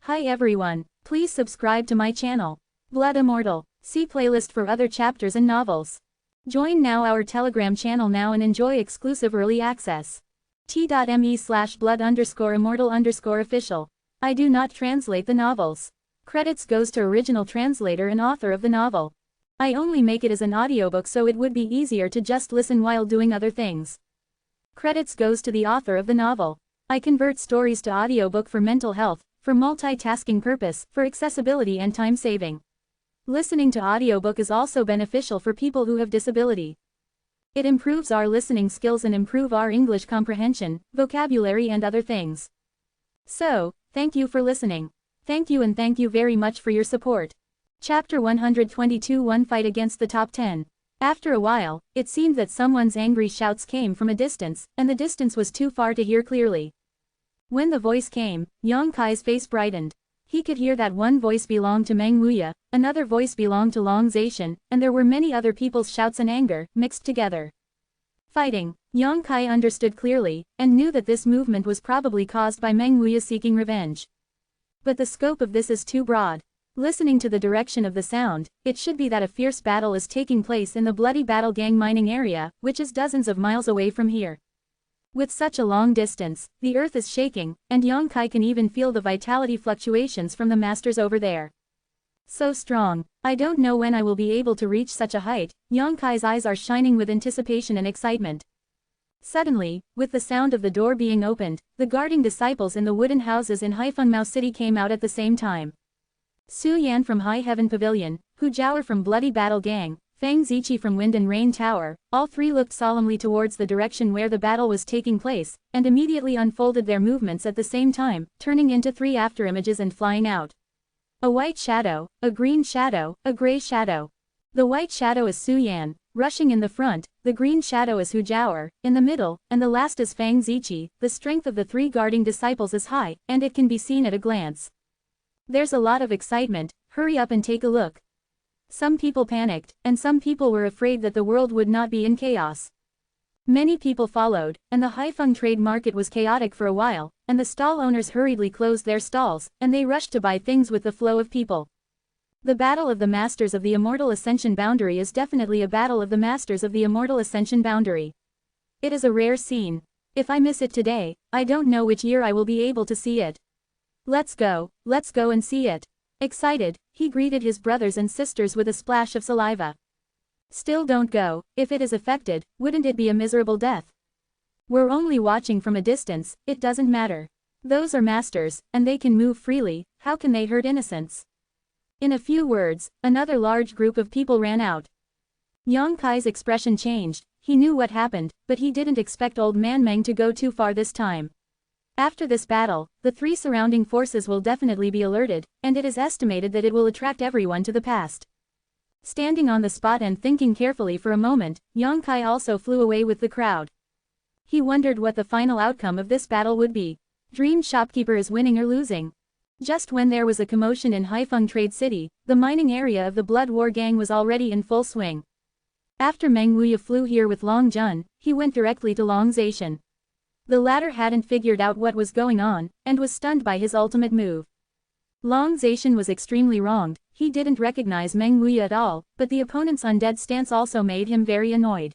Hi everyone, please subscribe to my channel. Blood Immortal. See playlist for other chapters and novels. Join now our Telegram channel now and enjoy exclusive early access. t.me/blood_immortal_official. I do not translate the novels. Credits goes to original translator and author of the novel. I only make it as an audiobook so it would be easier to just listen while doing other things. Credits goes to the author of the novel. I convert stories to audiobook for mental health, for multitasking purpose, for accessibility and time saving. Listening to audiobook is also beneficial for people who have disability. It improves our listening skills and improve our English comprehension, vocabulary and other things. So, thank you for listening. Thank you and thank you very much for your support. Chapter 122 One Fight Against the Top 10. After a while, it seemed that someone's angry shouts came from a distance, and the distance was too far to hear clearly. When the voice came, Yang Kai's face brightened. He could hear that one voice belonged to Meng Wuya, another voice belonged to Long Zaishan, and there were many other people's shouts and anger, mixed together. Fighting. Yang Kai understood clearly, and knew that this movement was probably caused by Meng Wuya seeking revenge. But the scope of this is too broad. Listening to the direction of the sound, it should be that a fierce battle is taking place in the Bloody Battle Gang mining area, which is dozens of miles away from here. With such a long distance, the earth is shaking, and Yang Kai can even feel the vitality fluctuations from the masters over there. So strong. I don't know when I will be able to reach such a height. Yang Kai's eyes are shining with anticipation and excitement. Suddenly, with the sound of the door being opened, the guarding disciples in the wooden houses in Haifengmao City came out at the same time. Su Yan from High Heaven Pavilion, Hu Jiaoer from Bloody Battle Gang, Fang Ziqi from Wind and Rain Tower, all three looked solemnly towards the direction where the battle was taking place, and immediately unfolded their movements at the same time, turning into three afterimages and flying out. A white shadow, a green shadow, a gray shadow. The white shadow is Su Yan, rushing in the front, the green shadow is Hu Jiaoer, in the middle, and the last is Fang Ziqi. The strength of the three guarding disciples is high, and it can be seen at a glance. There's a lot of excitement, hurry up and take a look. Some people panicked, and some people were afraid that the world would not be in chaos. Many people followed, and the Haifeng trade market was chaotic for a while, and the stall owners hurriedly closed their stalls, and they rushed to buy things with the flow of people. The Battle of the Masters of the Immortal Ascension Boundary is definitely a battle of the Masters of the Immortal Ascension Boundary. It is a rare scene. If I miss it today, I don't know which year I will be able to see it. Let's go and see it. Excited, he greeted his brothers and sisters with a splash of saliva. Still don't go, if it is affected, wouldn't it be a miserable death? We're only watching from a distance, it doesn't matter. Those are masters, and they can move freely, how can they hurt innocents? In a few words, another large group of people ran out. Yang Kai's expression changed, he knew what happened, but he didn't expect old man Meng to go too far this time. After this battle, the three surrounding forces will definitely be alerted, and it is estimated that it will attract everyone to the past. Standing on the spot and thinking carefully for a moment, Yang Kai also flew away with the crowd. He wondered what the final outcome of this battle would be. Dream Shopkeeper is winning or losing? Just when there was a commotion in Haifeng Trade City, the mining area of the Blood War Gang was already in full swing. After Meng Wuya flew here with Long Jun, he went directly to Long Zaishan. The latter hadn't figured out what was going on, and was stunned by his ultimate move. Long Zaishan was extremely wronged, he didn't recognize Meng Wuya at all, but the opponent's undead stance also made him very annoyed.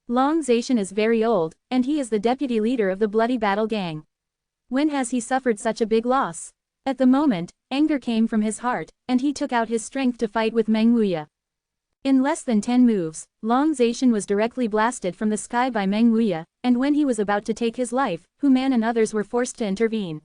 Long Zaishan is very old, and he is the deputy leader of the Bloody Battle Gang. When has he suffered such a big loss? At the moment, anger came from his heart, and he took out his strength to fight with Meng Wuya. In less than 10 moves, Long Zaishan was directly blasted from the sky by Meng Wuya, and when he was about to take his life, Hu Man and others were forced to intervene.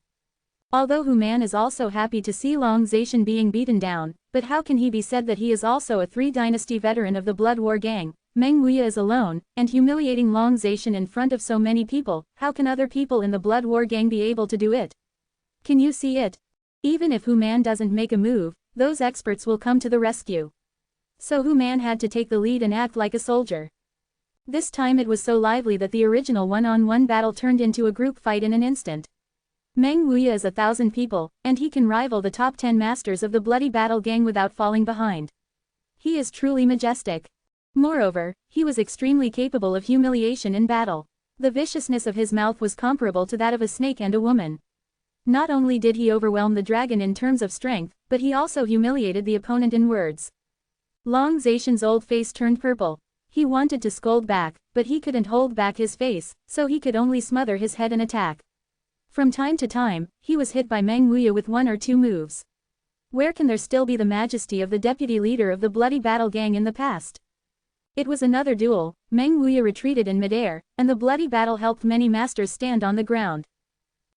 Although Hu Man is also happy to see Long Zaishan being beaten down, but how can he be said that he is also a 3-dynasty veteran of the Blood War Gang? Meng Wuya is alone, and humiliating Long Zaishan in front of so many people. How can other people in the Blood War Gang be able to do it? Can you see it? Even if Hu Man doesn't make a move, those experts will come to the rescue. So Hu Man had to take the lead and act like a soldier. This time it was so lively that the original one-on-one battle turned into a group fight in an instant. Meng Wuya is 1,000 people, and he can rival the top 10 masters of the Bloody Battle Gang without falling behind. He is truly majestic. Moreover, he was extremely capable of humiliation in battle. The viciousness of his mouth was comparable to that of a snake and a woman. Not only did he overwhelm the dragon in terms of strength, but he also humiliated the opponent in words. Long Zacian's old face turned purple. He wanted to scold back, but he couldn't hold back his face, so he could only smother his head and attack. From time to time, he was hit by Meng Wuya with one or two moves. Where can there still be the majesty of the deputy leader of the bloody battle gang in the past? It was another duel. Meng Wuya retreated in midair, and the bloody battle helped many masters stand on the ground.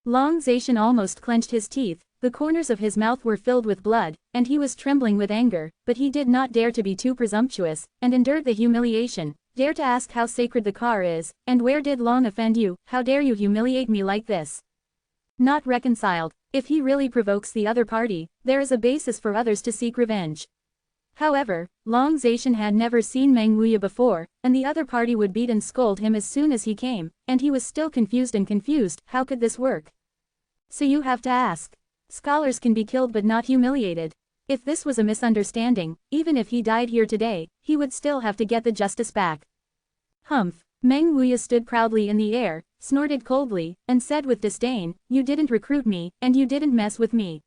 Long Zacian almost clenched his teeth, the corners of his mouth were filled with blood, and he was trembling with anger, but he did not dare to be too presumptuous, and endured the humiliation, dare to ask how sacred the car is, and where did Long offend you, how dare you humiliate me like this? Not reconciled. If he really provokes the other party, there is a basis for others to seek revenge. However, Long Zacian had never seen Meng Wuya before, and the other party would beat and scold him as soon as he came, and he was still confused. How could this work? So you have to ask. Scholars can be killed but not humiliated. If this was a misunderstanding, even if he died here today, he would still have to get the justice back. Humph. Meng Wuya stood proudly in the air, snorted coldly, and said with disdain, "You didn't recruit me, and you didn't mess with me."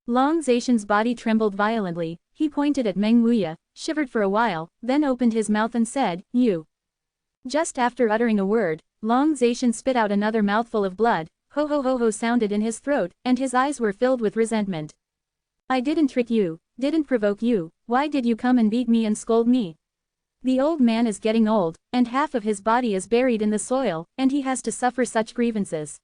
Long Zacian's body trembled violently, he pointed at Meng Wuya, shivered for a while, then opened his mouth and said, "You." Just after uttering a word, Long Zacian spit out another mouthful of blood. Ho ho ho ho sounded in his throat, and his eyes were filled with resentment. "I didn't trick you, didn't provoke you, why did you come and beat me and scold me? The old man is getting old, and half of his body is buried in the soil, and he has to suffer such grievances.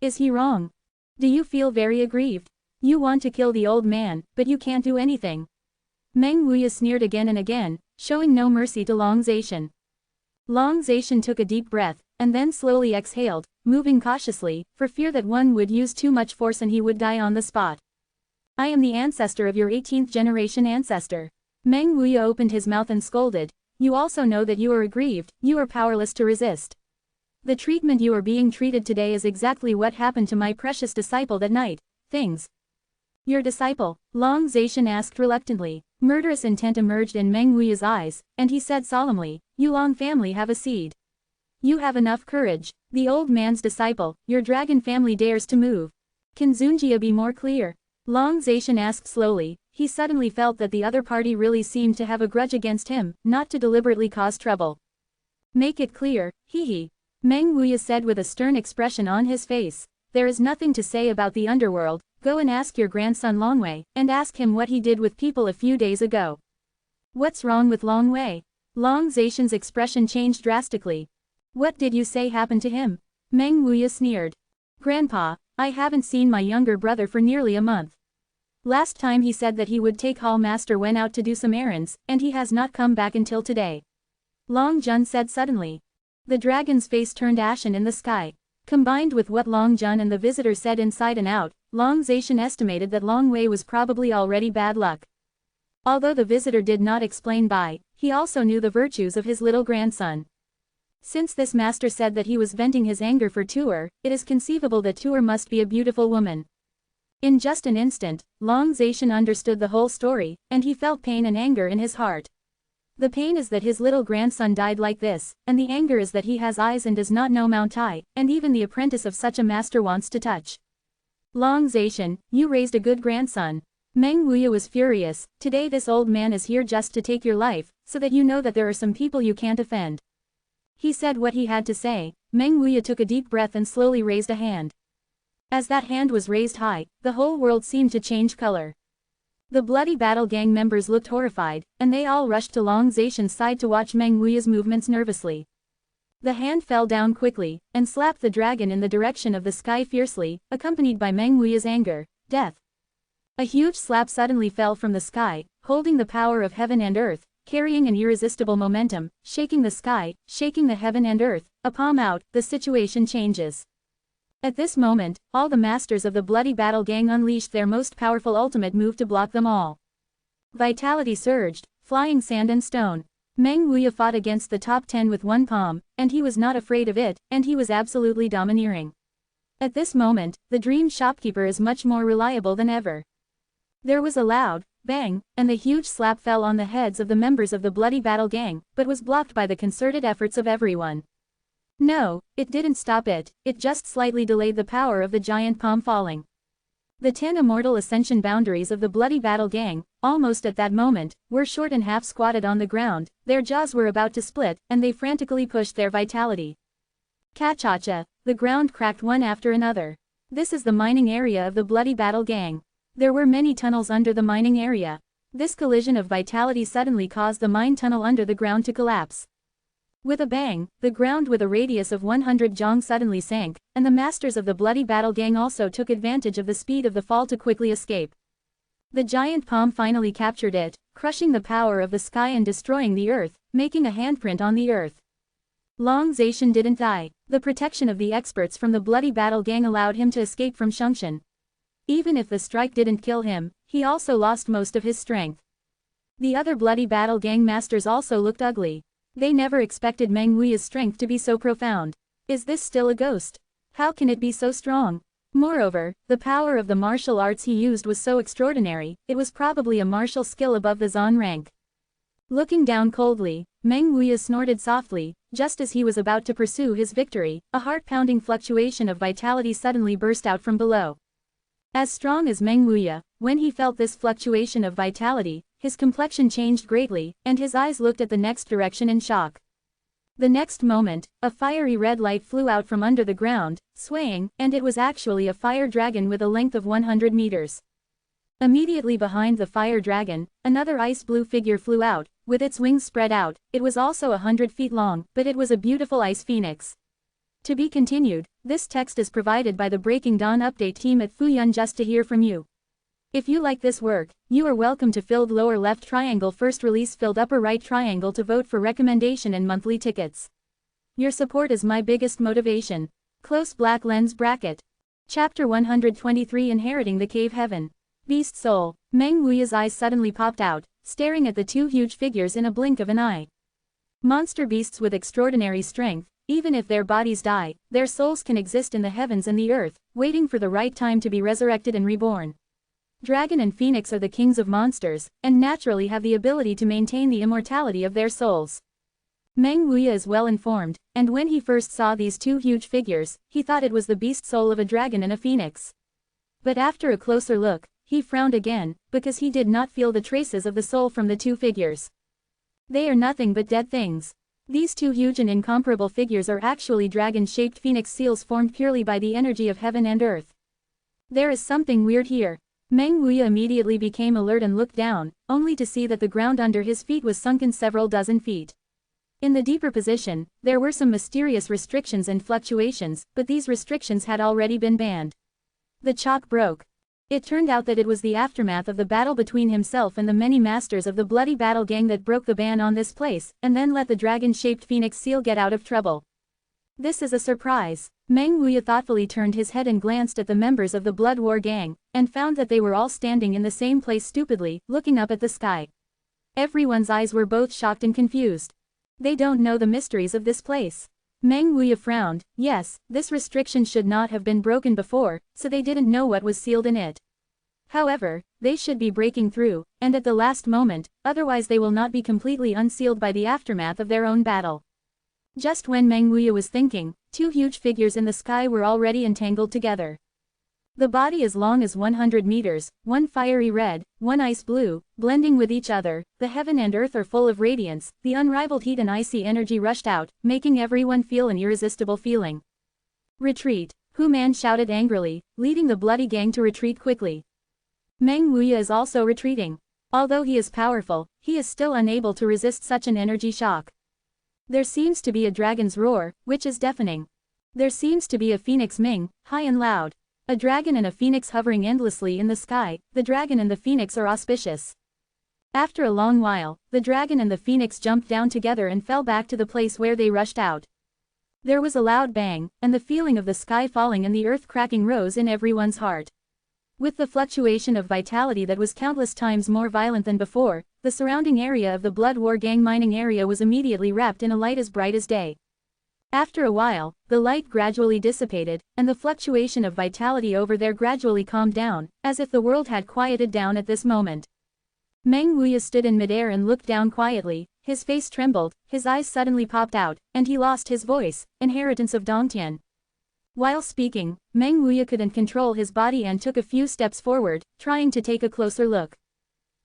Is he wrong? Do you feel very aggrieved? You want to kill the old man, but you can't do anything." Meng Wuya sneered again and again, showing no mercy to Long Zacian. Long Zacian took a deep breath, and then slowly exhaled, moving cautiously, for fear that one would use too much force and he would die on the spot. "I am the ancestor of your 18th generation ancestor." Meng Wuya opened his mouth and scolded, "You also know that you are aggrieved, you are powerless to resist. The treatment you are being treated today is exactly what happened to my precious disciple that night. Things." "Your disciple?" Long Zacian asked reluctantly. Murderous intent emerged in Meng Wuya's eyes, and he said solemnly, "You Long family have a seed. You have enough courage. The old man's disciple, your dragon family dares to move. Can Zunjia be more clear?" Long Zacian asked slowly. He suddenly felt that the other party really seemed to have a grudge against him, not to deliberately cause trouble. "Make it clear, hee." Meng Wuya said with a stern expression on his face. "There is nothing to say about the underworld. Go and ask your grandson Longwei, and ask him what he did with people a few days ago." "What's wrong with Longwei?" Long Zacian's expression changed drastically. "What did you say happened to him?" Meng Wuya sneered. "Grandpa, I haven't seen my younger brother for nearly a month. Last time he said that he would take Hall Master Wen out to do some errands, and he has not come back until today." Long Jun said suddenly. The dragon's face turned ashen in the sky. Combined with what Long Jun and the visitor said inside and out, Long Zacian estimated that Long Wei was probably already bad luck. Although the visitor did not explain why, he also knew the virtues of his little grandson. Since this master said that he was venting his anger for Tuer, it is conceivable that Tuer must be a beautiful woman. In just an instant, Long Zacian understood the whole story, and he felt pain and anger in his heart. The pain is that his little grandson died like this, and the anger is that he has eyes and does not know Mount Tai, and even the apprentice of such a master wants to touch. "Long Zacian, you raised a good grandson." Meng Wuya was furious. "Today this old man is here just to take your life, so that you know that there are some people you can't offend." He said what he had to say. Meng Wuya took a deep breath and slowly raised a hand. As that hand was raised high, the whole world seemed to change color. The bloody battle gang members looked horrified, and they all rushed to Long Zacian's side to watch Meng Wuya's movements nervously. The hand fell down quickly, and slapped the dragon in the direction of the sky fiercely, accompanied by Meng Wuya's anger, death. A huge slap suddenly fell from the sky, holding the power of heaven and earth, carrying an irresistible momentum, shaking the sky, shaking the heaven and earth. A palm out, the situation changes. At this moment, all the masters of the bloody battle gang unleashed their most powerful ultimate move to block them all. Vitality surged, flying sand and stone. Meng Wuya fought against the top 10 with one palm, and he was not afraid of it, and he was absolutely domineering. At this moment, the dream shopkeeper is much more reliable than ever. There was a loud bang, and the huge slap fell on the heads of the members of the bloody battle gang, but was blocked by the concerted efforts of everyone. No, it didn't stop it just slightly delayed the power of the giant palm falling. The 10 immortal ascension boundaries of the bloody battle gang, almost at that moment, were short and half squatted on the ground, their jaws were about to split, and they frantically pushed their vitality. Ka-cha-cha, the ground cracked one after another. This is the mining area of the bloody battle gang. There were many tunnels under the mining area. This collision of vitality suddenly caused the mine tunnel under the ground to collapse. With a bang, the ground with a radius of 100 jong suddenly sank, and the masters of the bloody battle gang also took advantage of the speed of the fall to quickly escape. The giant palm finally captured it, crushing the power of the sky and destroying the earth, making a handprint on the earth. Long Zacian didn't die. The protection of the experts from the bloody battle gang allowed him to escape from Shungshan. Even if the strike didn't kill him, he also lost most of his strength. The other bloody battle gang masters also looked ugly. They never expected Meng Wuya's strength to be so profound. Is this still a ghost? How can it be so strong? Moreover, the power of the martial arts he used was so extraordinary, it was probably a martial skill above the Zan rank. Looking down coldly, Meng Wuya snorted softly, just as he was about to pursue his victory, a heart-pounding fluctuation of vitality suddenly burst out from below. As strong as Meng Wuya, when he felt this fluctuation of vitality, his complexion changed greatly, and his eyes looked at the next direction in shock. The next moment, a fiery red light flew out from under the ground, swaying, and it was actually a fire dragon with a length of 100 meters. Immediately behind the fire dragon, another ice blue figure flew out, with its wings spread out. It was also 100 feet long, but it was a beautiful ice phoenix. To be continued, this text is provided by the Breaking Dawn update team at Fuyun just to hear from you. If you like this work, you are welcome to filled lower left triangle first release filled upper right triangle to vote for recommendation and monthly tickets. Your support is my biggest motivation. Close black lens bracket. Chapter 123 Inheriting the Cave Heaven. Beast Soul. Meng Wuya's eyes suddenly popped out, staring at the two huge figures in a blink of an eye. Monster beasts with extraordinary strength, even if their bodies die, their souls can exist in the heavens and the earth, waiting for the right time to be resurrected and reborn. Dragon and Phoenix are the kings of monsters, and naturally have the ability to maintain the immortality of their souls. Meng Wuya is well informed, and when he first saw these two huge figures, he thought it was the beast soul of a dragon and a phoenix. But after a closer look, he frowned again, because he did not feel the traces of the soul from the two figures. They are nothing but dead things. These two huge and incomparable figures are actually dragon-shaped phoenix seals formed purely by the energy of heaven and earth. There is something weird here. Meng Wuya immediately became alert and looked down, only to see that the ground under his feet was sunken several dozen feet. In the deeper position, there were some mysterious restrictions and fluctuations, but these restrictions had already been banned. The chalk broke. It turned out that it was the aftermath of the battle between himself and the many masters of the bloody battle gang that broke the ban on this place, and then let the dragon-shaped phoenix seal get out of trouble. This is a surprise. Meng Wuya thoughtfully turned his head and glanced at the members of the Blood War gang, and found that they were all standing in the same place stupidly, looking up at the sky. Everyone's eyes were both shocked and confused. They don't know the mysteries of this place. Meng Wuya frowned. Yes, this restriction should not have been broken before, so they didn't know what was sealed in it. However, they should be breaking through, and at the last moment, otherwise they will not be completely unsealed by the aftermath of their own battle. Just when Meng Wuya was thinking, two huge figures in the sky were already entangled together. The body as long as 100 meters, one fiery red, one ice blue, blending with each other, the heaven and earth are full of radiance, the unrivaled heat and icy energy rushed out, making everyone feel an irresistible feeling. Retreat! Hu Man shouted angrily, leading the bloody gang to retreat quickly. Meng Wuya is also retreating. Although he is powerful, he is still unable to resist such an energy shock. There seems to be a dragon's roar, which is deafening. There seems to be a phoenix ming, high and loud. A dragon and a phoenix hovering endlessly in the sky, the dragon and the phoenix are auspicious. After a long while, the dragon and the phoenix jumped down together and fell back to the place where they rushed out. There was a loud bang, and the feeling of the sky falling and the earth cracking rose in everyone's heart. With the fluctuation of vitality that was countless times more violent than before, the surrounding area of the Blood War gang mining area was immediately wrapped in a light as bright as day. After a while, the light gradually dissipated, and the fluctuation of vitality over there gradually calmed down, as if the world had quieted down at this moment. Meng Wuya stood in midair and looked down quietly, his face trembled, his eyes suddenly popped out, and he lost his voice, inheritance of Dongtian. While speaking, Meng Wuya couldn't control his body and took a few steps forward, trying to take a closer look.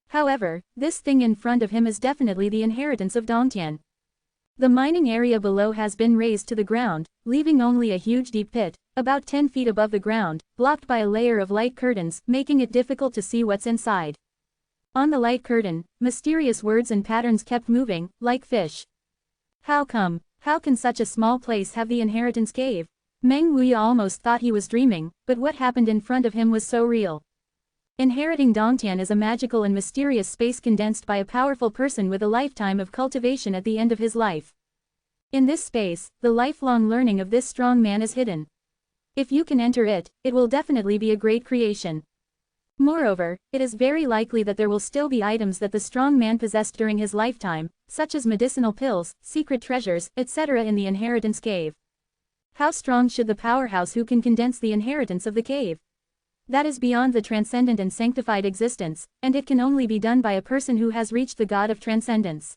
However, this thing in front of him is definitely the inheritance of Dongtian. The mining area below has been raised to the ground, leaving only a huge deep pit, about 10 feet above the ground, blocked by a layer of light curtains, making it difficult to see what's inside. On the light curtain, mysterious words and patterns kept moving, like fish. How come? How can such a small place have the inheritance cave? Meng Wuya almost thought he was dreaming, but what happened in front of him was so real. Inheriting Dongtian is a magical and mysterious space condensed by a powerful person with a lifetime of cultivation at the end of his life. In this space, the lifelong learning of this strong man is hidden. If you can enter it, it will definitely be a great creation. Moreover, it is very likely that there will still be items that the strong man possessed during his lifetime, such as medicinal pills, secret treasures, etc. in the inheritance cave. How strong should the powerhouse who can condense the inheritance of the cave? That is beyond the transcendent and sanctified existence, and it can only be done by a person who has reached the god of transcendence.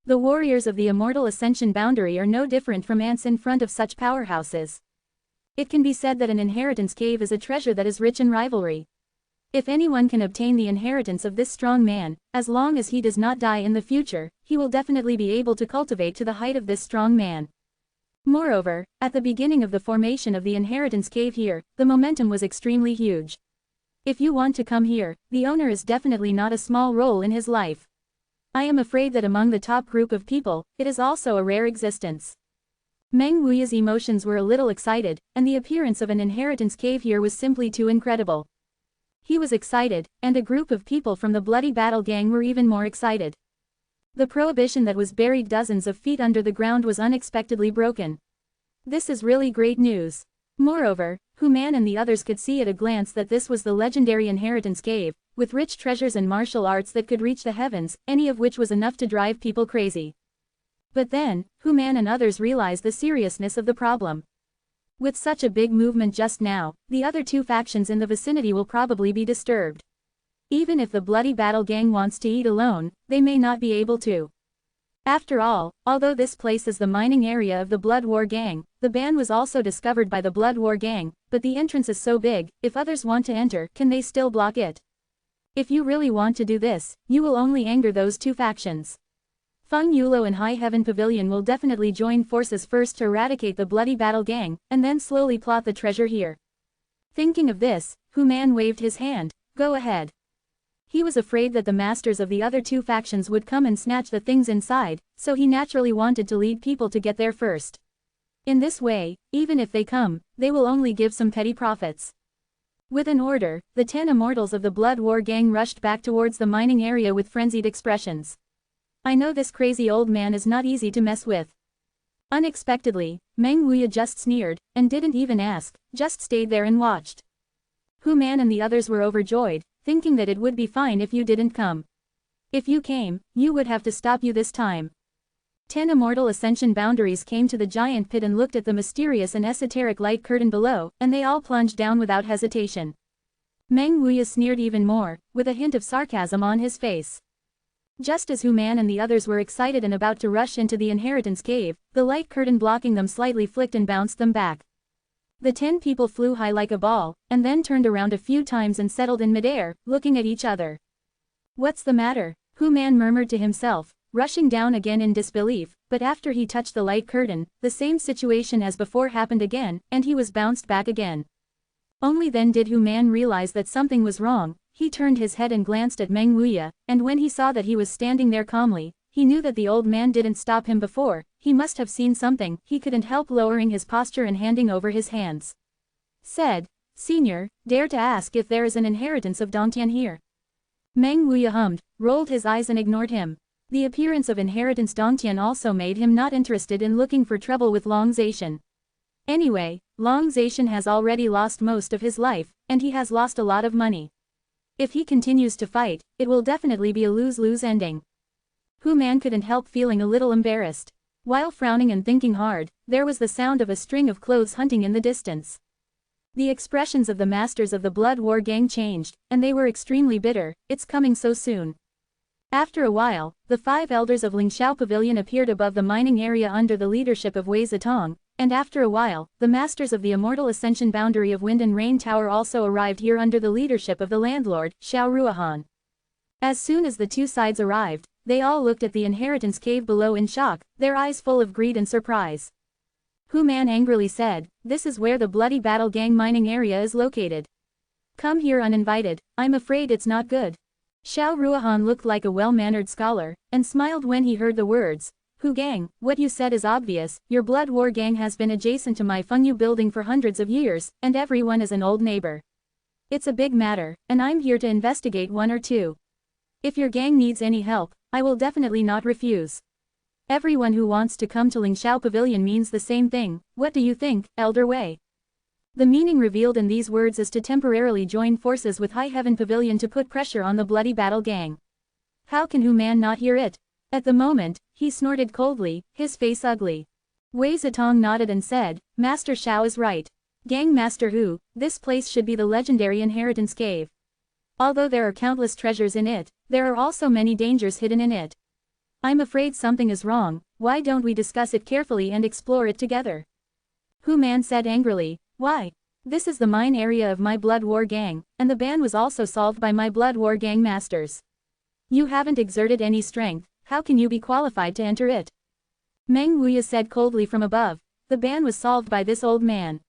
The warriors of the immortal ascension boundary are no different from ants in front of such powerhouses. It can be said that an inheritance cave is a treasure that is rich in rivalry. If anyone can obtain the inheritance of this strong man, as long as he does not die in the future, he will definitely be able to cultivate to the height of this strong man. Moreover, at the beginning of the formation of the inheritance cave here, the momentum was extremely huge. If you want to come here, the owner is definitely not a small role in his life. I am afraid that among the top group of people, it is also a rare existence. Meng Wuya's emotions were a little excited, and the appearance of an inheritance cave here was simply too incredible. He was excited, and a group of people from the Bloody Battle Gang were even more excited. The prohibition that was buried dozens of feet under the ground was unexpectedly broken. This is really great news. Moreover, Human and the others could see at a glance that this was the legendary inheritance cave, with rich treasures and martial arts that could reach the heavens, any of which was enough to drive people crazy. But then, Human and others realized the seriousness of the problem. With such a big movement just now, the other two factions in the vicinity will probably be disturbed. Even if the Bloody Battle Gang wants to eat alone, they may not be able to. After all, although this place is the mining area of the Blood War Gang, the ban was also discovered by the Blood War Gang, but the entrance is so big, if others want to enter, can they still block it? If you really want to do this, you will only anger those two factions. Feng Yulo and High Heaven Pavilion will definitely join forces first to eradicate the Bloody Battle Gang, and then slowly plot the treasure here. Thinking of this, Human waved his hand. Go ahead. He was afraid that the masters of the other two factions would come and snatch the things inside, so he naturally wanted to lead people to get there first. In this way, even if they come, they will only give some petty profits. With an order, the 10 immortals of the Blood War Gang rushed back towards the mining area with frenzied expressions. I know this crazy old man is not easy to mess with. Unexpectedly, Meng Wuya just sneered, and didn't even ask, just stayed there and watched. Human and the others were overjoyed, thinking that it would be fine if you didn't come. If you came, you would have to stop you this time. 10 immortal ascension boundaries came to the giant pit and looked at the mysterious and esoteric light curtain below, and they all plunged down without hesitation. Meng Wuya sneered even more, with a hint of sarcasm on his face. Just as Human and the others were excited and about to rush into the inheritance cave, the light curtain blocking them slightly flicked and bounced them back. The 10 people flew high like a ball, and then turned around a few times and settled in midair, looking at each other. What's the matter? Human murmured to himself, rushing down again in disbelief, but after he touched the light curtain, the same situation as before happened again, and he was bounced back again. Only then did Human realize that something was wrong. He turned his head and glanced at Meng Wuya, and when he saw that he was standing there calmly, he knew that the old man didn't stop him before. He must have seen something. He couldn't help lowering his posture and handing over his hands. Said, Senior, dare to ask if there is an inheritance of Dongtian here. Meng Wuya hummed, rolled his eyes and ignored him. The appearance of inheritance Dongtian also made him not interested in looking for trouble with Long Zaishan. Anyway, Long Zaishan has already lost most of his life, and he has lost a lot of money. If he continues to fight, it will definitely be a lose-lose ending. Human couldn't help feeling a little embarrassed. While frowning and thinking hard, there was the sound of a string of clothes hunting in the distance. The expressions of the masters of the Blood War Gang changed, and they were extremely bitter. It's coming so soon. After a while, the 5 elders of Lingxiao Pavilion appeared above the mining area under the leadership of Wei Zitong, and after a while, the masters of the Immortal Ascension Boundary of Wind and Rain Tower also arrived here under the leadership of the landlord, Xiao Ruohan. As soon as the two sides arrived, they all looked at the inheritance cave below in shock, their eyes full of greed and surprise. Hu Man angrily said, "This is where the Bloody Battle Gang mining area is located. Come here uninvited, I'm afraid it's not good." Xiao Ruohan looked like a well-mannered scholar, and smiled when he heard the words. "Hu Gang, what you said is obvious, your blood war gang has been adjacent to my Fengyu building for hundreds of years, and everyone is an old neighbor. It's a big matter, and I'm here to investigate one or two. If your gang needs any help, I will definitely not refuse. Everyone who wants to come to Lingxiao Pavilion means the same thing, what do you think, Elder Wei?" The meaning revealed in these words is to temporarily join forces with High Heaven Pavilion to put pressure on the Bloody Battle Gang. How can Hu Man not hear it? At the moment, he snorted coldly, his face ugly. Wei Zitong nodded and said, "Master Xiao is right. Gang Master Hu, this place should be the legendary Inheritance Cave. Although there are countless treasures in it, there are also many dangers hidden in it. I'm afraid something is wrong, why don't we discuss it carefully and explore it together?" Hu Man said angrily, "Why? This is the mine area of my Blood War Gang, and the ban was also solved by my Blood War Gang masters. You haven't exerted any strength, how can you be qualified to enter it?" Meng Wuya said coldly from above, "The ban was solved by this old man."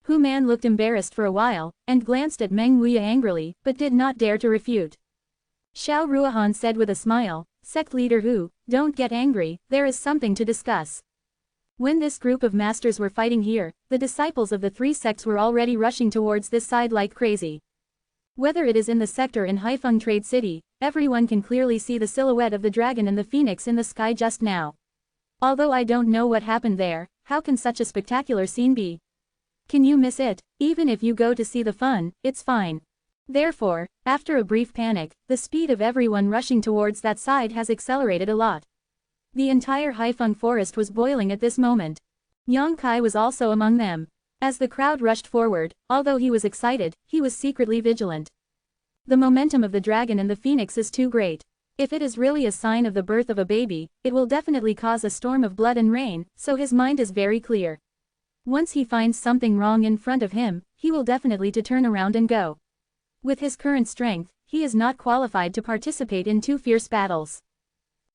Hu Man looked embarrassed for a while, and glanced at Meng Wuya angrily, but did not dare to refute. Xiao Ruohan said with a smile, "Sect leader Hu, don't get angry, there is something to discuss." When this group of masters were fighting here, the disciples of the 3 sects were already rushing towards this side like crazy. Whether it is in the sector in Haifeng Trade City, everyone can clearly see the silhouette of the dragon and the phoenix in the sky just now. Although I don't know what happened there, how can such a spectacular scene be? Can you miss it? Even if you go to see the fun, it's fine. Therefore, after a brief panic, the speed of everyone rushing towards that side has accelerated a lot. The entire Haifeng forest was boiling at this moment. Yang Kai was also among them. As the crowd rushed forward, although he was excited, he was secretly vigilant. The momentum of the dragon and the phoenix is too great. If it is really a sign of the birth of a baby, it will definitely cause a storm of blood and rain, so his mind is very clear. Once he finds something wrong in front of him, he will definitely to turn around and go. With his current strength, he is not qualified to participate in 2 fierce battles.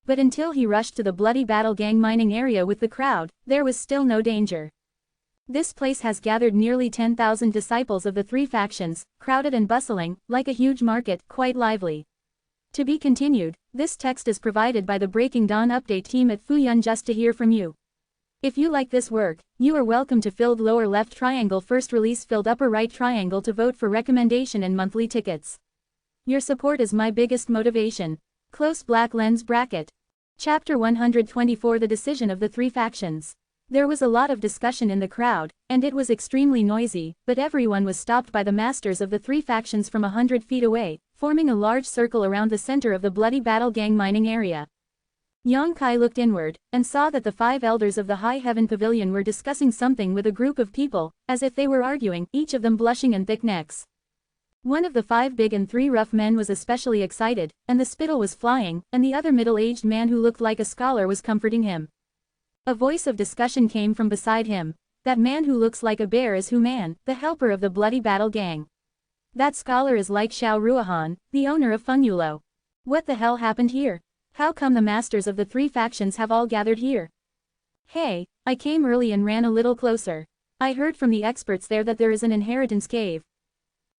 But until he rushed to the Bloody Battle Gang mining area with the crowd, there was still no danger. This place has gathered nearly 10,000 disciples of the 3 factions, crowded and bustling, like a huge market, quite lively. To be continued, this text is provided by the Breaking Dawn update team at Fuyun just to hear from you. If you like this work, you are welcome to filled lower left triangle first release filled upper right triangle to vote for recommendation and monthly tickets. Your support is my biggest motivation. Close black lens bracket. Chapter 124 The Decision of the 3 Factions. There was a lot of discussion in the crowd, and it was extremely noisy, but everyone was stopped by the masters of the 3 factions from 100 feet away, forming a large circle around the center of the Bloody Battle Gang mining area. Yang Kai looked inward, and saw that the 5 elders of the High Heaven Pavilion were discussing something with a group of people, as if they were arguing, each of them blushing and thick necks. One of the 5 big and 3 rough men was especially excited, and the spittle was flying, and the other middle-aged man who looked like a scholar was comforting him. A voice of discussion came from beside him. "That man who looks like a bear is Hu Man, the helper of the Bloody Battle Gang. That scholar is like Xiao Ruohan, the owner of Fengyulo. What the hell happened here? How come the masters of the 3 factions have all gathered here? Hey, I came early and ran a little closer. I heard from the experts there that there is an inheritance cave."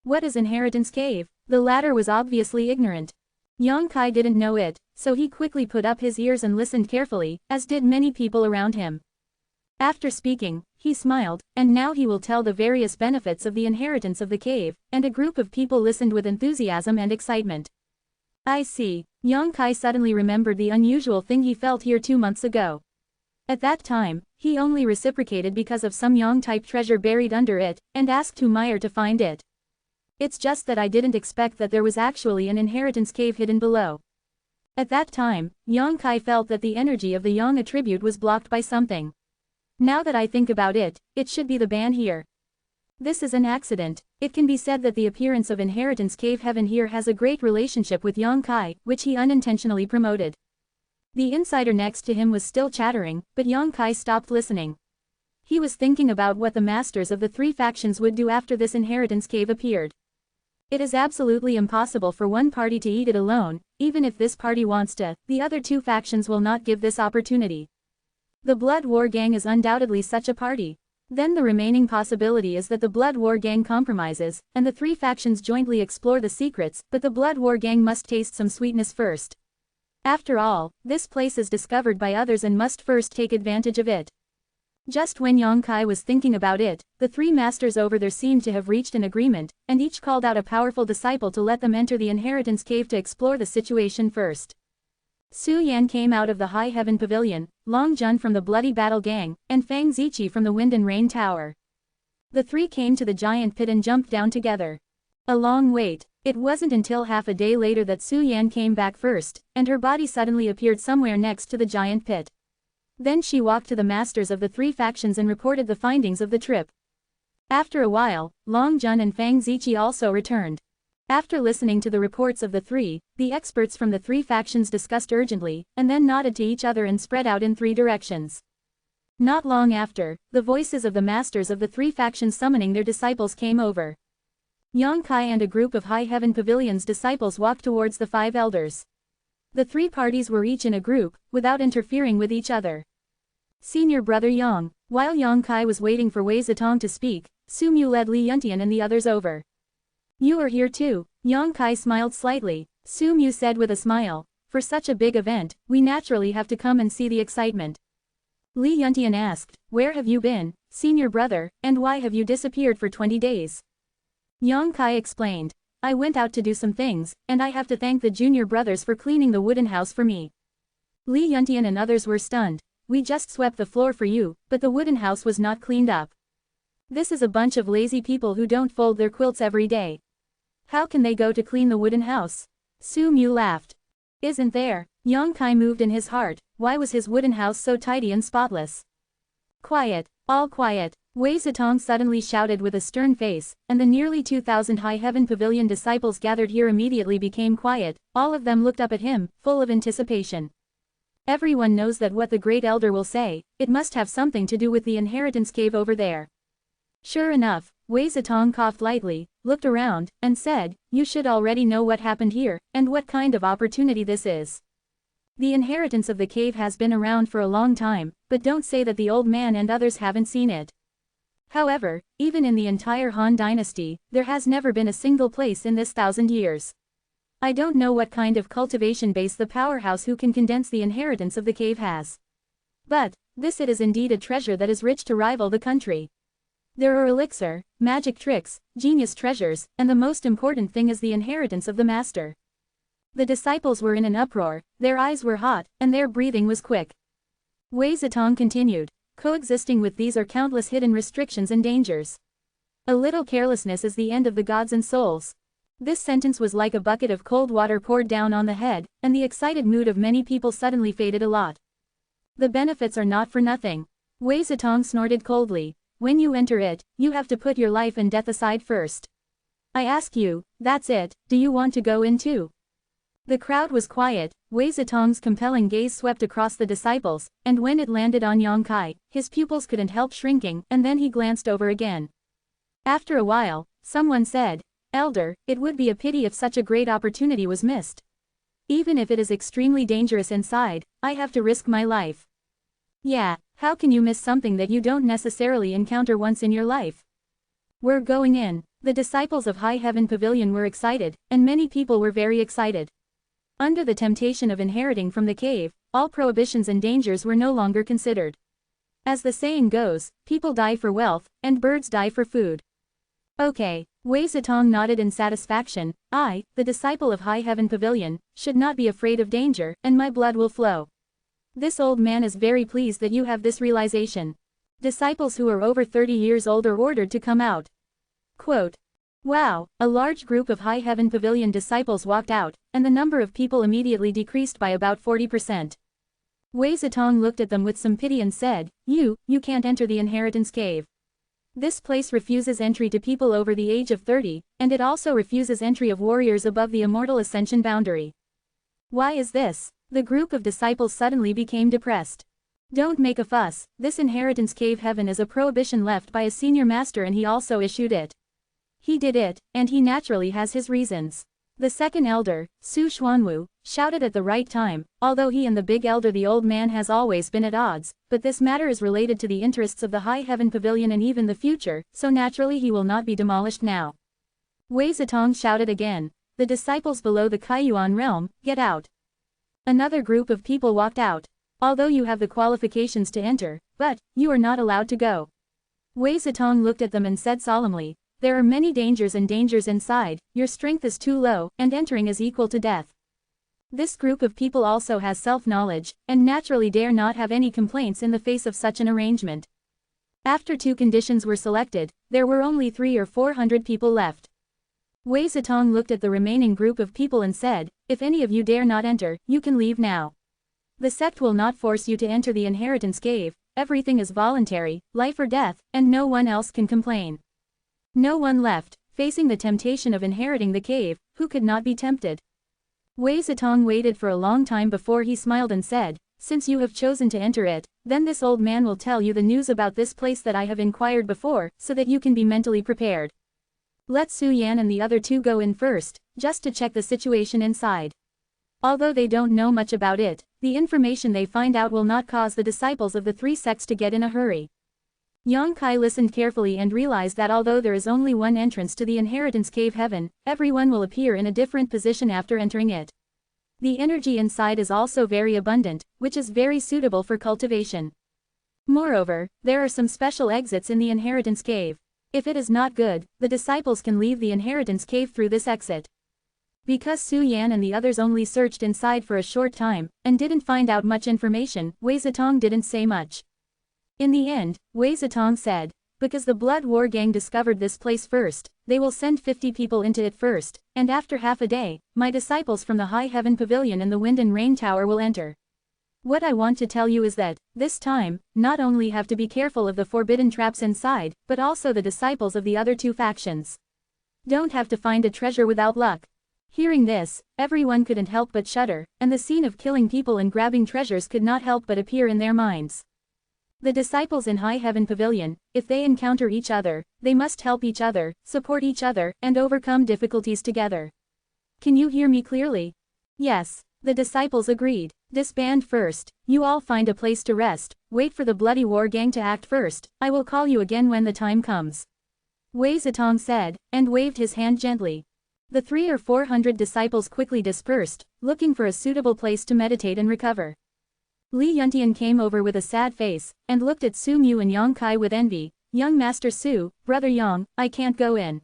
What is inheritance cave? The latter was obviously ignorant. Yang Kai didn't know it, so he quickly put up his ears and listened carefully, as did many people around him. After speaking, he smiled, and now he will tell the various benefits of the inheritance of the cave, and a group of people listened with enthusiasm and excitement. I see. Yang Kai suddenly remembered the unusual thing he felt here 2 months ago. At that time, he only reciprocated because of some Yang-type treasure buried under it, and asked Hu Meyer to find it. It's just that I didn't expect that there was actually an inheritance cave hidden below. At that time, Yang Kai felt that the energy of the Yang attribute was blocked by something. Now that I think about it, it should be the ban here. This is an accident. It can be said that the appearance of Inheritance Cave Heaven here has a great relationship with Yang Kai, which he unintentionally promoted. The insider next to him was still chattering, but Yang Kai stopped listening. He was thinking about what the masters of the three factions would do after this Inheritance Cave appeared. It is absolutely impossible for one party to eat it alone, even if this party wants to, the other two factions will not give this opportunity. The Blood War Gang is undoubtedly such a party. Then the remaining possibility is that the Blood War Gang compromises, and the three factions jointly explore the secrets, but the Blood War Gang must taste some sweetness first. After all, this place is discovered by others and must first take advantage of it. Just when Yang Kai was thinking about it, the three masters over there seemed to have reached an agreement, and each called out a powerful disciple to let them enter the Inheritance Cave to explore the situation first. Su Yan came out of the High Heaven Pavilion, Long Jun from the Bloody Battle Gang, and Fang Ziqi from the Wind and Rain Tower. The three came to the giant pit and jumped down together. A long wait. It wasn't until half a day later that Su Yan came back first, and her body suddenly appeared somewhere next to the giant pit. Then she walked to the masters of the three factions and reported the findings of the trip. After a while, Long Jun and Fang Ziqi also returned. After listening to the reports of the three, the experts from the three factions discussed urgently, and then nodded to each other and spread out in three directions. Not long after, the voices of the masters of the three factions summoning their disciples came over. Yang Kai and a group of High Heaven Pavilion's disciples walked towards the five elders. The three parties were each in a group, without interfering with each other. Senior brother Yang. While Yang Kai was waiting for Wei Zitong to speak, Su Mu led Li Yuntian and the others over. You are here too. Yang Kai smiled slightly. Su Mu said with a smile, for such a big event, we naturally have to come and see the excitement. Li Yuntian asked, where have you been, senior brother, and why have you disappeared for 20 days? Yang Kai explained. I went out to do some things, and I have to thank the junior brothers for cleaning the wooden house for me. Li Yuntian and others were stunned. We just swept the floor for you, but the wooden house was not cleaned up. This is a bunch of lazy people who don't fold their quilts every day. How can they go to clean the wooden house? Su Mu laughed. Isn't there? Yang Kai moved in his heart. Why was his wooden house so tidy and spotless? Quiet, all quiet. Wei Zitong suddenly shouted with a stern face, and the nearly 2,000 High Heaven Pavilion disciples gathered here immediately became quiet. All of them looked up at him, full of anticipation. Everyone knows that what the Great Elder will say, it must have something to do with the Inheritance Cave over there. Sure enough, Wei Zitong coughed lightly, looked around, and said, you should already know what happened here, and what kind of opportunity this is. The inheritance of the cave has been around for a long time, but don't say that the old man and others haven't seen it. However, even in the entire Han Dynasty, there has never been a single place in this 1,000 years. I don't know what kind of cultivation base the powerhouse who can condense the inheritance of the cave has. But, this it is indeed a treasure that is rich to rival the country. There are elixir, magic tricks, genius treasures, and the most important thing is the inheritance of the master. The disciples were in an uproar, their eyes were hot, and their breathing was quick. Wei Zitong continued. Coexisting with these are countless hidden restrictions and dangers. A little carelessness is the end of the gods and souls. This sentence was like a bucket of cold water poured down on the head, and the excited mood of many people suddenly faded a lot. The benefits are not for nothing. Wei Zitong snorted coldly. When you enter it, you have to put your life and death aside first. I ask you, that's it, do you want to go in too? The crowd was quiet. Wei Zitong's compelling gaze swept across the disciples, and when it landed on Yang Kai, his pupils couldn't help shrinking, and then he glanced over again. After a while, someone said, Elder, it would be a pity if such a great opportunity was missed. Even if it is extremely dangerous inside, I have to risk my life. Yeah, how can you miss something that you don't necessarily encounter once in your life? We're going in. The disciples of High Heaven Pavilion were excited, and many people were very excited. Under the temptation of inheriting from the cave, all prohibitions and dangers were no longer considered. As the saying goes, people die for wealth, and birds die for food. Okay, Wei Zitong nodded in satisfaction. I, the disciple of High Heaven Pavilion, should not be afraid of danger, and my blood will flow. This old man is very pleased that you have this realization. Disciples who are over 30 years old are ordered to come out. Quote. Wow, a large group of High Heaven Pavilion disciples walked out, and the number of people immediately decreased by about 40%. Wei Zitong looked at them with some pity and said, You can't enter the Inheritance Cave. This place refuses entry to people over the age of 30, and it also refuses entry of warriors above the Immortal Ascension boundary. Why is this? The group of disciples suddenly became depressed. Don't make a fuss, this inheritance cave heaven is a prohibition left by a senior master and he also issued it. He did it, and he naturally has his reasons. The second elder, Su Xuanwu, shouted at the right time, although he and the big elder the old man has always been at odds, but this matter is related to the interests of the High Heaven Pavilion and even the future, so naturally he will not be demolished now. Wei Zitong shouted again, the disciples below the Kaiyuan realm, get out. Another group of people walked out. Although you have the qualifications to enter, but, you are not allowed to go. Wei Zitong looked at them and said solemnly, there are many dangers and dangers inside, your strength is too low, and entering is equal to death. This group of people also has self-knowledge, and naturally dare not have any complaints in the face of such an arrangement. After 2 conditions were selected, there were only 300 or 400 people left. Wei Zitong looked at the remaining group of people and said, if any of you dare not enter, you can leave now. The sect will not force you to enter the inheritance cave, everything is voluntary, life or death, and no one else can complain. No one left, facing the temptation of inheriting the cave, who could not be tempted. Wei Zitong waited for a long time before he smiled and said, since you have chosen to enter it, then this old man will tell you the news about this place that I have inquired before, so that you can be mentally prepared. Let Su Yan and the other 2 go in first, just to check the situation inside. Although they don't know much about it, the information they find out will not cause the disciples of the 3 sects to get in a hurry. Yang Kai listened carefully and realized that although there is only one entrance to the inheritance cave heaven, everyone will appear in a different position after entering it. The energy inside is also very abundant, which is very suitable for cultivation. Moreover, there are some special exits in the inheritance cave. If it is not good, the disciples can leave the inheritance cave through this exit. Because Su Yan and the others only searched inside for a short time, and didn't find out much information, Wei Zitong didn't say much. In the end, Wei Zitong said, because the Blood War Gang discovered this place first, they will send 50 people into it first, and after half a day, my disciples from the High Heaven Pavilion and the Wind and Rain Tower will enter. What I want to tell you is that, this time, not only have to be careful of the forbidden traps inside, but also the disciples of the other 2 factions. Don't have to find a treasure without luck. Hearing this, everyone couldn't help but shudder, and the scene of killing people and grabbing treasures could not help but appear in their minds. The disciples in High Heaven Pavilion, if they encounter each other, they must help each other, support each other, and overcome difficulties together. Can you hear me clearly? Yes. The disciples agreed. Disband first, you all find a place to rest, wait for the Bloody War Gang to act first, I will call you again when the time comes. Wei Zitong said, and waved his hand gently. The 300 or 400 disciples quickly dispersed, looking for a suitable place to meditate and recover. Li Yuntian came over with a sad face, and looked at Su Mu and Yang Kai with envy. Young Master Su, Brother Yang, I can't go in.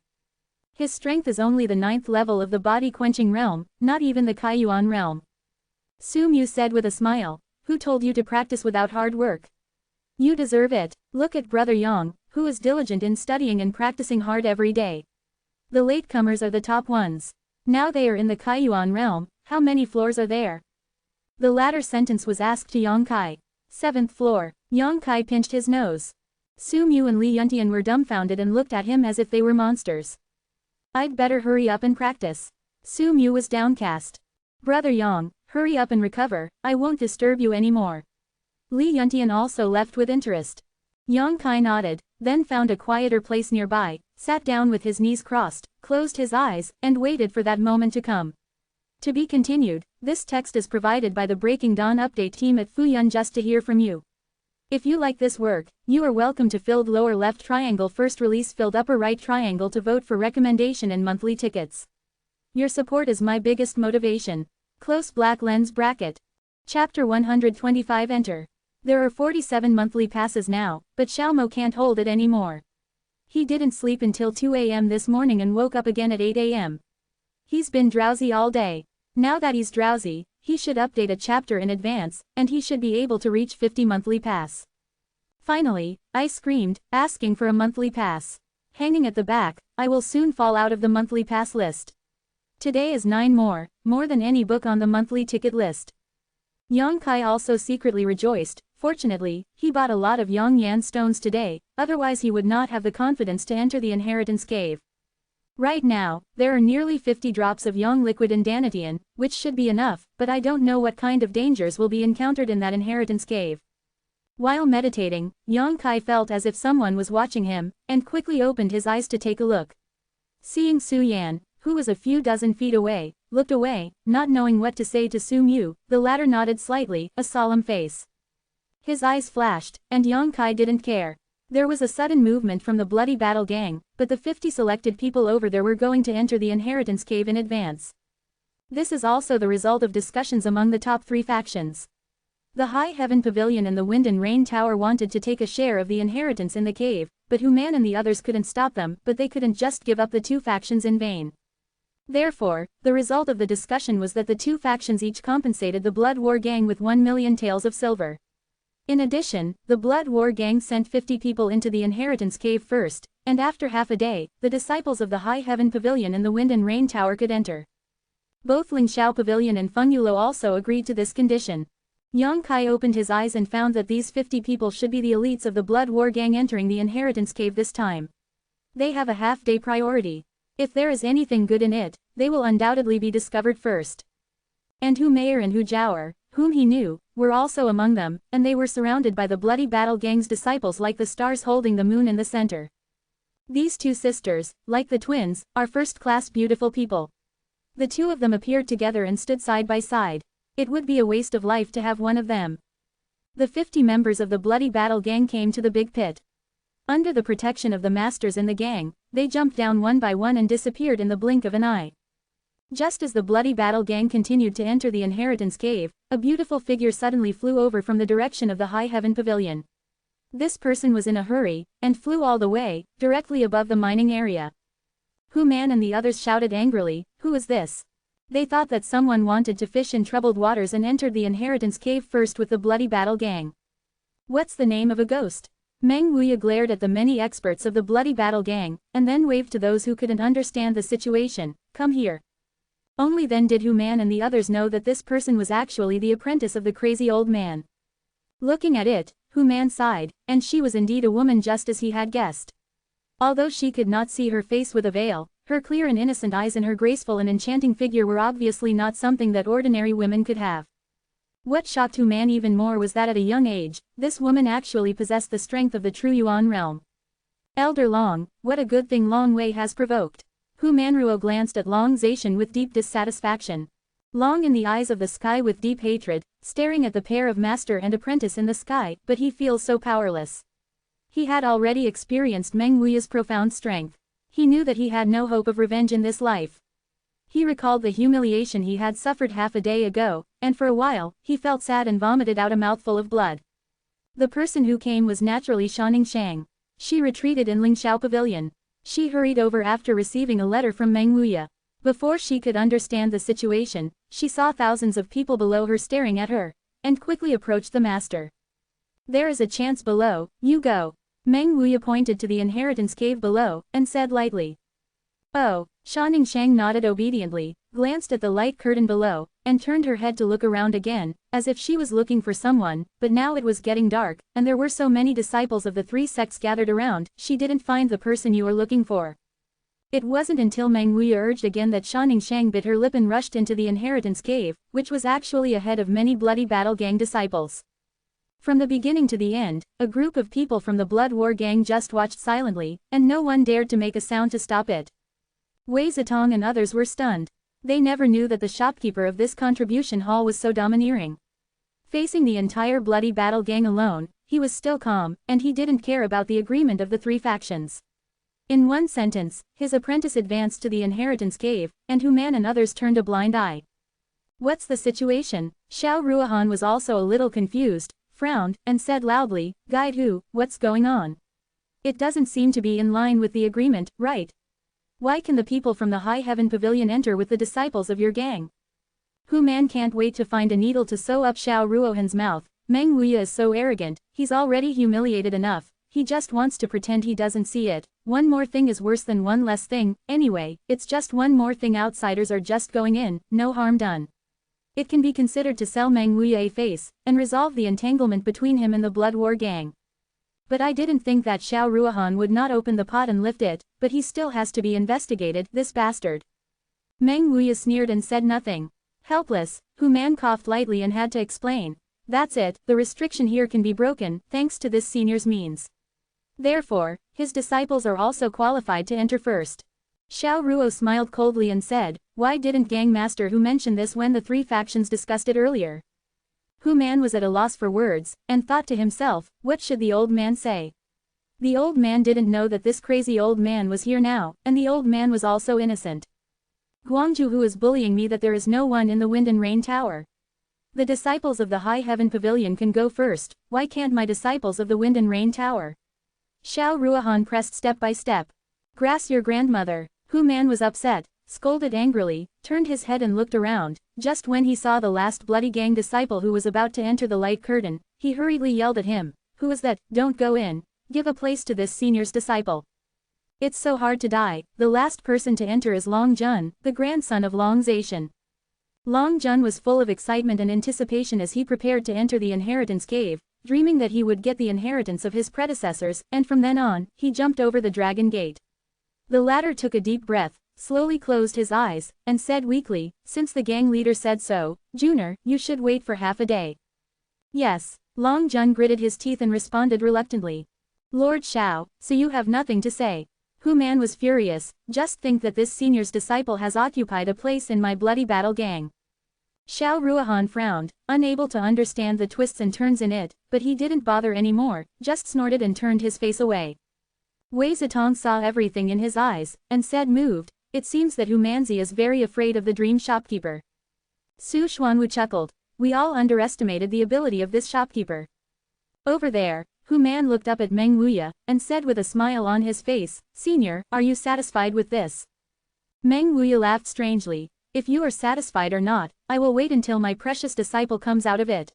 His strength is only the 9th level of the body-quenching realm, not even the Kaiyuan realm. Su Mu said with a smile, who told you to practice without hard work? You deserve it. Look at Brother Yang, who is diligent in studying and practicing hard every day. The latecomers are the top ones. Now they are in the Kaiyuan realm, how many floors are there? The latter sentence was asked to Yang Kai. 7th floor. Yang Kai pinched his nose. Su Mu and Li Yuntian were dumbfounded and looked at him as if they were monsters. I'd better hurry up and practice. Su Mu was downcast. Brother Yang, hurry up and recover, I won't disturb you anymore. Li Yuntian also left with interest. Yang Kai nodded, then found a quieter place nearby, sat down with his knees crossed, closed his eyes, and waited for that moment to come. To be continued, this text is provided by the Breaking Dawn update team at Fuyun just to hear from you. If you like this work, you are welcome to filled lower left triangle first release filled upper right triangle to vote for recommendation and monthly tickets. Your support is my biggest motivation. Close black lens bracket. Chapter 125 Enter. There are 47 monthly passes now, but Xiaomo can't hold it anymore. He didn't sleep until 2 a.m. this morning and woke up again at 8 a.m. He's been drowsy all day. Now that he's drowsy, he should update a chapter in advance, and he should be able to reach 50 monthly pass. Finally, I screamed, asking for a monthly pass. Hanging at the back, I will soon fall out of the monthly pass list. Today is 9 more than any book on the monthly ticket list. Yang Kai also secretly rejoiced. Fortunately, he bought a lot of Yang Yan stones today, otherwise he would not have the confidence to enter the inheritance cave. Right now, there are nearly 50 drops of Yang liquid in Danatian, which should be enough, but I don't know what kind of dangers will be encountered in that inheritance cave. While meditating, Yang Kai felt as if someone was watching him, and quickly opened his eyes to take a look. Seeing Su Yan, who was a few dozen feet away, looked away, not knowing what to say to Su Mu, the latter nodded slightly, a solemn face. His eyes flashed, and Yang Kai didn't care. There was a sudden movement from the bloody battle gang, but the 50 selected people over there were going to enter the inheritance cave in advance. This is also the result of discussions among the top 3 factions. The High Heaven Pavilion and the Wind and Rain Tower wanted to take a share of the inheritance in the cave, but Human and the others couldn't stop them, but they couldn't just give up the 2 factions in vain. Therefore, the result of the discussion was that the 2 factions each compensated the Blood War Gang with 1 million taels of silver. In addition, the Blood War Gang sent 50 people into the inheritance cave first, and after half a day, the disciples of the High Heaven Pavilion and the Wind and Rain Tower could enter. Both Lingxiao Pavilion and Feng Yulo also agreed to this condition. Yang Kai opened his eyes and found that these 50 people should be the elites of the Blood War Gang entering the inheritance cave this time. They have a half-day priority. If there is anything good in it, they will undoubtedly be discovered first. And Hu Meier and Hu Zhaoer, whom he knew, were also among them, and they were surrounded by the bloody battle gang's disciples like the stars holding the moon in the center. These 2 sisters, like the twins, are first-class beautiful people. The 2 of them appeared together and stood side by side. It would be a waste of life to have one of them. The 50 members of the bloody battle gang came to the big pit. Under the protection of the masters in the gang, they jumped down one by one and disappeared in the blink of an eye. Just as the bloody battle gang continued to enter the inheritance cave, a beautiful figure suddenly flew over from the direction of the High Heaven Pavilion. This person was in a hurry, and flew all the way, directly above the mining area. Hu Man and the others shouted angrily, "Who is this?" They thought that someone wanted to fish in troubled waters and entered the inheritance cave first with the bloody battle gang. What's the name of a ghost? Meng Wuya glared at the many experts of the bloody battle gang, and then waved to those who couldn't understand the situation, "Come here." Only then did Hu Man and the others know that this person was actually the apprentice of the crazy old man. Looking at it, Hu Man sighed, and she was indeed a woman just as he had guessed. Although she could not see her face with a veil, her clear and innocent eyes and her graceful and enchanting figure were obviously not something that ordinary women could have. What shocked Hu Man even more was that at a young age, this woman actually possessed the strength of the true Yuan realm. Elder Long, what a good thing Long Wei has provoked. Hu Manruo glanced at Long Zaishan with deep dissatisfaction. Long in the eyes of the sky with deep hatred, staring at the pair of master and apprentice in the sky, but he feels so powerless. He had already experienced Meng Wuya's profound strength. He knew that he had no hope of revenge in this life. He recalled the humiliation he had suffered half a day ago, and for a while, he felt sad and vomited out a mouthful of blood. The person who came was naturally Shanning Shang. She retreated in Lingxiao Pavilion. She hurried over after receiving a letter from Meng Wuya. Before she could understand the situation, she saw thousands of people below her staring at her, and quickly approached the master. "There is a chance below, you go." Meng Wuya pointed to the inheritance cave below, and said lightly. "Oh." Shanning Shang nodded obediently, glanced at the light curtain below, and turned her head to look around again, as if she was looking for someone, but now it was getting dark, and there were so many disciples of the 3 sects gathered around, she didn't find the person you were looking for. It wasn't until Meng Wuya urged again that Shanning Shang bit her lip and rushed into the inheritance cave, which was actually ahead of many bloody battle gang disciples. From the beginning to the end, a group of people from the Blood War Gang just watched silently, and no one dared to make a sound to stop it. Wei Zitong and others were stunned. They never knew that the shopkeeper of this contribution hall was so domineering. Facing the entire bloody battle gang alone, he was still calm, and he didn't care about the agreement of the 3 factions. In one sentence, his apprentice advanced to the inheritance cave, and Hu Man and others turned a blind eye. "What's the situation?" Xiao Ruohan was also a little confused, frowned, and said loudly, "Guide Hu, what's going on? It doesn't seem to be in line with the agreement, right? Why can the people from the High Heaven Pavilion enter with the disciples of your gang?" Hu Man can't wait to find a needle to sew up Xiao Ruohan's mouth. Meng Wuya is so arrogant, he's already humiliated enough, he just wants to pretend he doesn't see it. One more thing is worse than one less thing, anyway, it's just one more thing, outsiders are just going in, no harm done. It can be considered to sell Meng Wuya a face, and resolve the entanglement between him and the Blood War gang. But I didn't think that Xiao Ruohan would not open the pot and lift it, but he still has to be investigated, this bastard. Meng Wuya sneered and said nothing. Helpless, Hu Man coughed lightly and had to explain. That's it, the restriction here can be broken, thanks to this senior's means. Therefore, his disciples are also qualified to enter first. Xiao Ruo smiled coldly and said, why didn't Gang Master Hu mention this when the three factions discussed it earlier? Hu Man was at a loss for words, and thought to himself, what should the old man say? The old man didn't know that this crazy old man was here now, and the old man was also innocent. Guangzhu Hu is bullying me that there is no one in the Wind and Rain Tower. The disciples of the High Heaven Pavilion can go first, why can't my disciples of the Wind and Rain Tower? Xiao Ruohan pressed step by step. Grass your grandmother. Hu Man was upset, scolded angrily, turned his head and looked around. Just when he saw the last bloody gang disciple who was about to enter the light curtain, he hurriedly yelled at him, who is that? Don't go in, give a place to this senior's disciple. It's so hard to die. The last person to enter is Long Jun, the grandson of Long Zaishan. Long Jun was full of excitement and anticipation as he prepared to enter the inheritance cave, dreaming that he would get the inheritance of his predecessors, and from then on, he jumped over the dragon gate. The latter took a deep breath, slowly closed his eyes, and said weakly, since the gang leader said so, Junior, you should wait for half a day. Yes. Long Jun gritted his teeth and responded reluctantly. Lord Xiao, so you have nothing to say. Hu Man was furious, just think that this senior's disciple has occupied a place in my bloody battle gang. Xiao Ruohan frowned, unable to understand the twists and turns in it, but he didn't bother anymore, just snorted and turned his face away. Wei Zitong saw everything in his eyes, and said moved, it seems that Hu Manzi is very afraid of the dream shopkeeper. Su Xuanwu chuckled, we all underestimated the ability of this shopkeeper. Over there, Hu Man looked up at Meng Wuya, and said with a smile on his face, Senior, are you satisfied with this? Meng Wuya laughed strangely, if you are satisfied or not, I will wait until my precious disciple comes out of it.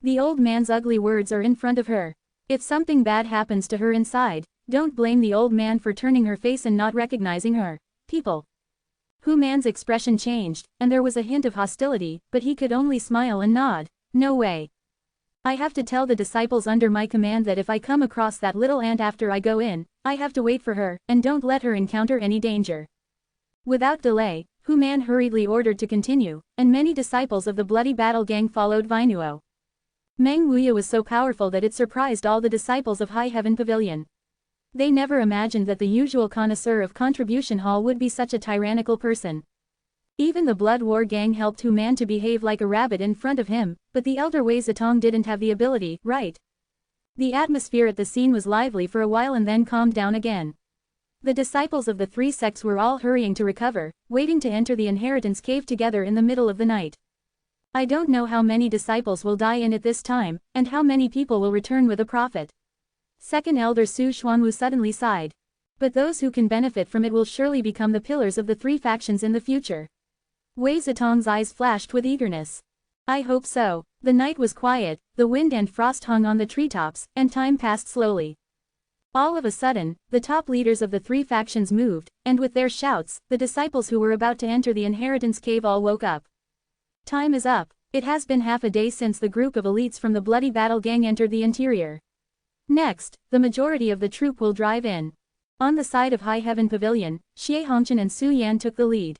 The old man's ugly words are in front of her. If something bad happens to her inside, don't blame the old man for turning her face and not recognizing her. People. Hu Man's expression changed, and there was a hint of hostility, but he could only smile and nod. No way. I have to tell the disciples under my command that if I come across that little ant after I go in, I have to wait for her, and don't let her encounter any danger. Without delay, Hu Man hurriedly ordered to continue, and many disciples of the bloody battle gang followed Vinuo. Meng Wuya was so powerful that it surprised all the disciples of High Heaven Pavilion. They never imagined that the usual connoisseur of Contribution Hall would be such a tyrannical person. Even the Blood War gang helped Hu Man to behave like a rabbit in front of him, but the elder Wei Zitong didn't have the ability, right? The atmosphere at the scene was lively for a while and then calmed down again. The disciples of the three sects were all hurrying to recover, waiting to enter the inheritance cave together in the middle of the night. I don't know how many disciples will die in it this time, and how many people will return with a profit. Second elder Su Xuanwu suddenly sighed. But those who can benefit from it will surely become the pillars of the three factions in the future. Wei Zitong's eyes flashed with eagerness. I hope so. The night was quiet, the wind and frost hung on the treetops, and time passed slowly. All of a sudden, the top leaders of the three factions moved, and with their shouts, the disciples who were about to enter the inheritance cave all woke up. Time is up. It has been half a day since the group of elites from the bloody battle gang entered the interior. Next, the majority of the troop will drive in. On the side of High Heaven Pavilion, Xie Hongqian and Su Yan took the lead.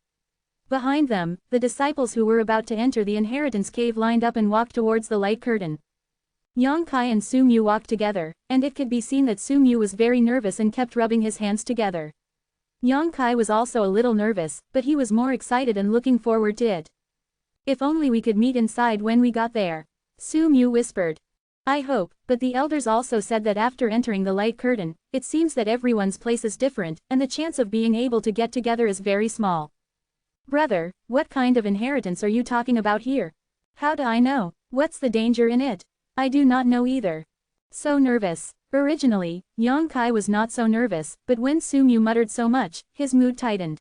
Behind them, the disciples who were about to enter the inheritance cave lined up and walked towards the light curtain. Yang Kai and Su Mu walked together, and it could be seen that Su Mu was very nervous and kept rubbing his hands together. Yang Kai was also a little nervous, but he was more excited and looking forward to it. If only we could meet inside when we got there. Su Mu whispered. I hope, but the elders also said that after entering the light curtain, it seems that everyone's place is different, and the chance of being able to get together is very small. Brother, what kind of inheritance are you talking about here? How do I know? What's the danger in it? I do not know either. So nervous. Originally, Yang Kai was not so nervous, but when Su Mu muttered so much, his mood tightened.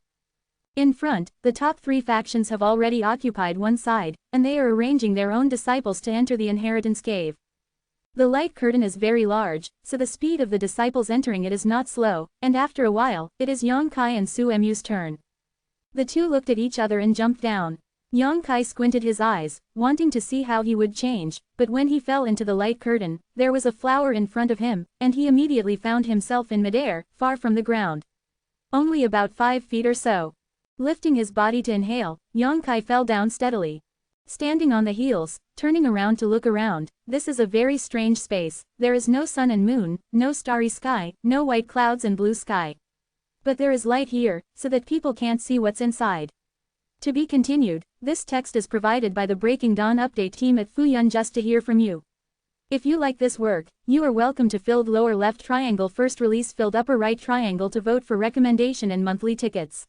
In front, the top three factions have already occupied one side, and they are arranging their own disciples to enter the inheritance cave. The light curtain is very large, so the speed of the disciples entering it is not slow, and after a while, it is Yang Kai and Su Mu's turn. The two looked at each other and jumped down. Yang Kai squinted his eyes, wanting to see how he would change, but when he fell into the light curtain, there was a flower in front of him, and he immediately found himself in midair, far from the ground. Only about 5 feet or so. Lifting his body to inhale, Yang Kai fell down steadily. Standing on the heels, turning around to look around, this is a very strange space, there is no sun and moon, no starry sky, no white clouds and blue sky. But there is light here, so that people can't see what's inside. To be continued, this text is provided by the Breaking Dawn update team at Fuyun just to hear from you. If you like this work, you are welcome to filled lower left triangle first release filled upper right triangle to vote for recommendation and monthly tickets.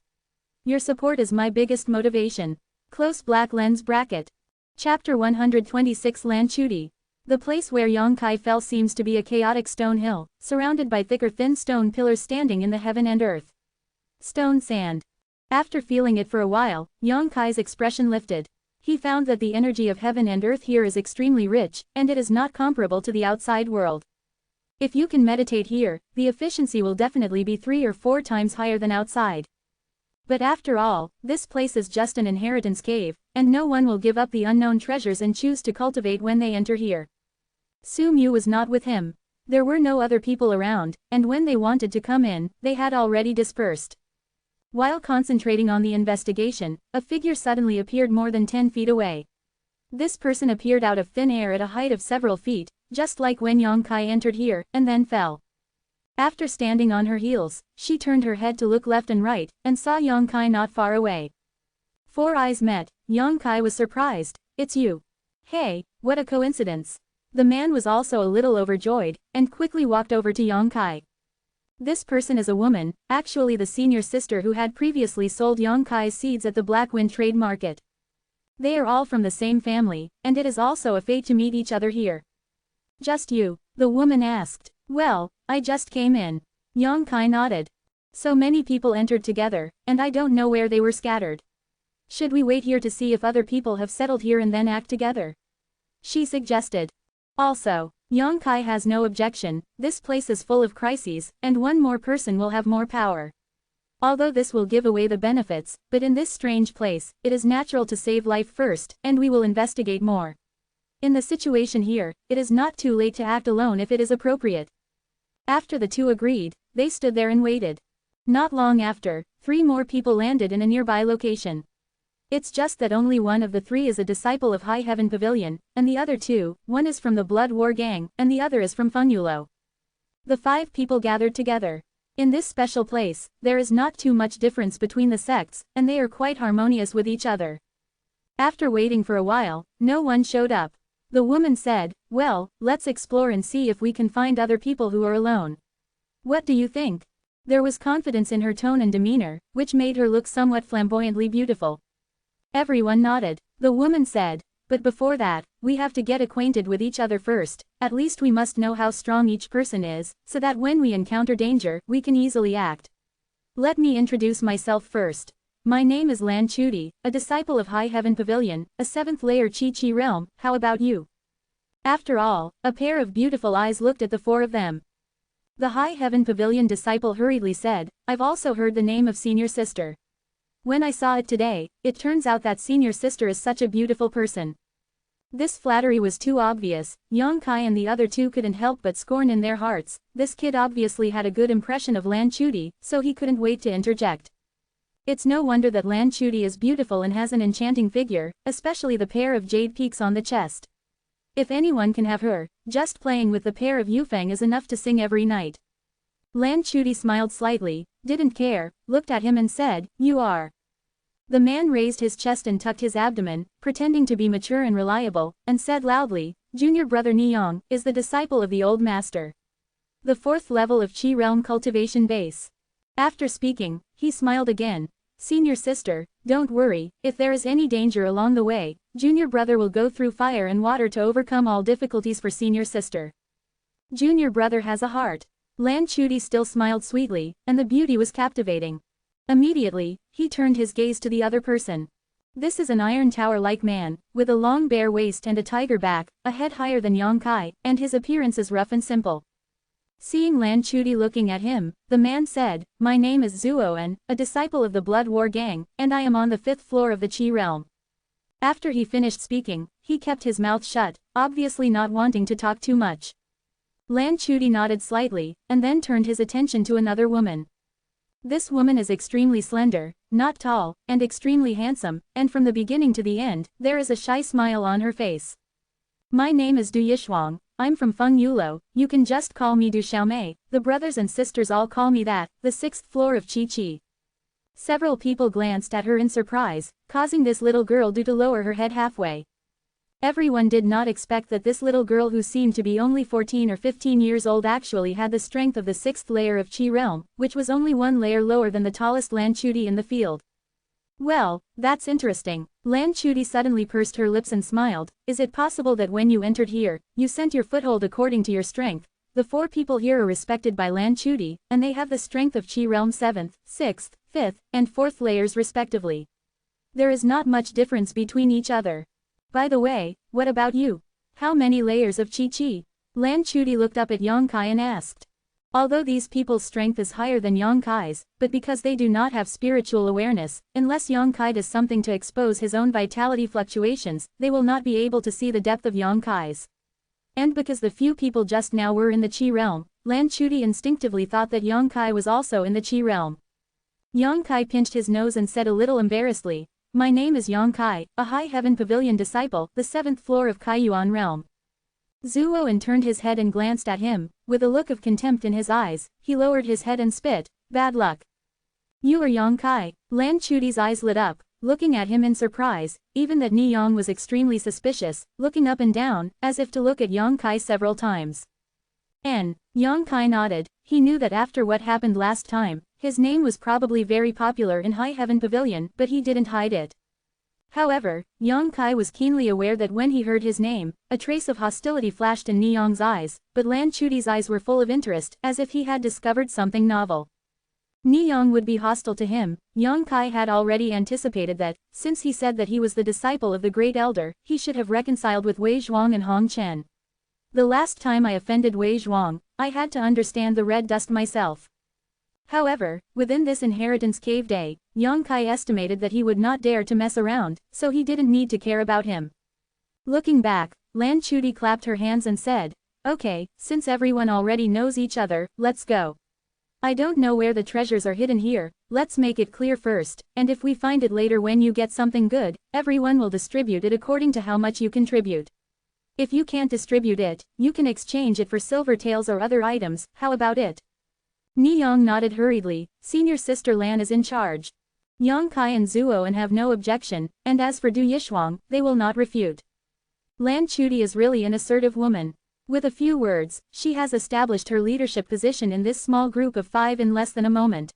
Your support is my biggest motivation. Close black lens bracket. Chapter 126 Lanchuti. The place where Yang Kai fell seems to be a chaotic stone hill, surrounded by thicker thin stone pillars standing in the heaven and earth. Stone sand. After feeling it for a while, Yang Kai's expression lifted. He found that the energy of heaven and earth here is extremely rich, and it is not comparable to the outside world. If you can meditate here, the efficiency will definitely be 3 or 4 times higher than outside. But after all, this place is just an inheritance cave, and no one will give up the unknown treasures and choose to cultivate when they enter here. Su Mu was not with him. There were no other people around, and when they wanted to come in, they had already dispersed. While concentrating on the investigation, a figure suddenly appeared more than 10 feet away. This person appeared out of thin air at a height of several feet, just like when Yang Kai entered here, and then fell. After standing on her heels, she turned her head to look left and right, and saw Yang Kai not far away. 4 eyes met. Yang Kai was surprised. "It's you. Hey, what a coincidence." The man was also a little overjoyed, and quickly walked over to Yang Kai. This person is a woman, actually the senior sister who had previously sold Yang Kai's seeds at the Black Wind trade market. They are all from the same family, and it is also a fate to meet each other here. "Just you?" the woman asked. "Well, I just came in." Yang Kai nodded. "So many people entered together, and I don't know where they were scattered. Should we wait here to see if other people have settled here and then act together?" she suggested. Also, Yang Kai has no objection, this place is full of crises, and one more person will have more power. Although this will give away the benefits, but in this strange place, it is natural to save life first, and we will investigate more. In the situation here, it is not too late to act alone if it is appropriate. After the two agreed, they stood there and waited. Not long after, 3 more people landed in a nearby location. It's just that only one of the 3 is a disciple of High Heaven Pavilion, and the other 2, one is from the Blood War Gang, and the other is from Fengyulo. The 5 people gathered together. In this special place, there is not too much difference between the sects, and they are quite harmonious with each other. After waiting for a while, no one showed up. The woman said, "Well, let's explore and see if we can find other people who are alone. What do you think?" There was confidence in her tone and demeanor, which made her look somewhat flamboyantly beautiful. Everyone nodded. The woman said, "But before that, we have to get acquainted with each other first, at least we must know how strong each person is, so that when we encounter danger, we can easily act. Let me introduce myself first. My name is Lanchuti, a disciple of High Heaven Pavilion, a 7th layer Chi realm, how about you?" After all, a pair of beautiful eyes looked at the 4 of them. The High Heaven Pavilion disciple hurriedly said, "I've also heard the name of senior sister. When I saw it today, it turns out that senior sister is such a beautiful person." This flattery was too obvious. Yang Kai and the other 2 couldn't help but scorn in their hearts. This kid obviously had a good impression of Lanchuti, so he couldn't wait to interject. It's no wonder that Lanchuti is beautiful and has an enchanting figure, especially the pair of jade peaks on the chest. If anyone can have her, just playing with the pair of Yufeng is enough to sing every night. Lanchuti smiled slightly, didn't care, looked at him and said, "You are." The man raised his chest and tucked his abdomen, pretending to be mature and reliable, and said loudly, "Junior brother Niyong is the disciple of the old master. The 4th level of Qi realm cultivation base." After speaking, he smiled again. "Senior sister, don't worry, if there is any danger along the way, junior brother will go through fire and water to overcome all difficulties for senior sister. Junior brother has a heart." Lanchuti still smiled sweetly, and the beauty was captivating. Immediately, he turned his gaze to the other person. This is an iron tower-like man, with a long bare waist and a tiger back, a head higher than Yang Kai, and his appearance is rough and simple. Seeing Lanchuti looking at him, the man said, "My name is Zuoen, a disciple of the Blood War Gang, and I am on the 5th floor of the Qi realm." After he finished speaking, he kept his mouth shut, obviously not wanting to talk too much. Lan Chuti nodded slightly, and then turned his attention to another woman. This woman is extremely slender, not tall, and extremely handsome, and from the beginning to the end, there is a shy smile on her face. My name is Du Yishuang, I'm from Feng Yulo, you can just call me Du Xiaomei, the brothers and sisters all call me that, the 6th floor of Chi Chi. Several people glanced at her in surprise, causing this little girl to lower her head halfway. Everyone did not expect that this little girl who seemed to be only 14 or 15 years old actually had the strength of the 6th layer of Qi realm, which was only one layer lower than the tallest Lan Chuti in the field. Well, that's interesting. Lan Chuti suddenly pursed her lips and smiled. Is it possible that when you entered here, you sent your foothold according to your strength? The 4 people here are respected by Lan Chuti, and they have the strength of Qi realm 7th, 6th, 5th, and 4th layers respectively. There is not much difference between each other. By the way, what about you? How many layers of Qi? Lan Chuti looked up at Yang Kai and asked. Although these people's strength is higher than Yang Kai's, but because they do not have spiritual awareness, unless Yang Kai does something to expose his own vitality fluctuations, they will not be able to see the depth of Yang Kai's. And because the few people just now were in the Qi realm, Lan Chuti instinctively thought that Yang Kai was also in the Qi realm. Yang Kai pinched his nose and said a little embarrassedly, my name is Yang Kai, a High Heaven Pavilion disciple, the 7th floor of Kaiyuan realm. Zhuo turned his head and glanced at him, with a look of contempt in his eyes. He lowered his head and spit, bad luck. You are Yang Kai. Lan Chuti's eyes lit up, looking at him in surprise, even that Ni Yang was extremely suspicious, looking up and down, as if to look at Yang Kai several times. Yang Kai nodded. He knew that after what happened last time, his name was probably very popular in High Heaven Pavilion, but he didn't hide it. However, Yang Kai was keenly aware that when he heard his name, a trace of hostility flashed in Ni Yang's eyes, but Lan Chuti's eyes were full of interest, as if he had discovered something novel. Ni Yang would be hostile to him. Yang Kai had already anticipated that, since he said that he was the disciple of the Great Elder, he should have reconciled with Wei Zhuang and Hong Chen. The last time I offended Wei Zhuang, I had to understand the red dust myself. However, within this inheritance cave day, Yang Kai estimated that he would not dare to mess around, so he didn't need to care about him. Looking back, Lan Chuti clapped her hands and said, okay, since everyone already knows each other, let's go. I don't know where the treasures are hidden here, let's make it clear first, and if we find it later when you get something good, everyone will distribute it according to how much you contribute. If you can't distribute it, you can exchange it for silver taels or other items, how about it? Ni Yang nodded hurriedly. Senior sister Lan is in charge. Yang Kai and Zhuo have no objection, and as for Du Yishuang, they will not refute. Lan Chuti is really an assertive woman. With a few words, she has established her leadership position in this small group of 5 in less than a moment.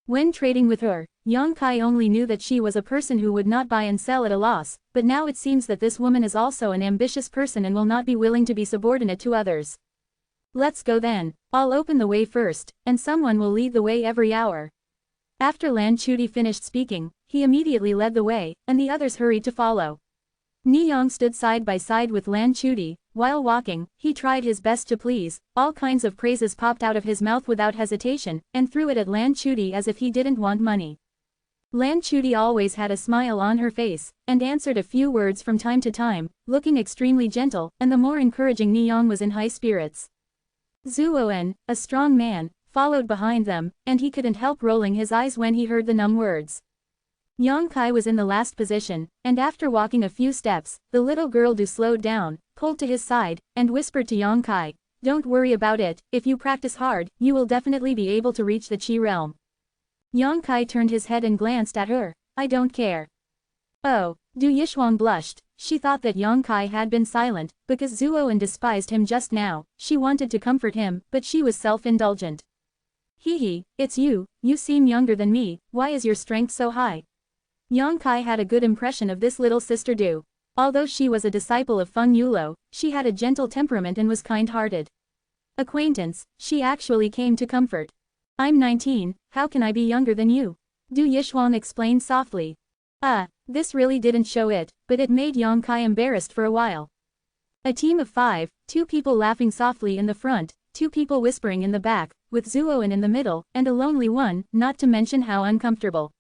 When trading with her, Yang Kai only knew that she was a person who would not buy and sell at a loss, but now it seems that this woman is also an ambitious person and will not be willing to be subordinate to others. Let's go then. I'll open the way first, and someone will lead the way every hour. After Lan Chuti finished speaking, he immediately led the way, and the others hurried to follow. Ni Yang stood side by side with Lan Chuti. While walking, he tried his best to please. All kinds of praises popped out of his mouth without hesitation, and threw it at Lan Chuti as if he didn't want money. Lan Chuti always had a smile on her face, and answered a few words from time to time, looking extremely gentle, and the more encouraging Ni Yang was in high spirits. Zhuo, a strong man, followed behind them, and he couldn't help rolling his eyes when he heard the numb words. Yang Kai was in the last position, and after walking a few steps, the little girl slowed down, pulled to his side, and whispered to Yang Kai, don't worry about it, if you practice hard, you will definitely be able to reach the Qi realm. Yang Kai turned his head and glanced at her. I don't care. Oh, Du Yishuang blushed. She thought that Yang Kai had been silent, because Zhuo despised him just now. She wanted to comfort him, but she was self-indulgent. Hee, it's you seem younger than me, why is your strength so high? Yang Kai had a good impression of this little sister Du. Although she was a disciple of Feng Yulo, she had a gentle temperament and was kind-hearted. Acquaintance, she actually came to comfort. I'm 19, how can I be younger than you? Du Yishuang explained softly. This really didn't show it, but it made Yang Kai embarrassed for a while. A team of 5, 2 people laughing softly in the front, 2 people whispering in the back, with Zhuo in the middle, and a lonely one, not to mention how uncomfortable.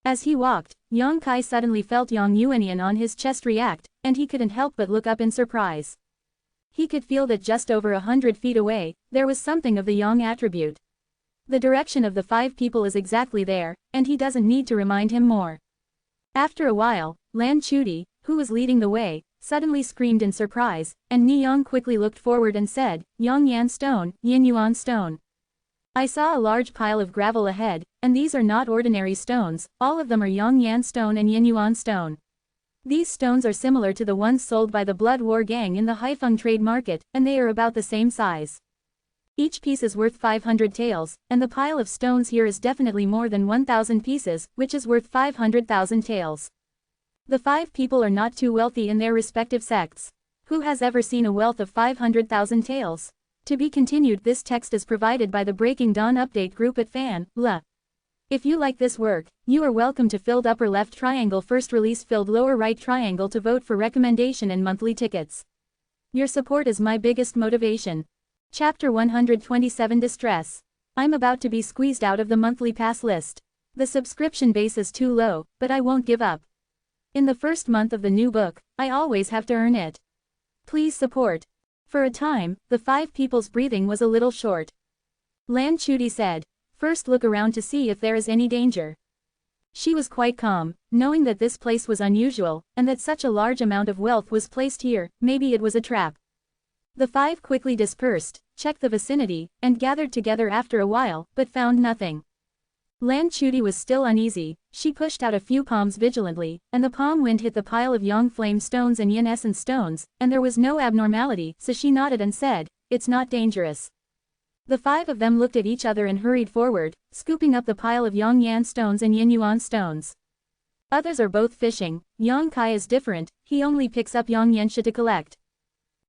As he walked, Yang Kai suddenly felt Yang Yuanian on his chest react, and he couldn't help but look up in surprise. He could feel that just over 100 feet away, there was something of the Yang attribute. The direction of the 5 people is exactly there, and he doesn't need to remind him more. After a while, Lan Chudi, who was leading the way, suddenly screamed in surprise, and Ni Yang quickly looked forward and said, Yang Yan stone, Yin Yuan stone. I saw a large pile of gravel ahead, and these are not ordinary stones, all of them are Yang Yan stone and Yin Yuan stone. These stones are similar to the ones sold by the Blood War Gang in the Haifeng trade market, and they are about the same size. Each piece is worth 500 taels, and the pile of stones here is definitely more than 1,000 pieces, which is worth 500,000 taels. The 5 people are not too wealthy in their respective sects. Who has ever seen a wealth of 500,000 taels? To be continued. This text is provided by the Breaking Dawn update group at Fan.la. If you like this work, you are welcome to filled upper left triangle first release filled lower right triangle to vote for recommendation and monthly tickets. Your support is my biggest motivation. Chapter 127 Distress. I'm about to be squeezed out of the monthly pass list. The subscription base is too low, but I won't give up. In the first month of the new book, I always have to earn it. Please support. For a time, the 5 people's breathing was a little short. Lan Chudi said, first look around to see if there is any danger. She was quite calm, knowing that this place was unusual, and that such a large amount of wealth was placed here, maybe it was a trap. The 5 quickly dispersed, checked the vicinity, and gathered together after a while, but found nothing. Lan Chudi was still uneasy. She pushed out a few palms vigilantly, and the palm wind hit the pile of Yang flame stones and Yin essence stones, and there was no abnormality, so she nodded and said, it's not dangerous. The 5 of them looked at each other and hurried forward, scooping up the pile of Yang Yan stones and Yin Yuan stones. Others are both fishing. Yang Kai is different, he only picks up Yang Yensha to collect.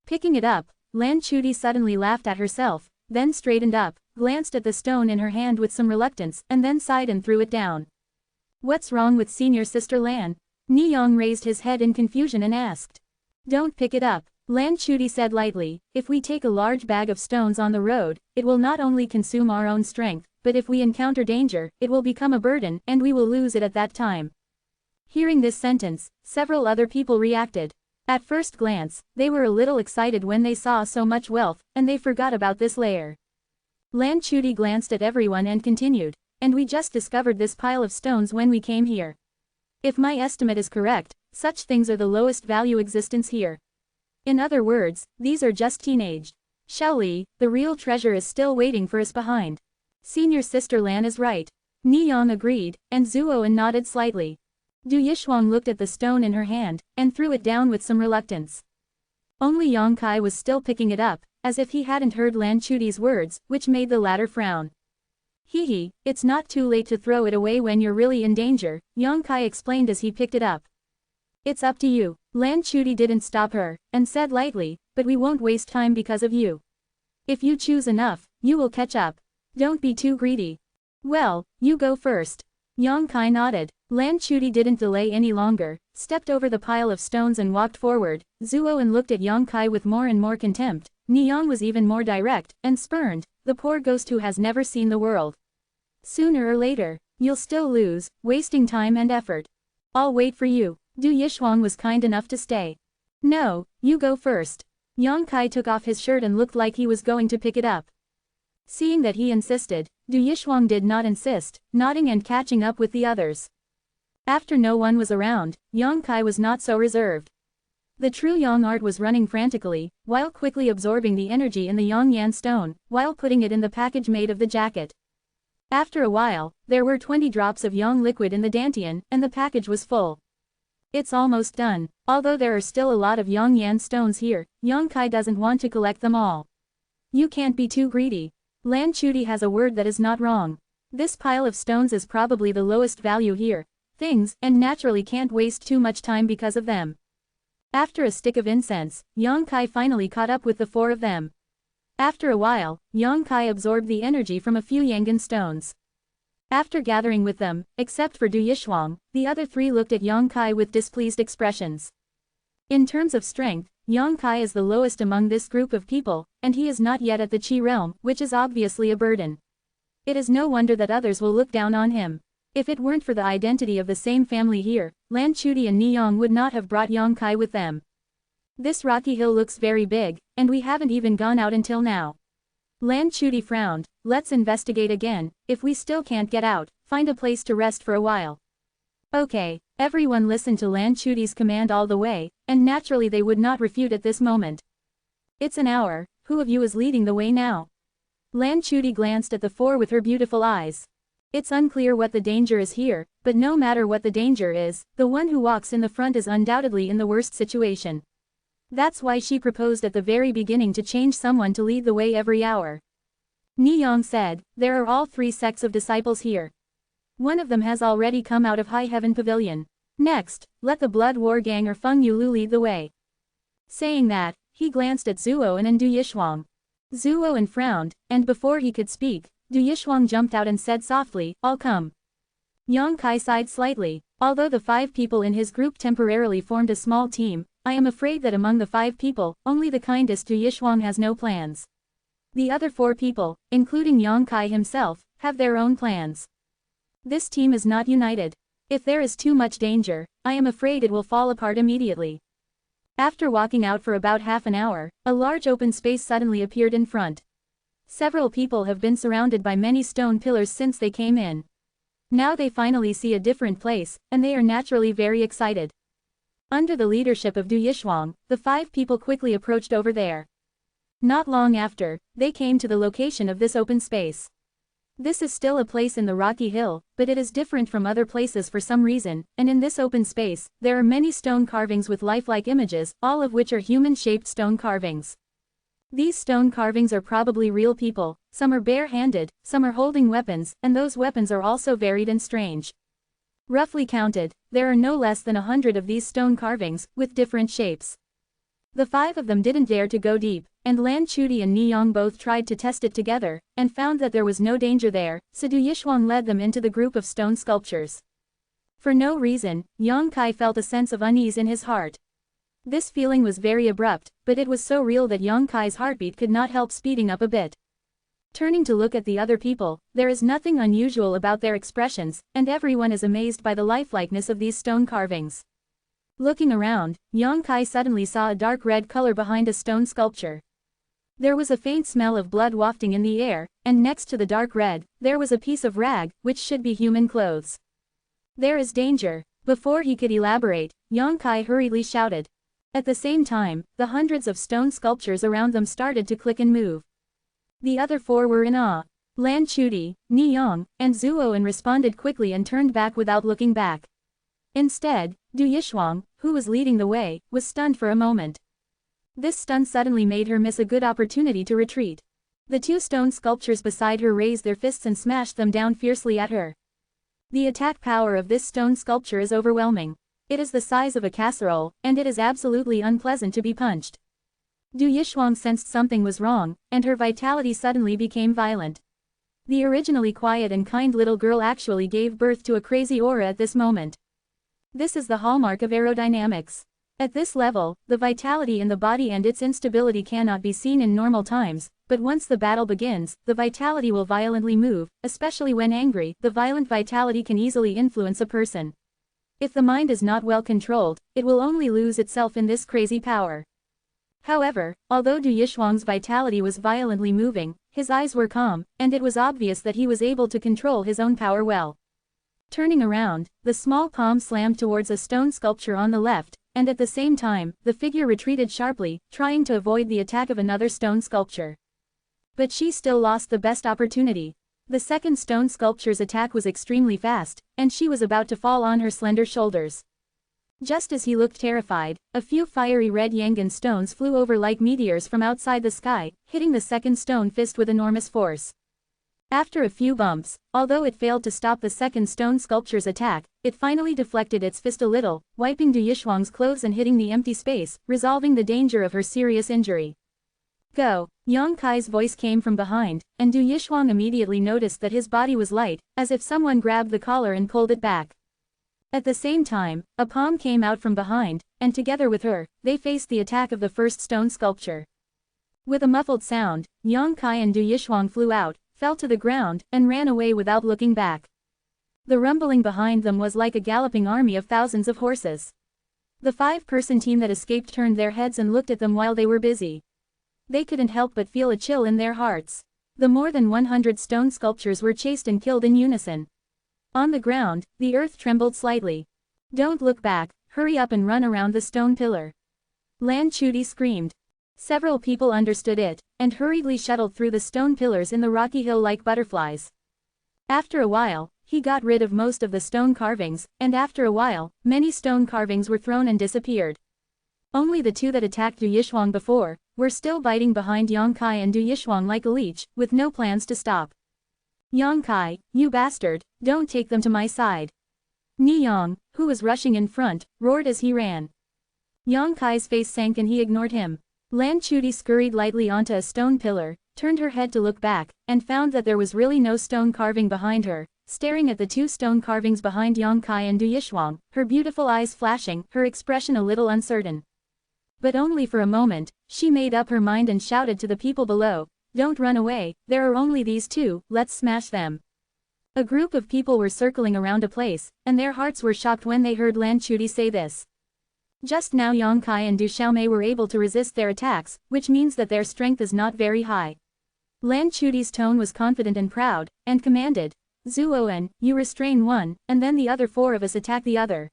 Picking it up, Lan Chudi suddenly laughed at herself, then straightened up, glanced at the stone in her hand with some reluctance, and then sighed and threw it down. What's wrong with senior sister Lan? Ni Yang raised his head in confusion and asked. Don't pick it up, Lan Chudi said lightly. If we take a large bag of stones on the road, it will not only consume our own strength, but if we encounter danger, it will become a burden, and we will lose it at that time. Hearing this sentence, several other people reacted. At first glance, they were a little excited when they saw so much wealth, and they forgot about this layer. Lan Chudi glanced at everyone and continued, and we just discovered this pile of stones when we came here. If my estimate is correct, such things are the lowest value existence here. In other words, these are just teenaged. Shaoli, the real treasure is still waiting for us behind. Senior sister Lan is right. Ni Yang agreed, and Zuoan nodded slightly. Du Yishuang looked at the stone in her hand, and threw it down with some reluctance. Only Yang Kai was still picking it up, as if he hadn't heard Lan Chudi's words, which made the latter frown. Hee, it's not too late to throw it away when you're really in danger, Yang Kai explained as he picked it up. It's up to you. Lan Chudi didn't stop her, and said lightly, but we won't waste time because of you. If you choose enough, you will catch up. Don't be too greedy. Well, you go first. Yang Kai nodded. Lan Chudi didn't delay any longer, stepped over the pile of stones and walked forward. Zuoan looked at Yang Kai with more and more contempt. Ni Yang was even more direct, and spurned, the poor ghost who has never seen the world. Sooner or later, you'll still lose, wasting time and effort. I'll wait for you. Du Yishuang was kind enough to stay. No, you go first. Yang Kai took off his shirt and looked like he was going to pick it up. Seeing that he insisted, Du Yishuang did not insist, nodding and catching up with the others. After no one was around, Yang Kai was not so reserved. The true Yang art was running frantically, while quickly absorbing the energy in the Yang Yan stone, while putting it in the package made of the jacket. After a while, there were 20 drops of Yang liquid in the dantian, and the package was full. It's almost done. Although there are still a lot of Yang Yan stones here, Yang Kai doesn't want to collect them all. You can't be too greedy. Lan Chudi has a word that is not wrong. This pile of stones is probably the lowest value here. Things, and naturally can't waste too much time because of them. After a stick of incense, Yang Kai finally caught up with the 4 of them. After a while, Yang Kai absorbed the energy from a few Yangan stones. After gathering with them, except for Du Yishuang, the other 3 looked at Yang Kai with displeased expressions. In terms of strength, Yang Kai is the lowest among this group of people, and he is not yet at the Qi realm, which is obviously a burden. It is no wonder that others will look down on him. If it weren't for the identity of the same family here, Lan Chuti and Niyong would not have brought Yang Kai with them. This rocky hill looks very big, and we haven't even gone out until now. Lan Chuti frowned. Let's investigate again. If we still can't get out, find a place to rest for a while. Okay, everyone listened to Lan Chuti's command all the way, and naturally they would not refute at this moment. It's an hour. Who of you is leading the way now? Lan Chuti glanced at the four with her beautiful eyes. It's unclear what the danger is here, but no matter what the danger is, the one who walks in the front is undoubtedly in the worst situation. That's why she proposed at the very beginning to change someone to lead the way every hour. Niyong said, there are all three sects of disciples here. One of them has already come out of High Heaven Pavilion. Next, let the Blood War Gang or Feng Yulu lead the way. Saying that, he glanced at Zuo and Du Yishuang. Zuo frowned, and before he could speak, Du Yishuang jumped out and said softly, I'll come. Yang Kai sighed slightly. Although the 5 people in his group temporarily formed a small team, I am afraid that among the 5 people, only the kindest Du Yishuang has no plans. The other 4 people, including Yang Kai himself, have their own plans. This team is not united. If there is too much danger, I am afraid it will fall apart immediately. After walking out for about half an hour, a large open space suddenly appeared in front. Several people have been surrounded by many stone pillars since they came in. Now they finally see a different place, and they are naturally very excited. Under the leadership of Du Yishuang, the 5 people quickly approached over there. Not long after, they came to the location of this open space. This is still a place in the rocky hill, but it is different from other places for some reason, and in this open space, there are many stone carvings with lifelike images, all of which are human-shaped stone carvings. These stone carvings are probably real people, some are bare-handed, some are holding weapons, and those weapons are also varied and strange. Roughly counted, there are no less than 100 of these stone carvings, with different shapes. The 5 of them didn't dare to go deep, and Lan Chuti and Niyong both tried to test it together, and found that there was no danger there, so Du Yishuang led them into the group of stone sculptures. For no reason, Yang Kai felt a sense of unease in his heart. This feeling was very abrupt, but it was so real that Yang Kai's heartbeat could not help speeding up a bit. Turning to look at the other people, there is nothing unusual about their expressions, and everyone is amazed by the lifelikeness of these stone carvings. Looking around, Yang Kai suddenly saw a dark red color behind a stone sculpture. There was a faint smell of blood wafting in the air, and next to the dark red, there was a piece of rag, which should be human clothes. There is danger. Before he could elaborate, Yang Kai hurriedly shouted. At the same time, the hundreds of stone sculptures around them started to click and move. The other 4 were in awe. Lan Chuti, Niyong, and Zuo responded quickly and turned back without looking back. Instead, Du Yishuang, who was leading the way, was stunned for a moment. This stun suddenly made her miss a good opportunity to retreat. The 2 stone sculptures beside her raised their fists and smashed them down fiercely at her. The attack power of this stone sculpture is overwhelming. It is the size of a casserole, and it is absolutely unpleasant to be punched. Du Yishuang sensed something was wrong, and her vitality suddenly became violent. The originally quiet and kind little girl actually gave birth to a crazy aura at this moment. This is the hallmark of aerodynamics. At this level, the vitality in the body and its instability cannot be seen in normal times, but once the battle begins, the vitality will violently move, especially when angry. The violent vitality can easily influence a person. If the mind is not well controlled, it will only lose itself in this crazy power. However, although Du Yishuang's vitality was violently moving, his eyes were calm, and it was obvious that he was able to control his own power well. Turning around, the small palm slammed towards a stone sculpture on the left, and at the same time, the figure retreated sharply, trying to avoid the attack of another stone sculpture. But she still lost the best opportunity. The second stone sculpture's attack was extremely fast, and she was about to fall on her slender shoulders. Just as he looked terrified, a few fiery red Yangan stones flew over like meteors from outside the sky, hitting the second stone fist with enormous force. After a few bumps, although it failed to stop the second stone sculpture's attack, it finally deflected its fist a little, wiping Du Yishuang's clothes and hitting the empty space, resolving the danger of her serious injury. Go! Yang Kai's voice came from behind, and Du Yishuang immediately noticed that his body was light, as if someone grabbed the collar and pulled it back. At the same time, a palm came out from behind, and together with her, they faced the attack of the first stone sculpture. With a muffled sound, Yang Kai and Du Yishuang flew out, fell to the ground, and ran away without looking back. The rumbling behind them was like a galloping army of thousands of horses. The 5-person team that escaped turned their heads and looked at them while they were busy. They couldn't help but feel a chill in their hearts. The more than 100 stone sculptures were chased and killed in unison. On the ground, the earth trembled slightly. "Don't look back, hurry up and run around the stone pillar," Lan Chuti screamed. Several people understood it, and hurriedly shuttled through the stone pillars in the rocky hill like butterflies. After a while, he got rid of most of the stone carvings, and after a while, many stone carvings were thrown and disappeared. Only the 2 that attacked Du Yishuang before, were still biting behind Yang Kai and Du Yishuang like a leech, with no plans to stop. "Yang Kai, you bastard, don't take them to my side." Ni Yang, who was rushing in front, roared as he ran. Yang Kai's face sank and he ignored him. Lan Chuti scurried lightly onto a stone pillar, turned her head to look back, and found that there was really no stone carving behind her. Staring at the 2 stone carvings behind Yang Kai and Du Yishuang, her beautiful eyes flashing, her expression a little uncertain. But only for a moment, she made up her mind and shouted to the people below, "Don't run away, there are only these 2, let's smash them." A group of people were circling around a place, and their hearts were shocked when they heard Lan Chuti say this. Just now Yang Kai and Du Xiaomei were able to resist their attacks, which means that their strength is not very high. Lan Chuti's tone was confident and proud, and commanded, "Zuoen, you restrain one, and then the other 4 of us attack the other."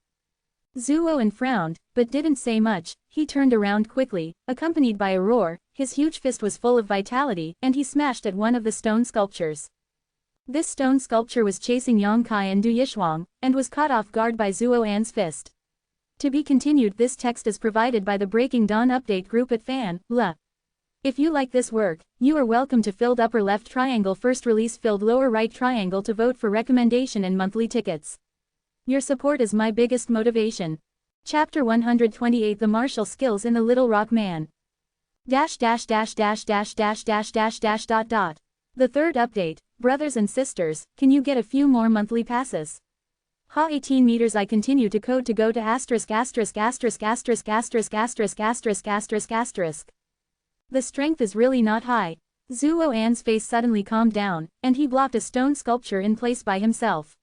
Zuoen frowned, but didn't say much. He turned around quickly, accompanied by a roar. His huge fist was full of vitality, and he smashed at one of the stone sculptures. This stone sculpture was chasing Yang Kai and Du Yishuang, and was caught off guard by Zuoan's fist. To be continued. This text is provided by the Breaking Dawn update group at Fan.la. If you like this work, you are welcome to filled upper left triangle first release filled lower right triangle to vote for recommendation and monthly tickets. Your support is my biggest motivation. Chapter 128 The Martial Skills in the Little Rock Man. The third update, brothers and sisters, can you get a few more monthly passes? Ha 18 meters I continue to code to go to asterisk asterisk asterisk asterisk asterisk asterisk asterisk asterisk asterisk. The strength is really not high. Zuoan's face suddenly calmed down, and he blocked a stone sculpture in place by himself.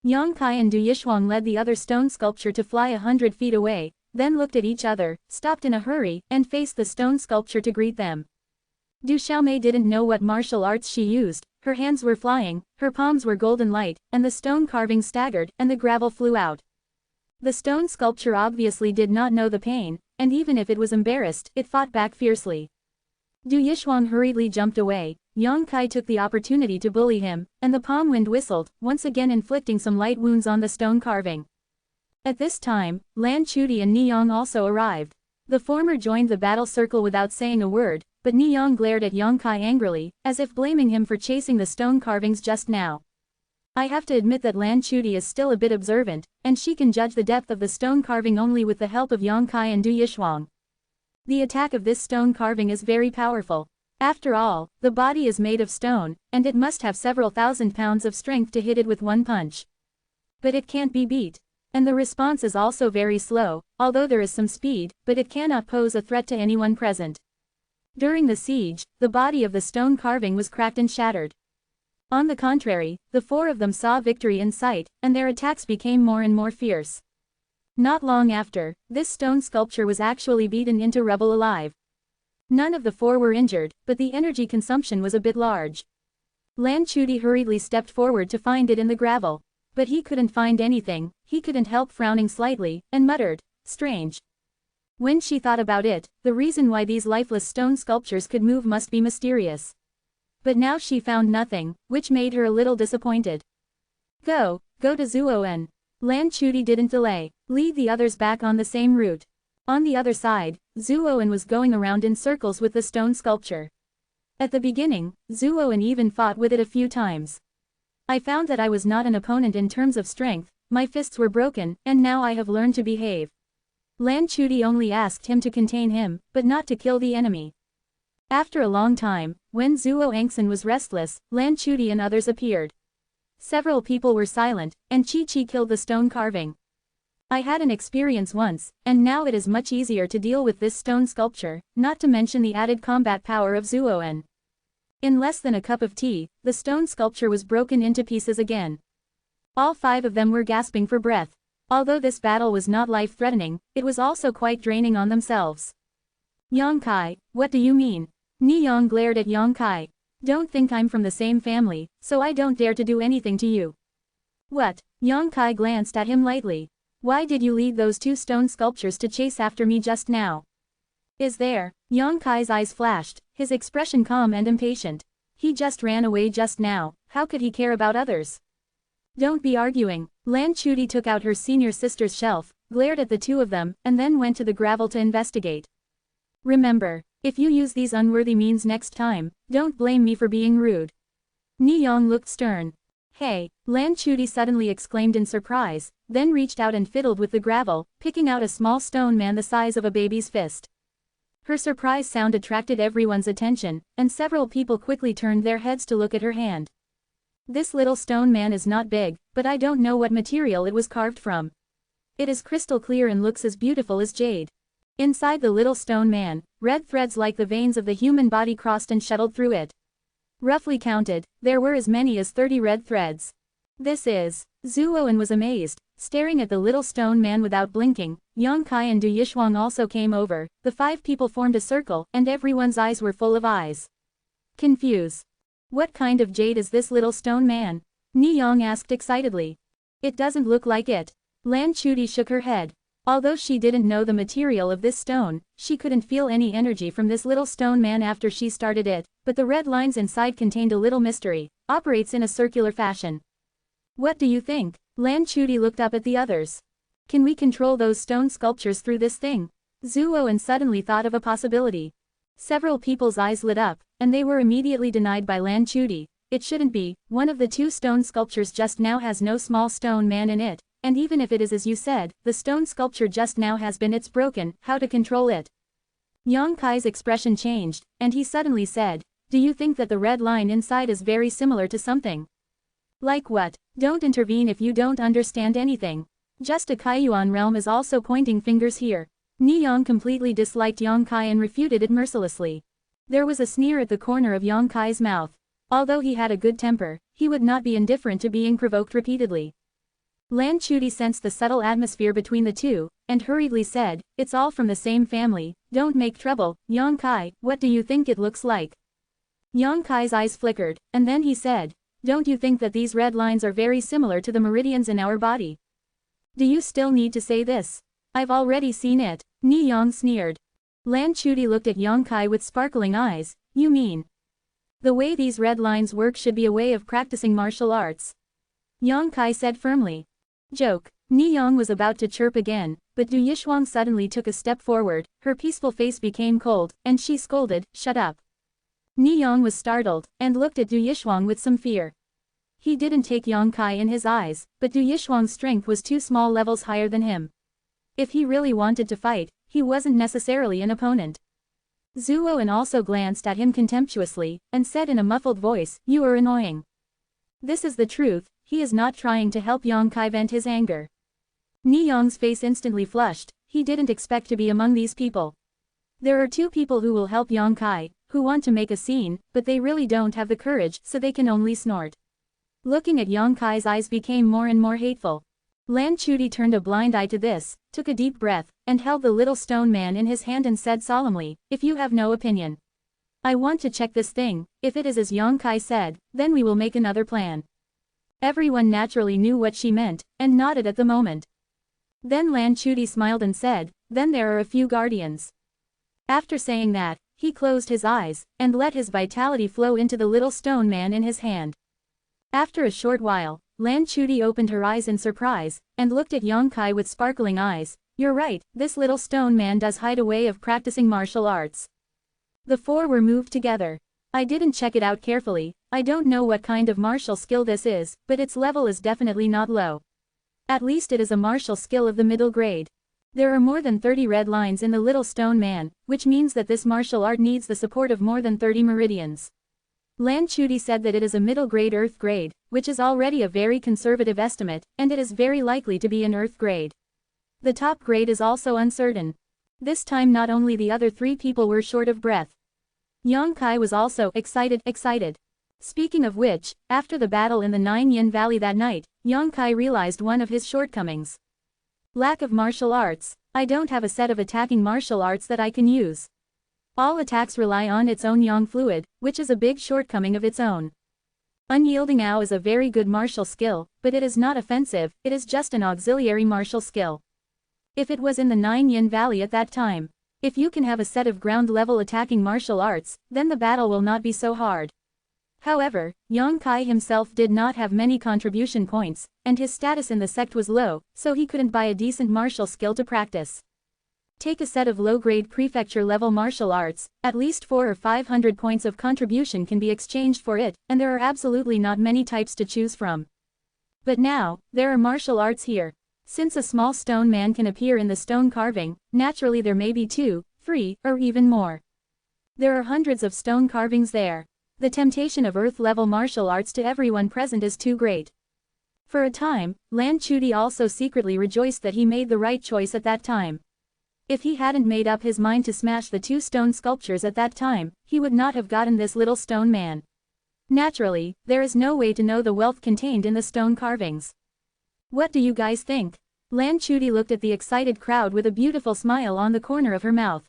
Yang Kai and Du Yishuang led the other stone sculpture to fly 100 feet away, then looked at each other, stopped in a hurry, and faced the stone sculpture to greet them. Du Xiaomei didn't know what martial arts she used. Her hands were flying, her palms were golden light, and the stone carving staggered, and the gravel flew out. The stone sculpture obviously did not know the pain, and even if it was embarrassed, it fought back fiercely. Du Yishuang hurriedly jumped away. Yang Kai took the opportunity to bully him, and the palm wind whistled, once again inflicting some light wounds on the stone carving. At this time, Lan Chuti and Ni Yang also arrived. The former joined the battle circle without saying a word, but Ni Yang glared at Yang Kai angrily, as if blaming him for chasing the stone carvings just now. I have to admit that Lan Chuti is still a bit observant, and she can judge the depth of the stone carving only with the help of Yang Kai and Du Yishuang. The attack of this stone carving is very powerful. After all, the body is made of stone, and it must have several thousand pounds of strength to hit it with one punch. But it can't be beat. And the response is also very slow, although there is some speed, but it cannot pose a threat to anyone present. During the siege, the body of the stone carving was cracked and shattered. On the contrary, the 4 of them saw victory in sight, and their attacks became more and more fierce. Not long after, this stone sculpture was actually beaten into rubble alive. None of the 4 were injured, but the energy consumption was a bit large. Lan Chuti hurriedly stepped forward to find it in the gravel. But he couldn't find anything. He couldn't help frowning slightly, and muttered, "Strange." When she thought about it, the reason why these lifeless stone sculptures could move must be mysterious. But now she found nothing, which made her a little disappointed. Go to Zuoen. Lan Chuti didn't delay. Lead the others back on the same route. On the other side, Zuoen was going around in circles with the stone sculpture. At the beginning, Zuoen even fought with it a few times. I found that I was not an opponent in terms of strength, my fists were broken, and now I have learned to behave. Lan Chuti only asked him to contain him, but not to kill the enemy. After a long time, when Zuoangsen was restless, Lan Chuti and others appeared. Several people were silent, and Chi killed the stone carving. I had an experience once, and now it is much easier to deal with this stone sculpture, not to mention the added combat power of Zuoen. In less than a cup of tea, the stone sculpture was broken into pieces again. All 5 of them were gasping for breath. Although this battle was not life-threatening, it was also quite draining on themselves. Yang Kai, what do you mean? Ni Yang glared at Yang Kai. Don't think I'm from the same family, so I don't dare to do anything to you. What? Yang Kai glanced at him lightly. Why did you lead those 2 stone sculptures to chase after me just now? Is there? Yang Kai's eyes flashed, his expression calm and impatient. He just ran away just now, how could he care about others? Don't be arguing. Lan Chuti took out her senior sister's shelf, glared at the 2 of them, and then went to the gravel to investigate. Remember, if you use these unworthy means next time, don't blame me for being rude. Ni Yang looked stern. Hey, Lan Chuti suddenly exclaimed in surprise, then reached out and fiddled with the gravel, picking out a small stone man the size of a baby's fist. Her surprise sound attracted everyone's attention, and several people quickly turned their heads to look at her hand. This little stone man is not big, but I don't know what material it was carved from. It is crystal clear and looks as beautiful as jade. Inside the little stone man, red threads like the veins of the human body crossed and shuttled through it. Roughly counted, there were as many as 30 red threads. This is. Zhu Owen was amazed, staring at the little stone man without blinking. Yang Kai and Du Yishuang also came over, the 5 people formed a circle, and everyone's eyes were full of eyes. Confused. What kind of jade is this little stone man? Ni Yang asked excitedly. It doesn't look like it. Lan Chuti shook her head. Although she didn't know the material of this stone, she couldn't feel any energy from this little stone man after she started it, but the red lines inside contained a little mystery, operates in a circular fashion. What do you think? Lan Chuti looked up at the others. Can we control those stone sculptures through this thing? Zhu Owen suddenly thought of a possibility. Several people's eyes lit up, and they were immediately denied by Lan Chuti. It shouldn't be, one of the 2 stone sculptures just now has no small stone man in it, and even if it is as you said, the stone sculpture just now has been it's broken, how to control it? Yang Kai's expression changed, and he suddenly said, do you think that the red line inside is very similar to something? Like what? Don't intervene if you don't understand anything. Just a Kaiyuan realm is also pointing fingers here. Ni Yang completely disliked Yang Kai and refuted it mercilessly. There was a sneer at the corner of Yang Kai's mouth. Although he had a good temper, he would not be indifferent to being provoked repeatedly. Lan Chuti sensed the subtle atmosphere between the 2, and hurriedly said, it's all from the same family, don't make trouble. Yang Kai, what do you think it looks like? Yang Kai's eyes flickered, and then he said, don't you think that these red lines are very similar to the meridians in our body? Do you still need to say this? I've already seen it. Ni Yang sneered. Lan Chuti looked at Yang Kai with sparkling eyes. You mean? The way these red lines work should be a way of practicing martial arts. Yang Kai said firmly. Joke. Ni Yang was about to chirp again, but Du Yishuang suddenly took a step forward, her peaceful face became cold, and she scolded, shut up. Ni Yang was startled, and looked at Du Yishuang with some fear. He didn't take Yang Kai in his eyes, but Du Yishuang's strength was 2 small levels higher than him. If he really wanted to fight, he wasn't necessarily an opponent. Zhu Owen also glanced at him contemptuously, and said in a muffled voice, you are annoying. This is the truth, he is not trying to help Yang Kai vent his anger. Ni Yang's face instantly flushed, he didn't expect to be among these people. There are 2 people who will help Yang Kai, who want to make a scene, but they really don't have the courage, so they can only snort. Looking at Yang Kai's eyes became more and more hateful. Lan Chuti turned a blind eye to this, took a deep breath, and held the little stone man in his hand and said solemnly, if you have no opinion. I want to check this thing, if it is as Yang Kai said, then we will make another plan. Everyone naturally knew what she meant, and nodded at the moment. Then Lan Chuti smiled and said, then there are a few guardians. After saying that, he closed his eyes, and let his vitality flow into the little stone man in his hand. After a short while, Lan Chuti opened her eyes in surprise, and looked at Yang Kai with sparkling eyes. You're right, this little stone man does hide a way of practicing martial arts. The 4 were moved together. I didn't check it out carefully, I don't know what kind of martial skill this is, but its level is definitely not low. At least it is a martial skill of the middle grade. There are more than 30 red lines in the little stone man, which means that this martial art needs the support of more than 30 meridians. Lan Chuti said that it is a middle grade earth grade, which is already a very conservative estimate, and it is very likely to be an earth grade. The top grade is also uncertain. This time not only the other 3 people were short of breath. Yang Kai was also excited. Speaking of which, after the battle in the Nine Yin Valley that night, Yang Kai realized one of his shortcomings. Lack of martial arts. I don't have a set of attacking martial arts that I can use. All attacks rely on its own yang fluid, which is a big shortcoming of its own. Unyielding Ao is a very good martial skill, but it is not offensive, it is just an auxiliary martial skill. If it was in the Nine Yin Valley at that time, if you can have a set of ground-level attacking martial arts, then the battle will not be so hard. However, Yang Kai himself did not have many contribution points, and his status in the sect was low, so he couldn't buy a decent martial skill to practice. Take a set of low-grade prefecture-level martial arts, at least 400 or 500 points of contribution can be exchanged for it, and there are absolutely not many types to choose from. But now, there are martial arts here. Since a small stone man can appear in the stone carving, naturally there may be 2, 3, or even more. There are hundreds of stone carvings there. The temptation of earth-level martial arts to everyone present is too great. For a time, Lan Chudi also secretly rejoiced that he made the right choice at that time. If he hadn't made up his mind to smash the 2 stone sculptures at that time, he would not have gotten this little stone man. Naturally, there is no way to know the wealth contained in the stone carvings. What do you guys think? Lan Chudi looked at the excited crowd with a beautiful smile on the corner of her mouth.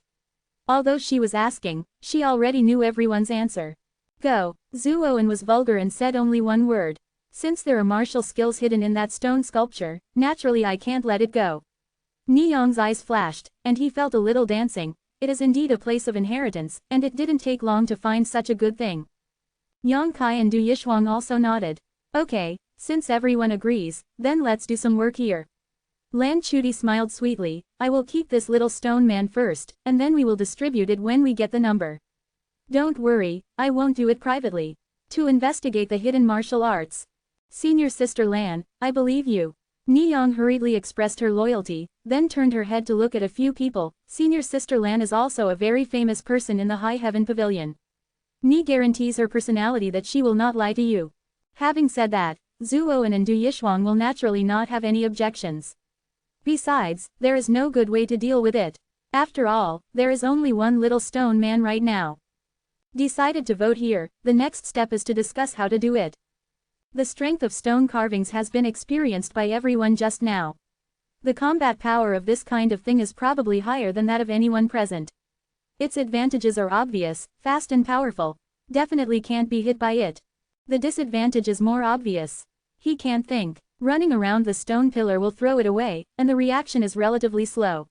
Although she was asking, she already knew everyone's answer. Go. Zhu Owen was vulgar and said only one word. Since there are martial skills hidden in that stone sculpture, naturally I can't let it go. Ni Yong's eyes flashed, and he felt a little dancing. It is indeed a place of inheritance, and it didn't take long to find such a good thing. Yang Kai and Du Yishuang also nodded. Okay, since everyone agrees, then let's do some work here. Lan Chudi smiled sweetly. I will keep this little stone man first, and then we will distribute it when we get the number. Don't worry, I won't do it privately. To investigate the hidden martial arts. Senior Sister Lan, I believe you. Ni Yang hurriedly expressed her loyalty, then turned her head to look at a few people. Senior Sister Lan is also a very famous person in the High Heaven Pavilion. Ni guarantees her personality that she will not lie to you. Having said that, Zhu Owen and Du Yishuang will naturally not have any objections. Besides, there is no good way to deal with it. After all, there is only one little stone man right now. Decided to vote here, the next step is to discuss how to do it. The strength of stone carvings has been experienced by everyone just now. The combat power of this kind of thing is probably higher than that of anyone present. Its advantages are obvious, fast and powerful. Definitely can't be hit by it. The disadvantage is more obvious. He can't think. Running around the stone pillar will throw it away, and the reaction is relatively slow.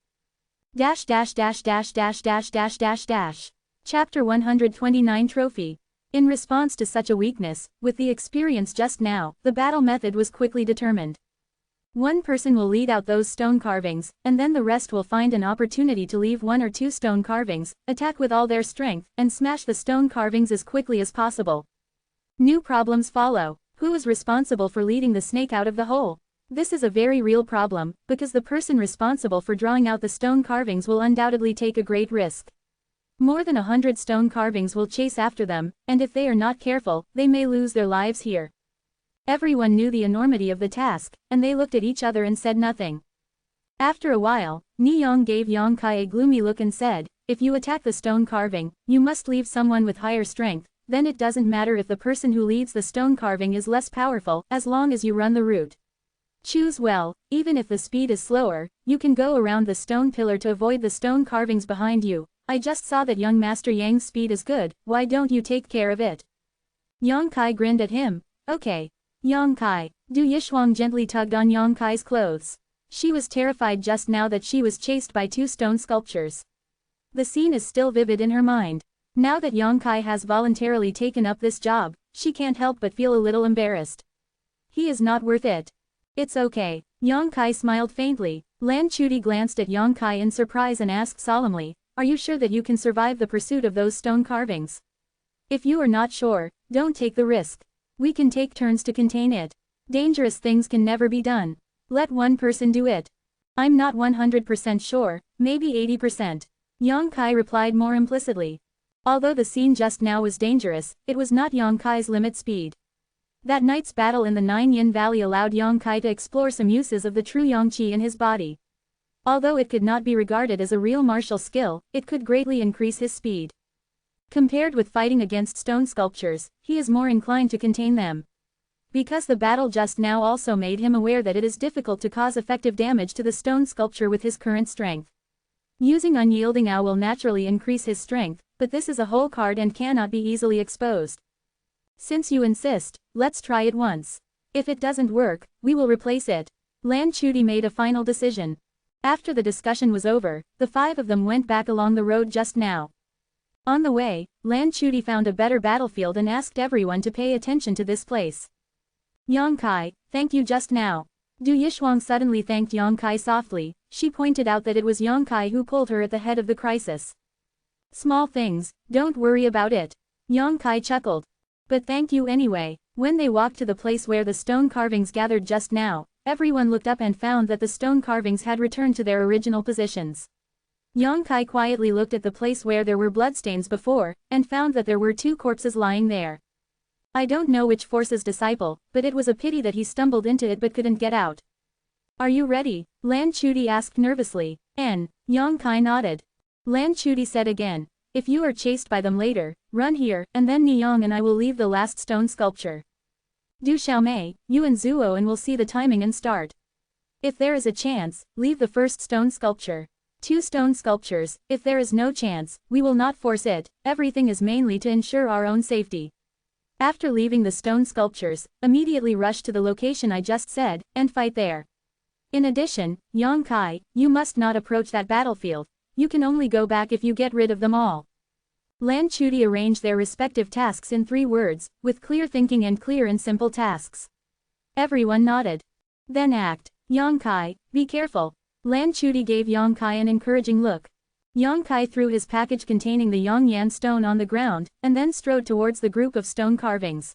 Dash dash dash dash dash dash dash dash dash. Chapter 129 Trophy. In response to such a weakness, with the experience just now, the battle method was quickly determined. One person will lead out those stone carvings, and then the rest will find an opportunity to leave 1 or 2 stone carvings, attack with all their strength, and smash the stone carvings as quickly as possible. New problems follow. Who is responsible for leading the snake out of the hole? This is a very real problem, because the person responsible for drawing out the stone carvings will undoubtedly take a great risk. More than 100 stone carvings will chase after them, and if they are not careful, they may lose their lives here. Everyone knew the enormity of the task, and they looked at each other and said nothing. After a while, Ni Yang gave Yang Kai a gloomy look and said, if you attack the stone carving, you must leave someone with higher strength, then it doesn't matter if the person who leads the stone carving is less powerful, as long as you run the route. Choose well, even if the speed is slower, you can go around the stone pillar to avoid the stone carvings behind you. I just saw that young Master Yang's speed is good, why don't you take care of it? Yang Kai grinned at him. Okay. Yang Kai. Du Yishuang gently tugged on Yang Kai's clothes. She was terrified just now that she was chased by 2 stone sculptures. The scene is still vivid in her mind. Now that Yang Kai has voluntarily taken up this job, she can't help but feel a little embarrassed. He is not worth it. It's okay. Yang Kai smiled faintly. Lan Chudi glanced at Yang Kai in surprise and asked solemnly, are you sure that you can survive the pursuit of those stone carvings? If you are not sure, don't take the risk. We can take turns to contain it. Dangerous things can never be done. Let one person do it. I'm not 100% sure, maybe 80%. Yang Kai replied more implicitly. Although the scene just now was dangerous, it was not Yang Kai's limit speed. That night's battle in the Nine Yin Valley allowed Yang Kai to explore some uses of the true Yang Qi in his body. Although it could not be regarded as a real martial skill, it could greatly increase his speed. Compared with fighting against stone sculptures, he is more inclined to contain them. Because the battle just now also made him aware that it is difficult to cause effective damage to the stone sculpture with his current strength. Using Unyielding Owl will naturally increase his strength, but this is a whole card and cannot be easily exposed. Since you insist, let's try it once. If it doesn't work, we will replace it. Lan Chuti made a final decision. After the discussion was over, the 5 of them went back along the road just now. On the way, Lan Chuti found a better battlefield and asked everyone to pay attention to this place. Yang Kai, thank you just now. Du Yishuang suddenly thanked Yang Kai softly. She pointed out that it was Yang Kai who pulled her at the head of the crisis. Small things, don't worry about it. Yang Kai chuckled. But thank you anyway. When they walked to the place where the stone carvings gathered just now, everyone looked up and found that the stone carvings had returned to their original positions. Yang Kai quietly looked at the place where there were bloodstains before, and found that there were 2 corpses lying there. I don't know which force's disciple, but it was a pity that he stumbled into it but couldn't get out. Are you ready? Lan Chuti asked nervously. Yang Kai nodded. Lan Chuti said again, if you are chased by them later, run here, and then Niyang and I will leave the last stone sculpture. Du Xiaomei, you and Zuo and will see the timing and start. If there is a chance, leave the first stone sculpture. 2 stone sculptures, if there is no chance, we will not force it, everything is mainly to ensure our own safety. After leaving the stone sculptures, immediately rush to the location I just said, and fight there. In addition, Yang Kai, you must not approach that battlefield, you can only go back if you get rid of them all. Lan Chuti arranged their respective tasks in 3 words, with clear thinking and clear and simple tasks. Everyone nodded. Then act. Yang Kai, be careful. Lan Chuti gave Yang Kai an encouraging look. Yang Kai threw his package containing the Yangyan stone on the ground, and then strode towards the group of stone carvings.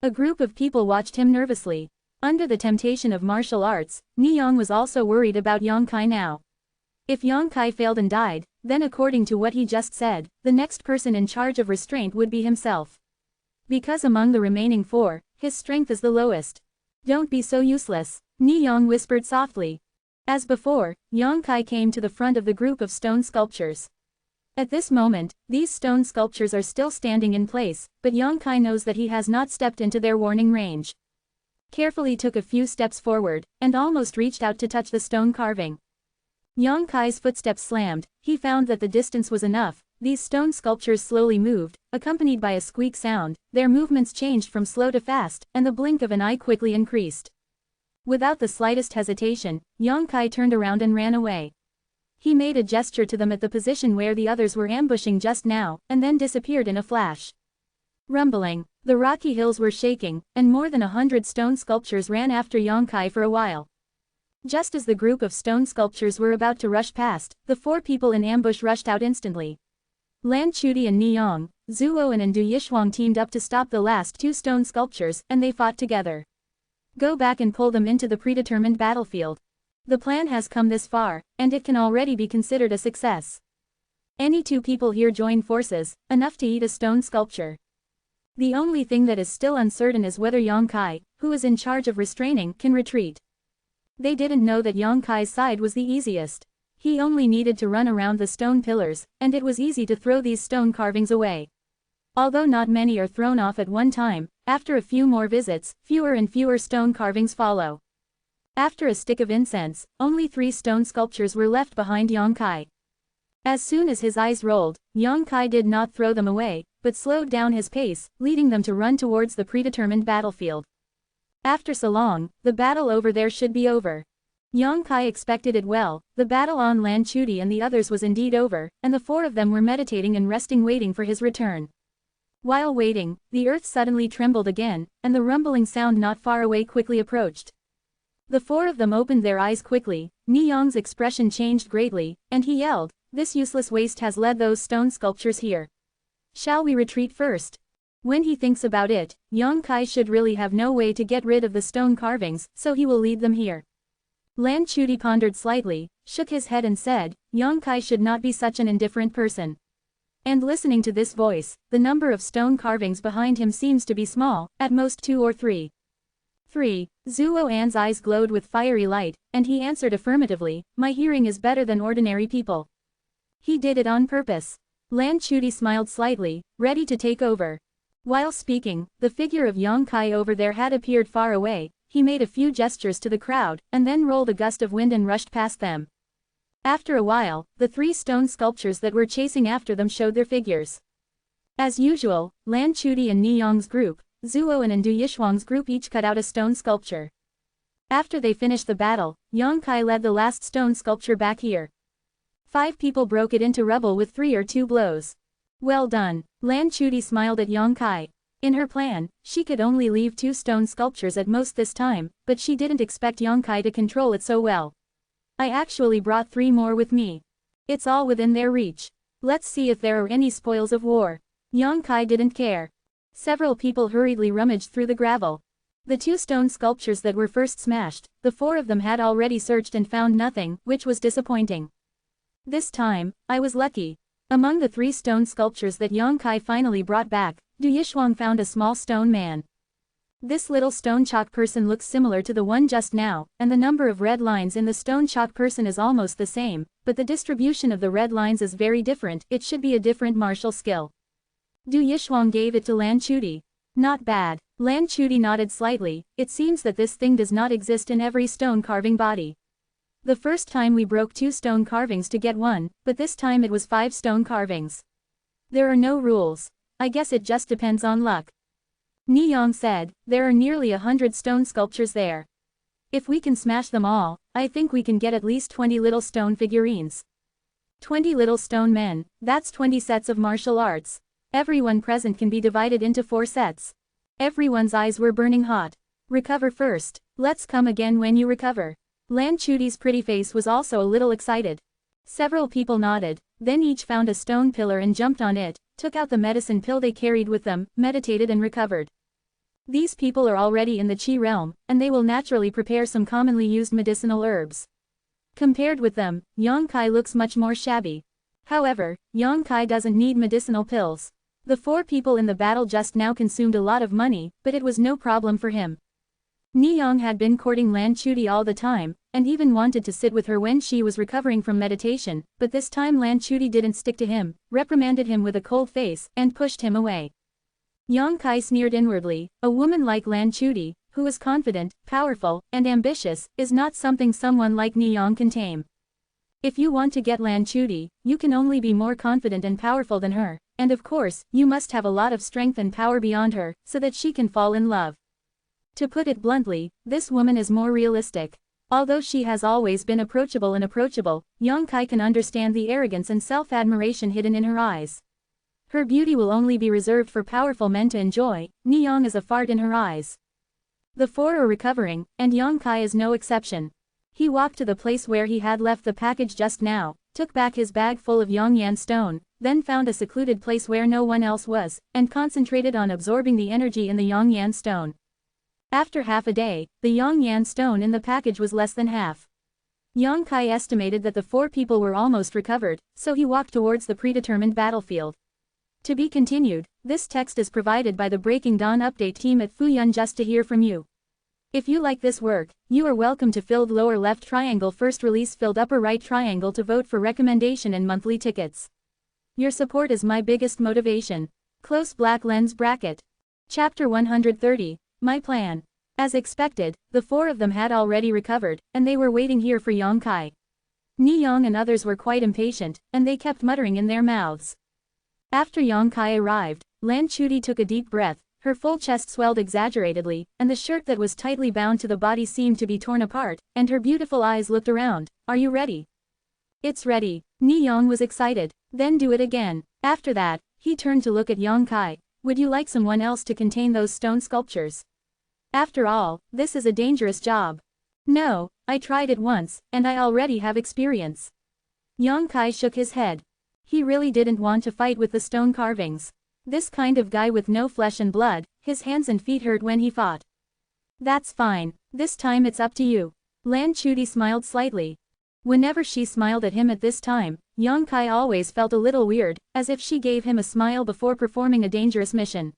A group of people watched him nervously. Under the temptation of martial arts, Niyang was also worried about Yang Kai now. If Yang Kai failed and died, then according to what he just said, the next person in charge of restraint would be himself. Because among the remaining 4, his strength is the lowest. Don't be so useless, Niyang whispered softly. As before, Yang Kai came to the front of the group of stone sculptures. At this moment, these stone sculptures are still standing in place, but Yang Kai knows that he has not stepped into their warning range. Carefully took a few steps forward, and almost reached out to touch the stone carving. Yang Kai's footsteps slammed, he found that the distance was enough, these stone sculptures slowly moved, accompanied by a squeak sound, their movements changed from slow to fast, and the blink of an eye quickly increased. Without the slightest hesitation, Yang Kai turned around and ran away. He made a gesture to them at the position where the others were ambushing just now, and then disappeared in a flash. Rumbling, the rocky hills were shaking, and more than 100 stone sculptures ran after Yang Kai for a while. Just as the group of stone sculptures were about to rush past, the 4 people in ambush rushed out instantly. Lan Chuti and Niyang, Zuo and Du Yishuang teamed up to stop the last 2 stone sculptures, and they fought together. Go back and pull them into the predetermined battlefield. The plan has come this far, and it can already be considered a success. Any 2 people here join forces, enough to eat a stone sculpture. The only thing that is still uncertain is whether Yang Kai, who is in charge of restraining, can retreat. They didn't know that Yang Kai's side was the easiest. He only needed to run around the stone pillars, and it was easy to throw these stone carvings away. Although not many are thrown off at one time, after a few more visits, fewer and fewer stone carvings follow. After a stick of incense, only 3 stone sculptures were left behind Yang Kai. As soon as his eyes rolled, Yang Kai did not throw them away, but slowed down his pace, leading them to run towards the predetermined battlefield. After so long, the battle over there should be over. Yang Kai expected it well, the battle on Lan Chuti and the others was indeed over, and the 4 of them were meditating and resting waiting for his return. While waiting, the earth suddenly trembled again, and the rumbling sound not far away quickly approached. The 4 of them opened their eyes quickly, Niyang's expression changed greatly, and he yelled, "This useless waste has led those stone sculptures here. Shall we retreat first?" When he thinks about it, Yang Kai should really have no way to get rid of the stone carvings, so he will lead them here. Lan Chuti pondered slightly, shook his head and said, Yang Kai should not be such an indifferent person. And listening to this voice, the number of stone carvings behind him seems to be small, at most 2 or 3. 3. Zuo An's eyes glowed with fiery light, and he answered affirmatively, "My hearing is better than ordinary people." He did it on purpose. Lan Chuti smiled slightly, ready to take over. While speaking, the figure of Yang Kai over there had appeared far away. He made a few gestures to the crowd, and then rolled a gust of wind and rushed past them. After a while, the 3 stone sculptures that were chasing after them showed their figures. As usual, Lan Chuti and Ni Yong's group, Zuo and Du Yishuang's group each cut out a stone sculpture. After they finished the battle, Yang Kai led the last stone sculpture back here. 5 people broke it into rubble with 3 or 2 blows. Well done. Lan Chuti smiled at Yang Kai. In her plan, she could only leave 2 stone sculptures at most this time, but she didn't expect Yang Kai to control it so well. I actually brought 3 more with me. It's all within their reach. Let's see if there are any spoils of war. Yang Kai didn't care. Several people hurriedly rummaged through the gravel. The 2 stone sculptures that were first smashed, the 4 of them had already searched and found nothing, which was disappointing. This time, I was lucky. Among the 3 stone sculptures that Yang Kai finally brought back, Du Yishuang found a small stone man. This little stone chalk person looks similar to the one just now, and the number of red lines in the stone chalk person is almost the same, but the distribution of the red lines is very different. It should be a different martial skill. Du Yishuang gave it to Lan Chuti. Not bad. Lan Chuti nodded slightly. It seems that this thing does not exist in every stone carving body. The first time we broke 2 stone carvings to get 1, but this time it was 5 stone carvings. There are no rules. I guess it just depends on luck. Ni Yang said, there are nearly 100 stone sculptures there. If we can smash them all, I think we can get at least 20 little stone figurines. 20 little stone men, that's 20 sets of martial arts. Everyone present can be divided into 4 sets. Everyone's eyes were burning hot. Recover first. Let's come again when you recover. Lan Chuti's pretty face was also a little excited. Several people nodded, then each found a stone pillar and jumped on it, took out the medicine pill they carried with them, meditated and recovered. These people are already in the Qi realm, and they will naturally prepare some commonly used medicinal herbs. Compared with them, Yang Kai looks much more shabby. However, Yang Kai doesn't need medicinal pills. The 4 people in the battle just now consumed a lot of money, but it was no problem for him. Ni Yang had been courting Lan Chuti all the time, and even wanted to sit with her when she was recovering from meditation, but this time Lan Chuti didn't stick to him, reprimanded him with a cold face, and pushed him away. Yang Kai sneered inwardly. A woman like Lan Chuti, who is confident, powerful, and ambitious, is not something someone like Ni Yang can tame. If you want to get Lan Chuti, you can only be more confident and powerful than her, and of course, you must have a lot of strength and power beyond her, so that she can fall in love. To put it bluntly, this woman is more realistic. Although she has always been approachable, Yang Kai can understand the arrogance and self-admiration hidden in her eyes. Her beauty will only be reserved for powerful men to enjoy. Ni Yang is a fart in her eyes. The 4 are recovering, and Yang Kai is no exception. He walked to the place where he had left the package just now, took back his bag full of Yongyan stone, then found a secluded place where no one else was, and concentrated on absorbing the energy in the Yongyan stone. After half a day, the Yongyan stone in the package was less than half. Yang Kai estimated that the 4 people were almost recovered, so he walked towards the predetermined battlefield. To be continued. This text is provided by the Breaking Dawn update team at Fuyun. Just to hear from you. If you like this work, you are welcome to filled lower left triangle first release, filled upper right triangle to vote for recommendation and monthly tickets. Your support is my biggest motivation. Close black lens bracket. Chapter 130. My plan. As expected, the 4 of them had already recovered, and they were waiting here for Yang Kai. Ni Yang and others were quite impatient, and they kept muttering in their mouths. After Yang Kai arrived, Lan Chuti took a deep breath, her full chest swelled exaggeratedly, and the shirt that was tightly bound to the body seemed to be torn apart, and her beautiful eyes looked around. Are you ready? It's ready. Ni Yang was excited. Then do it again. After that, he turned to look at Yang Kai. Would you like someone else to contain those stone sculptures? After all, this is a dangerous job. No, I tried it once, and I already have experience. Yang Kai shook his head. He really didn't want to fight with the stone carvings. This kind of guy with no flesh and blood, his hands and feet hurt when he fought. That's fine. This time it's up to you. Lan Chuti smiled slightly. Whenever she smiled at him at this time, Yang Kai always felt a little weird, as if she gave him a smile before performing a dangerous mission.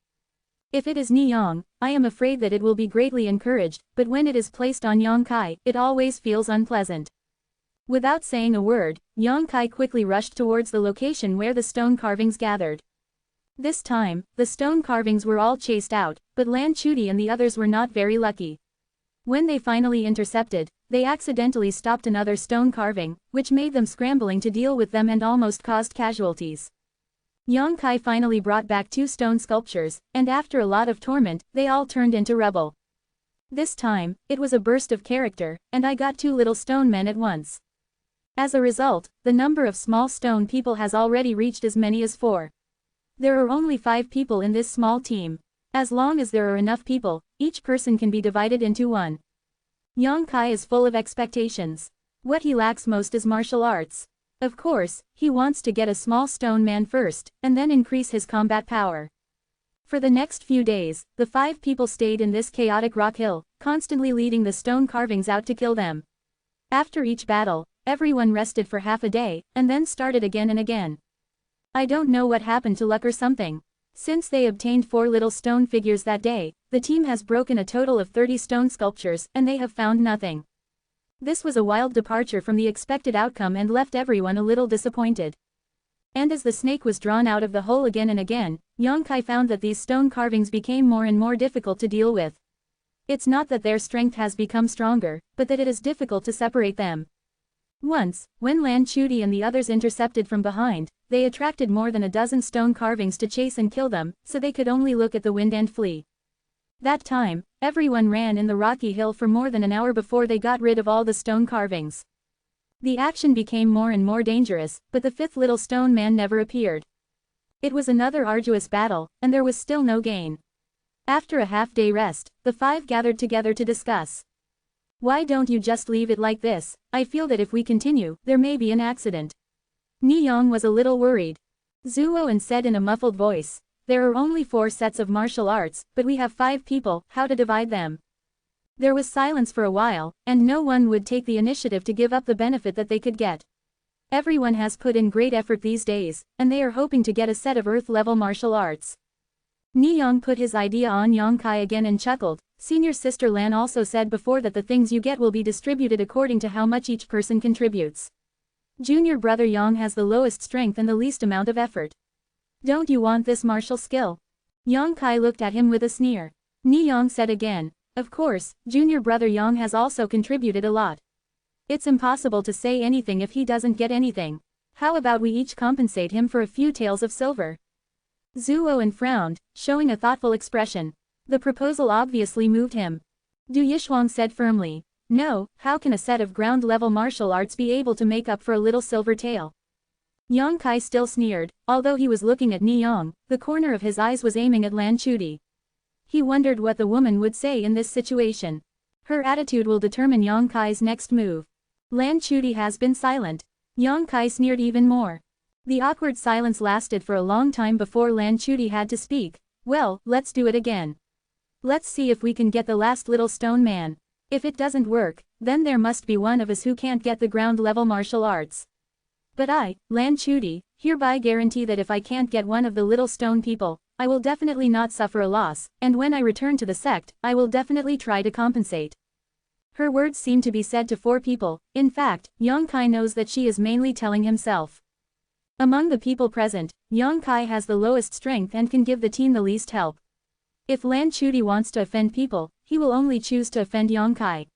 If it is Ni Yang, I am afraid that it will be greatly encouraged, but when it is placed on Yang Kai, it always feels unpleasant. Without saying a word, Yang Kai quickly rushed towards the location where the stone carvings gathered. This time, the stone carvings were all chased out, but Lan Chuti and the others were not very lucky. When they finally intercepted, they accidentally stopped another stone carving, which made them scrambling to deal with them and almost caused casualties. Yang Kai finally brought back 2 stone sculptures, and after a lot of torment, they all turned into rubble. This time, it was a burst of character, and I got 2 little stone men at once. As a result, the number of small stone people has already reached as many as 4. There are only 5 people in this small team. As long as there are enough people, each person can be divided into 1. Yang Kai is full of expectations. What he lacks most is martial arts. Of course, he wants to get a small stone man first, and then increase his combat power. For the next few days, the 5 people stayed in this chaotic rock hill, constantly leading the stone carvings out to kill them. After each battle, everyone rested for half a day, and then started again and again. I don't know what happened to luck or something. Since they obtained 4 little stone figures that day, the team has broken a total of 30 stone sculptures and they have found nothing. This was a wild departure from the expected outcome and left everyone a little disappointed. And as the snake was drawn out of the hole again and again, Yang Kai found that these stone carvings became more and more difficult to deal with. It's not that their strength has become stronger, but that it is difficult to separate them. Once, when Lan Chuti and the others intercepted from behind, they attracted more than a dozen stone carvings to chase and kill them, so they could only look at the wind and flee. That time, everyone ran in the rocky hill for more than an hour before they got rid of all the stone carvings. The action became more and more dangerous, but the 5th little stone man never appeared. It was another arduous battle, and there was still no gain. After a half-day rest, the 5 gathered together to discuss. Why don't you just leave it like this? I feel that if we continue, there may be an accident. Ni Yong was a little worried. Zhuo said in a muffled voice, there are only 4 sets of martial arts, but we have 5 people, how to divide them? There was silence for a while, and no one would take the initiative to give up the benefit that they could get. Everyone has put in great effort these days, and they are hoping to get a set of Earth-level martial arts. Ni Yong put his idea on Yang Kai again and chuckled. Senior sister Lan also said before that the things you get will be distributed according to how much each person contributes. Junior brother Yang has the lowest strength and the least amount of effort. Don't you want this martial skill? Yang Kai looked at him with a sneer. Ni Yang said again, of course, junior brother Yang has also contributed a lot. It's impossible to say anything if he doesn't get anything. How about we each compensate him for a few taels of silver? Zhuo frowned, showing a thoughtful expression. The proposal obviously moved him. Du Yishuang said firmly, no, how can a set of ground-level martial arts be able to make up for a little silver tael? Yang Kai still sneered, although he was looking at Ni Yang, the corner of his eyes was aiming at Lan Chuti. He wondered what the woman would say in this situation. Her attitude will determine Yang Kai's next move. Lan Chuti has been silent. Yang Kai sneered even more. The awkward silence lasted for a long time before Lan Chuti had to speak. Well, let's do it again. Let's see if we can get the last little stone man. If it doesn't work, then there must be one of us who can't get the ground-level martial arts. But I, Lan Chuti, hereby guarantee that if I can't get one of the little stone people, I will definitely not suffer a loss, and when I return to the sect, I will definitely try to compensate. Her words seem to be said to 4 people. In fact, Yang Kai knows that she is mainly telling himself. Among the people present, Yang Kai has the lowest strength and can give the team the least help. If Lan Chuti wants to offend people, he will only choose to offend Yang Kai.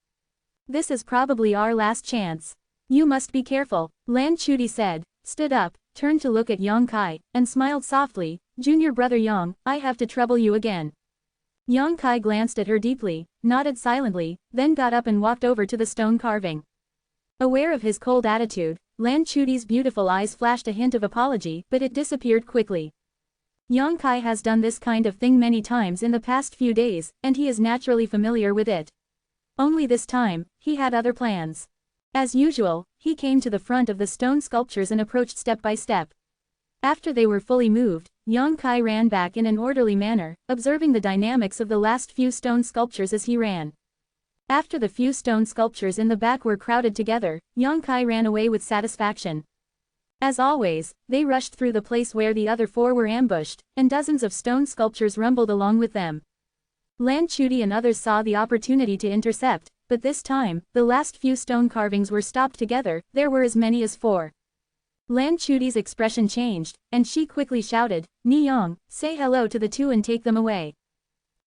This is probably our last chance. You must be careful, Lan Chuti said, stood up, turned to look at Yang Kai, and smiled softly. Junior brother Yang, I have to trouble you again. Yang Kai glanced at her deeply, nodded silently, then got up and walked over to the stone carving. Aware of his cold attitude, Lan Chuti's beautiful eyes flashed a hint of apology, but it disappeared quickly. Yang Kai has done this kind of thing many times in the past few days, and he is naturally familiar with it. Only this time, he had other plans. As usual, he came to the front of the stone sculptures and approached step by step. After they were fully moved, Yang Kai ran back in an orderly manner, observing the dynamics of the last few stone sculptures as he ran. After the few stone sculptures in the back were crowded together, Yang Kai ran away with satisfaction. As always, they rushed through the place where the other 4 were ambushed, and dozens of stone sculptures rumbled along with them. Lan Chuti and others saw the opportunity to intercept, but this time, the last few stone carvings were stopped together, there were as many as 4. Lan Chudi's expression changed, and she quickly shouted, "Niyong, say hello to the 2 and take them away."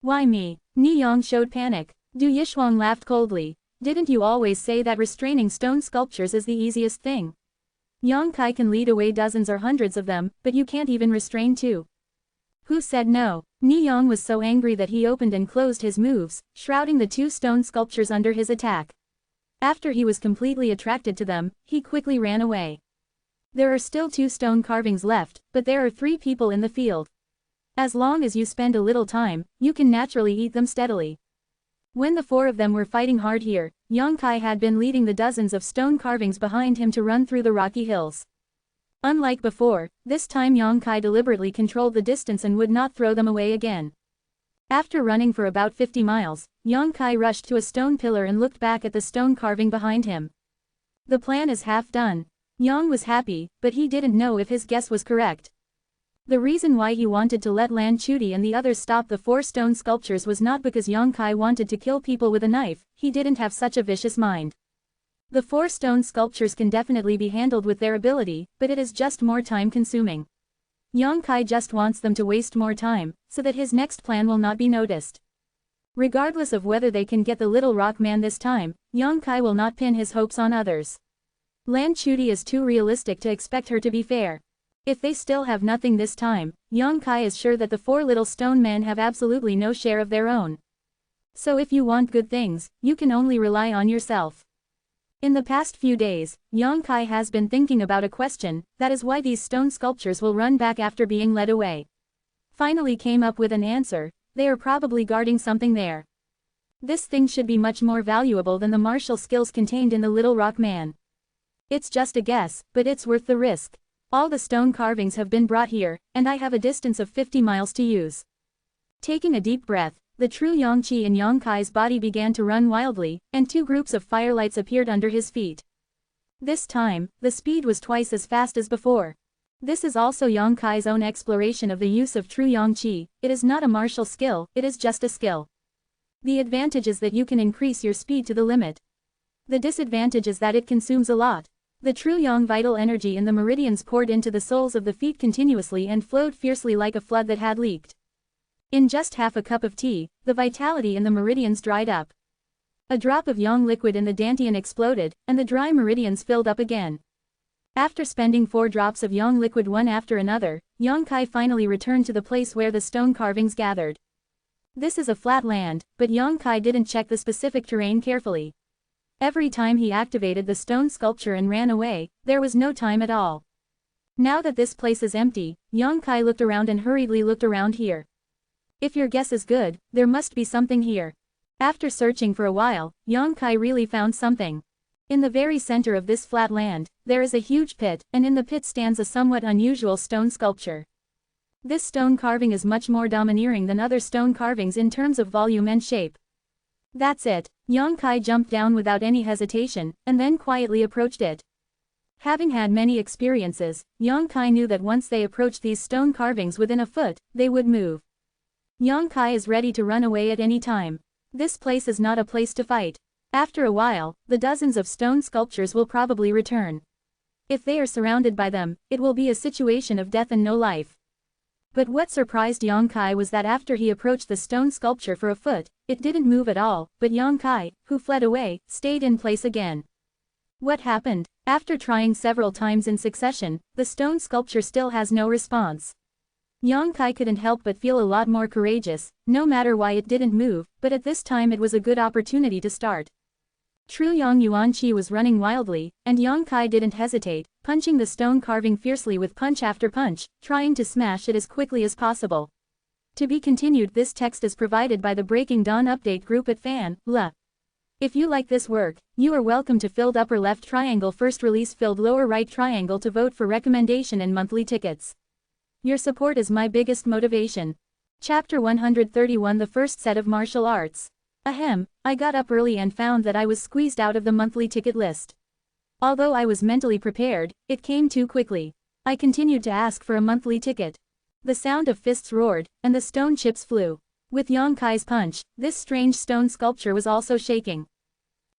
"Why me?" Niyong showed panic. Du Yishuang laughed coldly. "Didn't you always say that restraining stone sculptures is the easiest thing? Yang Kai can lead away dozens or hundreds of them, but you can't even restrain 2. Who said no?" Niyong was so angry that he opened and closed his moves, shrouding the 2 stone sculptures under his attack. After he was completely attracted to them, he quickly ran away. There are still 2 stone carvings left, but there are 3 people in the field. As long as you spend a little time, you can naturally eat them steadily. When the 4 of them were fighting hard here, Yang Kai had been leading the dozens of stone carvings behind him to run through the rocky hills. Unlike before, this time Yang Kai deliberately controlled the distance and would not throw them away again. After running for about 50 miles, Yang Kai rushed to a stone pillar and looked back at the stone carving behind him. The plan is half done. Yang was happy, but he didn't know if his guess was correct. The reason why he wanted to let Lan Chudi and the others stop the 4 stone sculptures was not because Yang Kai wanted to kill people with a knife, he didn't have such a vicious mind. The 4 stone sculptures can definitely be handled with their ability, but it is just more time-consuming. Yang Kai just wants them to waste more time, so that his next plan will not be noticed. Regardless of whether they can get the little rock man this time, Yang Kai will not pin his hopes on others. Lan Chudi is too realistic to expect her to be fair. If they still have nothing this time, Yang Kai is sure that the 4 little stone men have absolutely no share of their own. So if you want good things, you can only rely on yourself. In the past few days, Yang Kai has been thinking about a question, that is why these stone sculptures will run back after being led away. Finally came up with an answer, they are probably guarding something there. This thing should be much more valuable than the martial skills contained in the little rock man. It's just a guess, but it's worth the risk. All the stone carvings have been brought here, and I have a distance of 50 miles to use. Taking a deep breath, the true Yang Qi in Yang Kai's body began to run wildly, and 2 groups of firelights appeared under his feet. This time, the speed was twice as fast as before. This is also Yang Kai's own exploration of the use of true Yang Qi. It is not a martial skill, it is just a skill. The advantage is that you can increase your speed to the limit. The disadvantage is that it consumes a lot. The true Yang vital energy in the meridians poured into the soles of the feet continuously and flowed fiercely like a flood that had leaked. In just half a cup of tea, the vitality in the meridians dried up. A drop of Yang liquid in the dantian exploded, and the dry meridians filled up again. After spending 4 drops of Yang liquid one after another, Yang Kai finally returned to the place where the stone carvings gathered. This is a flat land, but Yang Kai didn't check the specific terrain carefully. Every time he activated the stone sculpture and ran away, there was no time at all. Now that this place is empty, Yang Kai looked around and hurriedly looked around here. If your guess is good, there must be something here. After searching for a while, Yang Kai really found something. In the very center of this flat land, there is a huge pit, and in the pit stands a somewhat unusual stone sculpture. This stone carving is much more domineering than other stone carvings in terms of volume and shape. That's it. Yang Kai jumped down without any hesitation, and then quietly approached it. Having had many experiences, Yang Kai knew that once they approached these stone carvings within a foot, they would move. Yang Kai is ready to run away at any time. This place is not a place to fight. After a while, the dozens of stone sculptures will probably return. If they are surrounded by them, it will be a situation of death and no life. But what surprised Yang Kai was that after he approached the stone sculpture for a foot, it didn't move at all, but Yang Kai, who fled away, stayed in place again. What happened? After trying several times in succession, the stone sculpture still has no response. Yang Kai couldn't help but feel a lot more courageous, no matter why it didn't move, but at this time it was a good opportunity to start. True Yang Yuan Qi was running wildly, and Yang Kai didn't hesitate, punching the stone carving fiercely with punch after punch, trying to smash it as quickly as possible. To be continued. This text is provided by the Breaking Dawn update group at fan.la. If you like this work, you are welcome to filled upper left triangle first release filled lower right triangle to vote for recommendation and monthly tickets. Your support is my biggest motivation. Chapter 131 The first set of martial arts. Ahem, I got up early and found that I was squeezed out of the monthly ticket list. Although I was mentally prepared, it came too quickly. I continued to ask for a monthly ticket. The sound of fists roared, and the stone chips flew. With Yang Kai's punch, this strange stone sculpture was also shaking.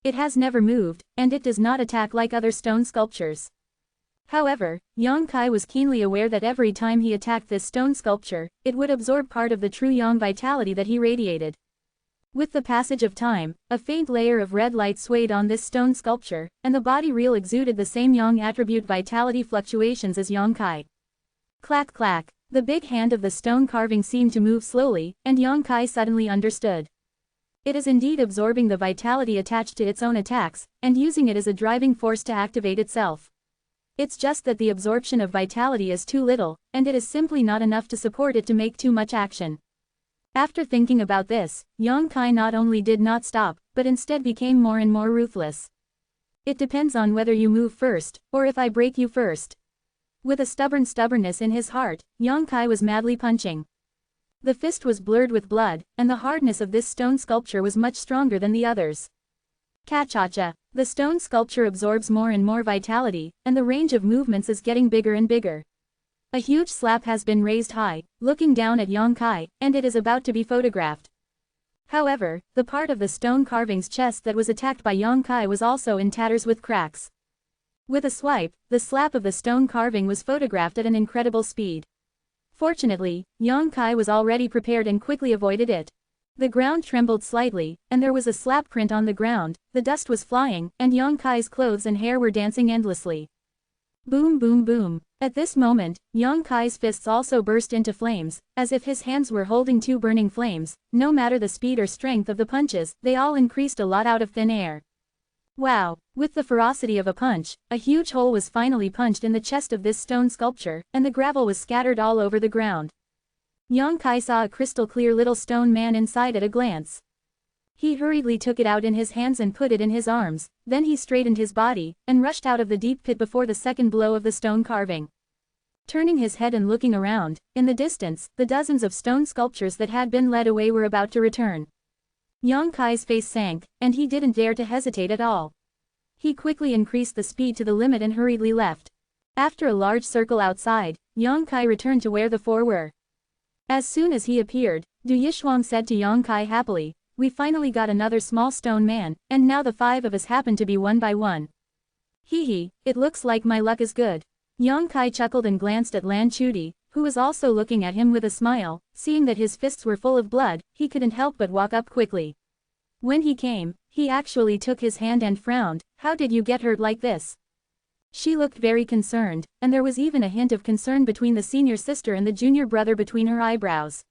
It has never moved, and it does not attack like other stone sculptures. However, Yang Kai was keenly aware that every time he attacked this stone sculpture, it would absorb part of the true Yang vitality that he radiated. With the passage of time, a faint layer of red light swayed on this stone sculpture, and the body real exuded the same Yang attribute vitality fluctuations as Yang Kai. Clack clack, the big hand of the stone carving seemed to move slowly, and Yang Kai suddenly understood. It is indeed absorbing the vitality attached to its own attacks, and using it as a driving force to activate itself. It's just that the absorption of vitality is too little, and it is simply not enough to support it to make too much action. After thinking about this, Yang Kai not only did not stop, but instead became more and more ruthless. It depends on whether you move first, or if I break you first. With a stubbornness in his heart, Yang Kai was madly punching. The fist was blurred with blood, and the hardness of this stone sculpture was much stronger than the others. Cha-cha-cha, the stone sculpture absorbs more and more vitality, and the range of movements is getting bigger and bigger. A huge slab has been raised high, looking down at Yang Kai, and it is about to be photographed. However, the part of the stone carving's chest that was attacked by Yang Kai was also in tatters with cracks. With a swipe, the slab of the stone carving was photographed at an incredible speed. Fortunately, Yang Kai was already prepared and quickly avoided it. The ground trembled slightly, and there was a slap print on the ground, the dust was flying, and Yang Kai's clothes and hair were dancing endlessly. Boom boom boom. At this moment, Yang Kai's fists also burst into flames, as if his hands were holding two burning flames. No matter the speed or strength of the punches, they all increased a lot out of thin air. Wow! With the ferocity of a punch, a huge hole was finally punched in the chest of this stone sculpture, and the gravel was scattered all over the ground. Yang Kai saw a crystal-clear little stone man inside at a glance. He hurriedly took it out in his hands and put it in his arms, then he straightened his body, and rushed out of the deep pit before the second blow of the stone carving. Turning his head and looking around, in the distance, the dozens of stone sculptures that had been led away were about to return. Yang Kai's face sank, and he didn't dare to hesitate at all. He quickly increased the speed to the limit and hurriedly left. After a large circle outside, Yang Kai returned to where the four were. As soon as he appeared, Du Yishuang said to Yang Kai happily, "We finally got another small stone man, and now the five of us happen to be one by one. Hee hee, it looks like my luck is good." Yang Kai chuckled and glanced at Lan Chudi, who was also looking at him with a smile. Seeing that his fists were full of blood, he couldn't help but walk up quickly. When he came, he actually took his hand and frowned. "How did you get hurt like this?" She looked very concerned, and there was even a hint of concern between the senior sister and the junior brother between her eyebrows.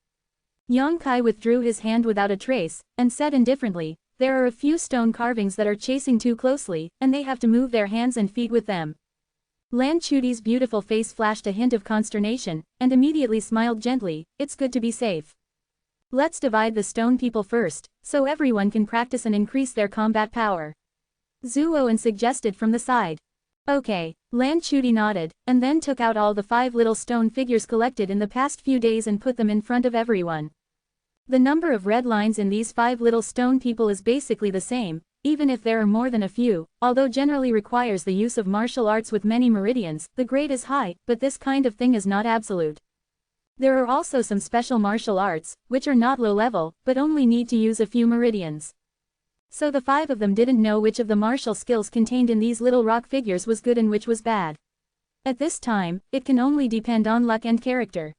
Yang Kai withdrew his hand without a trace, and said indifferently, "There are a few stone carvings that are chasing too closely, and they have to move their hands and feet with them." Lan Chudi's beautiful face flashed a hint of consternation, and immediately smiled gently. "It's good to be safe. Let's divide the stone people first, so everyone can practice and increase their combat power," Zhu Owen suggested from the side. "Okay," Lan Chudi nodded, and then took out all the 5 little stone figures collected in the past few days and put them in front of everyone. The number of red lines in these 5 little stone people is basically the same, even if there are more than a few, although generally requires the use of martial arts with many meridians. The grade is high, but this kind of thing is not absolute. There are also some special martial arts, which are not low level, but only need to use a few meridians. So the 5 of them didn't know which of the martial skills contained in these little rock figures was good and which was bad. At this time, it can only depend on luck and character.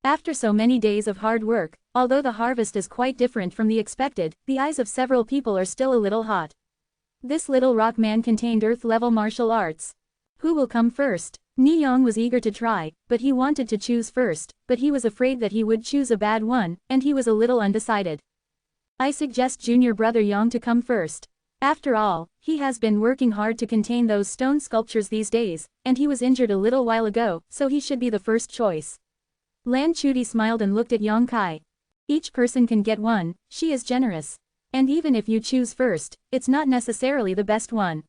After so many days of hard work, although the harvest is quite different from the expected, the eyes of several people are still a little hot. This little rock man contained earth-level martial arts. Who will come first? Ni Yong was eager to try, but he wanted to choose first, but he was afraid that he would choose a bad one, and he was a little undecided. "I suggest junior brother Yang to come first. After all, he has been working hard to contain those stone sculptures these days, and he was injured a little while ago, so he should be the first choice." Lan Chudi smiled and looked at Yang Kai. "Each person can get one, she is generous. And even if you choose first, it's not necessarily the best one.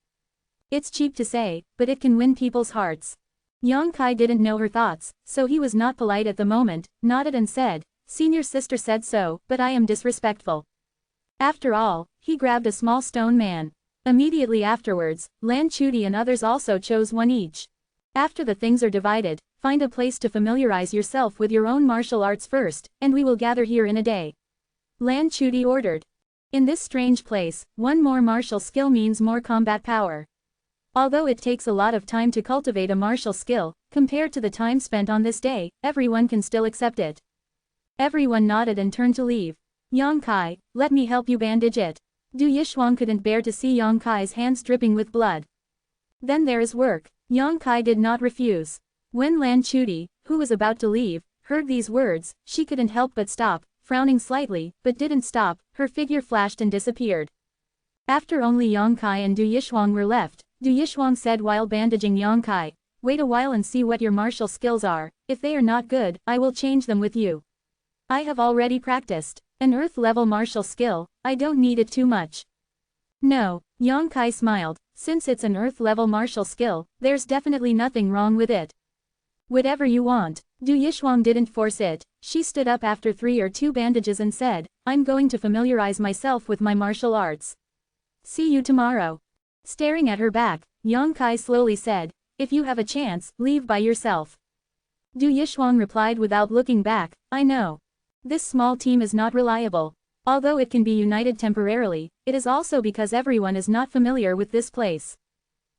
It's cheap to say, but it can win people's hearts." Yang Kai didn't know her thoughts, so he was not polite at the moment, nodded and said, "Senior sister said so, but I am disrespectful." After all, he grabbed a small stone man. Immediately afterwards, Lan Chudi and others also chose one each. "After the things are divided, find a place to familiarize yourself with your own martial arts first, and we will gather here in a day," Lan Chudi ordered. In this strange place, one more martial skill means more combat power. Although it takes a lot of time to cultivate a martial skill, compared to the time spent on this day, everyone can still accept it. Everyone nodded and turned to leave. Yang Kai, let me help you bandage it. Du Yishuang couldn't bear to see Yang Kai's hands dripping with blood. Then there is work. Yang Kai did not refuse. When Lan Chuti, who was about to leave, heard these words, she couldn't help but stop, frowning slightly, but didn't stop, her figure flashed and disappeared. After only Yang Kai and Du Yishuang were left, Du Yishuang said while bandaging Yang Kai, wait a while and see what your martial skills are, if they are not good, I will change them with you. I have already practiced. An earth-level martial skill, I don't need it too much. No, Yang Kai smiled, since it's an earth-level martial skill, there's definitely nothing wrong with it. Whatever you want. Du Yishuang didn't force it, she stood up after 3 or 2 bandages and said, I'm going to familiarize myself with my martial arts. See you tomorrow. Staring at her back, Yang Kai slowly said, if you have a chance, leave by yourself. Du Yishuang replied without looking back, I know. This small team is not reliable. Although it can be united temporarily, it is also because everyone is not familiar with this place.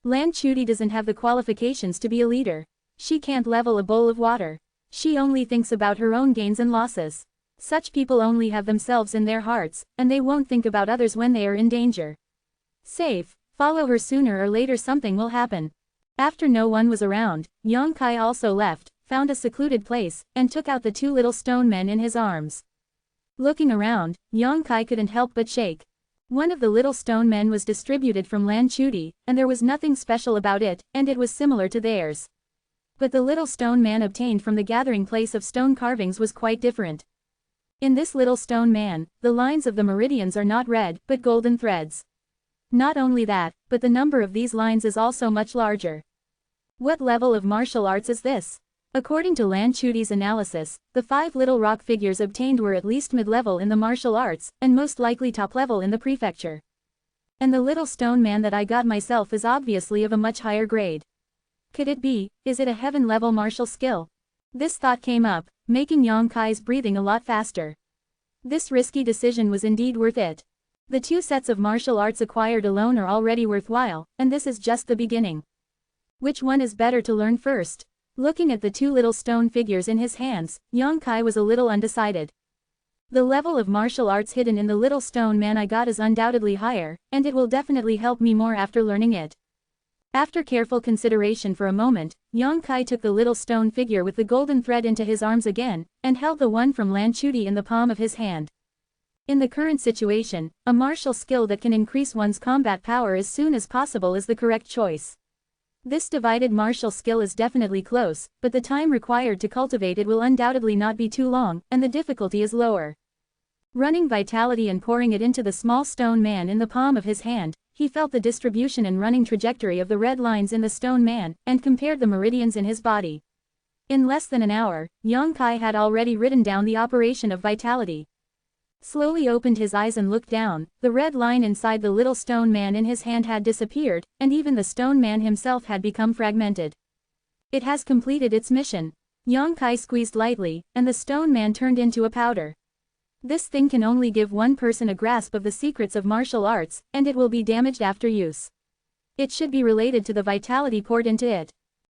Lan Chuti doesn't have the qualifications to be a leader. She can't level a bowl of water. She only thinks about her own gains and losses. Such people only have themselves in their hearts, and they won't think about others when they are in danger. Safe, follow her sooner or later something will happen. After no one was around, Yang Kai also left, found a secluded place, and took out the 2 little stone men in his arms. Looking around, Yang Kai couldn't help but shake. One of the little stone men was distributed from Lan Chuti, and there was nothing special about it, and it was similar to theirs. But the little stone man obtained from the gathering place of stone carvings was quite different. In this little stone man, the lines of the meridians are not red, but golden threads. Not only that, but the number of these lines is also much larger. What level of martial arts is this? According to Lan Chuti's analysis, the 5 little rock figures obtained were at least mid-level in the martial arts, and most likely top-level in the prefecture. And the little stone man that I got myself is obviously of a much higher grade. Could it be, is it a heaven-level martial skill? This thought came up, making Yang Kai's breathing a lot faster. This risky decision was indeed worth it. The 2 sets of martial arts acquired alone are already worthwhile, and this is just the beginning. Which one is better to learn first? Looking at the 2 little stone figures in his hands, Yang Kai was a little undecided. The level of martial arts hidden in the little stone man I got is undoubtedly higher, and it will definitely help me more after learning it. After careful consideration for a moment, Yang Kai took the little stone figure with the golden thread into his arms again, and held the one from Lan Chuti in the palm of his hand. In the current situation, a martial skill that can increase one's combat power as soon as possible is the correct choice. This divided martial skill is definitely close, but the time required to cultivate it will undoubtedly not be too long, and the difficulty is lower. Running vitality and pouring it into the small stone man in the palm of his hand, he felt the distribution and running trajectory of the red lines in the stone man, and compared the meridians in his body. In less than an hour, Yang Kai had already written down the operation of vitality. Slowly opened his eyes and looked down, the red line inside the little stone man in his hand had disappeared, and even the stone man himself had become fragmented. It has completed its mission. Yang Kai squeezed lightly, and the stone man turned into a powder. This thing can only give one person a grasp of the secrets of martial arts, and it will be damaged after use. It should be related to the vitality poured into it.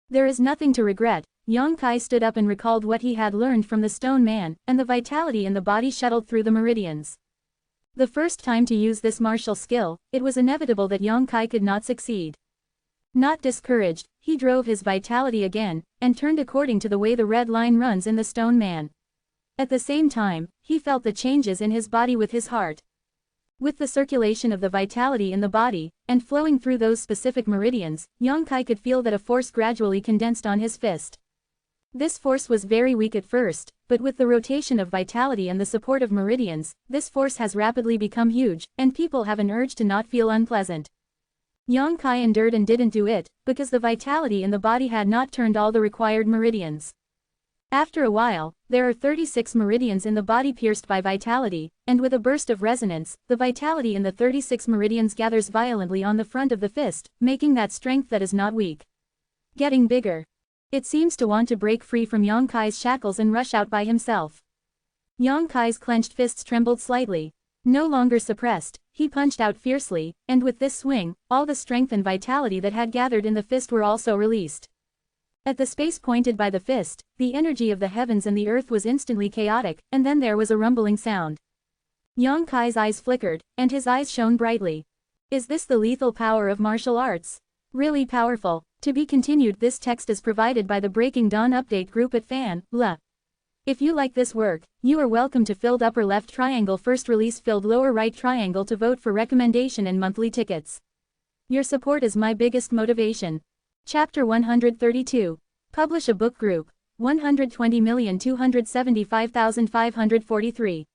There is nothing to regret. Yang Kai stood up and recalled what he had learned from the stone man, and the vitality in the body shuttled through the meridians. The first time to use this martial skill, it was inevitable that Yang Kai could not succeed. Not discouraged, he drove his vitality again, and turned according to the way the red line runs in the stone man. At the same time, he felt the changes in his body with his heart. With the circulation of the vitality in the body, and flowing through those specific meridians, Yang Kai could feel that a force gradually condensed on his fist. This force was very weak at first, but with the rotation of vitality and the support of meridians, this force has rapidly become huge, and people have an urge to not feel unpleasant. Yang Kai endured and didn't do it, because the vitality in the body had not turned all the required meridians. After a while, there are 36 meridians in the body pierced by vitality, and with a burst of resonance, the vitality in the 36 meridians gathers violently on the front of the fist, making that strength that is not weak. Getting bigger. It seems to want to break free from Yang Kai's shackles and rush out by himself. Yang Kai's clenched fists trembled slightly. No longer suppressed, he punched out fiercely, and with this swing, all the strength and vitality that had gathered in the fist were also released. At the space pointed by the fist, the energy of the heavens and the earth was instantly chaotic, and then there was a rumbling sound. Yang Kai's eyes flickered, and his eyes shone brightly. Is this the lethal power of martial arts? Really powerful. To be continued. This text is provided by the Breaking Dawn update group at vansh.saran. If you like this work, you are welcome to filled upper left triangle first release filled lower right triangle to vote for recommendation and monthly tickets. Your support is my biggest motivation. Chapter 132. Publish a book group. 120,275,543.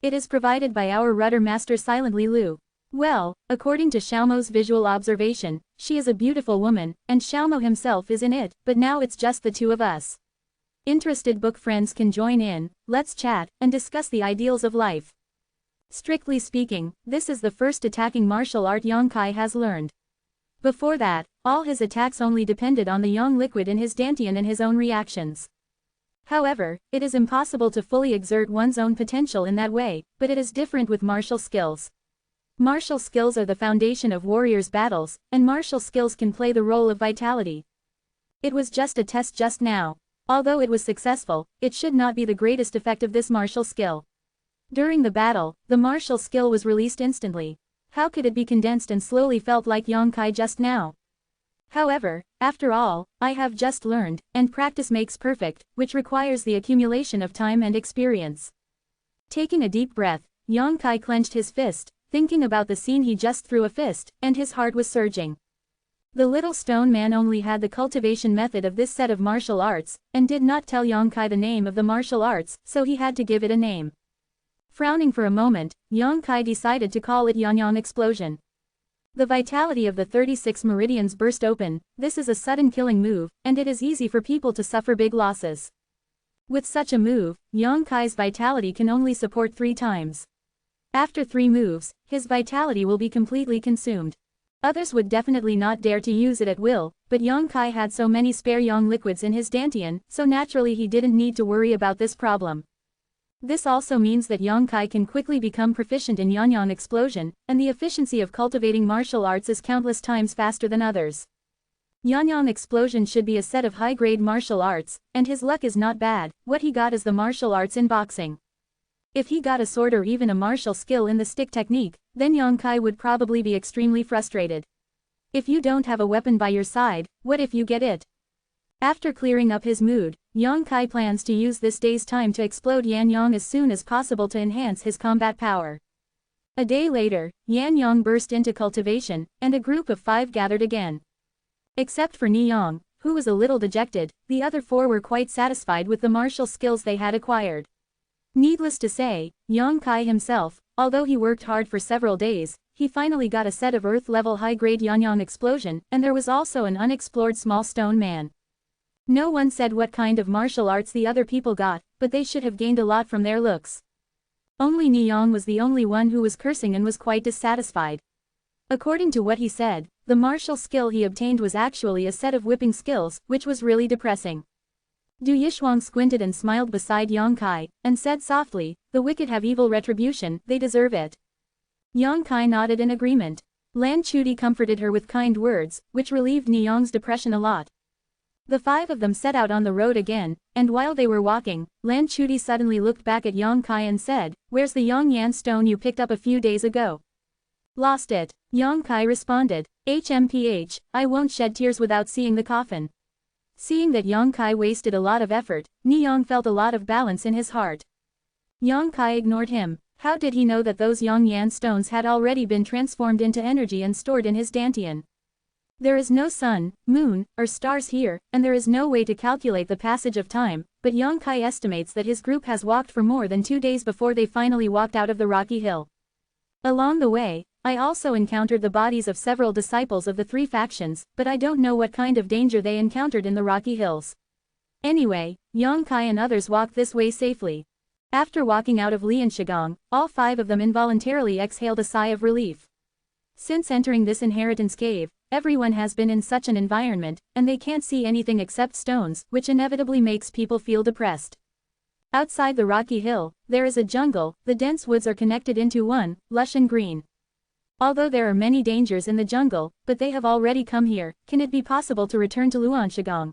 It is provided by our rudder master Silently Lu. Well, according to Xiaomo's visual observation, she is a beautiful woman, and Xiaomo himself is in it, but now it's just the two of us. Interested book friends can join in, let's chat, and discuss the ideals of life. Strictly speaking, this is the first attacking martial art Yang Kai has learned. Before that, all his attacks only depended on the yang liquid in his dantian and his own reactions. However, it is impossible to fully exert one's own potential in that way, but it is different with martial skills. Martial skills are the foundation of warriors' battles, and martial skills can play the role of vitality. It was just a test just now. Although it was successful, it should not be the greatest effect of this martial skill. During the battle, the martial skill was released instantly. How could it be condensed and slowly felt like Yang Kai just now? However, after all, I have just learned, and practice makes perfect, which requires the accumulation of time and experience. Taking a deep breath, Yang Kai clenched his fist, thinking about the scene he just threw a fist, and his heart was surging. The little stone man only had the cultivation method of this set of martial arts, and did not tell Yang Kai the name of the martial arts, so he had to give it a name. Frowning for a moment, Yang Kai decided to call it Yang Explosion. The vitality of the 36 meridians burst open. This is a sudden killing move, and it is easy for people to suffer big losses. With such a move, Yang Kai's vitality can only support 3 times. After 3 moves, his vitality will be completely consumed. Others would definitely not dare to use it at will, but Yang Kai had so many spare yang liquids in his dantian, so naturally he didn't need to worry about this problem. This also means that Yang Kai can quickly become proficient in Yang Explosion, and the efficiency of cultivating martial arts is countless times faster than others. Yang Explosion should be a set of high-grade martial arts, and his luck is not bad. What he got is the martial arts in boxing. If he got a sword or even a martial skill in the stick technique, then Yang Kai would probably be extremely frustrated. If you don't have a weapon by your side, what if you get it? After clearing up his mood, Yang Kai plans to use this day's time to explode Yan Yang as soon as possible to enhance his combat power. A day later, Yan Yang burst into cultivation, and a group of 5 gathered again. Except for Ni Yang, who was a little dejected, the other 4 were quite satisfied with the martial skills they had acquired. Needless to say, Yang Kai himself, although he worked hard for several days, he finally got a set of Earth-level high-grade Yang Explosion, and there was also an unexplored small stone man. No one said what kind of martial arts the other people got, but they should have gained a lot from their looks. Only Ni Yang was the only one who was cursing and was quite dissatisfied. According to what he said, the martial skill he obtained was actually a set of whipping skills, which was really depressing. Du Yishuang squinted and smiled beside Yang Kai, and said softly, "The wicked have evil retribution, they deserve it." Yang Kai nodded in agreement. Lan Chudi comforted her with kind words, which relieved Ni Yang's depression a lot. The 5 of them set out on the road again, and while they were walking, Lan Chudi suddenly looked back at Yang Kai and said, "Where's the Yang Yan stone you picked up a few days ago?" "Lost it," Yang Kai responded. "HMPH, I won't shed tears without seeing the coffin." Seeing that Yang Kai wasted a lot of effort, Ni Yang felt a lot of balance in his heart. Yang Kai ignored him. How did he know that those Yang Yan stones had already been transformed into energy and stored in his dantian? There is no sun, moon, or stars here, and there is no way to calculate the passage of time, but Yang Kai estimates that his group has walked for more than 2 days before they finally walked out of the rocky hill. Along the way, I also encountered the bodies of several disciples of the 3 factions, but I don't know what kind of danger they encountered in the rocky hills. Anyway, Yang Kai and others walked this way safely. After walking out of Lianshigang, all 5 of them involuntarily exhaled a sigh of relief. Since entering this inheritance cave, everyone has been in such an environment, and they can't see anything except stones, which inevitably makes people feel depressed. Outside the rocky hill, there is a jungle, the dense woods are connected into one, lush and green. Although there are many dangers in the jungle, but they have already come here, can it be possible to return to Luanshigang?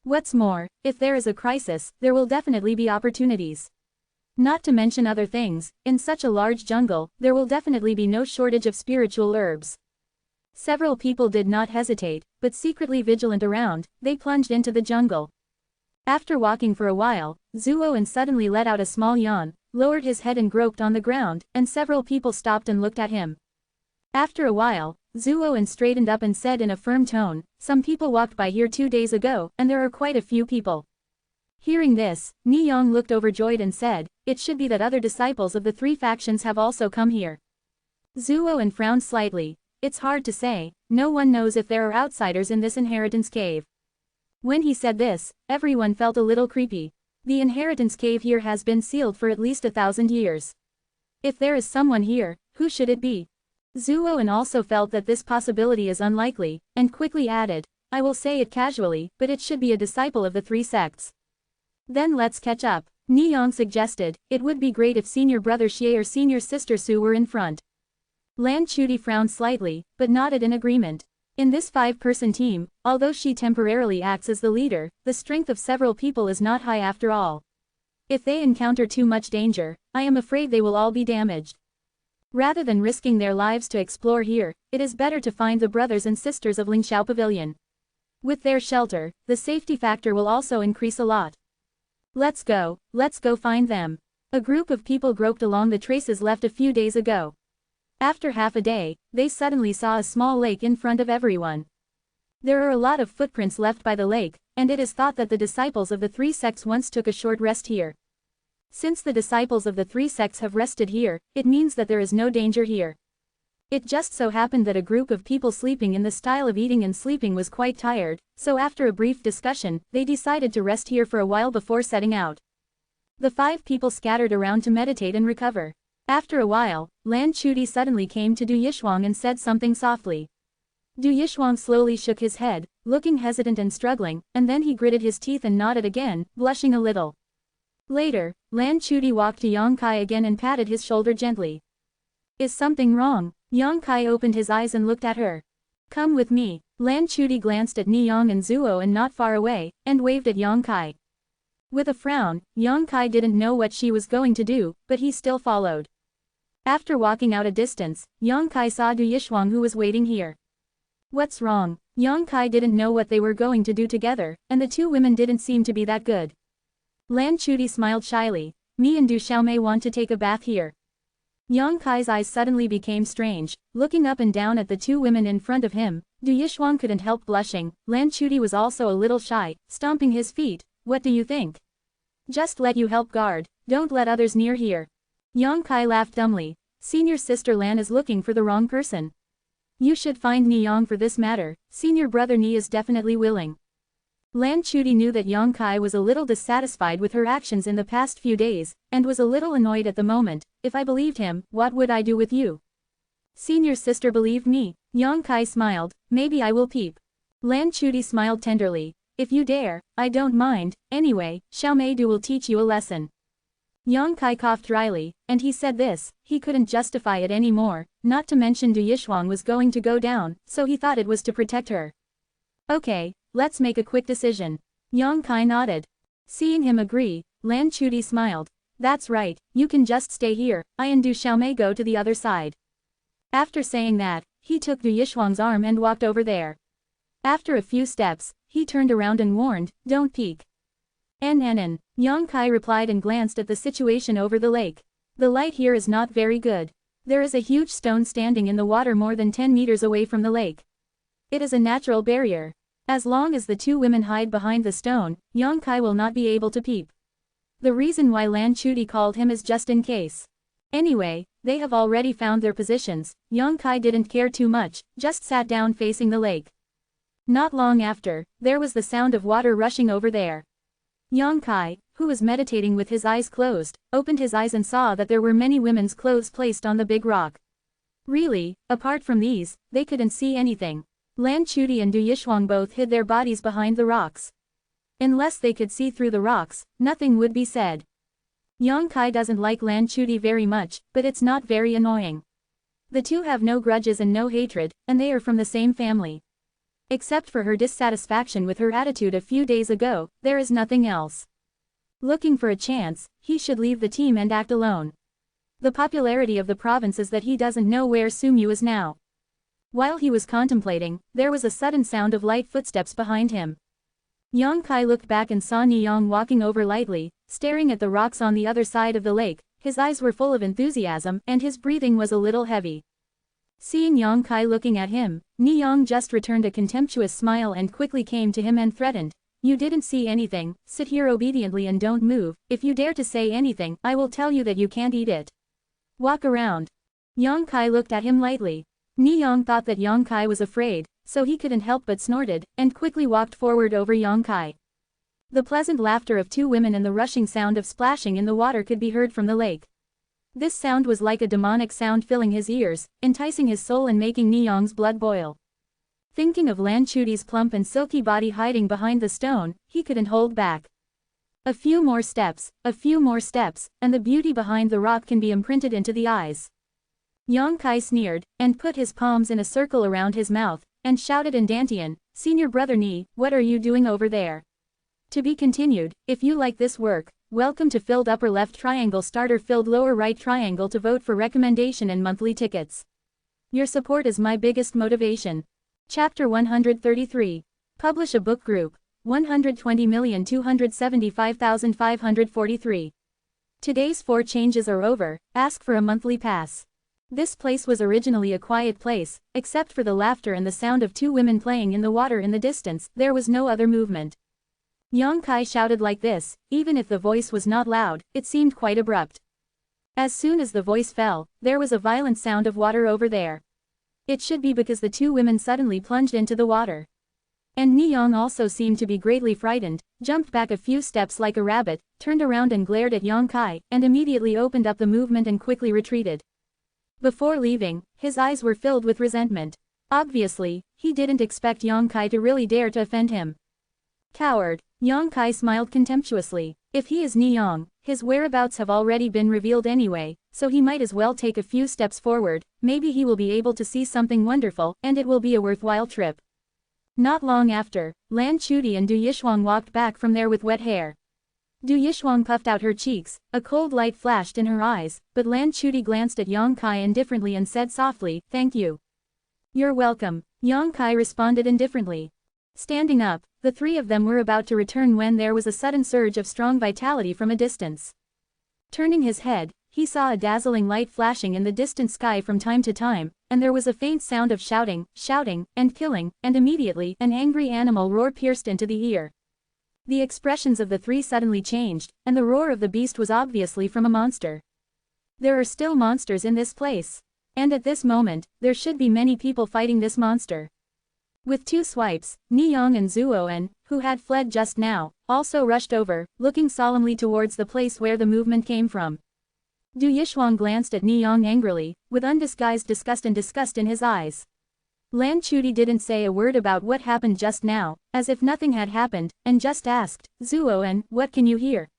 What's more, if there is a crisis, there will definitely be opportunities. Not to mention other things, in such a large jungle, there will definitely be no shortage of spiritual herbs. Several people did not hesitate, but secretly vigilant around, they plunged into the jungle. After walking for a while, Zhuo suddenly let out a small yawn, lowered his head and groped on the ground, and several people stopped and looked at him. After a while, Zhuo straightened up and said in a firm tone, "Some people walked by here 2 days ago, and there are quite a few people." Hearing this, Niyang looked overjoyed and said, "It should be that other disciples of the three factions have also come here." Zhuo frowned slightly. It's hard to say, no one knows if there are outsiders in this inheritance cave. When he said this, everyone felt a little creepy. The inheritance cave here has been sealed for at least 1,000 years. If there is someone here, who should it be? Zhuo also felt that this possibility is unlikely, and quickly added, "I will say it casually, but it should be a disciple of the three sects." "Then let's catch up," Niyang suggested. "It would be great if senior brother Xie or senior sister Su were in front." Lan Chuti frowned slightly, but nodded in agreement. In this 5-person team, although she temporarily acts as the leader, the strength of several people is not high after all. If they encounter too much danger, I am afraid they will all be damaged. Rather than risking their lives to explore here, it is better to find the brothers and sisters of Lingxiao Pavilion. With their shelter, the safety factor will also increase a lot. Let's go find them. A group of people groped along the traces left a few days ago. After half a day, they suddenly saw a small lake in front of everyone. There are a lot of footprints left by the lake, and it is thought that the disciples of the three sects once took a short rest here. Since the disciples of the three sects have rested here, it means that there is no danger here. It just so happened that a group of people sleeping in the style of eating and sleeping was quite tired, so after a brief discussion, they decided to rest here for a while before setting out. The 5 people scattered around to meditate and recover. After a while, Lan Chuti suddenly came to Du Yishuang and said something softly. Du Yishuang slowly shook his head, looking hesitant and struggling, and then he gritted his teeth and nodded again, blushing a little. Later, Lan Chuti walked to Yang Kai again and patted his shoulder gently. "Is something wrong?" Yang Kai opened his eyes and looked at her. "Come with me." Lan Chuti glanced at Niyang and Zhuo and not far away, and waved at Yang Kai. With a frown, Yang Kai didn't know what she was going to do, but he still followed. After walking out a distance, Yang Kai saw Du Yishuang who was waiting here. "What's wrong?" Yang Kai didn't know what they were going to do together, and the 2 women didn't seem to be that good. Lan Chuti smiled shyly. "Me and Du Xiaomei want to take a bath here." Yang Kai's eyes suddenly became strange, looking up and down at the 2 women in front of him. Du Yishuang couldn't help blushing. Lan Chuti was also a little shy, stomping his feet. "What do you think? Just let you help guard, don't let others near here." Yang Kai laughed dumbly. "Senior sister Lan is looking for the wrong person. You should find Niyang for this matter, senior brother Ni is definitely willing." Lan Chuti knew that Yang Kai was a little dissatisfied with her actions in the past few days, and was a little annoyed at the moment. "If I believed him, what would I do with you?" "Senior sister believed me." Yang Kai smiled. "Maybe I will peep." Lan Chuti smiled tenderly. "If you dare, I don't mind. Anyway, Xiaomei Du will teach you a lesson." Yang Kai coughed dryly, and he said this, he couldn't justify it anymore, not to mention Du Yishuang was going to go down, so he thought it was to protect her. "Okay, let's make a quick decision." Yang Kai nodded. Seeing him agree, Lan Chuti smiled. "That's right, you can just stay here, I and Du Xiaomei go to the other side." After saying that, he took Du Yishuang's arm and walked over there. After a few steps, he turned around and warned, "Don't peek." "NNN," Yang Kai replied and glanced at the situation over the lake. "The light here is not very good. There is a huge stone standing in the water more than 10 meters away from the lake. It is a natural barrier. As long as the 2 women hide behind the stone, Yang Kai will not be able to peep. The reason why Lan Chuti called him is just in case. Anyway, they have already found their positions." Yang Kai didn't care too much, just sat down facing the lake. Not long after, there was the sound of water rushing over there. Yang Kai, who was meditating with his eyes closed, opened his eyes and saw that there were many women's clothes placed on the big rock. Really, apart from these, they couldn't see anything. Lan Chuti and Du Yishuang both hid their bodies behind the rocks. Unless they could see through the rocks, nothing would be said. Yang Kai doesn't like Lan Chuti very much, but it's not very annoying. The two have no grudges and no hatred, and they are from the same family. Except for her dissatisfaction with her attitude a few days ago, there is nothing else. Looking for a chance, he should leave the team and act alone. The popularity of the province is that he doesn't know where Sumyu is now. While he was contemplating, there was a sudden sound of light footsteps behind him. Yang Kai looked back and saw Niyang walking over lightly, staring at the rocks on the other side of the lake. His eyes were full of enthusiasm and his breathing was a little heavy. Seeing Yang Kai looking at him, Niyang just returned a contemptuous smile and quickly came to him and threatened, "You didn't see anything, sit here obediently and don't move. If you dare to say anything, I will tell you that you can't eat it. Walk around." Yang Kai looked at him lightly. Niyang thought that Yang Kai was afraid, so he couldn't help but snorted, and quickly walked forward over Yang Kai. The pleasant laughter of two women and the rushing sound of splashing in the water could be heard from the lake. This sound was like a demonic sound filling his ears, enticing his soul and making Niyang's blood boil. Thinking of Lan Chuti's plump and silky body hiding behind the stone, he couldn't hold back. A few more steps, and the beauty behind the rock can be imprinted into the eyes. Yang Kai sneered, and put his palms in a circle around his mouth, and shouted in Dantian, "Senior brother Ni, what are you doing over there?" To be continued. If you like this work, welcome to filled upper left triangle starter filled lower right triangle to vote for recommendation and monthly tickets. Your support is my biggest motivation. Chapter 133. Publish a book group. 120,275,543. Today's 4 changes are over, ask for a monthly pass. This place was originally a quiet place, except for the laughter and the sound of two women playing in the water in the distance. There was no other movement. Yang Kai shouted like this, even if the voice was not loud, it seemed quite abrupt. As soon as the voice fell, there was a violent sound of water over there. It should be because the two women suddenly plunged into the water. And Niyang also seemed to be greatly frightened, jumped back a few steps like a rabbit, turned around and glared at Yang Kai, and immediately opened up the movement and quickly retreated. Before leaving, his eyes were filled with resentment. Obviously, he didn't expect Yang Kai to really dare to offend him. Coward. Yang Kai smiled contemptuously. If he is Niyang, his whereabouts have already been revealed anyway, so he might as well take a few steps forward. Maybe he will be able to see something wonderful, and it will be a worthwhile trip. Not long after, Lan Chuti and Du Yishuang walked back from there with wet hair. Du Yishuang puffed out her cheeks, a cold light flashed in her eyes, but Lan Chuti glanced at Yang Kai indifferently and said softly, "Thank you." "You're welcome," Yang Kai responded indifferently. Standing up, the three of them were about to return when there was a sudden surge of strong vitality from a distance. Turning his head, he saw a dazzling light flashing in the distant sky from time to time, and there was a faint sound of shouting, and killing, and immediately, an angry animal roar pierced into the ear. The expressions of the three suddenly changed, and the roar of the beast was obviously from a monster. There are still monsters in this place. And at this moment, there should be many people fighting this monster. With 2 swipes, Niyang and Zuoen, who had fled just now, also rushed over, looking solemnly towards the place where the movement came from. Du Yishuang glanced at Niyang angrily, with undisguised disgust in his eyes. Lan Chuti didn't say a word about what happened just now, as if nothing had happened, and just asked, "Zuoen, what can you hear?"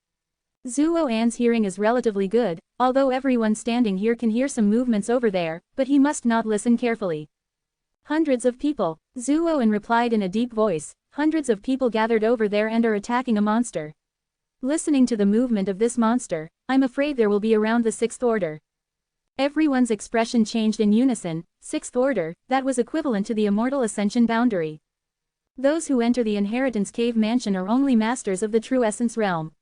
Zuoen's hearing is relatively good, although everyone standing here can hear some movements over there, but he must not listen carefully. "Hundreds of people," Zuoen replied in a deep voice, "hundreds of people gathered over there and are attacking a monster. Listening to the movement of this monster, I'm afraid there will be around the 6th order." Everyone's expression changed in unison. 6th order, that was equivalent to the Immortal Ascension boundary. Those who enter the Inheritance Cave Mansion are only masters of the True Essence realm.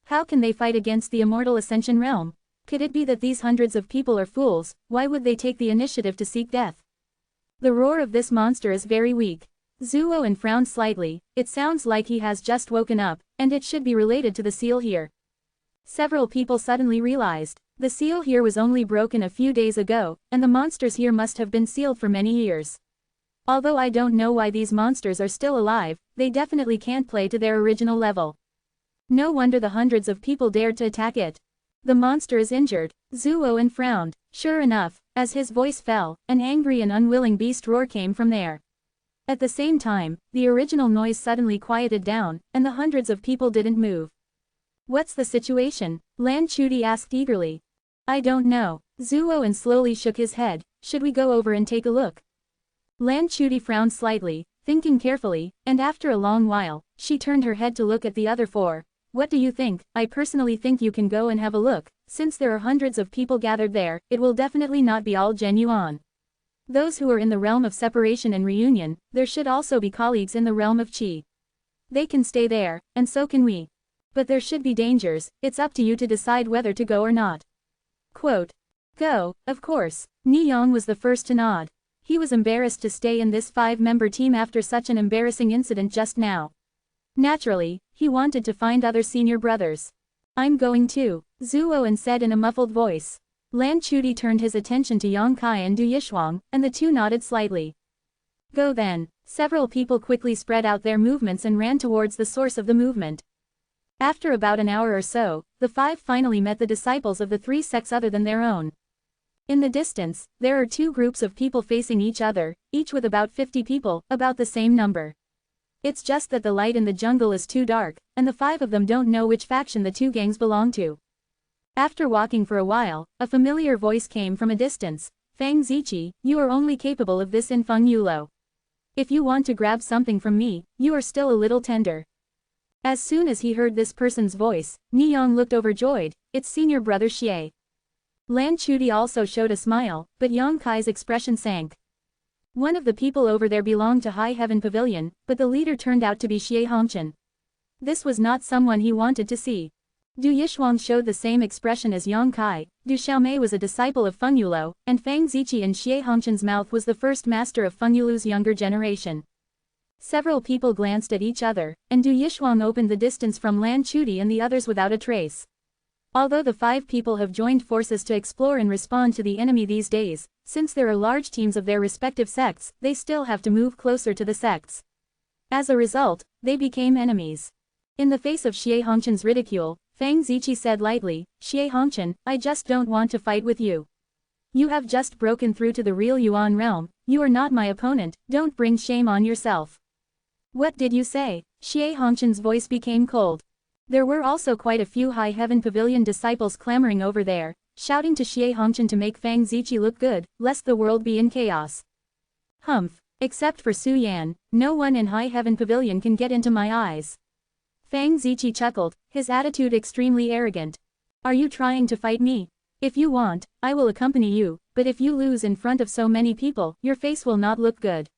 How can they fight against the Immortal Ascension realm? Could it be that these hundreds of people are fools? Why would they take the initiative to seek death? The roar of this monster is very weak. Zuoen frowned slightly. It sounds like he has just woken up, and it should be related to the seal here. Several people suddenly realized. The seal here was only broken a few days ago, and the monsters here must have been sealed for many years. Although I don't know why these monsters are still alive, they definitely can't play to their original level. No wonder the hundreds of people dared to attack it. The monster is injured. Zuoen frowned. Sure enough, as his voice fell, an angry and unwilling beast roar came from there. At the same time, the original noise suddenly quieted down, and the hundreds of people didn't move. What's the situation? Lan Chuti asked eagerly. I don't know. Zuo slowly shook his head. Should we go over and take a look? Lan Chuti frowned slightly, thinking carefully, and after a long while, she turned her head to look at the other four. What do you think? I personally think you can go and have a look. Since there are hundreds of people gathered there, it will definitely not be all genuine. Those who are in the realm of separation and reunion, there should also be colleagues in the realm of qi. They can stay there, and so can we. But there should be dangers, it's up to you to decide whether to go or not. Quote. Go, of course. Ni Yong was the first to nod. He was embarrassed to stay in this 5-member team after such an embarrassing incident just now. Naturally, he wanted to find other senior brothers. I'm going too, Zuo said in a muffled voice. Lan Chuti turned his attention to Yang Kai and Du Yishuang, and the two nodded slightly. Go then. Several people quickly spread out their movements and ran towards the source of the movement. After about an hour or so, the 5 finally met the disciples of the 3 sects other than their own. In the distance, there are 2 groups of people facing each other, each with about 50 people, about the same number. It's just that the light in the jungle is too dark, and the 5 of them don't know which faction the 2 gangs belong to. After walking for a while, a familiar voice came from a distance. Fang Ziqi, you are only capable of this in Feng Yulo. If you want to grab something from me, you are still a little tender. As soon as he heard this person's voice, Ni Yong looked overjoyed. It's senior brother Xie. Lan Chuti also showed a smile, but Yang Kai's expression sank. One of the people over there belonged to High Heaven Pavilion, but the leader turned out to be Xie Hongqian. This was not someone he wanted to see. Du Yishuang showed the same expression as Yang Kai. Du Xiaomei was a disciple of Feng Yulo, and Fang Ziqi in Xie Hongqian's mouth was the first master of Feng Yulu's younger generation. Several people glanced at each other, and Du Yishuang opened the distance from Lan Chuti and the others without a trace. Although the 5 people have joined forces to explore and respond to the enemy these days, since there are large teams of their respective sects, they still have to move closer to the sects. As a result, they became enemies. In the face of Xie Hongqian's ridicule, Fang Ziqi said lightly, Xie Hongqian, I just don't want to fight with you. You have just broken through to the real Yuan realm, you are not my opponent, don't bring shame on yourself. What did you say? Xie Hongqian's voice became cold. There were also quite a few High Heaven Pavilion disciples clamoring over there, shouting to Xie Hongqian to make Fang Ziqi look good, lest the world be in chaos. Humph, except for Su Yan, no one in High Heaven Pavilion can get into my eyes. Fang Ziqi chuckled, his attitude extremely arrogant. Are you trying to fight me? If you want, I will accompany you, but if you lose in front of so many people, your face will not look good.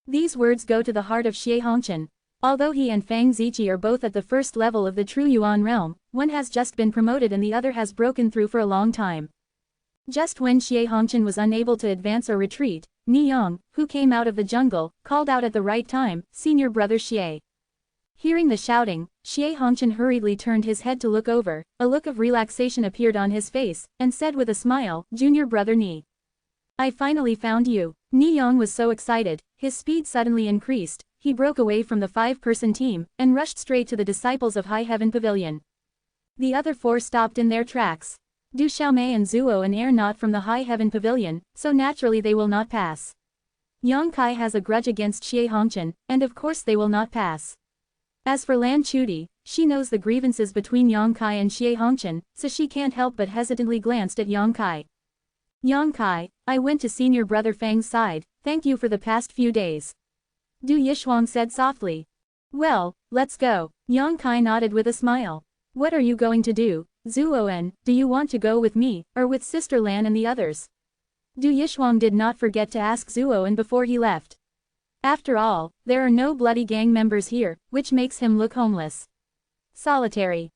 These words go to the heart of Xie Hongqian. Although he and Fang Ziqi are both at the first level of the true Yuan realm, one has just been promoted and the other has broken through for a long time. Just when Xie Hongqian was unable to advance or retreat, Ni Yong, who came out of the jungle, called out at the right time, Senior brother Xie. Hearing the shouting, Xie Hongqian hurriedly turned his head to look over, a look of relaxation appeared on his face, and said with a smile, Junior brother Ni. I finally found you. Ni Yong was so excited, his speed suddenly increased, he broke away from the 5-person team, and rushed straight to the disciples of High Heaven Pavilion. The other 4 stopped in their tracks. Du Xiaomei and Zuo are not from the High Heaven Pavilion, so naturally they will not pass. Yang Kai has a grudge against Xie Hongqian, and of course they will not pass. As for Lan Chuti, she knows the grievances between Yang Kai and Xie Hongqian, so she can't help but hesitantly glanced at Yang Kai. Yang Kai, I went to senior brother Fang's side, thank you for the past few days. Du Yishuang said softly. Well, let's go. Yang Kai nodded with a smile. What are you going to do, Zuo? Do you want to go with me, or with Sister Lan and the others? Du Yishuang did not forget to ask Zuo before he left. After all, there are no bloody gang members here, which makes him look homeless. Solitary.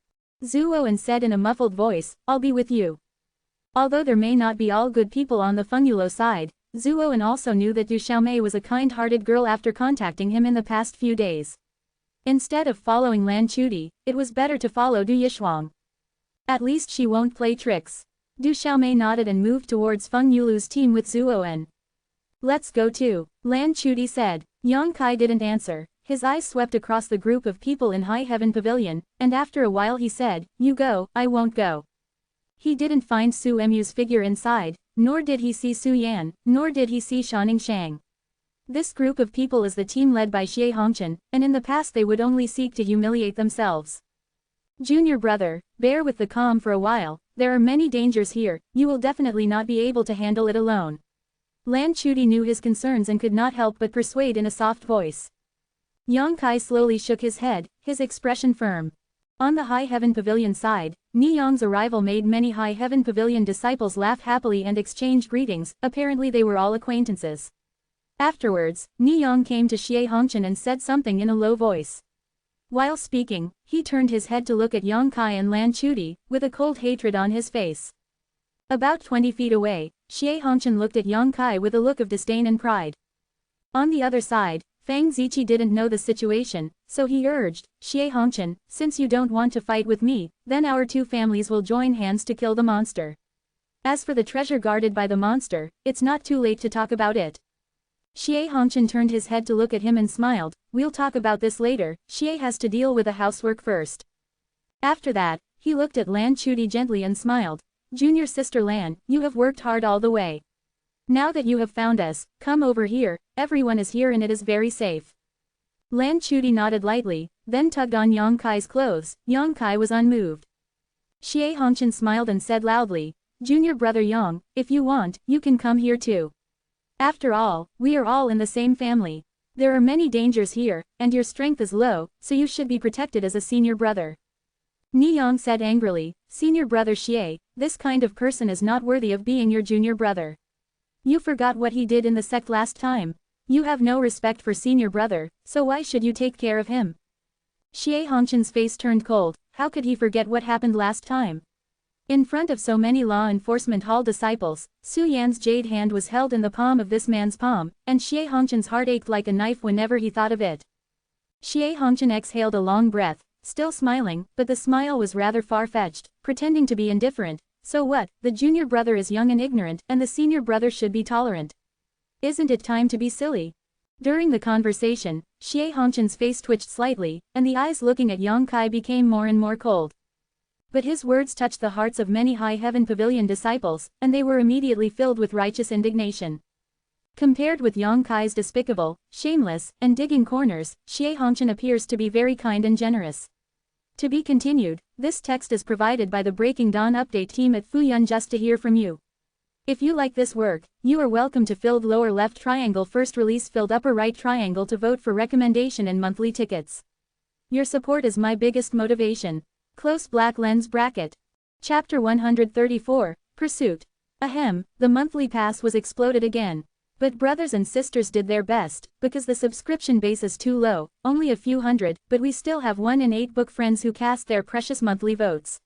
Zuo said in a muffled voice, I'll be with you. Although there may not be all good people on the Feng Yulo side, Zuo also knew that Du Xiaomei was a kind-hearted girl after contacting him in the past few days. Instead of following Lan Chuti, it was better to follow Du Yishuang. At least she won't play tricks. Du Xiaomei nodded and moved towards Feng Yulu's team with Zuo. Let's go too, Lan Chuti said. Yang Kai didn't answer, his eyes swept across the group of people in High Heaven Pavilion, and after a while he said, You go, I won't go. He didn't find Su Mu's figure inside, nor did he see Su Yan, nor did he see Shanning Shang. This group of people is the team led by Xie Hongqian, and in the past they would only seek to humiliate themselves. Junior brother, bear with the calm for a while, there are many dangers here, you will definitely not be able to handle it alone. Lan Chuti knew his concerns and could not help but persuade in a soft voice. Yang Kai slowly shook his head, his expression firm. On the High Heaven Pavilion side, Ni Yong's arrival made many High Heaven Pavilion disciples laugh happily and exchange greetings, apparently they were all acquaintances. Afterwards, Ni Yong came to Xie Hongchen and said something in a low voice. While speaking, he turned his head to look at Yang Kai and Lan Chuti, with a cold hatred on his face. About 20 feet away, Xie Hongchen looked at Yang Kai with a look of disdain and pride. On the other side, Fang Ziqi didn't know the situation, so he urged, Xie Hongchen, since you don't want to fight with me, then our two families will join hands to kill the monster. As for the treasure guarded by the monster, it's not too late to talk about it. Xie Hongchen turned his head to look at him and smiled, we'll talk about this later, Xie has to deal with the housework first. After that, he looked at Lan Chuti gently and smiled, Junior sister Lan, you have worked hard all the way. Now that you have found us, come over here, everyone is here and it is very safe. Lan Chuti nodded lightly, then tugged on Yang Kai's clothes, Yang Kai was unmoved. Xie Hongchen smiled and said loudly, Junior brother Yang, if you want, you can come here too. After all, we are all in the same family. There are many dangers here, and your strength is low, so you should be protected as a senior brother. Ni Yang said angrily, Senior brother Xie, this kind of person is not worthy of being your junior brother. You forgot what he did in the sect last time. You have no respect for senior brother, so why should you take care of him? Xie Hongchen's face turned cold, how could he forget what happened last time? In front of so many law enforcement hall disciples, Su Yan's jade hand was held in the palm of this man's palm, and Xie Hongchen's heart ached like a knife whenever he thought of it. Xie Hongchen exhaled a long breath, still smiling, but the smile was rather far-fetched, pretending to be indifferent. So what, the junior brother is young and ignorant and the senior brother should be tolerant. Isn't it time to be silly? During the conversation, Xie Hongchen's face twitched slightly, and the eyes looking at Yang Kai became more and more cold. But his words touched the hearts of many High Heaven Pavilion disciples, and they were immediately filled with righteous indignation. Compared with Yang Kai's despicable, shameless, and digging corners, Xie Hongchen appears to be very kind and generous. To be continued, this text is provided by the Breaking Dawn update team at Fuyun just to hear from you. If you like this work, you are welcome to filled lower left triangle first release filled upper right triangle to vote for recommendation and monthly tickets. Your support is my biggest motivation. Close black lens bracket. Chapter 134, Pursuit. Ahem, the monthly pass was exploded again. But brothers and sisters did their best, because the subscription base is too low, only a few hundred, but we still have 1 in 8 book friends who cast their precious monthly votes.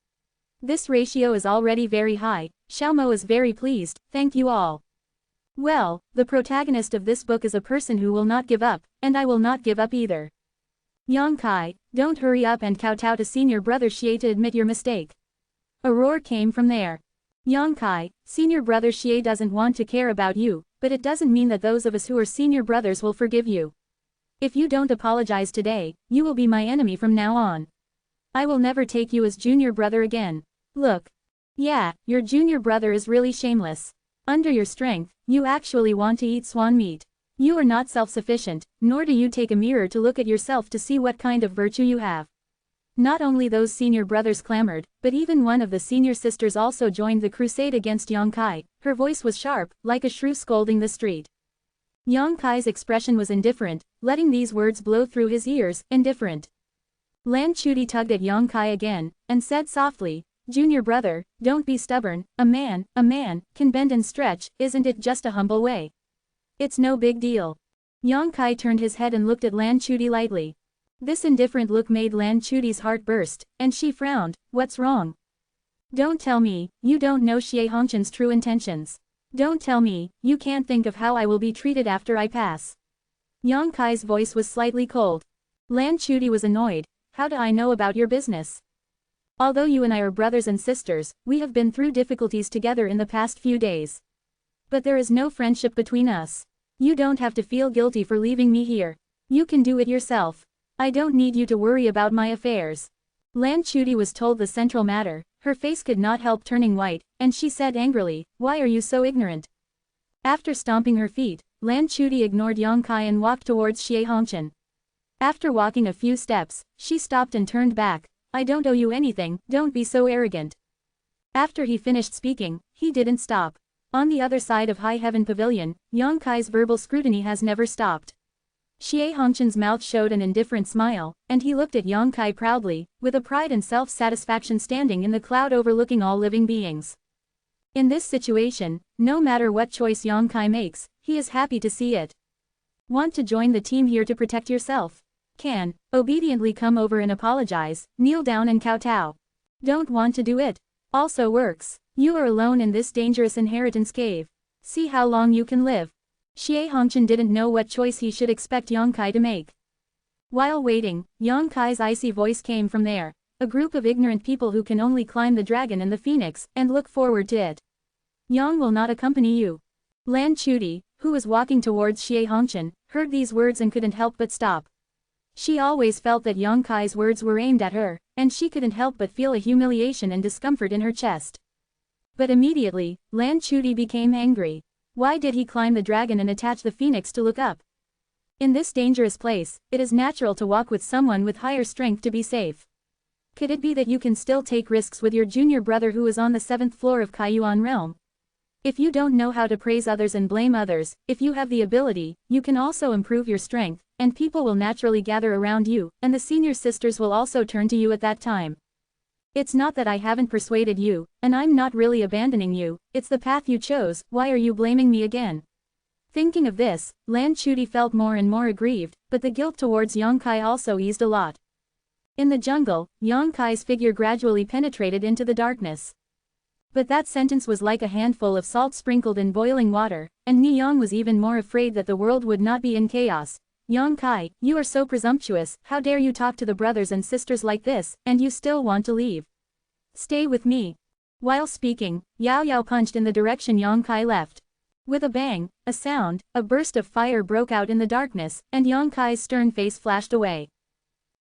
This ratio is already very high, Xiaomo is very pleased, thank you all. Well, the protagonist of this book is a person who will not give up, and I will not give up either. Yang Kai, don't hurry up and kowtow to senior brother Xie to admit your mistake. A roar came from there. Yang Kai, senior brother Xie doesn't want to care about you, but it doesn't mean that those of us who are senior brothers will forgive you. If you don't apologize today, you will be my enemy from now on. I will never take you as junior brother again. Look. Yeah, your junior brother is really shameless. Under your strength, you actually want to eat swan meat. You are not self-sufficient, nor do you take a mirror to look at yourself to see what kind of virtue you have. Not only those senior brothers clamored, but even one of the senior sisters also joined the crusade against Yang Kai. Her voice was sharp, like a shrew scolding the street. Yang Kai's expression was indifferent, letting these words blow through his ears, indifferent. Lan Chuti tugged at Yang Kai again, and said softly, Junior brother, don't be stubborn, a man, can bend and stretch, isn't it just a humble way? It's no big deal. Yang Kai turned his head and looked at Lan Chuti lightly. This indifferent look made Lan Chuti's heart burst, and she frowned, what's wrong? Don't tell me, you don't know Xie Hongchen's true intentions. Don't tell me, you can't think of how I will be treated after I pass. Yang Kai's voice was slightly cold. Lan Chuti was annoyed, how do I know about your business? Although you and I are brothers and sisters, we have been through difficulties together in the past few days. But there is no friendship between us. You don't have to feel guilty for leaving me here. You can do it yourself. I don't need you to worry about my affairs. Lan Chuti was told the central matter, her face could not help turning white, and she said angrily, why are you so ignorant? After stomping her feet, Lan Chuti ignored Yang Kai and walked towards Xie Hongchen. After walking a few steps, she stopped and turned back, I don't owe you anything, don't be so arrogant. After he finished speaking, he didn't stop. On the other side of High Heaven Pavilion, Yang Kai's verbal scrutiny has never stopped. Xie Hongchen's mouth showed an indifferent smile, and he looked at Yang Kai proudly, with a pride and self-satisfaction standing in the cloud overlooking all living beings. In this situation, no matter what choice Yang Kai makes, he is happy to see it. Want to join the team here to protect yourself? Can. Obediently come over and apologize, kneel down and kowtow. Don't want to do it? Also works. You are alone in this dangerous inheritance cave. See how long you can live. Xie Hongchen didn't know what choice he should expect Yang Kai to make. While waiting, Yang Kai's icy voice came from there. A group of ignorant people who can only climb the dragon and the phoenix, and look forward to it. Yang will not accompany you. Lan Chuti, who was walking towards Xie Hongchen, heard these words and couldn't help but stop. She always felt that Yang Kai's words were aimed at her, and she couldn't help but feel a humiliation and discomfort in her chest. But immediately, Lan Chuti became angry. Why did he climb the dragon and attach the phoenix to look up? In this dangerous place, it is natural to walk with someone with higher strength to be safe. Could it be that you can still take risks with your junior brother who is on the 7th floor of Kaiyuan realm? If you don't know how to praise others and blame others, if you have the ability, you can also improve your strength, and people will naturally gather around you, and the senior sisters will also turn to you at that time. It's not that I haven't persuaded you, and I'm not really abandoning you, it's the path you chose, why are you blaming me again? Thinking of this, Lan Chuti felt more and more aggrieved, but the guilt towards Yang Kai also eased a lot. In the jungle, Yang Kai's figure gradually penetrated into the darkness. But that sentence was like a handful of salt sprinkled in boiling water, and Ni Yang was even more afraid that the world would not be in chaos. Yang Kai, you are so presumptuous, how dare you talk to the brothers and sisters like this, and you still want to leave? Stay with me. While speaking, Yao Yao punched in the direction Yang Kai left. With a bang, a sound, a burst of fire broke out in the darkness, and Yang Kai's stern face flashed away.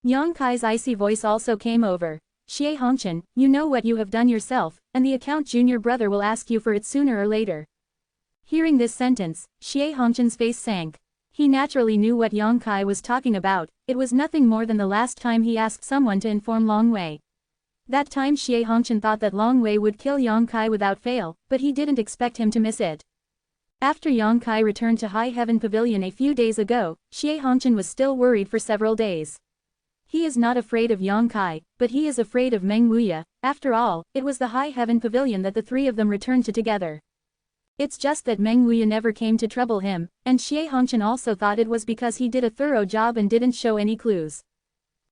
Yang Kai's icy voice also came over. Xie Hongchen, you know what you have done yourself, and the account junior brother will ask you for it sooner or later. Hearing this sentence, Xie Hongchen's face sank. He naturally knew what Yang Kai was talking about, it was nothing more than the last time he asked someone to inform Long Wei. That time Xie Hongchen thought that Long Wei would kill Yang Kai without fail, but he didn't expect him to miss it. After Yang Kai returned to High Heaven Pavilion a few days ago, Xie Hongchen was still worried for several days. He is not afraid of Yang Kai, but he is afraid of Meng Wuya. After all, it was the High Heaven Pavilion that the three of them returned to together. It's just that Meng Wuya never came to trouble him, and Xie Hongchen also thought it was because he did a thorough job and didn't show any clues.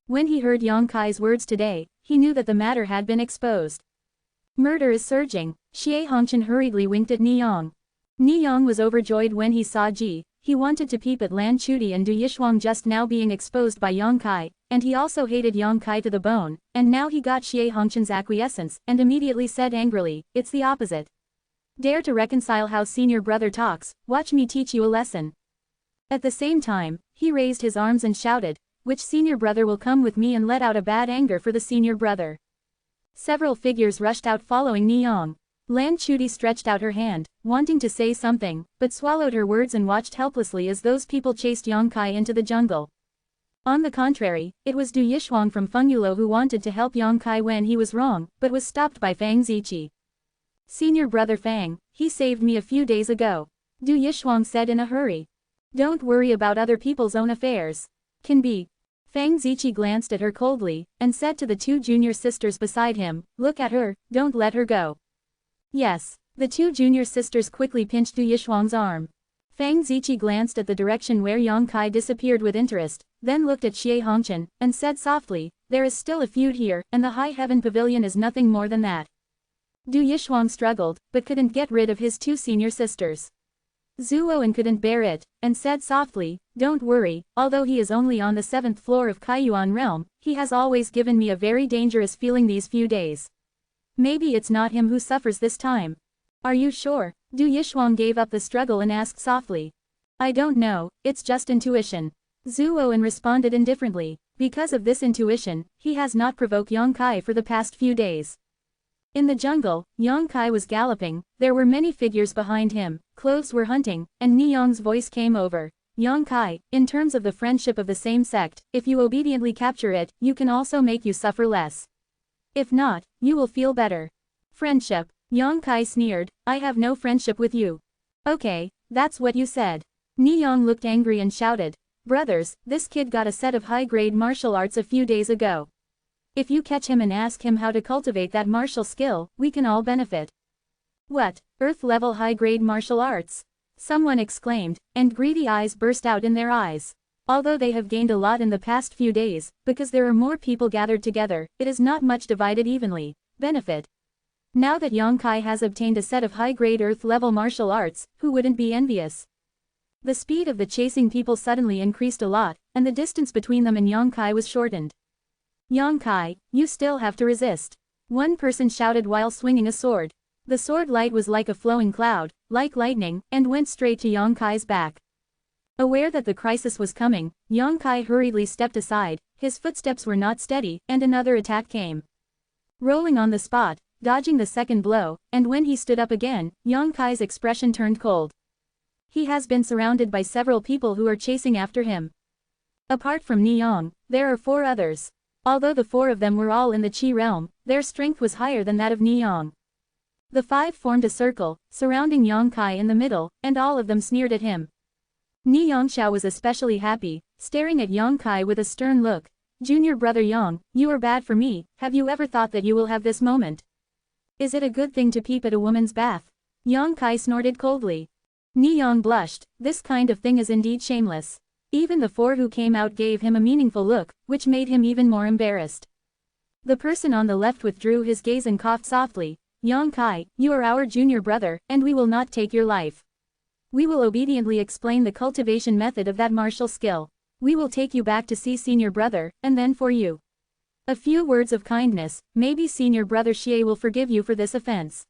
When he heard Yang Kai's words today, he knew that the matter had been exposed. Murder is surging. Xie Hongchen hurriedly winked at Ni Yang. Ni Yang was overjoyed when he saw Ji. He wanted to peep at Lan Chuti and Du Yishuang just now being exposed by Yang Kai, and he also hated Yang Kai to the bone, and now he got Xie Hongchen's acquiescence, and immediately said angrily, it's the opposite. Dare to reconcile how senior brother talks, watch me teach you a lesson. At the same time, he raised his arms and shouted, which senior brother will come with me, and let out a bad anger for the senior brother. Several figures rushed out following Ni Yang. Lan Chuti stretched out her hand, wanting to say something, but swallowed her words and watched helplessly as those people chased Yang Kai into the jungle. On the contrary, it was Du Yishuang from Fengyulo who wanted to help Yang Kai when he was wrong, but was stopped by Fang Ziqi. Senior brother Fang, he saved me a few days ago. Du Yishuang said in a hurry. Don't worry about other people's own affairs. Can be. Fang Ziqi glanced at her coldly, and said to the two junior sisters beside him, look at her, don't let her go. Yes. The two junior sisters quickly pinched Du Yishuang's arm. Fang Ziqi glanced at the direction where Yang Kai disappeared with interest, then looked at Xie Hongchen, and said softly, there is still a feud here, and the High Heaven Pavilion is nothing more than that. Du Yishuang struggled, but couldn't get rid of his two senior sisters. Zuoan couldn't bear it, and said softly, don't worry, although he is only on the 7th floor of Kaiyuan realm, he has always given me a very dangerous feeling these few days. Maybe it's not him who suffers this time. Are you sure? Du Yishuang gave up the struggle and asked softly. I don't know, it's just intuition. Zuoan responded indifferently. Because of this intuition, he has not provoked Yang Kai for the past few days. In the jungle, Yang Kai was galloping, there were many figures behind him, clothes were hunting, and Ni Yang's voice came over. Yang Kai, in terms of the friendship of the same sect, if you obediently capture it, you can also make you suffer less. If not, you will feel better. Friendship. Yang Kai sneered, I have no friendship with you. Okay, that's what you said. Niyang looked angry and shouted, brothers, this kid got a set of high-grade martial arts a few days ago. If you catch him and ask him how to cultivate that martial skill, we can all benefit. What, Earth-level high-grade martial arts? Someone exclaimed, and greedy eyes burst out in their eyes. Although they have gained a lot in the past few days, because there are more people gathered together, it is not much divided evenly. Benefit. Now that Yang Kai has obtained a set of high-grade Earth-level martial arts, who wouldn't be envious? The speed of the chasing people suddenly increased a lot, and the distance between them and Yang Kai was shortened. Yang Kai, you still have to resist. One person shouted while swinging a sword. The sword light was like a flowing cloud, like lightning, and went straight to Yang Kai's back. Aware that the crisis was coming, Yang Kai hurriedly stepped aside, his footsteps were not steady, and another attack came. Rolling on the spot, dodging the second blow, and when he stood up again, Yang Kai's expression turned cold. He has been surrounded by several people who are chasing after him. Apart from Niyang, there are 4 others. Although the 4 of them were all in the Qi realm, their strength was higher than that of Niyang. The 5 formed a circle, surrounding Yang Kai in the middle, and all of them sneered at him. Niyang Xiao was especially happy, staring at Yang Kai with a stern look. Junior brother Yang, you are bad for me, have you ever thought that you will have this moment? Is it a good thing to peep at a woman's bath? Yang Kai snorted coldly. Niyang blushed, this kind of thing is indeed shameless. Even the 4 who came out gave him a meaningful look, which made him even more embarrassed. The person on the left withdrew his gaze and coughed softly. Yang Kai, you are our junior brother, and we will not take your life. We will obediently explain the cultivation method of that martial skill. We will take you back to see senior brother, and then for you. A few words of kindness, maybe senior brother Xie will forgive you for this offense.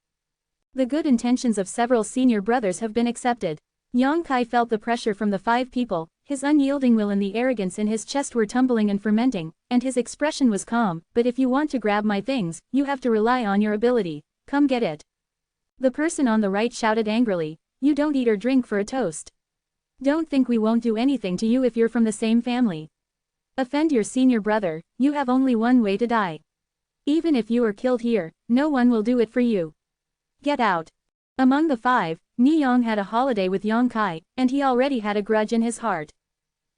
The good intentions of several senior brothers have been accepted. Yang Kai felt the pressure from the 5 people, his unyielding will and the arrogance in his chest were tumbling and fermenting, and his expression was calm, but if you want to grab my things, you have to rely on your ability. Come get it. The person on the right shouted angrily, you don't eat or drink for a toast. Don't think we won't do anything to you if you're from the same family. Offend your senior brother, you have only one way to die. Even if you are killed here, no one will do it for you. Get out. Among the 5, Niyang had a holiday with Yang Kai, and he already had a grudge in his heart.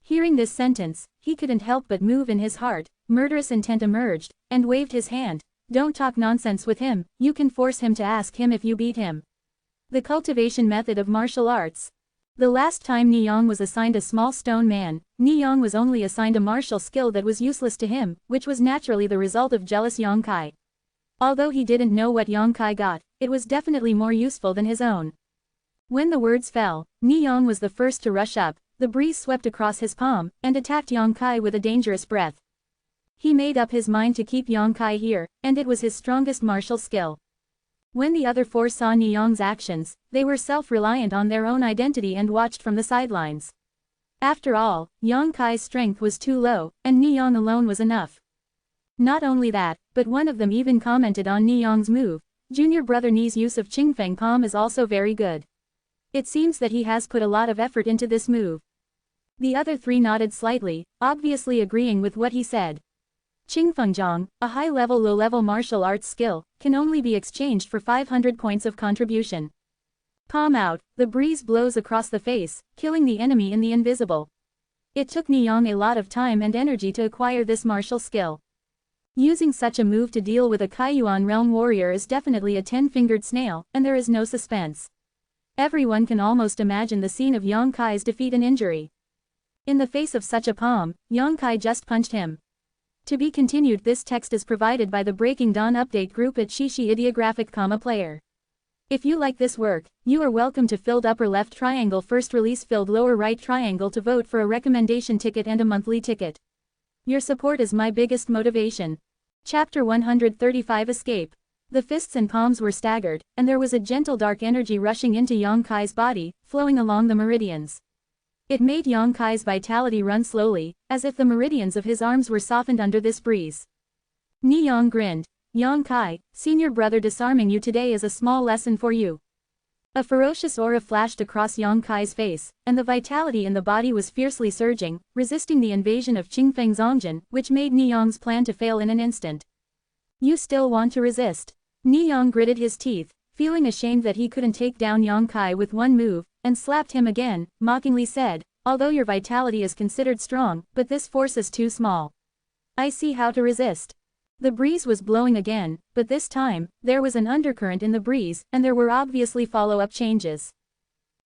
Hearing this sentence, he couldn't help but move in his heart, murderous intent emerged, and waved his hand. Don't talk nonsense with him, you can force him to ask him if you beat him. The cultivation method of martial arts. The last time Niyang was assigned a small stone man, Niyang was only assigned a martial skill that was useless to him, which was naturally the result of jealous Yang Kai. Although he didn't know what Yang Kai got, it was definitely more useful than his own. When the words fell, Niyang was the first to rush up, the breeze swept across his palm, and attacked Yang Kai with a dangerous breath. He made up his mind to keep Yang Kai here, and it was his strongest martial skill. When the other 4 saw Niyang's actions, they were self-reliant on their own identity and watched from the sidelines. After all, Yang Kai's strength was too low, and Niyang alone was enough. Not only that, but one of them even commented on Niyang's move. Junior brother Ni's use of Qingfeng palm is also very good. It seems that he has put a lot of effort into this move. The other 3 nodded slightly, obviously agreeing with what he said. Qingfengjiang, a high-level low-level martial arts skill, can only be exchanged for 500 points of contribution. Palm out, the breeze blows across the face, killing the enemy in the invisible. It took Niyang a lot of time and energy to acquire this martial skill. Using such a move to deal with a Kaiyuan realm warrior is definitely a 10-fingered snail, and there is no suspense. Everyone can almost imagine the scene of Yang Kai's defeat and injury. In the face of such a palm, Yang Kai just punched him. To be continued. This text is provided by the Breaking Dawn update group at Shishi Ideographic, Player. If you like this work, you are welcome to filled upper left triangle first release filled lower right triangle to vote for a recommendation ticket and a monthly ticket. Your support is my biggest motivation. Chapter 135 Escape. The fists and palms were staggered, and there was a gentle dark energy rushing into Yang Kai's body, flowing along the meridians. It made Yang Kai's vitality run slowly, as if the meridians of his arms were softened under this breeze. Niyang grinned. Yang Kai, senior brother disarming you today is a small lesson for you. A ferocious aura flashed across Yang Kai's face, and the vitality in the body was fiercely surging, resisting the invasion of Qingfeng Zongjin, which made Niyang's plan to fail in an instant. You still want to resist? Niyang gritted his teeth, feeling ashamed that he couldn't take down Yang Kai with one move, and slapped him again, mockingly said, although your vitality is considered strong, but this force is too small. I see how to resist. The breeze was blowing again, but this time, there was an undercurrent in the breeze, and there were obviously follow-up changes.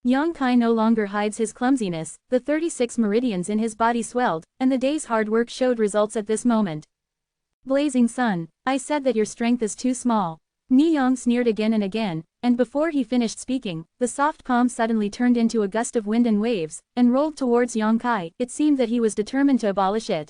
Yang Kai no longer hides his clumsiness, the 36 meridians in his body swelled, and the day's hard work showed results at this moment. Blazing sun, I said that your strength is too small. Niyang sneered again and again, and before he finished speaking, the soft calm suddenly turned into a gust of wind and waves, and rolled towards Yang Kai. It seemed that he was determined to abolish it.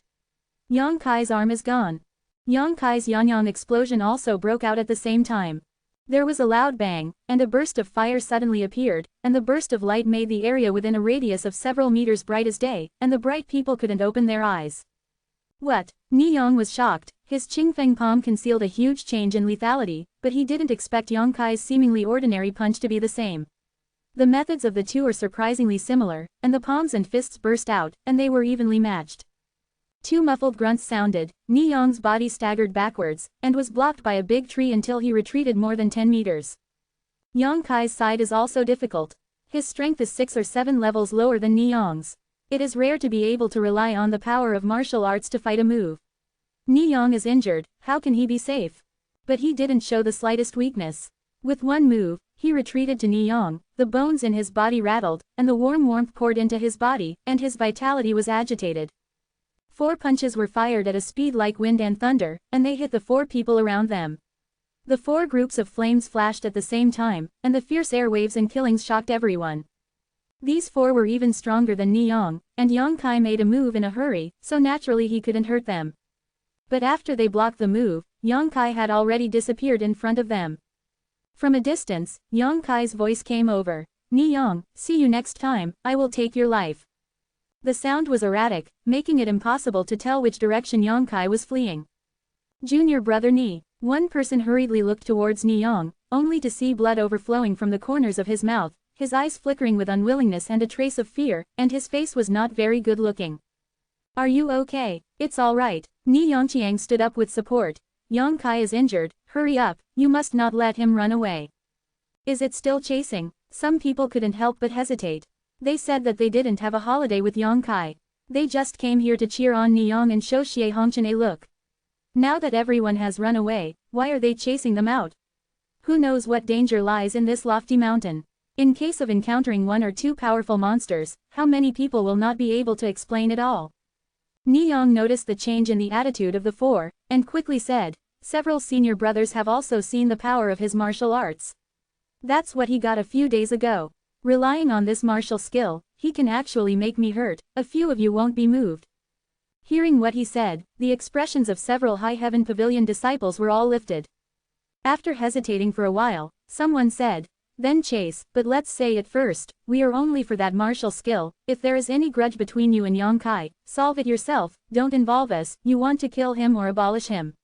Yang Kai's arm is gone. Yang Kai's Yanyang explosion also broke out at the same time. There was a loud bang, and a burst of fire suddenly appeared, and the burst of light made the area within a radius of several meters bright as day, and the bright people couldn't open their eyes. What? Niyang was shocked. His Qingfeng palm concealed a huge change in lethality, but he didn't expect Yang Kai's seemingly ordinary punch to be the same. The methods of the two are surprisingly similar, and the palms and fists burst out, and they were evenly matched. Two muffled grunts sounded, Niyang's body staggered backwards, and was blocked by a big tree until he retreated more than 10 meters. Yang Kai's side is also difficult. His strength is 6 or 7 levels lower than Niyang's. It is rare to be able to rely on the power of martial arts to fight a move. Niyang is injured, how can he be safe? But he didn't show the slightest weakness. With one move, he retreated to Niyang, the bones in his body rattled, and the warm warmth poured into his body, and his vitality was agitated. 4 punches were fired at a speed like wind and thunder, and they hit the 4 people around them. The 4 groups of flames flashed at the same time, and the fierce airwaves and killings shocked everyone. These 4 were even stronger than Niyang, and Yang Kai made a move in a hurry, so naturally he couldn't hurt them. But after they blocked the move, Yang Kai had already disappeared in front of them. From a distance, Yang Kai's voice came over. Niyang, see you next time, I will take your life. The sound was erratic, making it impossible to tell which direction Yang Kai was fleeing. Junior brother Ni. One person hurriedly looked towards Niyang, only to see blood overflowing from the corners of his mouth, his eyes flickering with unwillingness and a trace of fear, and his face was not very good looking. Are you okay? It's all right. Ni Yangqiang stood up with support. Yang Kai is injured, hurry up, you must not let him run away. Is it still chasing? Some people couldn't help but hesitate. They said that they didn't have a holiday with Yang Kai. They just came here to cheer on Niyang and show Xie Hongchen a look. Now that everyone has run away, why are they chasing them out? Who knows what danger lies in this lofty mountain? In case of encountering 1 or 2 powerful monsters, how many people will not be able to explain it all? Niyang noticed the change in the attitude of the 4, and quickly said, several senior brothers have also seen the power of his martial arts. That's what he got a few days ago. Relying on this martial skill, he can actually make me hurt, a few of you won't be moved. Hearing what he said, the expressions of several High Heaven Pavilion disciples were all lifted. After hesitating for a while, someone said, then chase, but let's say it first, we are only for that martial skill. If there is any grudge between you and Yang Kai, solve it yourself, don't involve us. You want to kill him or abolish him.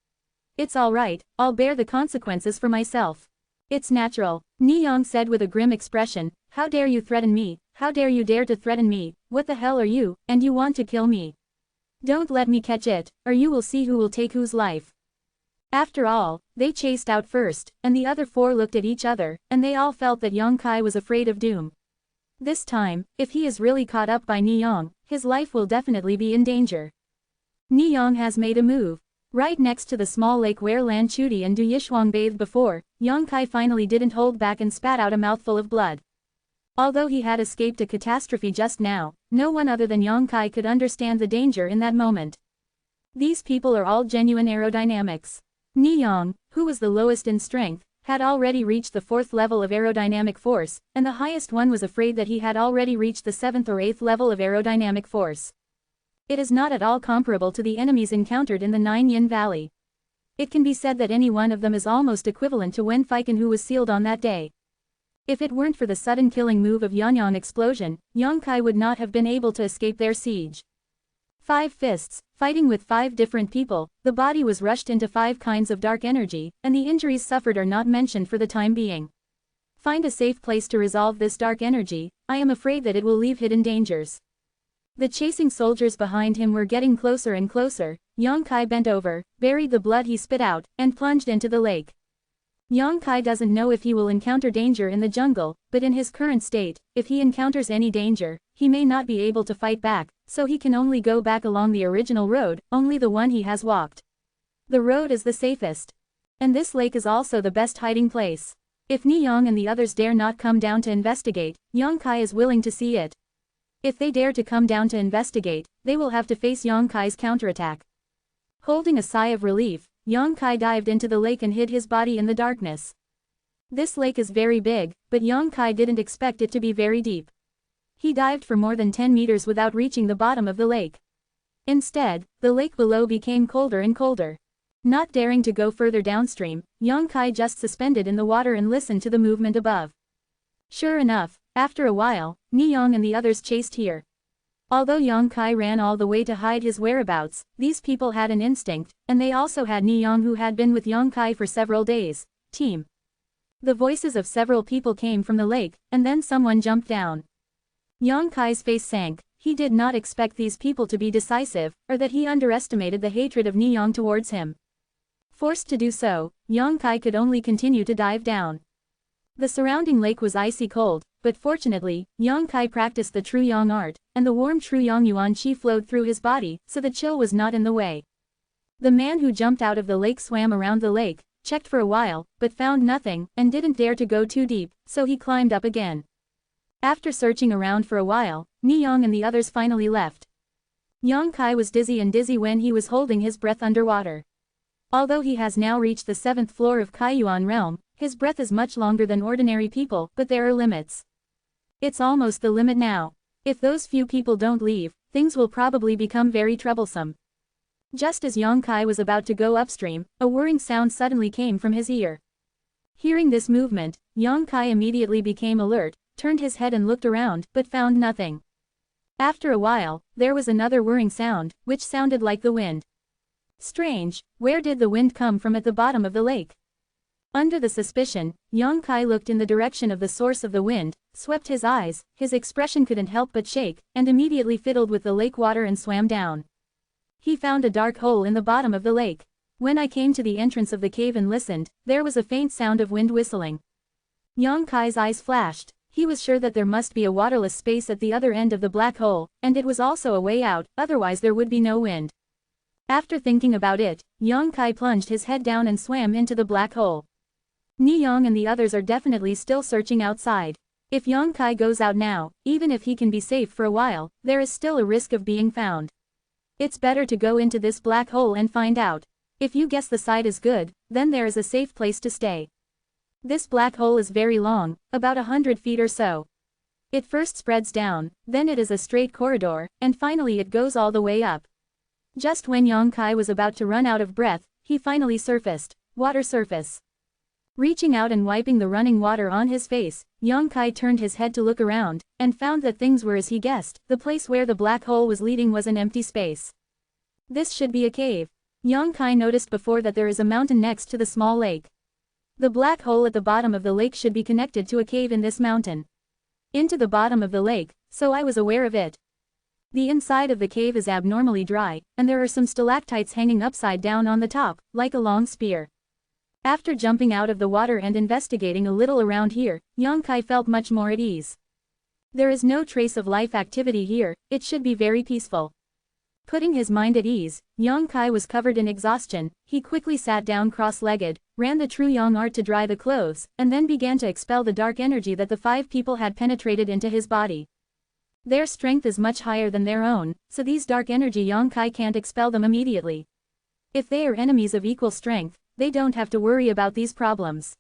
It's alright, I'll bear the consequences for myself. It's natural, Niyang said with a grim expression. How dare you threaten me, how dare you dare to threaten me, what the hell are you, and you want to kill me? Don't let me catch it, or you will see who will take whose life. After all, they chased out first, and the other 4 looked at each other, and they all felt that Yang Kai was afraid of doom. This time, if he is really caught up by Niyang, his life will definitely be in danger. Niyang has made a move. Right next to the small lake where Lan Chudi and Du Yishuang bathed before, Yang Kai finally didn't hold back and spat out a mouthful of blood. Although he had escaped a catastrophe just now, no one other than Yang Kai could understand the danger in that moment. These people are all genuine aerodynamics. Niyang, who was the lowest in strength, had already reached the 4th level of aerodynamic force, and the highest one was afraid that he had already reached the 7th or 8th level of aerodynamic force. It is not at all comparable to the enemies encountered in the Nine Yin Valley. It can be said that any one of them is almost equivalent to Wen Feiken, who was sealed on that day. If it weren't for the sudden killing move of Yanyang explosion, Yang Kai would not have been able to escape their siege. 5 fists, fighting with 5 different people, the body was rushed into 5 kinds of dark energy, and the injuries suffered are not mentioned for the time being. Find a safe place to resolve this dark energy, I am afraid that it will leave hidden dangers. The chasing soldiers behind him were getting closer and closer. Yang Kai bent over, buried the blood he spit out, and plunged into the lake. Yang Kai doesn't know if he will encounter danger in the jungle, but in his current state, if he encounters any danger, he may not be able to fight back, so he can only go back along the original road, only the one he has walked. The road is the safest. And this lake is also the best hiding place. If Niyang and the others dare not come down to investigate, Yang Kai is willing to see it. If they dare to come down to investigate, they will have to face Yang Kai's counterattack. Holding a sigh of relief, Yang Kai dived into the lake and hid his body in the darkness. This lake is very big, but Yang Kai didn't expect it to be very deep. He dived for more than 10 meters without reaching the bottom of the lake. Instead, the lake below became colder and colder. Not daring to go further downstream, Yang Kai just suspended in the water and listened to the movement above. Sure enough, after a while, Niyang and the others chased here. Although Yang Kai ran all the way to hide his whereabouts, these people had an instinct, and they also had Niyang who had been with Yang Kai for several days. Team. The voices of several people came from the lake, and then someone jumped down. Yang Kai's face sank. He did not expect these people to be decisive, or that he underestimated the hatred of Niyang towards him. Forced to do so, Yang Kai could only continue to dive down. The surrounding lake was icy cold, but fortunately, Yang Kai practiced the true Yang art, and the warm true Yang Yuan Qi flowed through his body, so the chill was not in the way. The man who jumped out of the lake swam around the lake, checked for a while, but found nothing, and didn't dare to go too deep, so he climbed up again. After searching around for a while, Niyang and the others finally left. Yang Kai was dizzy when he was holding his breath underwater. Although he has now reached the 7th floor of Kaiyuan realm, his breath is much longer than ordinary people, but there are limits. It's almost the limit now. If those few people don't leave, things will probably become very troublesome. Just as Yang Kai was about to go upstream, a whirring sound suddenly came from his ear. Hearing this movement, Yang Kai immediately became alert, turned his head and looked around, but found nothing. After a while, there was another whirring sound, which sounded like the wind. Strange, where did the wind come from at the bottom of the lake? Under the suspicion, Yang Kai looked in the direction of the source of the wind, swept his eyes, his expression couldn't help but shake, and immediately fiddled with the lake water and swam down. He found a dark hole in the bottom of the lake. When I came to the entrance of the cave and listened, there was a faint sound of wind whistling. Yang Kai's eyes flashed. He was sure that there must be a waterless space at the other end of the black hole, and it was also a way out, otherwise there would be no wind. After thinking about it, Yang Kai plunged his head down and swam into the black hole. Niyang and the others are definitely still searching outside. If Yang Kai goes out now, even if he can be safe for a while, there is still a risk of being found. It's better to go into this black hole and find out. If you guess the side is good, then there is a safe place to stay. This black hole is very long, about 100 feet or so. It first spreads down, then it is a straight corridor, and finally it goes all the way up. Just when Yang Kai was about to run out of breath, he finally surfaced. Water surface. Reaching out and wiping the running water on his face, Yang Kai turned his head to look around, and found that things were as he guessed. The place where the black hole was leading was an empty space. This should be a cave. Yang Kai noticed before that there is a mountain next to the small lake. The black hole at the bottom of the lake should be connected to a cave in this mountain. Into the bottom of the lake, so I was aware of it. The inside of the cave is abnormally dry, and there are some stalactites hanging upside down on the top, like a long spear. After jumping out of the water and investigating a little around here, Yang Kai felt much more at ease. There is no trace of life activity here, it should be very peaceful. Putting his mind at ease, Yang Kai was covered in exhaustion. He quickly sat down cross-legged, ran the true Yang art to dry the clothes, and then began to expel the dark energy that the 5 people had penetrated into his body. Their strength is much higher than their own, so these dark energy Yang Kai can't expel them immediately. If they are enemies of equal strength, they don't have to worry about these problems.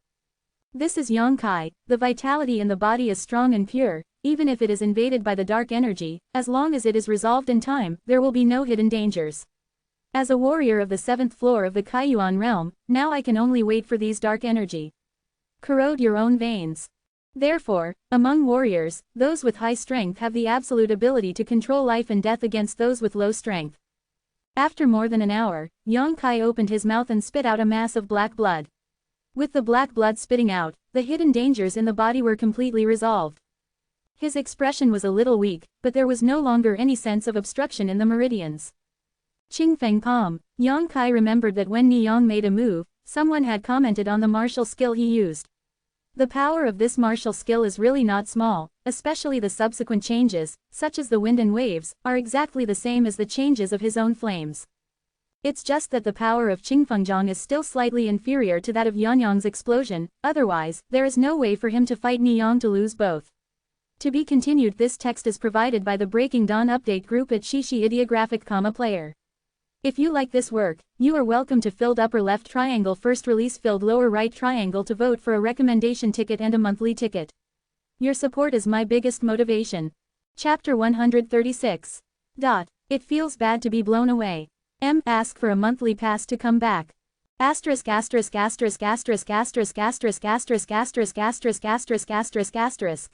This is Yang Kai, the vitality in the body is strong and pure, even if it is invaded by the dark energy, as long as it is resolved in time, there will be no hidden dangers. As a warrior of the 7th floor of the Kaiyuan realm, now I can only wait for these dark energy. Corrode your own veins. Therefore, among warriors, those with high strength have the absolute ability to control life and death against those with low strength. After more than an hour, Yang Kai opened his mouth and spit out a mass of black blood. With the black blood spitting out, the hidden dangers in the body were completely resolved. His expression was a little weak, but there was no longer any sense of obstruction in the meridians. Qingfeng palm. Yang Kai remembered that when Niyang made a move, someone had commented on the martial skill he used. The power of this martial skill is really not small, especially the subsequent changes, such as the wind and waves, are exactly the same as the changes of his own flames. It's just that the power of Qingfengjiang is still slightly inferior to that of Yanyang's explosion, otherwise, there is no way for him to fight Niyang to lose both. To be continued. This text is provided by the Breaking Dawn update group at Shishi Ideographic, Player. If you like this work, you are welcome to filled upper left triangle first release filled lower right triangle to vote for a recommendation ticket and a monthly ticket. Your support is my biggest motivation. Chapter 136. It feels bad to be blown away. Ask for a monthly pass to come back. Asterisk asterisk asterisk asterisk asterisk asterisk asterisk asterisk asterisk asterisk asterisk asterisk.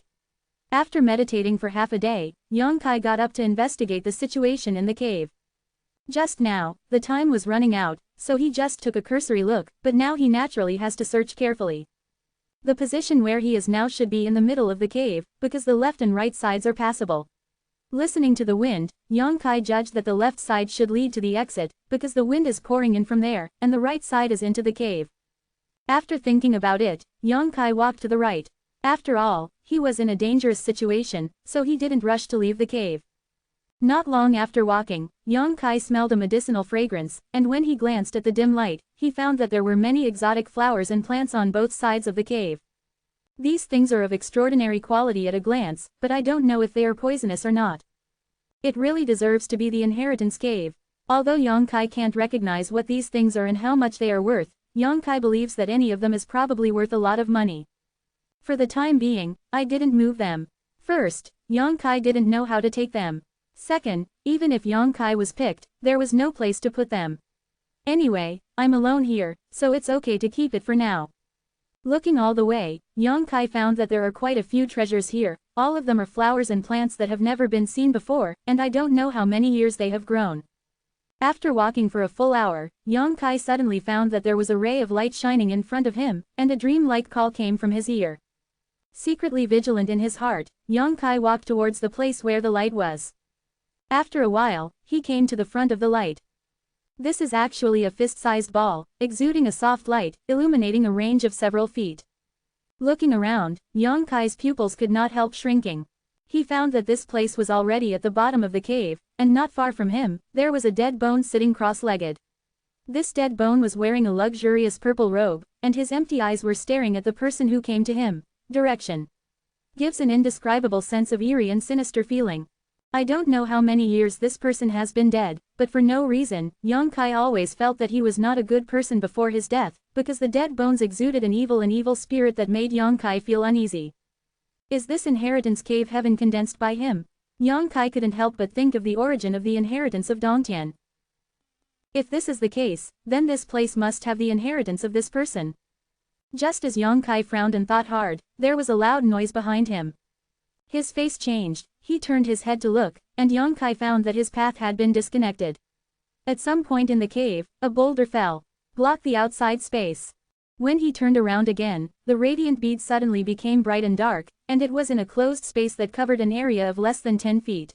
After meditating for half a day, Yang Kai got up to investigate the situation in the cave. Just now, the time was running out, so he just took a cursory look, but now he naturally has to search carefully. The position where he is now should be in the middle of the cave, because the left and right sides are passable. Listening to the wind, Yang Kai judged that the left side should lead to the exit, because the wind is pouring in from there, and the right side is into the cave. After thinking about it, Yang Kai walked to the right. After all, he was in a dangerous situation, so he didn't rush to leave the cave. Not long after walking, Yang Kai smelled a medicinal fragrance, and when he glanced at the dim light, he found that there were many exotic flowers and plants on both sides of the cave. These things are of extraordinary quality at a glance, but I don't know if they are poisonous or not. It really deserves to be the inheritance cave. Although Yang Kai can't recognize what these things are and how much they are worth, Yang Kai believes that any of them is probably worth a lot of money. For the time being, I didn't move them. First, Yang Kai didn't know how to take them. Second, even if Yang Kai was picked, there was no place to put them. Anyway, I'm alone here, so it's okay to keep it for now. Looking all the way, Yang Kai found that there are quite a few treasures here, all of them are flowers and plants that have never been seen before, and I don't know how many years they have grown. After walking for a full hour, Yang Kai suddenly found that there was a ray of light shining in front of him, and a dream-like call came from his ear. Secretly vigilant in his heart, Yang Kai walked towards the place where the light was. After a while, he came to the front of the light. This is actually a fist-sized ball, exuding a soft light, illuminating a range of several feet. Looking around, Yang Kai's pupils could not help shrinking. He found that this place was already at the bottom of the cave, and not far from him, there was a dead bone sitting cross-legged. This dead bone was wearing a luxurious purple robe, and his empty eyes were staring at the person who came to him. Direction. Gives an indescribable sense of eerie and sinister feeling. I don't know how many years this person has been dead, but for no reason, Yang Kai always felt that he was not a good person before his death, because the dead bones exuded an evil spirit that made Yang Kai feel uneasy. Is this inheritance cave heaven condensed by him? Yang Kai couldn't help but think of the origin of the inheritance of Dongtian. If this is the case, then this place must have the inheritance of this person. Just as Yang Kai frowned and thought hard, there was a loud noise behind him. His face changed, he turned his head to look, and Yang Kai found that his path had been disconnected. At some point in the cave, a boulder fell, blocked the outside space. When he turned around again, the radiant bead suddenly became bright and dark, and it was in a closed space that covered an area of less than 10 feet.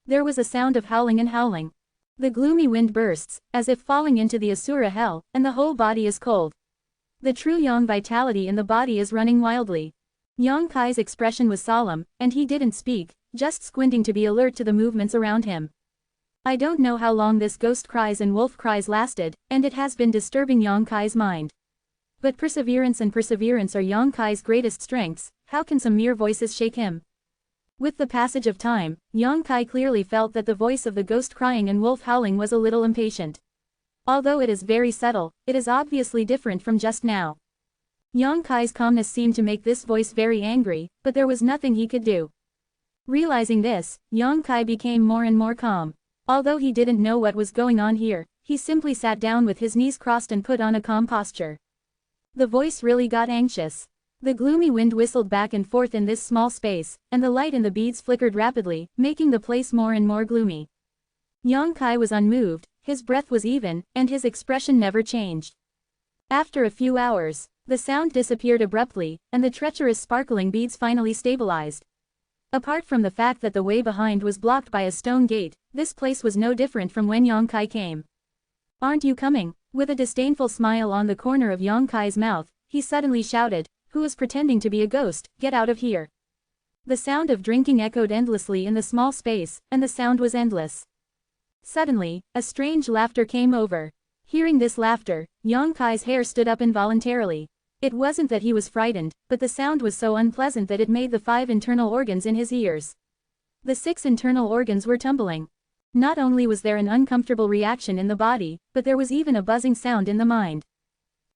There was a sound of howling and howling. The gloomy wind bursts, as if falling into the Asura hell, and the whole body is cold. The true yang vitality in the body is running wildly. Yang Kai's expression was solemn, and he didn't speak, just squinting to be alert to the movements around him. I don't know how long this ghost cries and wolf cries lasted, and it has been disturbing Yang Kai's mind. But perseverance and perseverance are Yang Kai's greatest strengths, how can some mere voices shake him? With the passage of time, Yang Kai clearly felt that the voice of the ghost crying and wolf howling was a little impatient. Although it is very subtle, it is obviously different from just now. Yang Kai's calmness seemed to make this voice very angry, but there was nothing he could do. Realizing this, Yang Kai became more and more calm. Although he didn't know what was going on here, he simply sat down with his knees crossed and put on a calm posture. The voice really got anxious. The gloomy wind whistled back and forth in this small space, and the light in the beads flickered rapidly, making the place more and more gloomy. Yang Kai was unmoved, his breath was even, and his expression never changed. After a few hours, The sound disappeared abruptly, and the treacherous sparkling beads finally stabilized. Apart from the fact that the way behind was blocked by a stone gate, this place was no different from when Yang Kai came. "Aren't you coming?" With a disdainful smile on the corner of Yang Kai's mouth, he suddenly shouted, "Who is pretending to be a ghost? Get out of here." The sound of drinking echoed endlessly in the small space, and the sound was endless. Suddenly, a strange laughter came over. Hearing this laughter, Yang Kai's hair stood up involuntarily. It wasn't that he was frightened, but the sound was so unpleasant that it made the 5 internal organs in his ears. The 6 internal organs were tumbling. Not only was there an uncomfortable reaction in the body, but there was even a buzzing sound in the mind.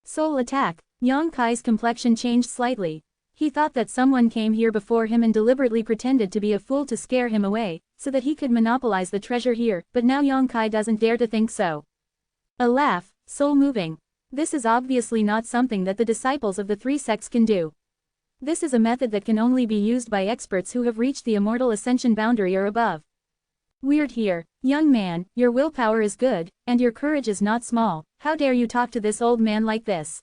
Soul attack. Yang Kai's complexion changed slightly. He thought that someone came here before him and deliberately pretended to be a fool to scare him away, so that he could monopolize the treasure here, but now Yang Kai doesn't dare to think so. A laugh, soul moving. This is obviously not something that the disciples of the 3 sects can do. This is a method that can only be used by experts who have reached the immortal ascension boundary or above. Weird here. Young man, your willpower is good, and your courage is not small. How dare you talk to this old man like this?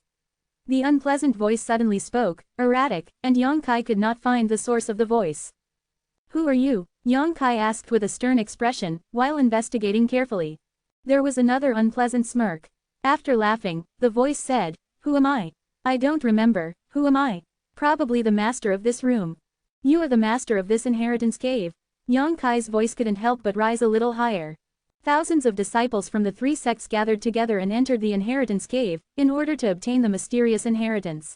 The unpleasant voice suddenly spoke, erratic, and Yang Kai could not find the source of the voice. Who are you? Yang Kai asked with a stern expression, while investigating carefully. There was another unpleasant smirk. After laughing, the voice said, Who am I? I don't remember. Who am I? Probably the master of this room. You are the master of this inheritance cave. Yang Kai's voice couldn't help but rise a little higher. Thousands of disciples from the 3 sects gathered together and entered the inheritance cave, in order to obtain the mysterious inheritance.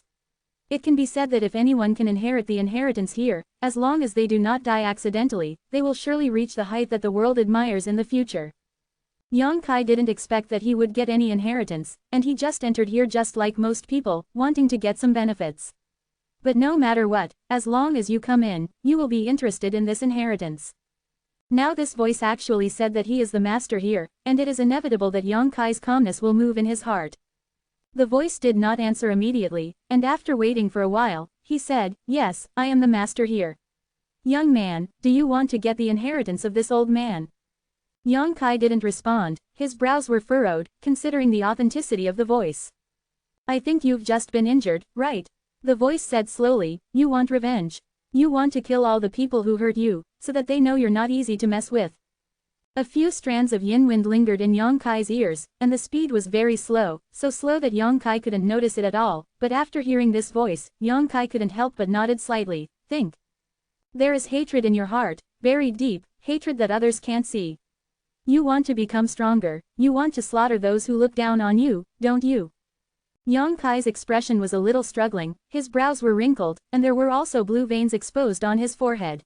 It can be said that if anyone can inherit the inheritance here, as long as they do not die accidentally, they will surely reach the height that the world admires in the future. Yang Kai didn't expect that he would get any inheritance, and he just entered here just like most people, wanting to get some benefits. But no matter what, as long as you come in, you will be interested in this inheritance. Now this voice actually said that he is the master here, and it is inevitable that Yang Kai's calmness will move in his heart. The voice did not answer immediately, and after waiting for a while, he said, Yes, I am the master here. Young man, do you want to get the inheritance of this old man? Yang Kai didn't respond, his brows were furrowed, considering the authenticity of the voice. I think you've just been injured, right? The voice said slowly, you want revenge. You want to kill all the people who hurt you, so that they know you're not easy to mess with. A few strands of yin wind lingered in Yang Kai's ears, and the speed was very slow, so slow that Yang Kai couldn't notice it at all, but after hearing this voice, Yang Kai couldn't help but nodded slightly. Think. There is hatred in your heart, buried deep, hatred that others can't see. You want to become stronger, you want to slaughter those who look down on you, don't you? Yang Kai's expression was a little struggling, his brows were wrinkled, and there were also blue veins exposed on his forehead.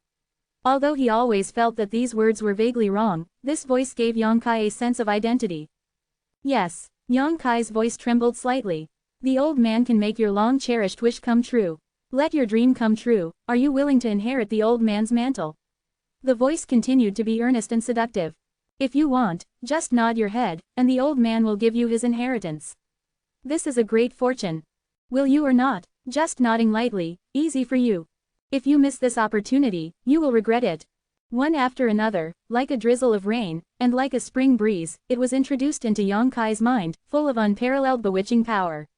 Although he always felt that these words were vaguely wrong, this voice gave Yang Kai a sense of identity. Yes. Yang Kai's voice trembled slightly. The old man can make your long-cherished wish come true. Let your dream come true. Are you willing to inherit the old man's mantle? The voice continued to be earnest and seductive. If you want, just nod your head, and the old man will give you his inheritance. This is a great fortune. Will you or not? Just nodding lightly, easy for you. If you miss this opportunity, you will regret it. One after another, like a drizzle of rain, and like a spring breeze, it was introduced into Yang Kai's mind, full of unparalleled bewitching power.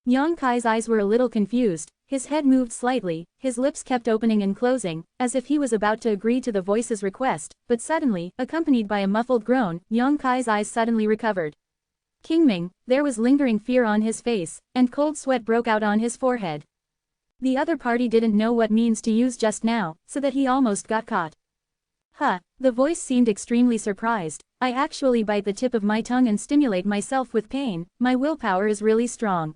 Yang Kai's eyes were a little confused, his head moved slightly, his lips kept opening and closing, as if he was about to agree to the voice's request, but suddenly, accompanied by a muffled groan, Yang Kai's eyes suddenly recovered. Kingming, there was lingering fear on his face, and cold sweat broke out on his forehead. The other party didn't know what means to use just now, so that he almost got caught. Huh, the voice seemed extremely surprised. I actually bite the tip of my tongue and stimulate myself with pain, my willpower is really strong.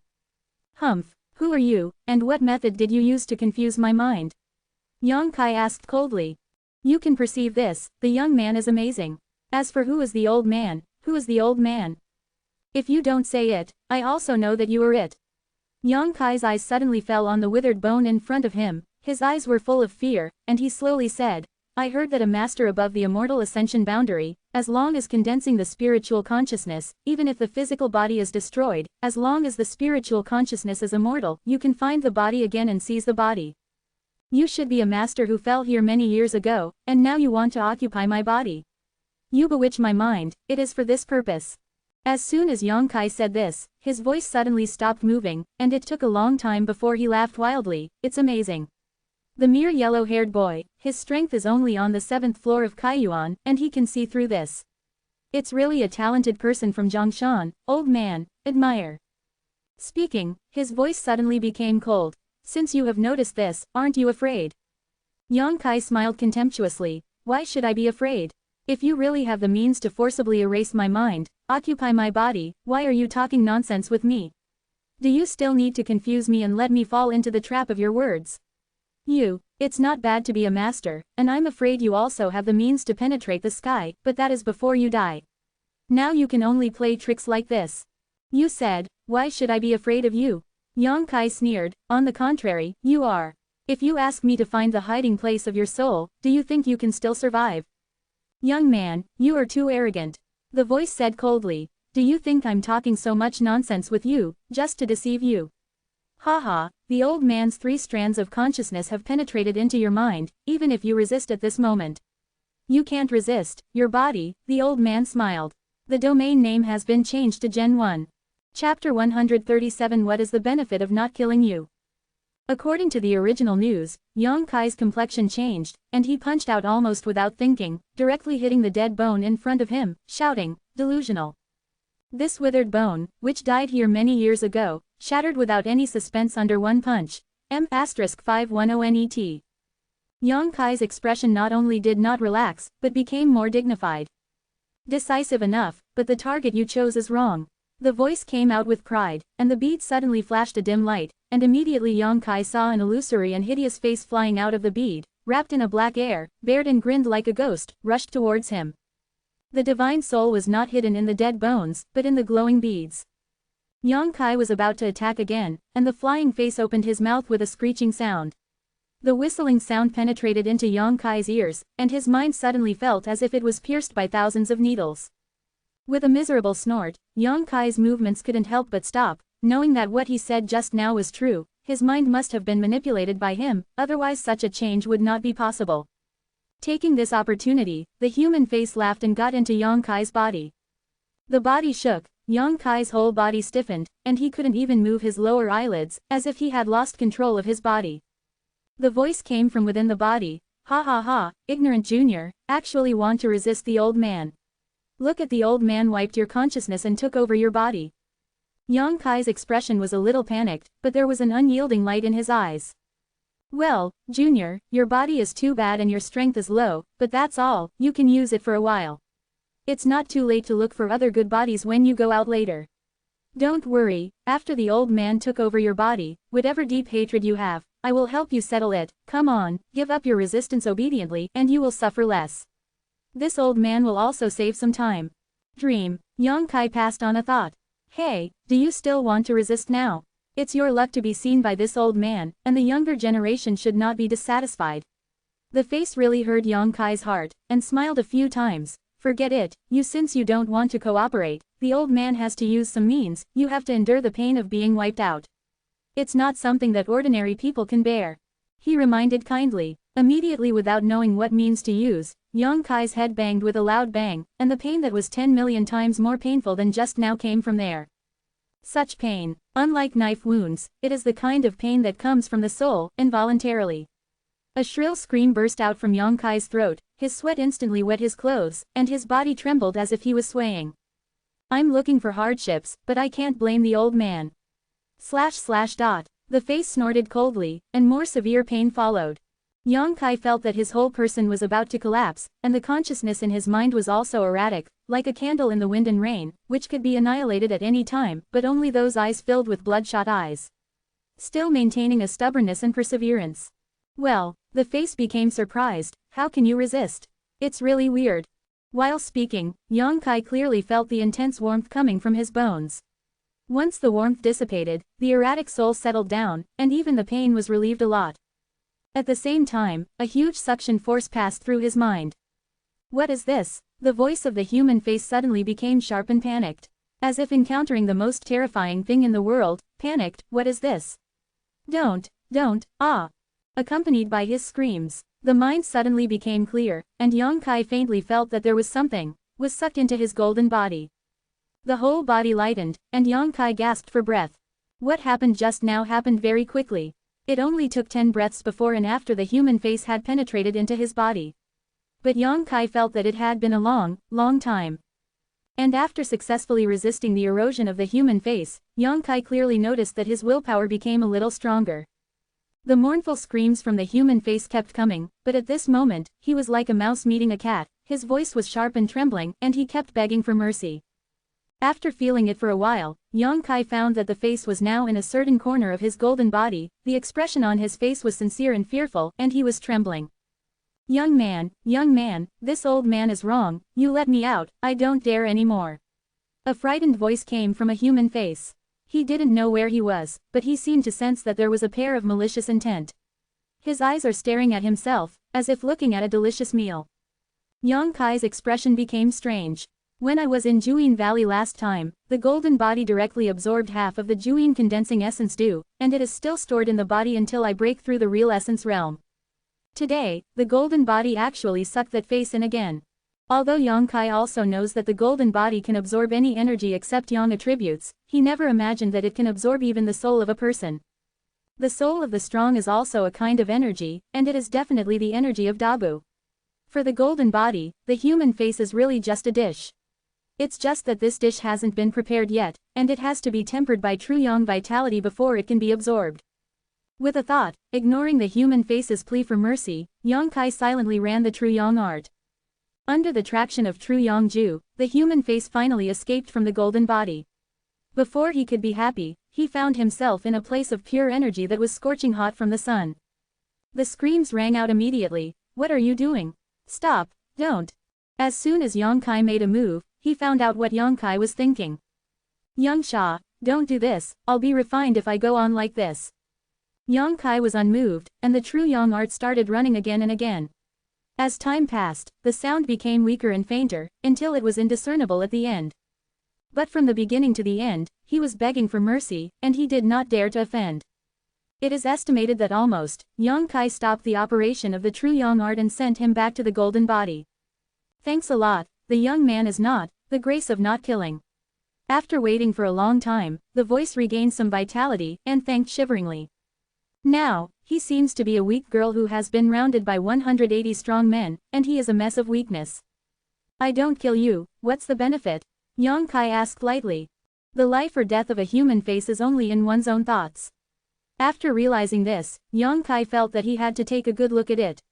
Humph, who are you, and what method did you use to confuse my mind? Yang Kai asked coldly. You can perceive this, the young man is amazing. As for who is the old man, who is the old man? If you don't say it, I also know that you are it. Yang Kai's eyes suddenly fell on the withered bone in front of him, his eyes were full of fear, and he slowly said, I heard that a master above the immortal ascension boundary, as long as condensing the spiritual consciousness, even if the physical body is destroyed, as long as the spiritual consciousness is immortal, you can find the body again and seize the body. You should be a master who fell here many years ago, and now you want to occupy my body. You bewitch my mind, it is for this purpose. As soon as Yang Kai said this, his voice suddenly stopped moving, and it took a long time before he laughed wildly. It's amazing. The mere yellow-haired boy, his strength is only on the 7th floor of Kaiyuan, and he can see through this. It's really a talented person from Zhongshan, old man, admire. Speaking, his voice suddenly became cold. Since you have noticed this, aren't you afraid? Yang Kai smiled contemptuously. Why should I be afraid? If you really have the means to forcibly erase my mind, occupy my body, why are you talking nonsense with me? Do you still need to confuse me and let me fall into the trap of your words? It's not bad to be a master, and I'm afraid you also have the means to penetrate the sky, but that is before you die. Now you can only play tricks like this. You said, why should I be afraid of you? Yang Kai sneered, on the contrary, you are. If you ask me to find the hiding place of your soul, do you think you can still survive? Young man, you are too arrogant. The voice said coldly, do you think I'm talking so much nonsense with you, just to deceive you? Haha, the old man's 3 strands of consciousness have penetrated into your mind, even if you resist at this moment. You can't resist, your body, the old man smiled. The domain name has been changed to Gen 1. Chapter 137. What is the benefit of not killing you? According to the original news, Yang Kai's complexion changed, and he punched out almost without thinking, directly hitting the dead bone in front of him, shouting, delusional. This withered bone, which died here many years ago, shattered without any suspense under one punch. M*510NET. Yang Kai's expression not only did not relax, but became more dignified. Decisive enough, but the target you chose is wrong. The voice came out with pride, and the bead suddenly flashed a dim light, and immediately Yang Kai saw an illusory and hideous face flying out of the bead, wrapped in a black air, bared and grinned like a ghost, rushed towards him. The divine soul was not hidden in the dead bones, but in the glowing beads. Yang Kai was about to attack again, and the flying face opened his mouth with a screeching sound. The whistling sound penetrated into Yang Kai's ears, and his mind suddenly felt as if it was pierced by thousands of needles. With a miserable snort, Yang Kai's movements couldn't help but stop, knowing that what he said just now was true. His mind must have been manipulated by him, otherwise such a change would not be possible. Taking this opportunity, the human face laughed and got into Yang Kai's body. The body shook, Yang Kai's whole body stiffened, and he couldn't even move his lower eyelids, as if he had lost control of his body. The voice came from within the body. Ha ha ha, ignorant junior, actually want to resist the old man. Look at the old man wiped your consciousness and took over your body. Yang Kai's expression was a little panicked, but there was an unyielding light in his eyes. Well, junior, your body is too bad and your strength is low, but that's all, you can use it for a while. It's not too late to look for other good bodies when you go out later. Don't worry, after the old man took over your body, whatever deep hatred you have, I will help you settle it. Come on, give up your resistance obediently and you will suffer less. This old man will also save some time. Dream. Yang Kai passed on a thought. Hey, do you still want to resist now? It's your luck to be seen by this old man, and the younger generation should not be dissatisfied. The face really hurt Yang Kai's heart, and smiled a few times. Forget it, since you don't want to cooperate, the old man has to use some means, you have to endure the pain of being wiped out. It's not something that ordinary people can bear. He reminded kindly. Immediately without knowing what means to use, Yang Kai's head banged with a loud bang, and the pain that was 10 million times more painful than just now came from there. Such pain, unlike knife wounds, it is the kind of pain that comes from the soul, involuntarily. A shrill scream burst out from Yang Kai's throat, his sweat instantly wet his clothes, and his body trembled as if he was swaying. I'm looking for hardships, but I can't blame the old man. The face snorted coldly, and more severe pain followed. Yang Kai felt that his whole person was about to collapse, and the consciousness in his mind was also erratic, like a candle in the wind and rain, which could be annihilated at any time, but only those eyes filled with bloodshot eyes. Still maintaining a stubbornness and perseverance. Well, the face became surprised. How can you resist? It's really weird. While speaking, Yang Kai clearly felt the intense warmth coming from his bones. Once the warmth dissipated, the erratic soul settled down, and even the pain was relieved a lot. At the same time, a huge suction force passed through his mind. What is this? The voice of the human face suddenly became sharp and panicked. As if encountering the most terrifying thing in the world, panicked, what is this? Don't, ah! Accompanied by his screams, the mind suddenly became clear, and Yang Kai faintly felt that there was something, was sucked into his golden body. The whole body lightened, and Yang Kai gasped for breath. What happened just now happened very quickly. It only took 10 breaths before and after the human face had penetrated into his body. But Yang Kai felt that it had been a long, long time. And after successfully resisting the erosion of the human face, Yang Kai clearly noticed that his willpower became a little stronger. The mournful screams from the human face kept coming, but at this moment, he was like a mouse meeting a cat, his voice was sharp and trembling, and he kept begging for mercy. After feeling it for a while, Yang Kai found that the face was now in a certain corner of his golden body, the expression on his face was sincere and fearful, and he was trembling. Young man, this old man is wrong, you let me out, I don't dare anymore. A frightened voice came from a human face. He didn't know where he was, but he seemed to sense that there was a pair of malicious intent. His eyes are staring at himself, as if looking at a delicious meal. Yang Kai's expression became strange. When I was in Juyin Valley last time, the golden body directly absorbed half of the Juyin condensing essence dew, and it is still stored in the body until I break through the real essence realm. Today, the golden body actually sucked that face in again. Although Yang Kai also knows that the golden body can absorb any energy except Yang attributes, he never imagined that it can absorb even the soul of a person. The soul of the strong is also a kind of energy, and it is definitely the energy of Dabu. For the golden body, the human face is really just a dish. It's just that this dish hasn't been prepared yet, and it has to be tempered by true Yang vitality before it can be absorbed. With a thought, ignoring the human face's plea for mercy, Yang Kai silently ran the true Yang art. Under the traction of true Yang Ju, the human face finally escaped from the golden body. Before he could be happy, he found himself in a place of pure energy that was scorching hot from the sun. The screams rang out immediately, "What are you doing? Stop, don't." As soon as Yang Kai made a move, he found out what Yang Kai was thinking. "Young Sha, don't do this, I'll be refined if I go on like this." Yang Kai was unmoved, and the true Yang art started running again and again. As time passed, the sound became weaker and fainter, until it was indiscernible at the end. But from the beginning to the end, he was begging for mercy, and he did not dare to offend. It is estimated that almost, Yang Kai stopped the operation of the true Yang art and sent him back to the golden body. Thanks a lot, the young man is not, the grace of not killing. After waiting for a long time, the voice regained some vitality, and thanked shiveringly. Now, he seems to be a weak girl who has been rounded by 180 strong men, and he is a mess of weakness. I don't kill you, what's the benefit? Yang Kai asked lightly. The life or death of a human face is only in one's own thoughts. After realizing this, Yang Kai felt that he had to take a good look at it.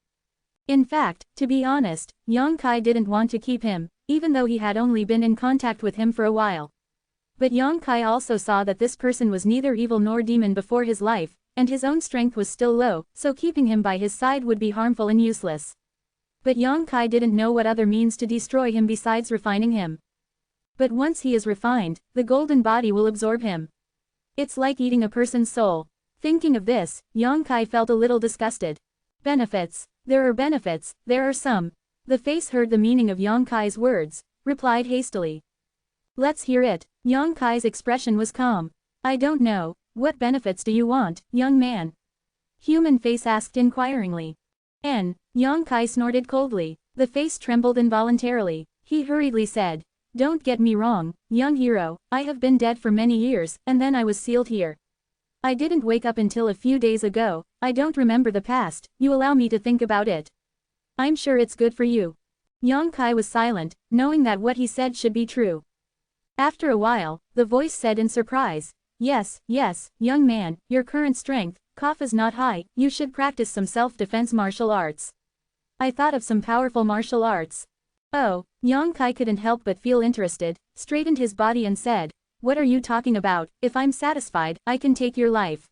In fact, to be honest, Yang Kai didn't want to keep him, even though he had only been in contact with him for a while. But Yang Kai also saw that this person was neither evil nor demon before his life, and his own strength was still low, so keeping him by his side would be harmful and useless. But Yang Kai didn't know what other means to destroy him besides refining him. But once he is refined, the golden body will absorb him. It's like eating a person's soul. Thinking of this, Yang Kai felt a little disgusted. Benefits. There are benefits, there are some. The face heard the meaning of Yang Kai's words, replied hastily. Let's hear it. Yang Kai's expression was calm. I don't know. What benefits do you want, young man? Human face asked inquiringly. Yang Kai snorted coldly. The face trembled involuntarily. He hurriedly said, don't get me wrong, young hero, I have been dead for many years, and then I was sealed here. I didn't wake up until a few days ago, I don't remember the past, you allow me to think about it. I'm sure it's good for you. Yang Kai was silent, knowing that what he said should be true. After a while, the voice said in surprise, yes, young man, your current strength, is not high, you should practice some self-defense martial arts. I thought of some powerful martial arts. Oh, Yang Kai couldn't help but feel interested, straightened his body and said, what are you talking about? If I'm satisfied, I can take your life.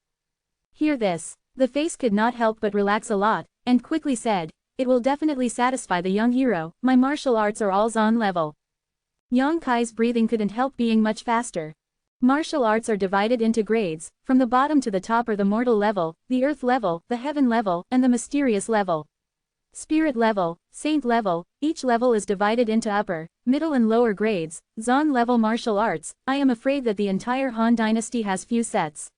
Hear this. The face could not help but relax a lot, and quickly said, it will definitely satisfy the young hero, my martial arts are all Zan level. Yang Kai's breathing couldn't help being much faster. Martial arts are divided into grades, from the bottom to the top are the mortal level, the earth level, the heaven level, and the mysterious level. Spirit level, saint level, each level is divided into upper, middle and lower grades, Zan level martial arts. I am afraid that the entire Han dynasty has few sets.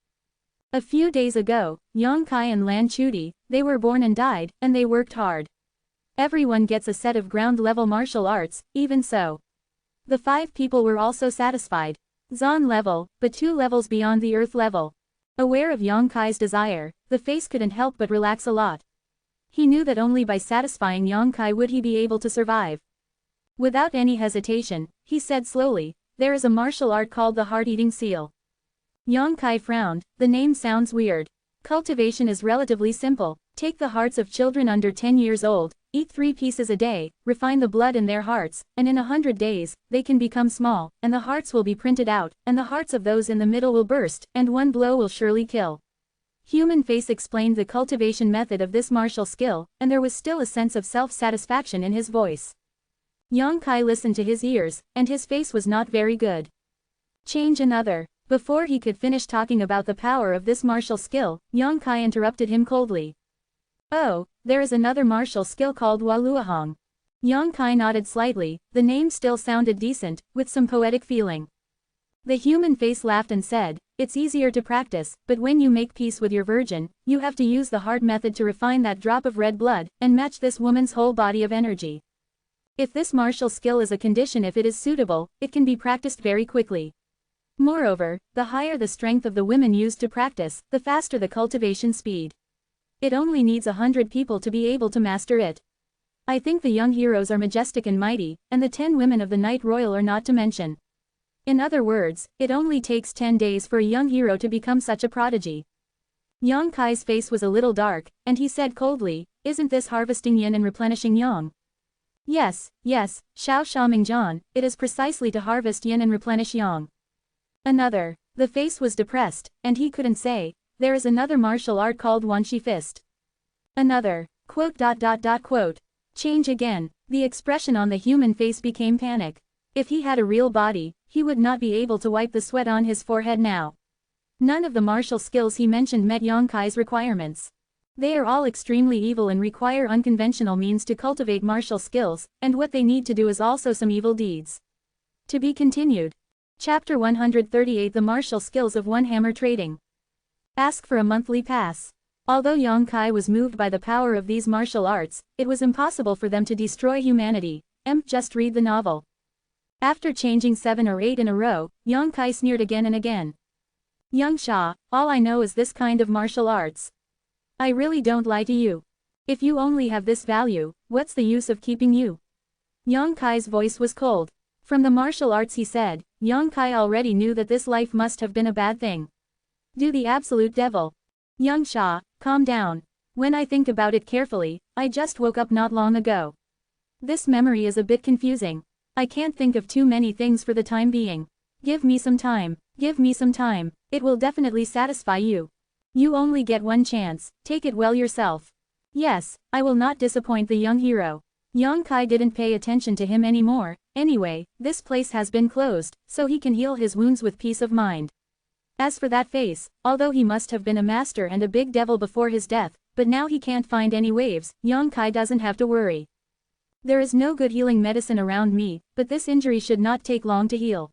A few days ago, Yang Kai and Lan Chudi, they were born and died, and they worked hard. Everyone gets a set of ground level martial arts, even so. The 5 people were also satisfied. Zon level, but 2 levels beyond the earth level. Aware of Yang Kai's desire, the face couldn't help but relax a lot. He knew that only by satisfying Yang Kai would he be able to survive. Without any hesitation, he said slowly, "There is a martial art called the heart-eating seal." Yang Kai frowned, the name sounds weird. Cultivation is relatively simple. Take the hearts of children under 10 years old, eat 3 pieces a day, refine the blood in their hearts, and in 100 days, they can become small, and the hearts will be printed out, and the hearts of those in the middle will burst, and one blow will surely kill. Human Face explained the cultivation method of this martial skill, and there was still a sense of self-satisfaction in his voice. Yang Kai listened to his ears, and his face was not very good. Change another. Before he could finish talking about the power of this martial skill, Yang Kai interrupted him coldly. "Oh, there is another martial skill called Waluahong." Yang Kai nodded slightly, the name still sounded decent, with some poetic feeling. The Human Face laughed and said, "It's easier to practice, but when you make peace with your virgin, you have to use the heart method to refine that drop of red blood, and match this woman's whole body of energy. If this martial skill is a condition, if it is suitable, it can be practiced very quickly. Moreover, the higher the strength of the women used to practice, the faster the cultivation speed. It only needs 100 people to be able to master it. I think the young heroes are majestic and mighty, and the 10 women of the Night Royal are not to mention. In other words, it only takes 10 days for a young hero to become such a prodigy." Yang Kai's face was a little dark, and he said coldly, "Isn't this harvesting yin and replenishing yang?" Yes, Xiao Xiaomingjian, it is precisely to harvest yin and replenish yang." Another. The face was depressed, and he couldn't say, "There is another martial art called Wanshi Fist." Another. Quote. Change again. The expression on the Human Face became panic. If he had a real body, he would not be able to wipe the sweat on his forehead now. None of the martial skills he mentioned met Yang Kai's requirements. They are all extremely evil and require unconventional means to cultivate martial skills, and what they need to do is also some evil deeds. To be continued. Chapter 138 The Martial Skills of One-Hammer Trading. Ask for a monthly pass. Although Yang Kai was moved by the power of these martial arts, it was impossible for them to destroy humanity. Just read the novel. After changing 7 or 8 in a row, Yang Kai sneered again and again. "Young Sha, all I know is this kind of martial arts. I really don't lie to you. If you only have this value, what's the use of keeping you?" Yang Kai's voice was cold. From the martial arts he said, Yang Kai already knew that this life must have been a bad thing. Do the absolute devil. "Young Sha, calm down. When I think about it carefully, I just woke up not long ago. This memory is a bit confusing. I can't think of too many things for the time being. Give me some time. It will definitely satisfy you. You only get one chance, take it well yourself." "Yes, I will not disappoint the young hero." Yang Kai didn't pay attention to him anymore. Anyway, this place has been closed, so he can heal his wounds with peace of mind. As for that face, although he must have been a master and a big devil before his death, but now he can't find any waves, Yang Kai doesn't have to worry. There is no good healing medicine around me, but this injury should not take long to heal.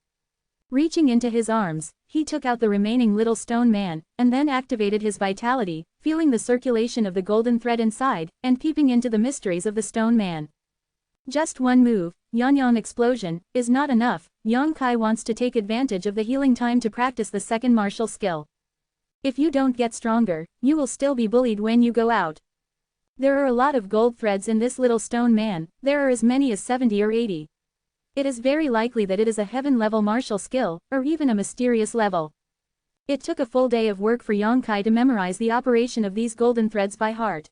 Reaching into his arms, he took out the remaining little stone man, and then activated his vitality, feeling the circulation of the golden thread inside, and peeping into the mysteries of the stone man. Just one move, Yanyang explosion, is not enough. Yang Kai wants to take advantage of the healing time to practice the second martial skill. If you don't get stronger, you will still be bullied when you go out. There are a lot of gold threads in this little stone man, there are as many as 70 or 80. It is very likely that it is a heaven-level martial skill, or even a mysterious level. It took a full day of work for Yang Kai to memorize the operation of these golden threads by heart.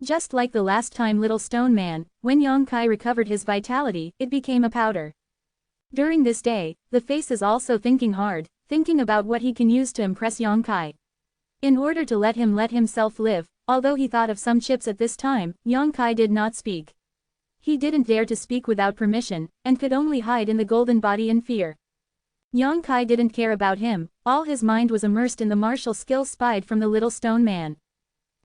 Just like the last time little stone man, when Yang Kai recovered his vitality, it became a powder. During this day, the face is also thinking hard, thinking about what he can use to impress Yang Kai. In order to let himself live, although he thought of some chips at this time, Yang Kai did not speak. He didn't dare to speak without permission, and could only hide in the golden body in fear. Yang Kai didn't care about him, all his mind was immersed in the martial skills spied from the little stone man.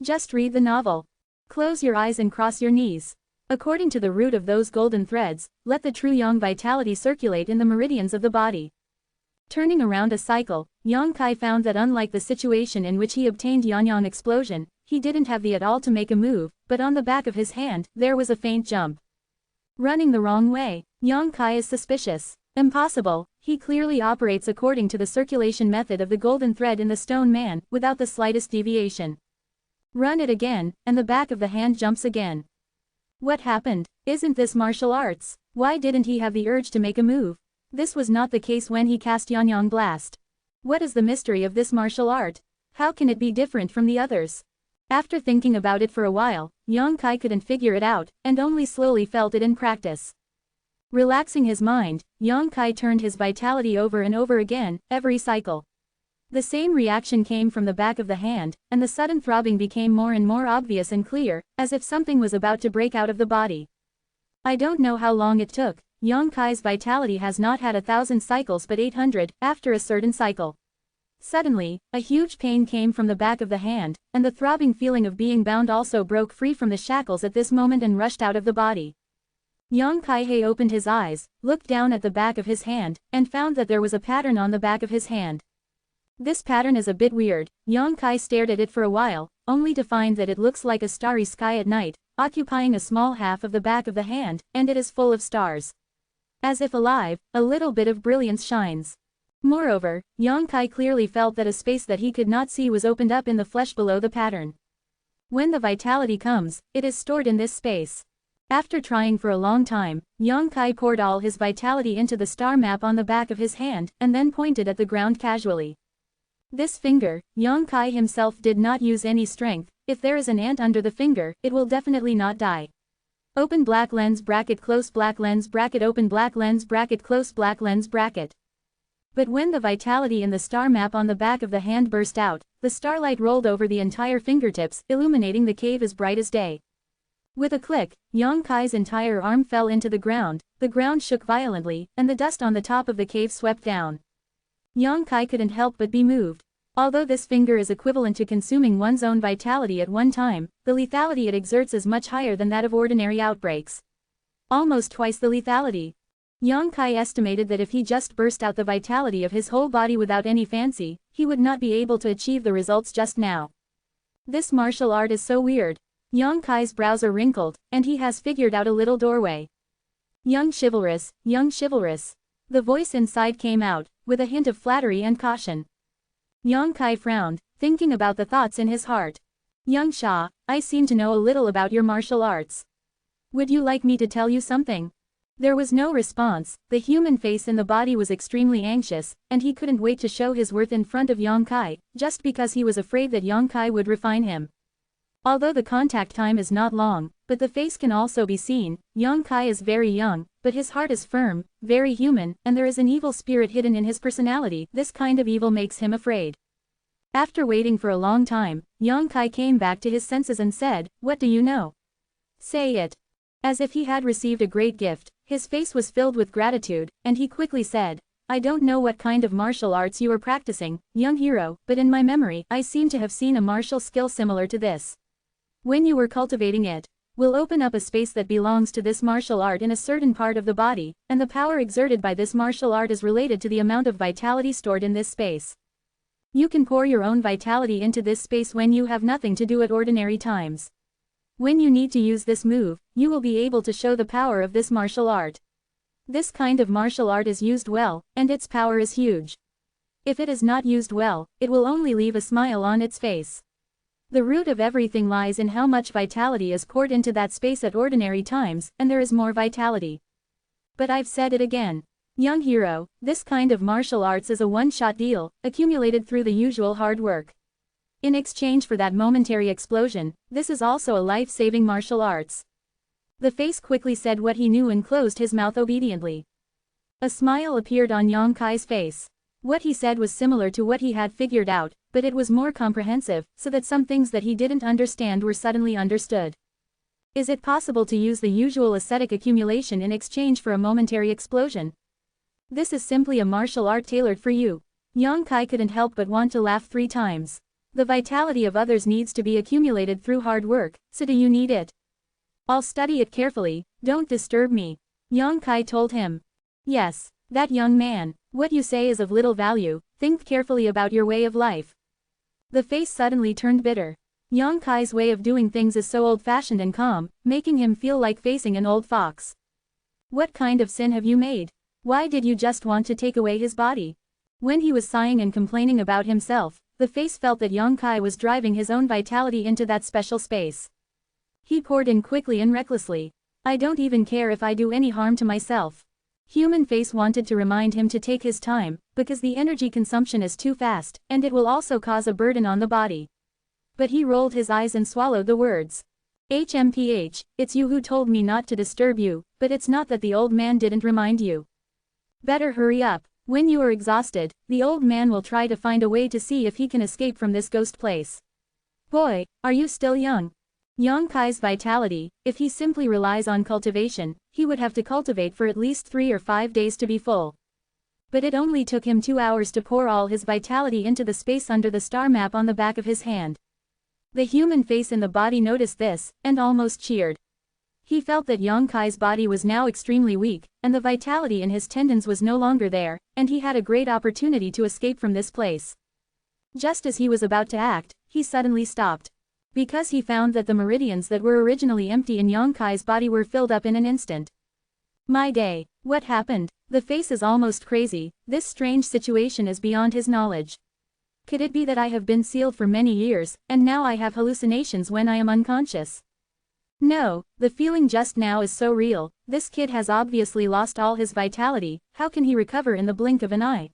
Just read the novel. Close your eyes and cross your knees. According to the root of those golden threads, let the true yang vitality circulate in the meridians of the body. Turning around a cycle, Yang Kai found that unlike the situation in which he obtained Yanyang explosion, he didn't have the at all to make a move, but on the back of his hand, there was a faint jump. Running the wrong way, Yang Kai is suspicious. Impossible, he clearly operates according to the circulation method of the golden thread in the stone man, without the slightest deviation. Run it again, and the back of the hand jumps again. What happened? Isn't this martial arts? Why didn't he have the urge to make a move? This was not the case when he cast Yangyang Blast. What is the mystery of this martial art? How can it be different from the others? After thinking about it for a while, Yang Kai couldn't figure it out, and only slowly felt it in practice. Relaxing his mind, Yang Kai turned his vitality over and over again, every cycle. The same reaction came from the back of the hand, and the sudden throbbing became more and more obvious and clear, as if something was about to break out of the body. I don't know how long it took. Yang Kai's vitality has not had 1,000 cycles but 800, after a certain cycle. Suddenly, a huge pain came from the back of the hand, and the throbbing feeling of being bound also broke free from the shackles at this moment and rushed out of the body. Yang Kai opened his eyes, looked down at the back of his hand, and found that there was a pattern on the back of his hand. This pattern is a bit weird. Yang Kai stared at it for a while, only to find that it looks like a starry sky at night, occupying a small half of the back of the hand, and it is full of stars. As if alive, a little bit of brilliance shines. Moreover, Yang Kai clearly felt that a space that he could not see was opened up in the flesh below the pattern. When the vitality comes, it is stored in this space. After trying for a long time, Yang Kai poured all his vitality into the star map on the back of his hand, and then pointed at the ground casually. This finger, Yang Kai himself did not use any strength. If there is an ant under the finger, it will definitely not die. Open black lens bracket close black lens bracket open black lens bracket close black lens bracket. But when the vitality in the star map on the back of the hand burst out, the starlight rolled over the entire fingertips, illuminating the cave as bright as day. With a click, Yang Kai's entire arm fell into the ground shook violently, and the dust on the top of the cave swept down. Yang Kai couldn't help but be moved. Although this finger is equivalent to consuming one's own vitality at one time, the lethality it exerts is much higher than that of ordinary outbreaks. Almost twice the lethality. Yang Kai estimated that if he just burst out the vitality of his whole body without any fancy, he would not be able to achieve the results just now. This martial art is so weird. Yang Kai's brows are wrinkled, and he has figured out a little doorway. Young chivalrous, young chivalrous. The voice inside came out, with a hint of flattery and caution. Yang Kai frowned, thinking about the thoughts in his heart. Young Sha, I seem to know a little about your martial arts. Would you like me to tell you something? There was no response. The human face in the body was extremely anxious, and he couldn't wait to show his worth in front of Yang Kai, just because he was afraid that Yang Kai would refine him. Although the contact time is not long, but the face can also be seen. Yang Kai is very young, but his heart is firm, very human, and there is an evil spirit hidden in his personality. This kind of evil makes him afraid. After waiting for a long time, Yang Kai came back to his senses and said, "What do you know? Say it." As if he had received a great gift, his face was filled with gratitude, and he quickly said, "I don't know what kind of martial arts you are practicing, young hero, but in my memory, I seem to have seen a martial skill similar to this. When you were cultivating it, will open up a space that belongs to this martial art in a certain part of the body, and the power exerted by this martial art is related to the amount of vitality stored in this space. You can pour your own vitality into this space when you have nothing to do at ordinary times. When you need to use this move, you will be able to show the power of this martial art. This kind of martial art is used well, and its power is huge. If it is not used well, it will only leave a smile on its face. The root of everything lies in how much vitality is poured into that space at ordinary times, and there is more vitality. But I've said it again. Young hero, this kind of martial arts is a one-shot deal, accumulated through the usual hard work. In exchange for that momentary explosion, this is also a life-saving martial arts." The face quickly said what he knew and closed his mouth obediently. A smile appeared on Yang Kai's face. What he said was similar to what he had figured out, but it was more comprehensive, so that some things that he didn't understand were suddenly understood. Is it possible to use the usual ascetic accumulation in exchange for a momentary explosion? This is simply a martial art tailored for you. Yang Kai couldn't help but want to laugh 3 times. The vitality of others needs to be accumulated through hard work, so do you need it? I'll study it carefully, don't disturb me. Yang Kai told him. Yes, that young man, what you say is of little value, think carefully about your way of life. The face suddenly turned bitter. Yang Kai's way of doing things is so old-fashioned and calm, making him feel like facing an old fox. What kind of sin have you made? Why did you just want to take away his body? When he was sighing and complaining about himself, the face felt that Yang Kai was driving his own vitality into that special space. He poured in quickly and recklessly. I don't even care if I do any harm to myself. Human face wanted to remind him to take his time, because the energy consumption is too fast, and it will also cause a burden on the body. But he rolled his eyes and swallowed the words. HMPH, it's you who told me not to disturb you, but it's not that the old man didn't remind you. Better hurry up. When you are exhausted, the old man will try to find a way to see if he can escape from this ghost place. Boy, are you still young? Yang Kai's vitality, if he simply relies on cultivation, he would have to cultivate for at least 3 or 5 days to be full. But it only took him 2 hours to pour all his vitality into the space under the star map on the back of his hand. The human face in the body noticed this, and almost cheered. He felt that Yang Kai's body was now extremely weak, and the vitality in his tendons was no longer there, and he had a great opportunity to escape from this place. Just as he was about to act, he suddenly stopped. Because he found that the meridians that were originally empty in Yang Kai's body were filled up in an instant. My day, what happened? The face is almost crazy. This strange situation is beyond his knowledge. Could it be that I have been sealed for many years, and now I have hallucinations when I am unconscious? No, the feeling just now is so real. This kid has obviously lost all his vitality. How can he recover in the blink of an eye?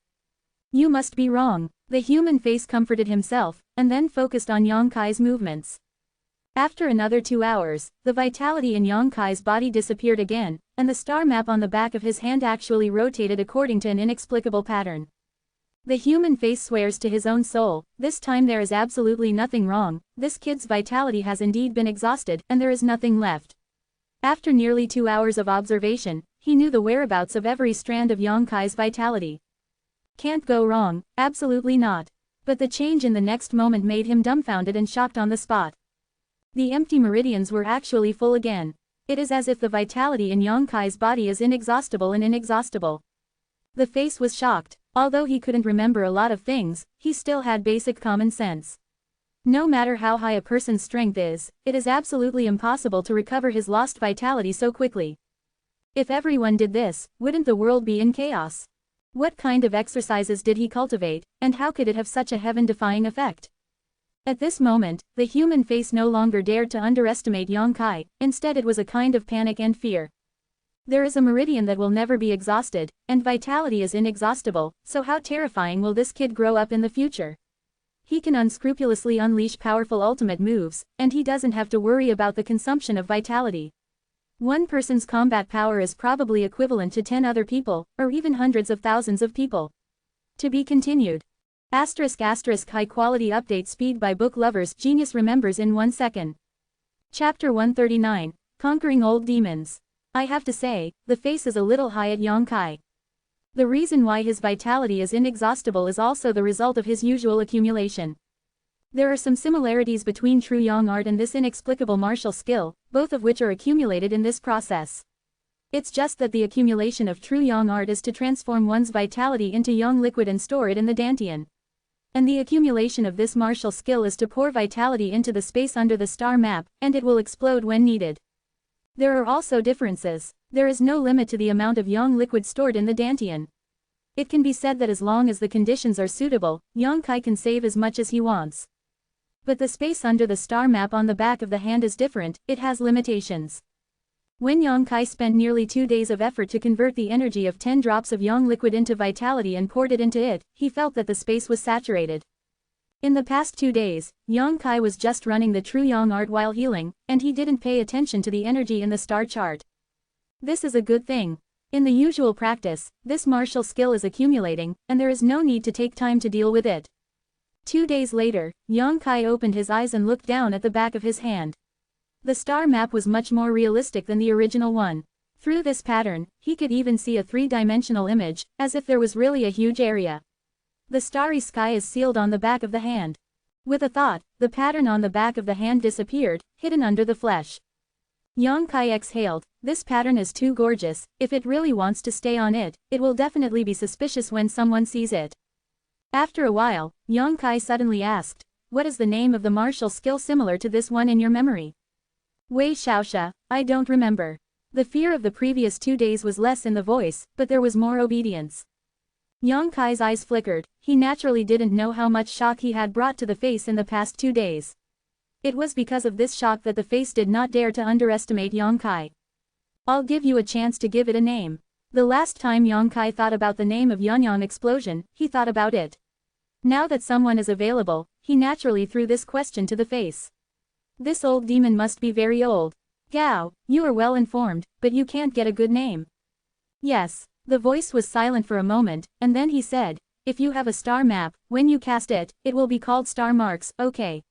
You must be wrong. The human face comforted himself, and then focused on Yang Kai's movements. After another 2 hours, the vitality in Yang Kai's body disappeared again, and the star map on the back of his hand actually rotated according to an inexplicable pattern. The human face swears to his own soul, this time there is absolutely nothing wrong, this kid's vitality has indeed been exhausted, and there is nothing left. After nearly 2 hours of observation, he knew the whereabouts of every strand of Yang Kai's vitality. Can't go wrong, absolutely not. But the change in the next moment made him dumbfounded and shocked on the spot. The empty meridians were actually full again. It is as if the vitality in Yang Kai's body is inexhaustible and inexhaustible. The face was shocked. Although he couldn't remember a lot of things, he still had basic common sense. No matter how high a person's strength is, it is absolutely impossible to recover his lost vitality so quickly. If everyone did this, wouldn't the world be in chaos? What kind of exercises did he cultivate, and how could it have such a heaven-defying effect? At this moment, the human face no longer dared to underestimate Yang Kai, instead it was a kind of panic and fear. There is a meridian that will never be exhausted, and vitality is inexhaustible, so how terrifying will this kid grow up in the future? He can unscrupulously unleash powerful ultimate moves, and he doesn't have to worry about the consumption of vitality. One person's combat power is probably equivalent to 10 other people, or even hundreds of thousands of people. To be continued. **** high-quality update speed by book lovers. Genius remembers in 1 second. Chapter 139, Conquering Old Demons. I have to say, the face is a little high at Yang Kai. The reason why his vitality is inexhaustible is also the result of his usual accumulation. There are some similarities between true Yang art and this inexplicable martial skill, both of which are accumulated in this process. It's just that the accumulation of true Yang art is to transform one's vitality into Yang liquid and store it in the dantian. And the accumulation of this martial skill is to pour vitality into the space under the star map, and it will explode when needed. There are also differences. There is no limit to the amount of Yang liquid stored in the dantian. It can be said that as long as the conditions are suitable, Yang Kai can save as much as he wants. But the space under the star map on the back of the hand is different, it has limitations. When Yang Kai spent nearly 2 days of effort to convert the energy of 10 drops of Yang liquid into vitality and poured it into it, he felt that the space was saturated. In the past 2 days, Yang Kai was just running the true Yang art while healing, and he didn't pay attention to the energy in the star chart. This is a good thing. In the usual practice, this martial skill is accumulating, and there is no need to take time to deal with it. 2 days later, Yang Kai opened his eyes and looked down at the back of his hand. The star map was much more realistic than the original one. Through this pattern, he could even see a 3-dimensional image, as if there was really a huge area. The starry sky is sealed on the back of the hand. With a thought, the pattern on the back of the hand disappeared, hidden under the flesh. Yang Kai exhaled. This pattern is too gorgeous. If it really wants to stay on it, it will definitely be suspicious when someone sees it. After a while, Yang Kai suddenly asked, "What is the name of the martial skill similar to this one in your memory?" "Wei Shaosha, I don't remember." The fear of the previous 2 days was less in the voice, but there was more obedience. Yang Kai's eyes flickered. He naturally didn't know how much shock he had brought to the face in the past 2 days. It was because of this shock that the face did not dare to underestimate Yang Kai. I'll give you a chance to give it a name. The last time Yang Kai thought about the name of Yunyang explosion, he thought about it. Now that someone is available, he naturally threw this question to the face. This old demon must be very old. Gao, you are well informed, but you can't get a good name. Yes. The voice was silent for a moment, and then he said, if you have a star map, when you cast it, it will be called star marks, okay.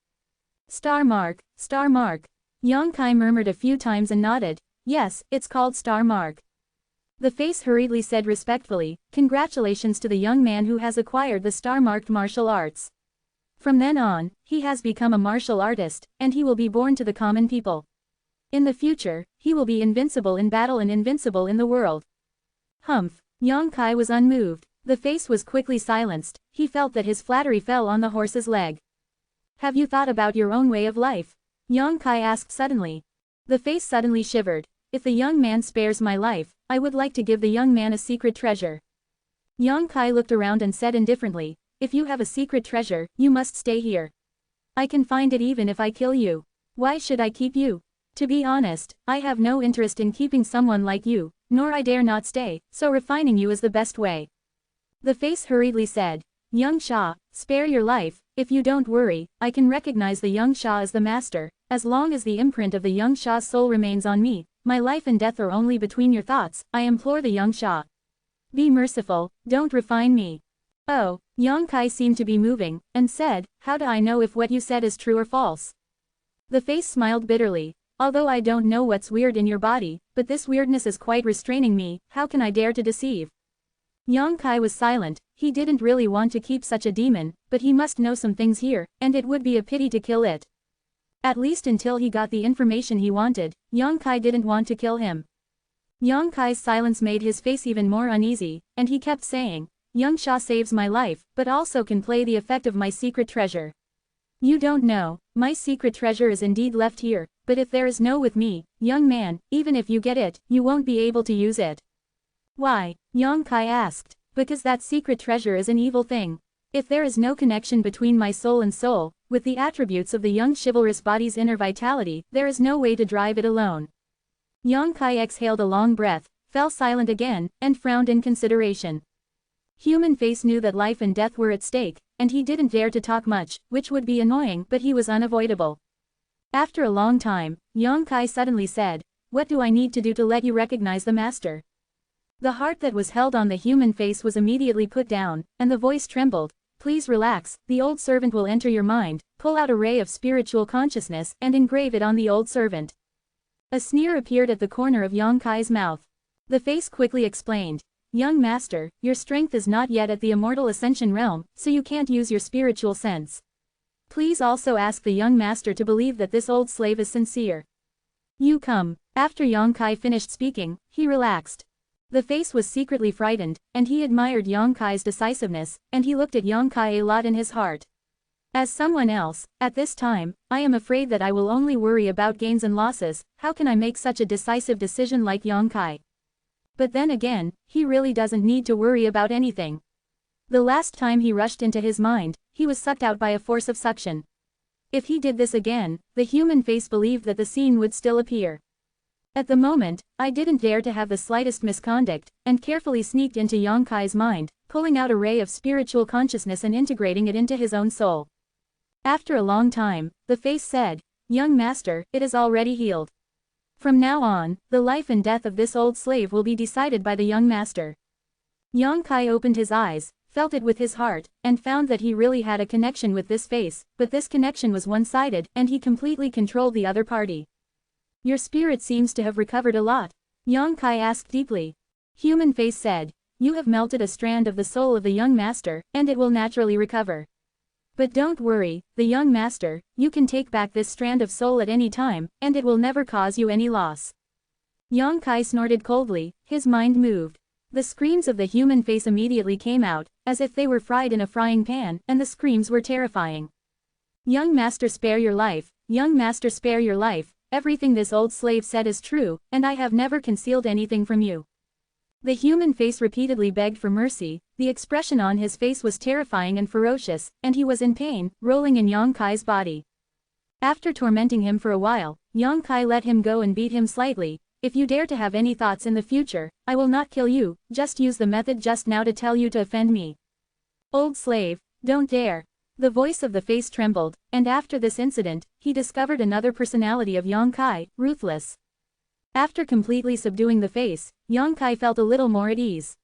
Star mark, star mark. Yang Kai murmured a few times and nodded, yes, it's called star mark. The face hurriedly said respectfully, congratulations to the young man who has acquired the star-marked martial arts. From then on, he has become a martial artist, and he will be born to the common people. In the future, he will be invincible in battle and invincible in the world. Humph. Yang Kai was unmoved. The face was quickly silenced. He felt that his flattery fell on the horse's leg. Have you thought about your own way of life? Yang Kai asked suddenly. The face suddenly shivered. If the young man spares my life, I would like to give the young man a secret treasure. Yang Kai looked around and said indifferently, if you have a secret treasure, you must stay here. I can find it even if I kill you. Why should I keep you? To be honest, I have no interest in keeping someone like you, nor I dare not stay, so refining you is the best way. The face hurriedly said, Young Shah, spare your life, if you don't worry, I can recognize the young Shah as the master, as long as the imprint of the young Shah's soul remains on me, my life and death are only between your thoughts, I implore the young Shah. Be merciful, don't refine me. Oh, Yang Kai seemed to be moving, and said, how do I know if what you said is true or false? The face smiled bitterly. Although I don't know what's weird in your body, but this weirdness is quite restraining me, how can I dare to deceive? Yang Kai was silent. He didn't really want to keep such a demon, but he must know some things here, and it would be a pity to kill it. At least until he got the information he wanted, Yang Kai didn't want to kill him. Yang Kai's silence made his face even more uneasy, and he kept saying, Young Shah saves my life, but also can play the effect of my secret treasure. You don't know, my secret treasure is indeed left here, but if there is no with me, young man, even if you get it, you won't be able to use it. Why? Yang Kai asked. Because that secret treasure is an evil thing. If there is no connection between my soul and soul, with the attributes of the young chivalrous body's inner vitality, there is no way to drive it alone. Yang Kai exhaled a long breath, fell silent again, and frowned in consideration. Human face knew that life and death were at stake, and he didn't dare to talk much, which would be annoying, but he was unavoidable. After a long time, Yang Kai suddenly said, what do I need to do to let you recognize the master? The heart that was held on the human face was immediately put down, and the voice trembled. Please relax, the old servant will enter your mind, pull out a ray of spiritual consciousness and engrave it on the old servant. A sneer appeared at the corner of Yang Kai's mouth. The face quickly explained, Young master, your strength is not yet at the immortal ascension realm, so you can't use your spiritual sense. Please also ask the young master to believe that this old slave is sincere. You come. After Yang Kai finished speaking, he relaxed. The face was secretly frightened, and he admired Yang Kai's decisiveness, and he looked at Yang Kai a lot in his heart. As someone else, at this time, I am afraid that I will only worry about gains and losses. How can I make such a decisive decision like Yang Kai? But then again, he really doesn't need to worry about anything. The last time he rushed into his mind, he was sucked out by a force of suction. If he did this again, the human face believed that the scene would still appear. At the moment, I didn't dare to have the slightest misconduct, and carefully sneaked into Yang Kai's mind, pulling out a ray of spiritual consciousness and integrating it into his own soul. After a long time, the face said, Young master, it is already healed. From now on, the life and death of this old slave will be decided by the young master. Yang Kai opened his eyes, felt it with his heart, and found that he really had a connection with this face, but this connection was one-sided, and he completely controlled the other party. Your spirit seems to have recovered a lot. Yang Kai asked deeply. Human face said, you have melted a strand of the soul of the young master, and it will naturally recover. But don't worry, the young master, you can take back this strand of soul at any time, and it will never cause you any loss. Yang Kai snorted coldly, his mind moved. The screams of the human face immediately came out, as if they were fried in a frying pan, and the screams were terrifying. Young master spare your life, young master spare your life, everything this old slave said is true, and I have never concealed anything from you. The human face repeatedly begged for mercy, the expression on his face was terrifying and ferocious, and he was in pain, rolling in Yang Kai's body. After tormenting him for a while, Yang Kai let him go and beat him slightly. If you dare to have any thoughts in the future, I will not kill you, just use the method just now to tell you to offend me. Old slave, don't dare. The voice of the face trembled, and after this incident, he discovered another personality of Yang Kai, ruthless. After completely subduing the face, Yang Kai felt a little more at ease.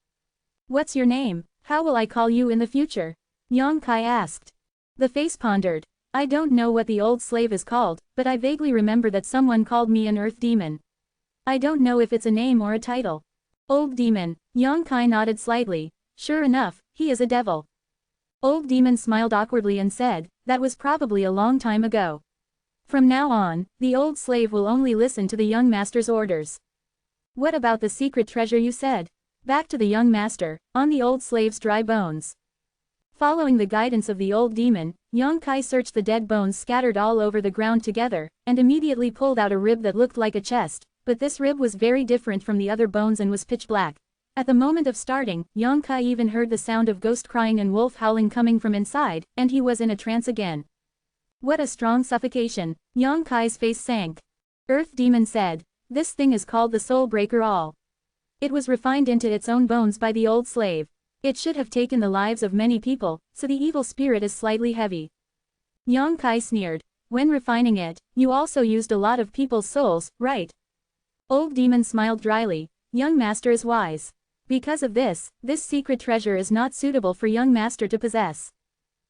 What's your name? How will I call you in the future? Yang Kai asked. The face pondered. I don't know what the old slave is called, but I vaguely remember that someone called me an earth demon. I don't know if it's a name or a title. Old demon, Yang Kai nodded slightly. Sure enough, he is a devil. Old demon smiled awkwardly and said, that was probably a long time ago. From now on, the old slave will only listen to the young master's orders. What about the secret treasure you said? Back to the young master, on the old slave's dry bones. Following the guidance of the old demon, Yang Kai searched the dead bones scattered all over the ground together, and immediately pulled out a rib that looked like a chest, but this rib was very different from the other bones and was pitch black. At the moment of starting, Yang Kai even heard the sound of ghost crying and wolf howling coming from inside, and he was in a trance again. What a strong suffocation. Yang Kai's face sank. Earth Demon said, this thing is called the Soul Breaker All. It was refined into its own bones by the old slave. It should have taken the lives of many people, so the evil spirit is slightly heavy. Yang Kai sneered. When refining it, you also used a lot of people's souls, right? Old Demon smiled dryly. Young master is wise. Because of this secret treasure is not suitable for young master to possess.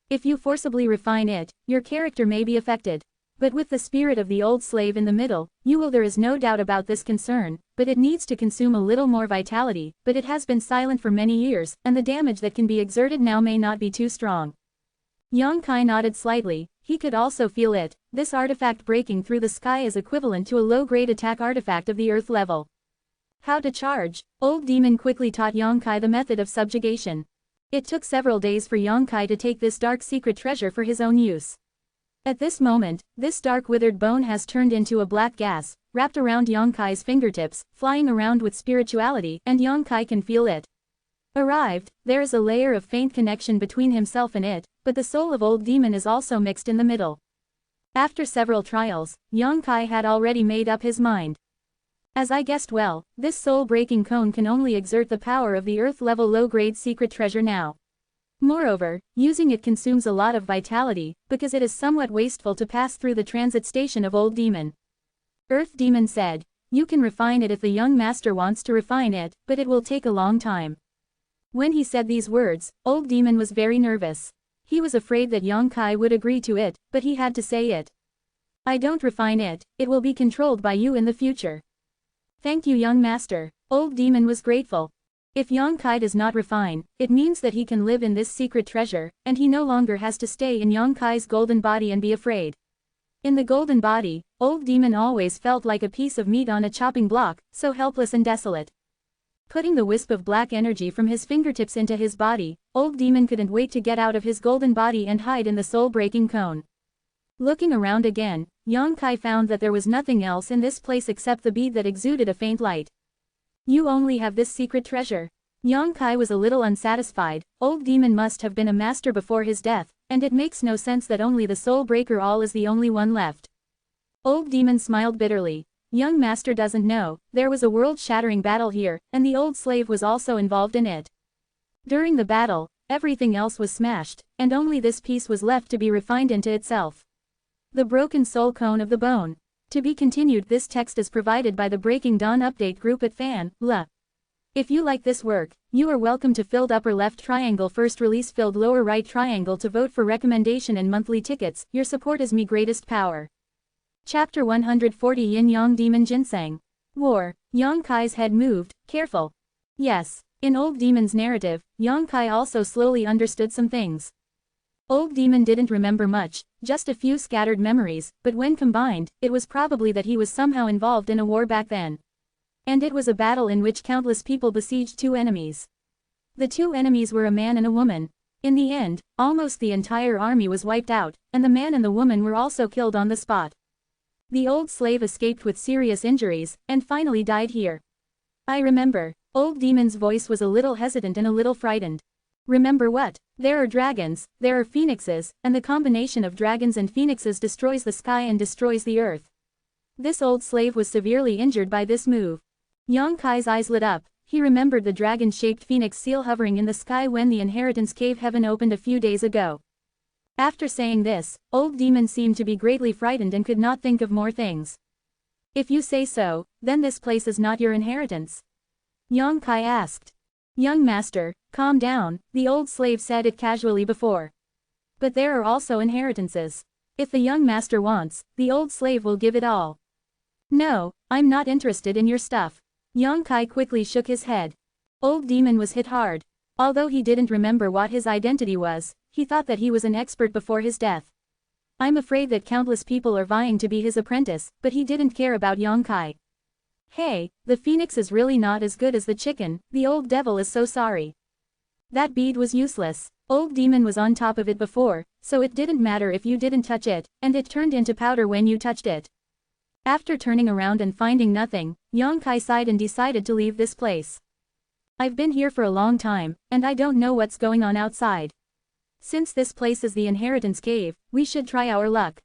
If you forcibly refine it, your character may be affected. But with the spirit of the old slave in the middle, there is no doubt about this concern, but it needs to consume a little more vitality, but it has been silent for many years, and the damage that can be exerted now may not be too strong. Yang Kai nodded slightly, he could also feel it. This artifact breaking through the sky is equivalent to a low-grade attack artifact of the earth level. How to charge? Old Demon quickly taught Yang Kai the method of subjugation. It took several days for Yang Kai to take this dark secret treasure for his own use. At this moment, this dark withered bone has turned into a black gas, wrapped around Yang Kai's fingertips, flying around with spirituality, and Yang Kai can feel it. Arrived, there is a layer of faint connection between himself and it, but the soul of Old Demon is also mixed in the middle. After several trials, Yang Kai had already made up his mind. As I guessed well, this soul-breaking cone can only exert the power of the earth-level low-grade secret treasure now. Moreover, using it consumes a lot of vitality, because it is somewhat wasteful to pass through the transit station of Old Demon. Earth Demon said, you can refine it if the young master wants to refine it, but it will take a long time. When he said these words, Old Demon was very nervous. He was afraid that Yang Kai would agree to it, but he had to say it. I don't refine it, it will be controlled by you in the future. Thank you, young master. Old Demon was grateful. If Yang Kai does not refine, it means that he can live in this secret treasure, and he no longer has to stay in Yang Kai's golden body and be afraid. In the golden body, Old Demon always felt like a piece of meat on a chopping block, so helpless and desolate. Putting the wisp of black energy from his fingertips into his body, Old Demon couldn't wait to get out of his golden body and hide in the soul-breaking cone. Looking around again, Yang Kai found that there was nothing else in this place except the bead that exuded a faint light. You only have this secret treasure. Yang Kai was a little unsatisfied. Old Demon must have been a master before his death, and it makes no sense that only the Soul Breaker All is the only one left. Old Demon smiled bitterly. Young master doesn't know, there was a world-shattering battle here, and the old slave was also involved in it. During the battle, everything else was smashed, and only this piece was left to be refined into itself. The broken soul cone of the bone. To be continued. This text is provided by the Breaking Dawn update group at vansh.saran. If you like this work, you are welcome to filled upper left triangle first release filled lower right triangle to vote for recommendation and monthly tickets. Your support is me greatest power. Chapter 140 Yin Yang Demon Ginseng. War. Yang Kai's head moved, careful. Yes, in Old Demon's narrative, Yang Kai also slowly understood some things. Old Demon didn't remember much, just a few scattered memories, but when combined, it was probably that he was somehow involved in a war back then. And it was a battle in which countless people besieged two enemies. The two enemies were a man and a woman. In the end, almost the entire army was wiped out, and the man and the woman were also killed on the spot. The old slave escaped with serious injuries, and finally died here. I remember. Old Demon's voice was a little hesitant and a little frightened. Remember what? There are dragons, there are phoenixes, and the combination of dragons and phoenixes destroys the sky and destroys the earth. This old slave was severely injured by this move. Yang Kai's eyes lit up. He remembered the dragon-shaped phoenix seal hovering in the sky when the inheritance cave heaven opened a few days ago. After saying this, Old Demon seemed to be greatly frightened and could not think of more things. If you say so, then this place is not your inheritance? Yang Kai asked. Young master, calm down, the old slave said it casually before. But there are also inheritances. If the young master wants, the old slave will give it all. No, I'm not interested in your stuff. Yang Kai quickly shook his head. Old Demon was hit hard. Although he didn't remember what his identity was, he thought that he was an expert before his death. I'm afraid that countless people are vying to be his apprentice, but he didn't care about Yang Kai. Hey, the phoenix is really not as good as the chicken, the old devil is so sorry. That bead was useless. Old Demon was on top of it before, so it didn't matter if you didn't touch it, and it turned into powder when you touched it. After turning around and finding nothing, Yang Kai sighed and decided to leave this place. I've been here for a long time, and I don't know what's going on outside. Since this place is the inheritance cave, we should try our luck.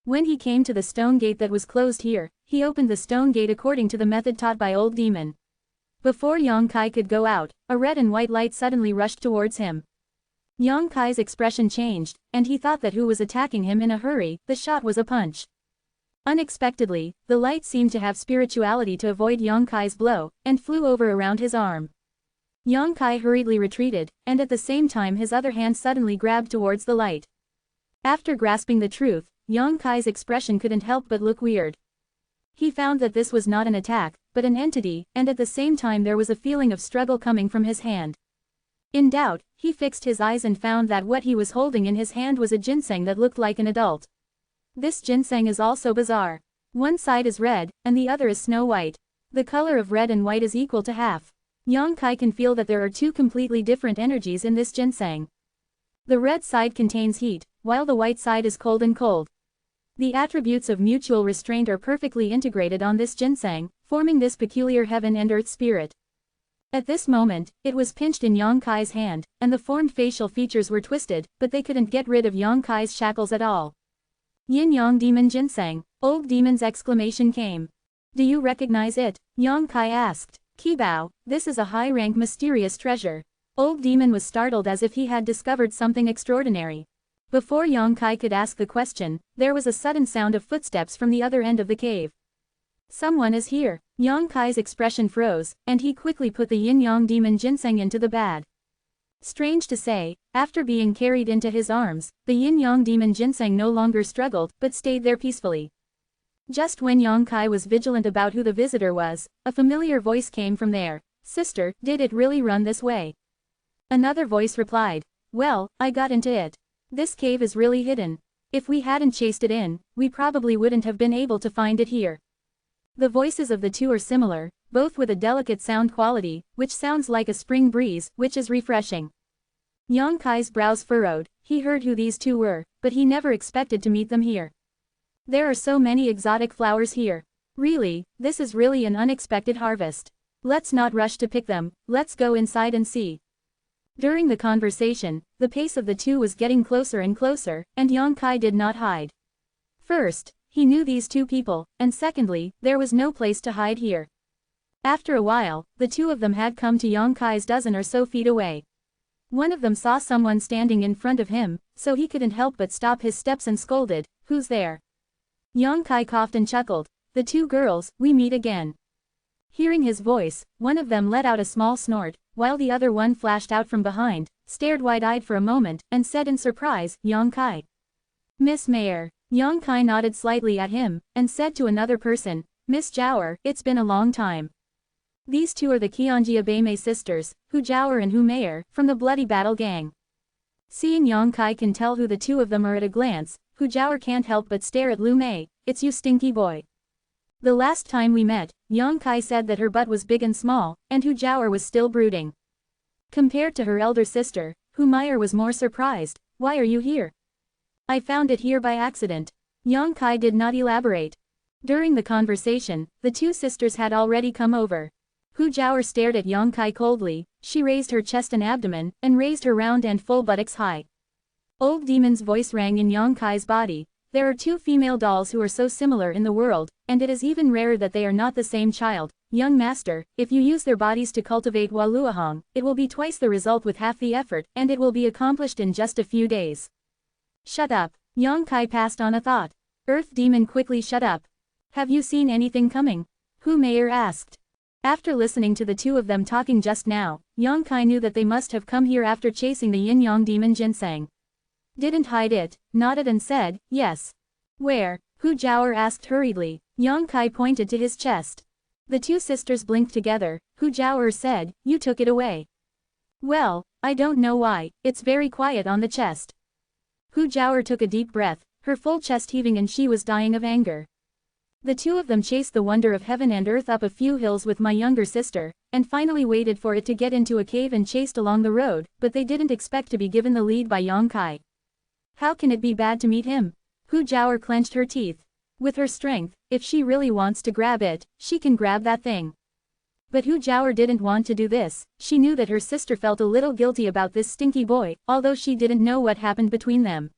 When he came to the stone gate that was closed here, he opened the stone gate according to the method taught by Old Demon. Before Yang Kai could go out, a red and white light suddenly rushed towards him. Yang Kai's expression changed, and he thought that who was attacking him in a hurry, the shot was a punch. Unexpectedly, the light seemed to have spirituality to avoid Yang Kai's blow, and flew over around his arm. Yang Kai hurriedly retreated, and at the same time his other hand suddenly grabbed towards the light. After grasping the truth, Yang Kai's expression couldn't help but look weird. He found that this was not an attack, but an entity, and at the same time there was a feeling of struggle coming from his hand. In doubt, he fixed his eyes and found that what he was holding in his hand was a ginseng that looked like an adult. This ginseng is also bizarre. One side is red, and the other is snow white. The color of red and white is equal to half. Yang Kai can feel that there are two completely different energies in this ginseng. The red side contains heat, while the white side is cold and cold. The attributes of mutual restraint are perfectly integrated on this ginseng, forming this peculiar heaven and earth spirit. At this moment, it was pinched in Yang Kai's hand, and the formed facial features were twisted, but they couldn't get rid of Yang Kai's shackles at all. Yin-Yang Demon Ginseng, Old Demon's exclamation came. Do you recognize it? Yang Kai asked. Qibao, this is a high-rank mysterious treasure. Old Demon was startled as if he had discovered something extraordinary. Before Yang Kai could ask the question, there was a sudden sound of footsteps from the other end of the cave. Someone is here. Yang Kai's expression froze, and he quickly put the Yin-Yang Demon Ginseng into the bag. Strange to say, after being carried into his arms, the Yin-Yang Demon Ginseng no longer struggled, but stayed there peacefully. Just when Yang Kai was vigilant about who the visitor was, a familiar voice came from there. Sister, did it really run this way? Another voice replied. Well, I got into it. This cave is really hidden. If we hadn't chased it in, we probably wouldn't have been able to find it here. The voices of the two are similar, both with a delicate sound quality, which sounds like a spring breeze, which is refreshing. Yang Kai's brows furrowed. He heard who these two were, but he never expected to meet them here. There are so many exotic flowers here. Really, this is really an unexpected harvest. Let's not rush to pick them, let's go inside and see. During the conversation, the pace of the two was getting closer and closer, and Yang Kai did not hide. First, he knew these two people, and secondly, there was no place to hide here. After a while, the two of them had come to Yang Kai's dozen or so feet away. One of them saw someone standing in front of him, so he couldn't help but stop his steps and scolded, "Who's there?" Yang Kai coughed and chuckled. The two girls, we meet again. Hearing his voice, one of them let out a small snort, while the other one flashed out from behind, stared wide-eyed for a moment, and said in surprise, Yang Kai. Miss Mayor. Yang Kai nodded slightly at him, and said to another person, Miss Jower, it's been a long time. These two are the Qianjia Beimei sisters, Hu Jower and Hu Mayor, from the Bloody Battle Gang. Seeing Yang Kai can tell who the two of them are at a glance, Hu Jower can't help but stare at Lu Mei. It's you stinky boy. The last time we met, Yang Kai said that her butt was big and small, and Hu Jower was still brooding. Compared to her elder sister, Hu Meyer was more surprised. Why are you here? I found it here by accident. Yang Kai did not elaborate. During the conversation, the two sisters had already come over. Hu Jiaoer stared at Yang Kai coldly. She raised her chest and abdomen, and raised her round and full buttocks high. Old Demon's voice rang in Yang Kai's body. There are two female dolls who are so similar in the world, and it is even rarer that they are not the same child. Young master, if you use their bodies to cultivate Waluahong, it will be twice the result with half the effort, and it will be accomplished in just a few days. Shut up. Yang Kai passed on a thought. Earth Demon quickly shut up. Have you seen anything coming? Hu Meier asked. After listening to the two of them talking just now, Yang Kai knew that they must have come here after chasing the yin-yang demon ginseng. Didn't hide it, nodded and said, yes. Where? Hu Jiaoer asked hurriedly. Yang Kai pointed to his chest. The two sisters blinked together. Hu Jiaoer said, you took it away. Well, I don't know why, it's very quiet on the chest. Hu Jiaoer took a deep breath, her full chest heaving, and she was dying of anger. The two of them chased the wonder of heaven and earth up a few hills with my younger sister, and finally waited for it to get into a cave and chased along the road, but they didn't expect to be given the lead by Yang Kai. How can it be bad to meet him? Hu Jiaoer clenched her teeth. With her strength, if she really wants to grab it, she can grab that thing. But Hu Jiaoer didn't want to do this. She knew that her sister felt a little guilty about this stinky boy, although she didn't know what happened between them.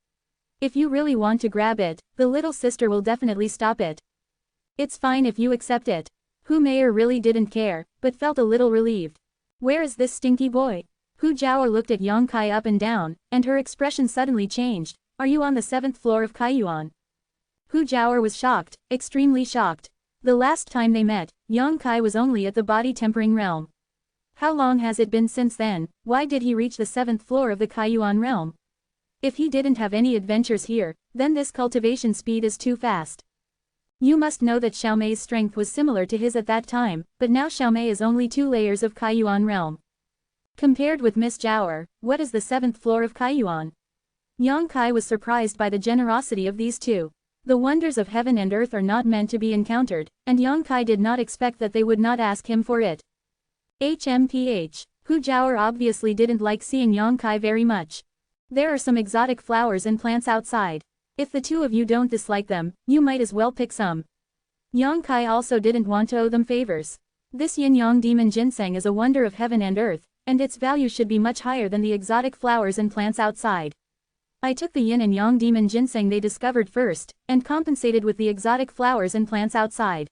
If you really want to grab it, the little sister will definitely stop it. It's fine if you accept it. Hu Meier really didn't care, but felt a little relieved. Where is this stinky boy? Hu Jiaoer looked at Yang Kai up and down, and her expression suddenly changed. Are you on the 7th floor of Kaiyuan? Hu Jiaoer was shocked, extremely shocked. The last time they met, Yang Kai was only at the body tempering realm. How long has it been since then? Why did he reach the 7th floor of the Kaiyuan realm? If he didn't have any adventures here, then this cultivation speed is too fast. You must know that Xiaomei's strength was similar to his at that time, but now Xiaomei is only 2 layers of Kaiyuan realm. Compared with Miss Jiaoer, what is the 7th floor of Kaiyuan? Yang Kai was surprised by the generosity of these two. The wonders of heaven and earth are not meant to be encountered, and Yang Kai did not expect that they would not ask him for it. HMPH. Hu Jiaoer obviously didn't like seeing Yang Kai very much. There are some exotic flowers and plants outside. If the two of you don't dislike them, you might as well pick some. Yang Kai also didn't want to owe them favors. This yin-yang demon ginseng is a wonder of heaven and earth, and its value should be much higher than the exotic flowers and plants outside. I took the yin and yang demon ginseng they discovered first, and compensated with the exotic flowers and plants outside.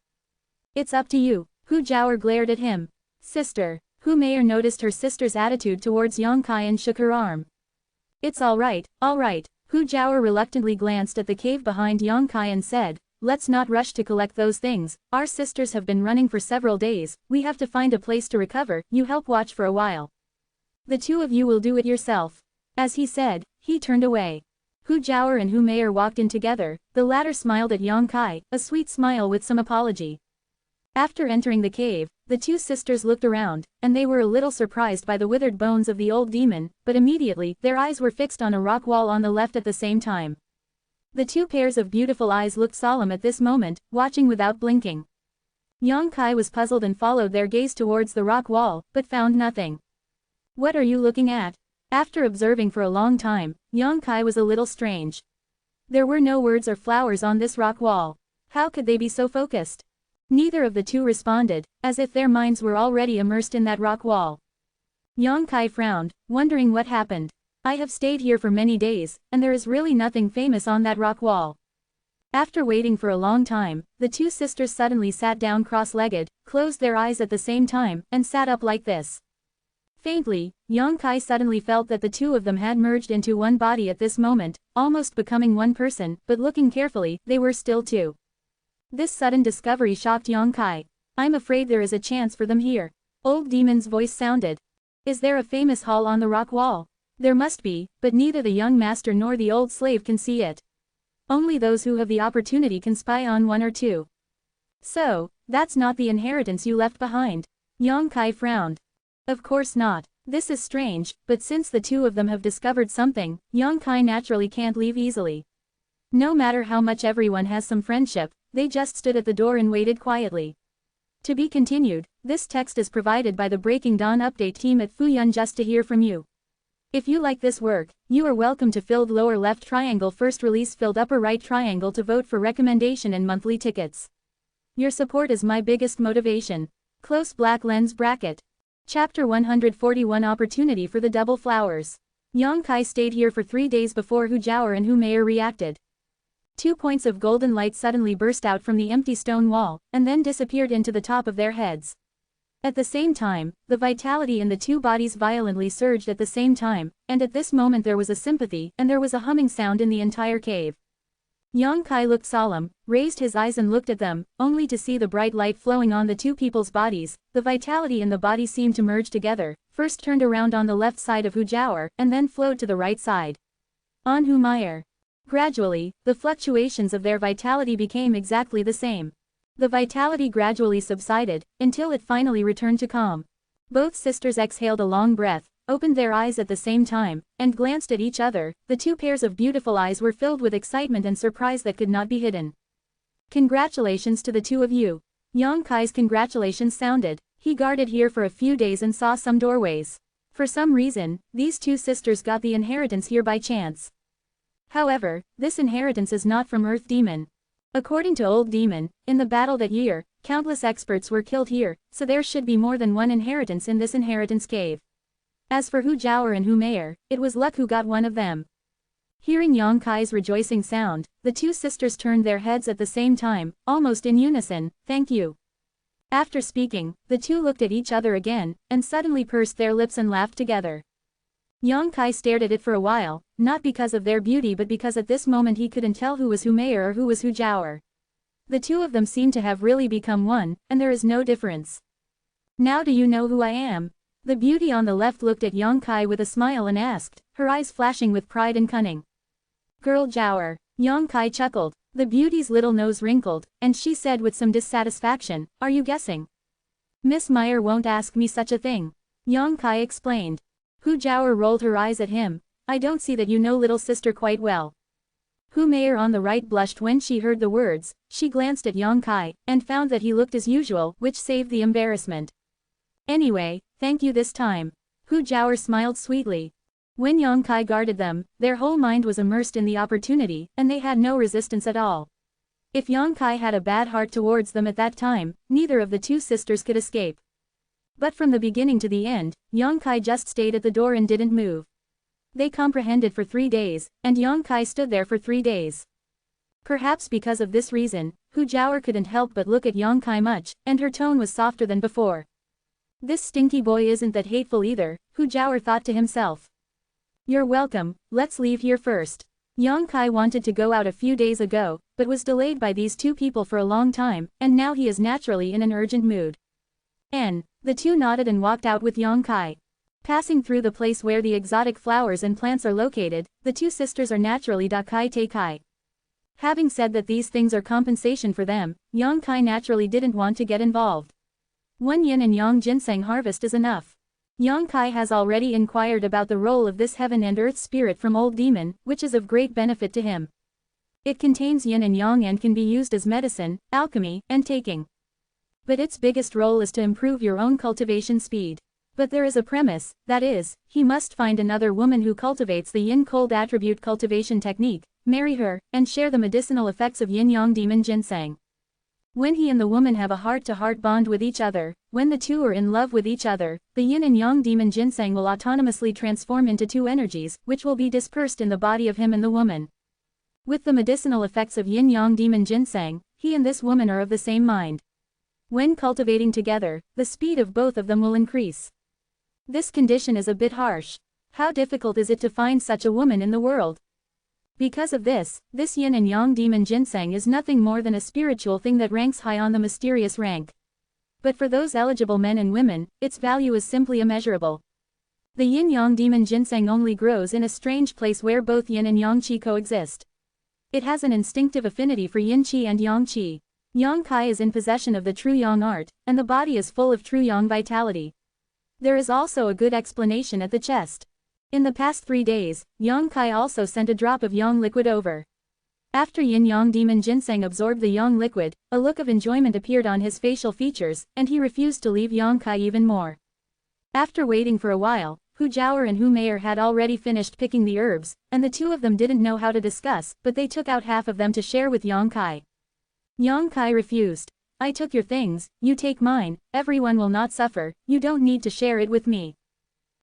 It's up to you. Hu Jiaoer glared at him. Sister. Hu Meier noticed her sister's attitude towards Yang Kai and shook her arm. It's all right, all right. Hu Jiaoer reluctantly glanced at the cave behind Yang Kai and said, let's not rush to collect those things. Our sisters have been running for several days, we have to find a place to recover, you help watch for a while. The two of you will do it yourself. As he said, he turned away. Hu Jiaoer and Hu Meier walked in together, the latter smiled at Yang Kai, a sweet smile with some apology. After entering the cave, the two sisters looked around, and they were a little surprised by the withered bones of the old demon, but immediately, their eyes were fixed on a rock wall on the left at the same time. The two pairs of beautiful eyes looked solemn at this moment, watching without blinking. Yang Kai was puzzled and followed their gaze towards the rock wall, but found nothing. What are you looking at? After observing for a long time, Yang Kai was a little strange. There were no words or flowers on this rock wall. How could they be so focused? Neither of the two responded, as if their minds were already immersed in that rock wall. Yang Kai frowned, wondering what happened. I have stayed here for many days, and there is really nothing famous on that rock wall. After waiting for a long time, the two sisters suddenly sat down cross-legged, closed their eyes at the same time, and sat up like this. Faintly, Yang Kai suddenly felt that the two of them had merged into one body at this moment, almost becoming one person, but looking carefully, they were still two. This sudden discovery shocked Yang Kai. I'm afraid there is a chance for them here. Old Demon's voice sounded. Is there a famous hall on the rock wall? There must be, but neither the young master nor the old slave can see it. Only those who have the opportunity can spy on one or two. So, that's not the inheritance you left behind. Yang Kai frowned. Of course not. This is strange, but since the two of them have discovered something, Yang Kai naturally can't leave easily. No matter how much everyone has some friendship, they just stood at the door and waited quietly. To be continued, this text is provided by the Breaking Dawn update team at Fuyun just to hear from you. If you like this work, you are welcome to filled lower left triangle first release filled upper right triangle to vote for recommendation and monthly tickets. Your support is my biggest motivation. Close black lens bracket. Chapter 141 Opportunity for the Double Flowers. Yang Kai stayed here for 3 days before Hu Jiaoer and Hu Meier reacted. 2 points of golden light suddenly burst out from the empty stone wall, and then disappeared into the top of their heads. At the same time, the vitality in the 2 bodies violently surged at the same time, and at this moment there was a sympathy, and there was a humming sound in the entire cave. Yang Kai looked solemn, raised his eyes and looked at them, only to see the bright light flowing on the 2 people's bodies. The vitality in the body seemed to merge together, first turned around on the left side of Hu Jiaoer, and then flowed to the right side. On Hu Meier. Gradually, the fluctuations of their vitality became exactly the same. The vitality gradually subsided, until it finally returned to calm. Both sisters exhaled a long breath, opened their eyes at the same time, and glanced at each other. The 2 pairs of beautiful eyes were filled with excitement and surprise that could not be hidden. Congratulations to the 2 of you. Yang Kai's congratulations sounded. He guarded here for a few days and saw some doorways. For some reason, these 2 sisters got the inheritance here by chance. However, this inheritance is not from Earth Demon. According to Old Demon, in the battle that year, countless experts were killed here, so there should be more than one inheritance in this inheritance cave. As for Hu Jiaoer and Hu Meier, it was luck who got one of them. Hearing Yang Kai's rejoicing sound, the 2 sisters turned their heads at the same time, almost in unison. Thank you. After speaking, the 2 looked at each other again, and suddenly pursed their lips and laughed together. Yang Kai stared at it for a while, not because of their beauty but because at this moment he couldn't tell who was Hu Meier or who was Hu Jiaoer. The 2 of them seemed to have really become one, and there is no difference. Now do you know who I am? The beauty on the left looked at Yang Kai with a smile and asked, her eyes flashing with pride and cunning. Girl Jiaoer. Yang Kai chuckled. The beauty's little nose wrinkled, and she said with some dissatisfaction, are you guessing? Miss Meier won't ask me such a thing. Yang Kai explained. Hu Jiaoer rolled her eyes at him. I don't see that you know little sister quite well. Hu Meier on the right blushed when she heard the words. She glanced at Yang Kai, and found that he looked as usual, which saved the embarrassment. Anyway, thank you this time. Hu Jiaoer smiled sweetly. When Yang Kai guarded them, their whole mind was immersed in the opportunity, and they had no resistance at all. If Yang Kai had a bad heart towards them at that time, neither of the 2 sisters could escape. But from the beginning to the end, Yang Kai just stayed at the door and didn't move. They comprehended for 3 days, and Yang Kai stood there for 3 days. Perhaps because of this reason, Hu Jiaoer couldn't help but look at Yang Kai much, and her tone was softer than before. This stinky boy isn't that hateful either, Hu Jiaoer thought to himself. You're welcome, let's leave here first. Yang Kai wanted to go out a few days ago, but was delayed by these 2 people for a long time, and now he is naturally in an urgent mood. The 2 nodded and walked out with Yang Kai. Passing through the place where the exotic flowers and plants are located, the 2 sisters are naturally da kai te kai. Having said that these things are compensation for them, Yang Kai naturally didn't want to get involved. 1 yin and yang ginseng harvest is enough. Yang Kai has already inquired about the role of this heaven and earth spirit from Old Demon, which is of great benefit to him. It contains yin and yang and can be used as medicine, alchemy, and taking. But its biggest role is to improve your own cultivation speed. But there is a premise, that is, he must find another woman who cultivates the yin-cold attribute cultivation technique, marry her, and share the medicinal effects of yin-yang demon ginseng. When he and the woman have a heart-to-heart bond with each other, when the 2 are in love with each other, the yin and yang demon ginseng will autonomously transform into 2 energies, which will be dispersed in the body of him and the woman. With the medicinal effects of yin-yang demon ginseng, he and this woman are of the same mind. When cultivating together, the speed of both of them will increase. This condition is a bit harsh. How difficult is it to find such a woman in the world? Because of this yin and yang demon ginseng is nothing more than a spiritual thing that ranks high on the mysterious rank. But for those eligible men and women, its value is simply immeasurable. The yin-yang demon ginseng only grows in a strange place where both yin and yang qi coexist. It has an instinctive affinity for yin qi and yang qi. Yang Kai is in possession of the true yang art, and the body is full of true yang vitality. There is also a good explanation at the chest. In the past 3 days, Yang Kai also sent a drop of yang liquid over. After yin-yang demon ginseng absorbed the yang liquid, a look of enjoyment appeared on his facial features, and he refused to leave Yang Kai even more. After waiting for a while, Hu Jiaoer and Hu Meier had already finished picking the herbs, and the 2 of them didn't know how to discuss, but they took out half of them to share with Yang Kai. Yang Kai refused. I took your things, you take mine, everyone will not suffer, you don't need to share it with me.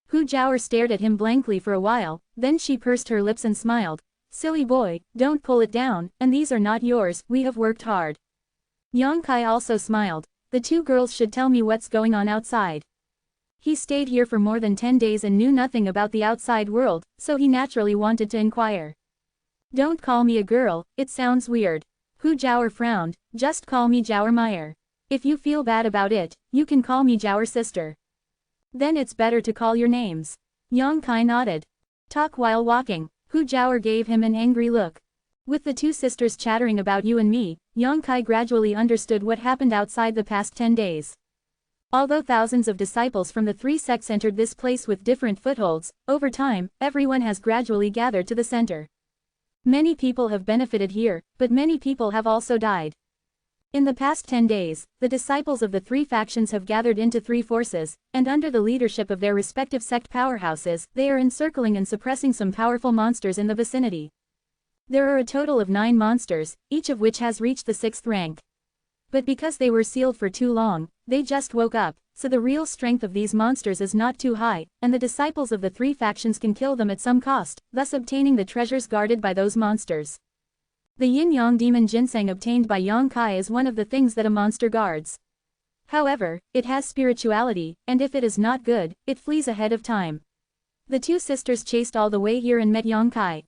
Hu Jiao stared at him blankly for a while, then she pursed her lips and smiled. Silly boy, don't pull it down, and these are not yours, we have worked hard. Yang Kai also smiled. The two girls should tell me what's going on outside. He stayed here for more than 10 days and knew nothing about the outside world, so he naturally wanted to inquire. Don't call me a girl, it sounds weird. Hu Jiao frowned, just call me Jiao Meyer. If you feel bad about it, you can call me Jiao sister. Then it's better to call your names. Yang Kai nodded. Talk while walking. Hu Jiao gave him an angry look. With the two sisters chattering about you and me, Yang Kai gradually understood what happened outside the past 10 days. Although thousands of disciples from the three sects entered this place with different footholds, over time, everyone has gradually gathered to the center. Many people have benefited here, but many people have also died. In the past 10 days, the disciples of the three factions have gathered into three forces, and under the leadership of their respective sect powerhouses, they are encircling and suppressing some powerful monsters in the vicinity. There are a total of 9 monsters, each of which has reached the 6th rank. But because they were sealed for too long, they just woke up, so the real strength of these monsters is not too high, and the disciples of the three factions can kill them at some cost, thus obtaining the treasures guarded by those monsters. The yin-yang demon ginseng obtained by Yang Kai is one of the things that a monster guards. However, it has spirituality, and if it is not good, it flees ahead of time. The two sisters chased all the way here and met Yang Kai.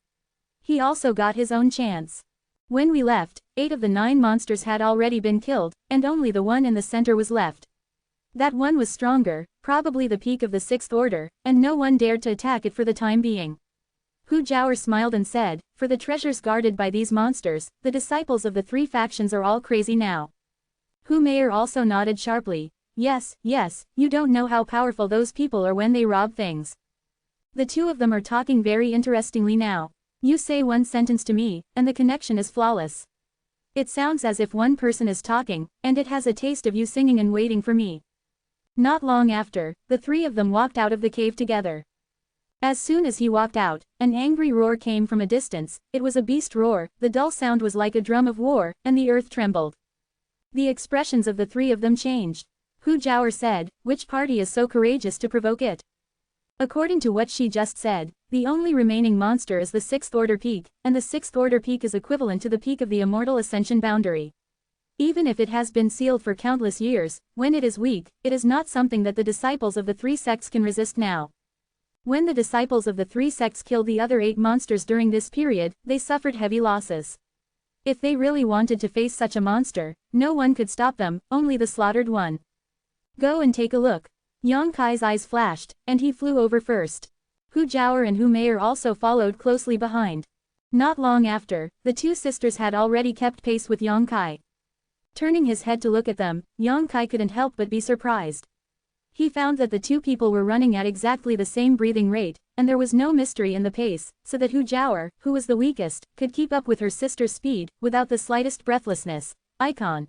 He also got his own chance. When we left, 8 of the 9 monsters had already been killed, and only the one in the center was left. That one was stronger, probably the peak of the 6th order, and no one dared to attack it for the time being. Hu Jiao smiled and said, for the treasures guarded by these monsters, the disciples of the three factions are all crazy now. Hu Meier also nodded sharply. Yes, you don't know how powerful those people are when they rob things. The two of them are talking very interestingly now. You say one sentence to me, and the connection is flawless. It sounds as if one person is talking, and it has a taste of you singing and waiting for me. Not long after, the three of them walked out of the cave together. As soon as he walked out, an angry roar came from a distance. It was a beast roar, the dull sound was like a drum of war, and the earth trembled. The expressions of the three of them changed. Hu Jiao said, which party is so courageous to provoke it? According to what she just said, the only remaining monster is the 6th order peak, and the 6th order peak is equivalent to the peak of the Immortal Ascension boundary. Even if it has been sealed for countless years, when it is weak, it is not something that the disciples of the three sects can resist now. When the disciples of the three sects killed the other 8 monsters during this period, they suffered heavy losses. If they really wanted to face such a monster, no one could stop them, only the slaughtered one. Go and take a look. Yang Kai's eyes flashed, and he flew over first. Hu Jiao and Hu Meier also followed closely behind. Not long after, the two sisters had already kept pace with Yang Kai. Turning his head to look at them, Yang Kai couldn't help but be surprised. He found that the two people were running at exactly the same breathing rate, and there was no mystery in the pace, so that Hu Jiao, who was the weakest, could keep up with her sister's speed, without the slightest breathlessness. Icon.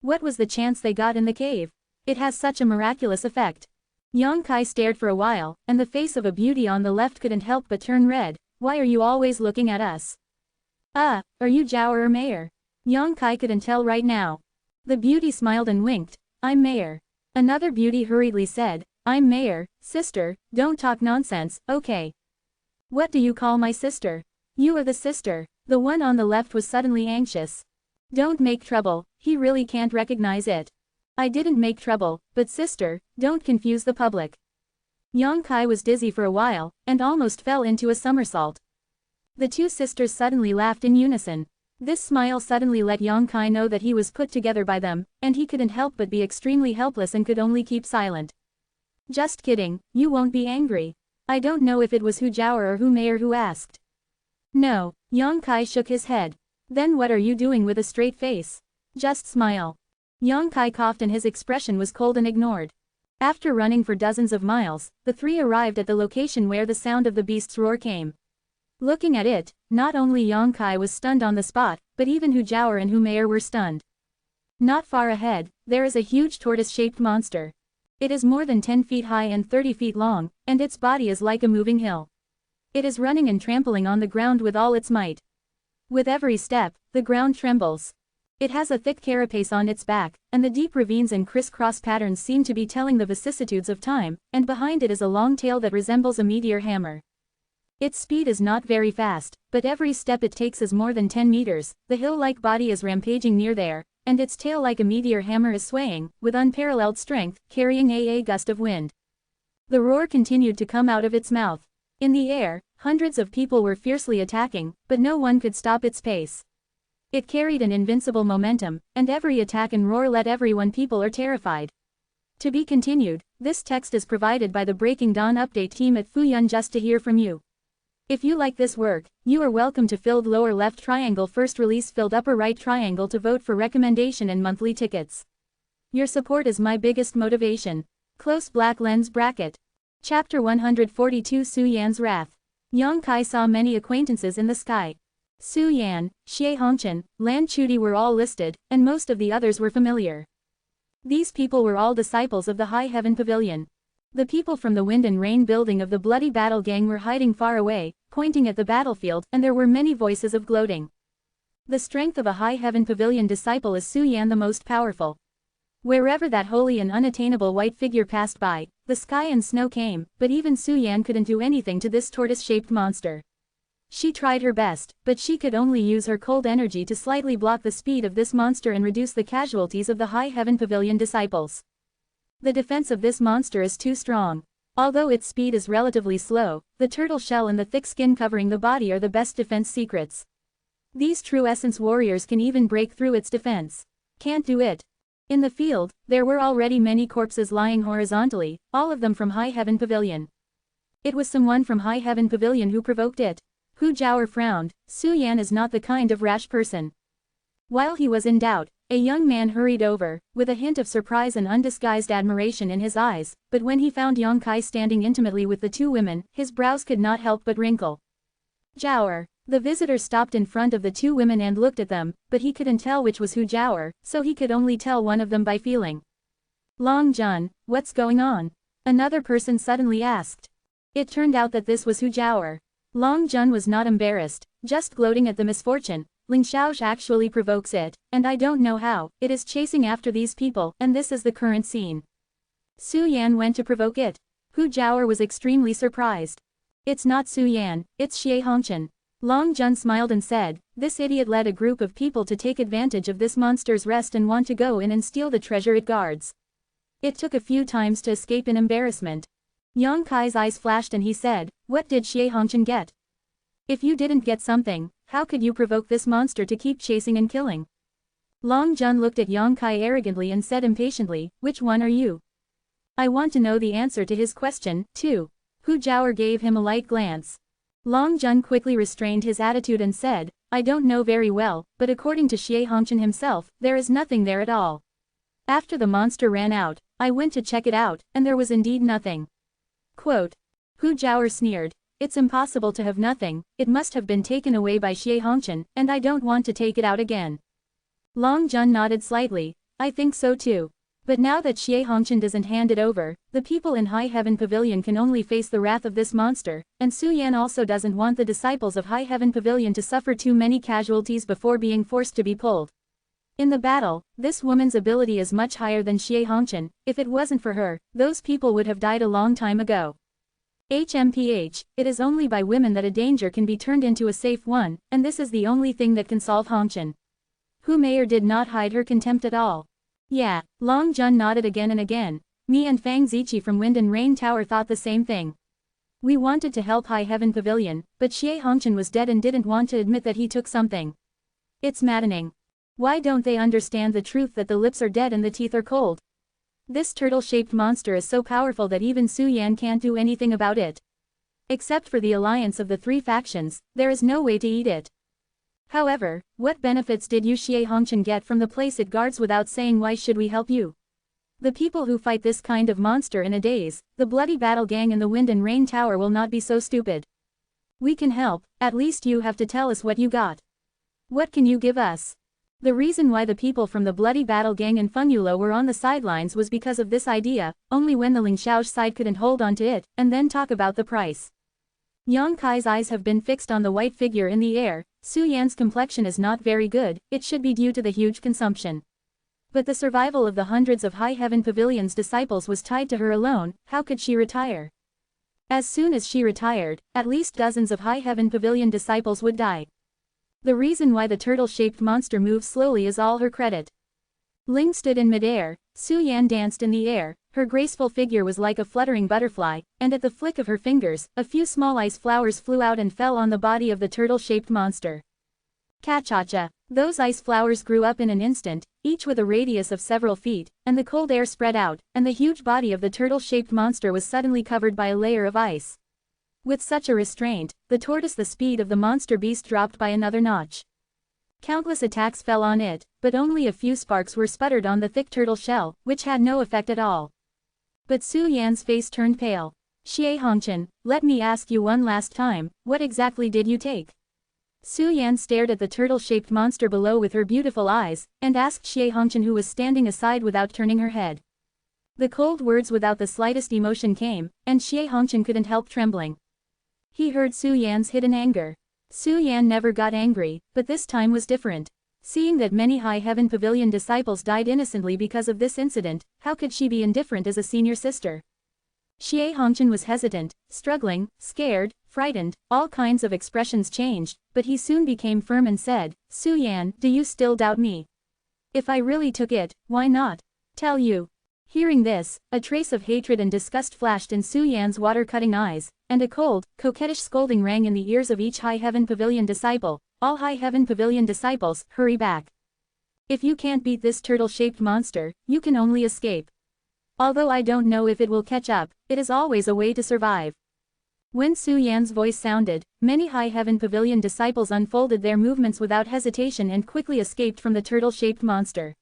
What was the chance they got in the cave? It has such a miraculous effect. Yang Kai stared for a while, and the face of a beauty on the left couldn't help but turn red. Why are you always looking at us? Are you Jiao or Meier? Yang Kai couldn't tell right now. The beauty smiled and winked. I'm Meier. Another beauty hurriedly said, I'm Meier, sister, don't talk nonsense, okay. What do you call my sister? You are the sister. The one on the left was suddenly anxious. Don't make trouble, he really can't recognize it. I didn't make trouble, but sister, don't confuse the public. Yang Kai was dizzy for a while, and almost fell into a somersault. The two sisters suddenly laughed in unison. This smile suddenly let Yang Kai know that he was put together by them, and he couldn't help but be extremely helpless and could only keep silent. Just kidding, you won't be angry. I don't know if it was Hu Jiao or Hu Meier who asked. No, Yang Kai shook his head. Then what are you doing with a straight face? Just smile. Yang Kai coughed and his expression was cold and ignored. After running for dozens of miles, the three arrived at the location where the sound of the beast's roar came. Looking at it, not only Yang Kai was stunned on the spot, but even Hu Jiao and Hu Meier were stunned. Not far ahead, there is a huge tortoise-shaped monster. It is more than 10 feet high and 30 feet long, and its body is like a moving hill. It is running and trampling on the ground with all its might. With every step, the ground trembles. It has a thick carapace on its back, and the deep ravines and crisscross patterns seem to be telling the vicissitudes of time, and behind it is a long tail that resembles a meteor hammer. Its speed is not very fast, but every step it takes is more than 10 meters, the hill-like body is rampaging near there, and its tail like a meteor hammer is swaying, with unparalleled strength, carrying a gust of wind. The roar continued to come out of its mouth. In the air, hundreds of people were fiercely attacking, but no one could stop its pace. It carried an invincible momentum, and every attack and roar let everyone people are terrified. To be continued, this text is provided by the Breaking Dawn update team at Fuyun just to hear from you. If you like this work, you are welcome to filled lower left triangle first release filled upper right triangle to vote for recommendation and monthly tickets. Your support is my biggest motivation. Close black lens bracket. Chapter 142 Su Yan's Wrath. Yang Kai saw many acquaintances in the sky. Su Yan, Xie Hongqian, Lan Chudi were all listed, and most of the others were familiar. These people were all disciples of the High Heaven Pavilion. The people from the Wind and Rain building of the Bloody Battle Gang were hiding far away, pointing at the battlefield, and there were many voices of gloating. The strength of a High Heaven Pavilion disciple is Su Yan the most powerful. Wherever that holy and unattainable white figure passed by, the sky and snow came, but even Su Yan couldn't do anything to this tortoise-shaped monster. She tried her best, but she could only use her cold energy to slightly block the speed of this monster and reduce the casualties of the High Heaven Pavilion disciples. The defense of this monster is too strong. Although its speed is relatively slow, the turtle shell and the thick skin covering the body are the best defense secrets. These true essence warriors can even break through its defense. Can't do it. In the field, there were already many corpses lying horizontally, all of them from High Heaven Pavilion. It was someone from High Heaven Pavilion who provoked it. Hu Jiaoer frowned. Su Yan is not the kind of rash person. While he was in doubt, a young man hurried over, with a hint of surprise and undisguised admiration in his eyes, but when he found Yang Kai standing intimately with the two women, his brows could not help but wrinkle. Jiaoer. The visitor stopped in front of the two women and looked at them, but he couldn't tell which was Hu Jiaoer, so he could only tell one of them by feeling. Long Jun, what's going on? Another person suddenly asked. It turned out that this was Hu Jiaoer. Long Jun was not embarrassed, just gloating at the misfortune. Ling Xiaosh actually provokes it, and I don't know how. It is chasing after these people, and this is the current scene. Su Yan went to provoke it. Hu Jiaoer was extremely surprised. It's not Su Yan, it's Xie Hongqian. Long Jun smiled and said, this idiot led a group of people to take advantage of this monster's rest and want to go in and steal the treasure it guards. It took a few times to escape in embarrassment. Yang Kai's eyes flashed and he said, what did Xie Hongqian get? If you didn't get something, how could you provoke this monster to keep chasing and killing? Long Jun looked at Yang Kai arrogantly and said impatiently, which one are you? I want to know the answer to his question, too. Hu Jiaoer gave him a light glance. Long Jun quickly restrained his attitude and said, I don't know very well, but according to Xie Hongqian himself, there is nothing there at all. After the monster ran out, I went to check it out, and there was indeed nothing. Quote. Hu Jiaoer sneered, it's impossible to have nothing, it must have been taken away by Xie Hongqian, and I don't want to take it out again. Long Jun nodded slightly, I think so too. But now that Xie Hongqian doesn't hand it over, the people in High Heaven Pavilion can only face the wrath of this monster, and Su Yan also doesn't want the disciples of High Heaven Pavilion to suffer too many casualties before being forced to be pulled. In the battle, this woman's ability is much higher than Xie Hongqian. If it wasn't for her, those people would have died a long time ago. HMPH, it is only by women that a danger can be turned into a safe one, and this is the only thing that can solve Hongqian. Hu Meier did not hide her contempt at all. Yeah, Long Jun nodded again and again. Me and Fang Ziqi from Wind and Rain Tower thought the same thing. We wanted to help High Heaven Pavilion, but Xie Hongqian was dead and didn't want to admit that he took something. It's maddening. Why don't they understand the truth that the lips are dead and the teeth are cold? This turtle-shaped monster is so powerful that even Su Yan can't do anything about it. Except for the alliance of the three factions, there is no way to eat it. However, what benefits did you Xie Hongqian get from the place it guards without saying why should we help you? The people who fight this kind of monster in a daze, the Bloody Battle Gang and the Wind and Rain Tower will not be so stupid. We can help, at least you have to tell us what you got. What can you give us? The reason why the people from the Bloody Battle Gang and Fengyulo were on the sidelines was because of this idea, only when the Ling Xiaosh side couldn't hold on to it, and then talk about the price. Yang Kai's eyes have been fixed on the white figure in the air, Su Yan's complexion is not very good, it should be due to the huge consumption. But the survival of the hundreds of High Heaven Pavilion's disciples was tied to her alone, how could she retire? As soon as she retired, at least dozens of High Heaven Pavilion disciples would die. The reason why the turtle-shaped monster moves slowly is all her credit. Ling stood in midair, Su Yan danced in the air, her graceful figure was like a fluttering butterfly, and at the flick of her fingers, a few small ice flowers flew out and fell on the body of the turtle-shaped monster. Cha-cha-cha! Those ice flowers grew up in an instant, each with a radius of several feet, and the cold air spread out, and the huge body of the turtle-shaped monster was suddenly covered by a layer of ice. With such a restraint, the speed of the monster beast dropped by another notch. Countless attacks fell on it, but only a few sparks were sputtered on the thick turtle shell, which had no effect at all. But Su Yan's face turned pale. "Xie Hongqian, let me ask you one last time, what exactly did you take?" Su Yan stared at the turtle-shaped monster below with her beautiful eyes, and asked Xie Hongqian, who was standing aside without turning her head. The cold words without the slightest emotion came, and Xie Hongqian couldn't help trembling. He heard Su Yan's hidden anger. Su Yan never got angry, but this time was different. Seeing that many High Heaven Pavilion disciples died innocently because of this incident, how could she be indifferent as a senior sister? Xie Hongqian was hesitant, struggling, scared, frightened, all kinds of expressions changed, but he soon became firm and said, "Su Yan, do you still doubt me? If I really took it, why not tell you?" Hearing this, a trace of hatred and disgust flashed in Su Yan's water-cutting eyes, and a cold, coquettish scolding rang in the ears of each High Heaven Pavilion disciple. "All High Heaven Pavilion disciples, hurry back. If you can't beat this turtle-shaped monster, you can only escape. Although I don't know if it will catch up, it is always a way to survive." When Su Yan's voice sounded, many High Heaven Pavilion disciples unfolded their movements without hesitation and quickly escaped from the turtle-shaped monster.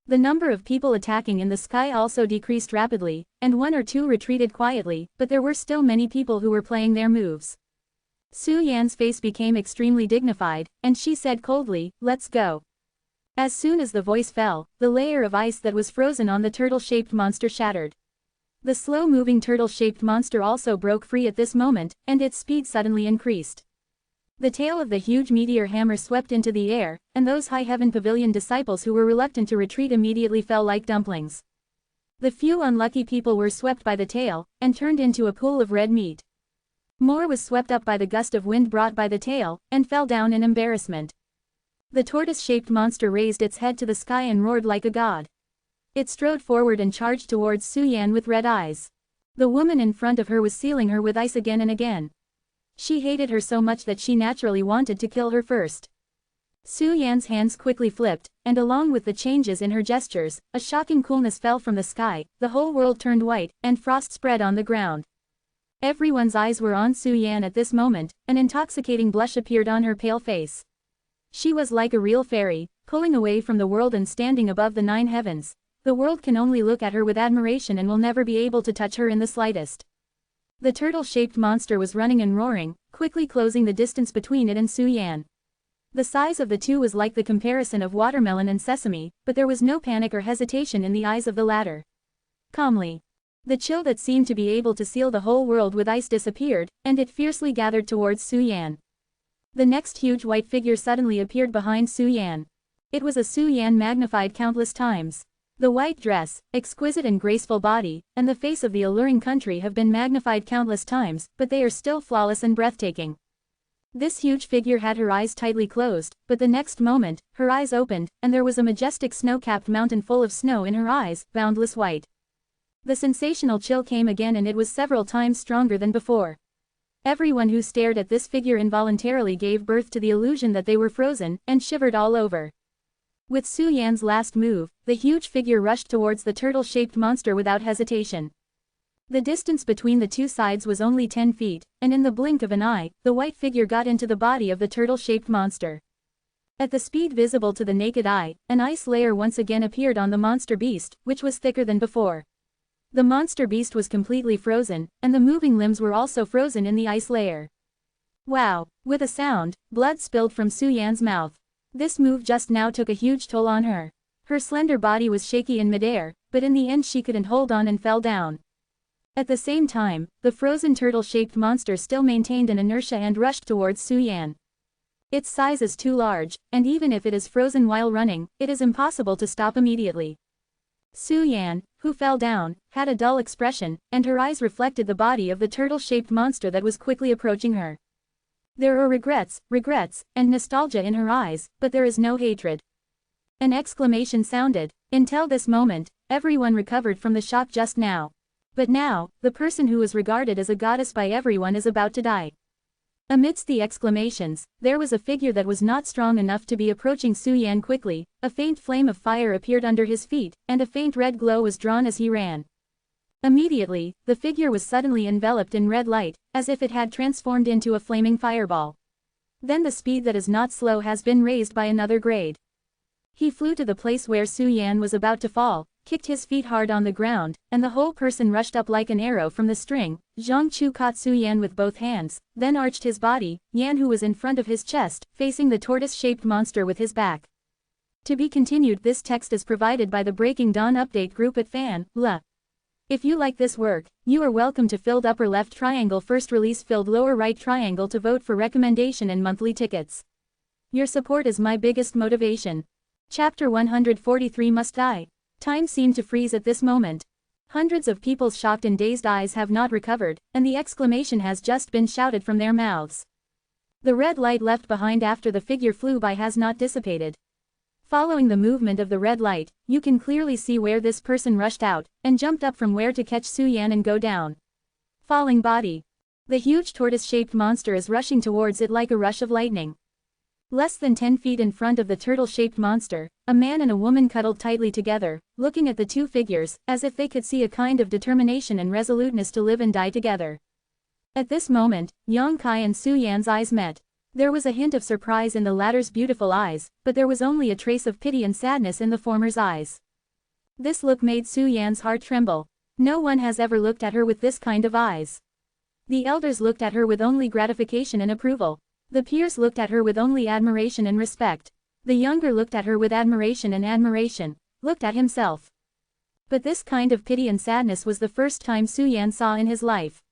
The number of people attacking in the sky also decreased rapidly, and one or two retreated quietly, but there were still many people who were playing their moves. Su Yan's face became extremely dignified, and she said coldly, "Let's go." As soon as the voice fell, the layer of ice that was frozen on the turtle-shaped monster shattered. The slow-moving turtle-shaped monster also broke free at this moment, and its speed suddenly increased. The tail of the huge meteor hammer swept into the air, and those High Heaven Pavilion disciples who were reluctant to retreat immediately fell like dumplings. The few unlucky people were swept by the tail, and turned into a pool of red meat. More was swept up by the gust of wind brought by the tail, and fell down in embarrassment. The tortoise-shaped monster raised its head to the sky and roared like a god. It strode forward and charged towards Su Yan with red eyes. The woman in front of her was sealing her with ice again and again. She hated her so much that she naturally wanted to kill her first. Su Yan's hands quickly flipped, and along with the changes in her gestures, a shocking coolness fell from the sky, the whole world turned white, and frost spread on the ground. Everyone's eyes were on Su Yan at this moment, an intoxicating blush appeared on her pale face. She was like a real fairy, pulling away from the world and standing above the 9 heavens. The world can only look at her with admiration and will never be able to touch her in the slightest. The turtle-shaped monster was running and roaring, quickly closing the distance between it and Su Yan. The size of the two was like the comparison of watermelon and sesame, but there was no panic or hesitation in the eyes of the latter. Calmly. The chill that seemed to be able to seal the whole world with ice disappeared, and it fiercely gathered towards Su Yan. The next huge white figure suddenly appeared behind Su Yan. It was a Su Yan magnified countless times. The white dress, exquisite and graceful body, and the face of the alluring country have been magnified countless times, but they are still flawless and breathtaking. This huge figure had her eyes tightly closed, but the next moment, her eyes opened, and there was a majestic snow-capped mountain full of snow in her eyes, boundless white. The sensational chill came again, and it was several times stronger than before. Everyone who stared at this figure involuntarily gave birth to the illusion that they were frozen, and shivered all over. With Su Yan's last move, the huge figure rushed towards the turtle-shaped monster without hesitation. The distance between the two sides was only 10 feet, and in the blink of an eye, the white figure got into the body of the turtle-shaped monster. At the speed visible to the naked eye, an ice layer once again appeared on the monster beast, which was thicker than before. The monster beast was completely frozen, and the moving limbs were also frozen in the ice layer. Wow! With a sound, blood spilled from Su Yan's mouth. This move just now took a huge toll on her. Her slender body was shaky in midair, but in the end she couldn't hold on and fell down. At the same time, the frozen turtle-shaped monster still maintained an inertia and rushed towards Su Yan. Its size is too large, and even if it is frozen while running, it is impossible to stop immediately. Su Yan, who fell down, had a dull expression, and her eyes reflected the body of the turtle-shaped monster that was quickly approaching her. There are regrets, and nostalgia in her eyes, but there is no hatred. An exclamation sounded. Until this moment, everyone recovered from the shock just now. But now, the person who was regarded as a goddess by everyone is about to die. Amidst the exclamations, there was a figure that was not strong enough to be approaching Su Yan quickly. A faint flame of fire appeared under his feet, and a faint red glow was drawn as he ran. Immediately, the figure was suddenly enveloped in red light, as if it had transformed into a flaming fireball. Then the speed that is not slow has been raised by another grade. He flew to the place where Su Yan was about to fall, kicked his feet hard on the ground, and the whole person rushed up like an arrow from the string. Zhang Chu caught Su Yan with both hands, then arched his body. Yan, who was in front of his chest, facing the tortoise-shaped monster with his back. To be continued. This text is provided by the Breaking Dawn update group at vansh.saran. If you like this work, you are welcome to filled upper left triangle first release filled lower right triangle to vote for recommendation and monthly tickets. Your support is my biggest motivation. Chapter 143 Must Die. Time seemed to freeze at this moment. Hundreds of people's shocked and dazed eyes have not recovered, and the exclamation has just been shouted from their mouths. The red light left behind after the figure flew by has not dissipated. Following the movement of the red light, you can clearly see where this person rushed out, and jumped up from where to catch Su Yan and go down. Falling body. The huge tortoise-shaped monster is rushing towards it like a rush of lightning. Less than 10 feet in front of the turtle-shaped monster, a man and a woman cuddled tightly together, looking at the two figures, as if they could see a kind of determination and resoluteness to live and die together. At this moment, Yang Kai and Su Yan's eyes met. There was a hint of surprise in the latter's beautiful eyes, but there was only a trace of pity and sadness in the former's eyes. This look made Su Yan's heart tremble. No one has ever looked at her with this kind of eyes. The elders looked at her with only gratification and approval. The peers looked at her with only admiration and respect. The younger looked at her with admiration and admiration, looked at himself. But this kind of pity and sadness was the first time Su Yan saw in his life.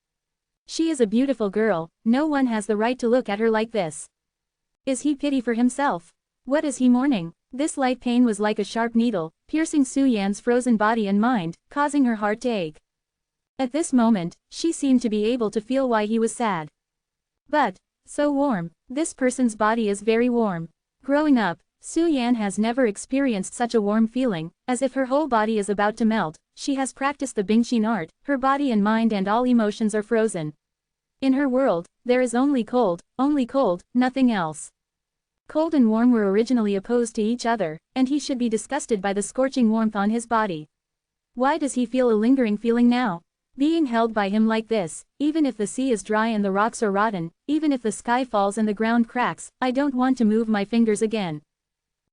She is a beautiful girl, no one has the right to look at her like this. Is he pity for himself? What is he mourning? This light pain was like a sharp needle, piercing Su Yan's frozen body and mind, causing her heart to ache. At this moment, she seemed to be able to feel why he was sad. But, so warm. This person's body is very warm. Growing up, Su Yan has never experienced such a warm feeling, as if her whole body is about to melt. She has practiced the Bingxin art, her body and mind and all emotions are frozen. In her world, there is only cold, nothing else. Cold and warm were originally opposed to each other, and he should be disgusted by the scorching warmth on his body. Why does he feel a lingering feeling now? Being held by him like this, even if the sea is dry and the rocks are rotten, even if the sky falls and the ground cracks, I don't want to move my fingers again.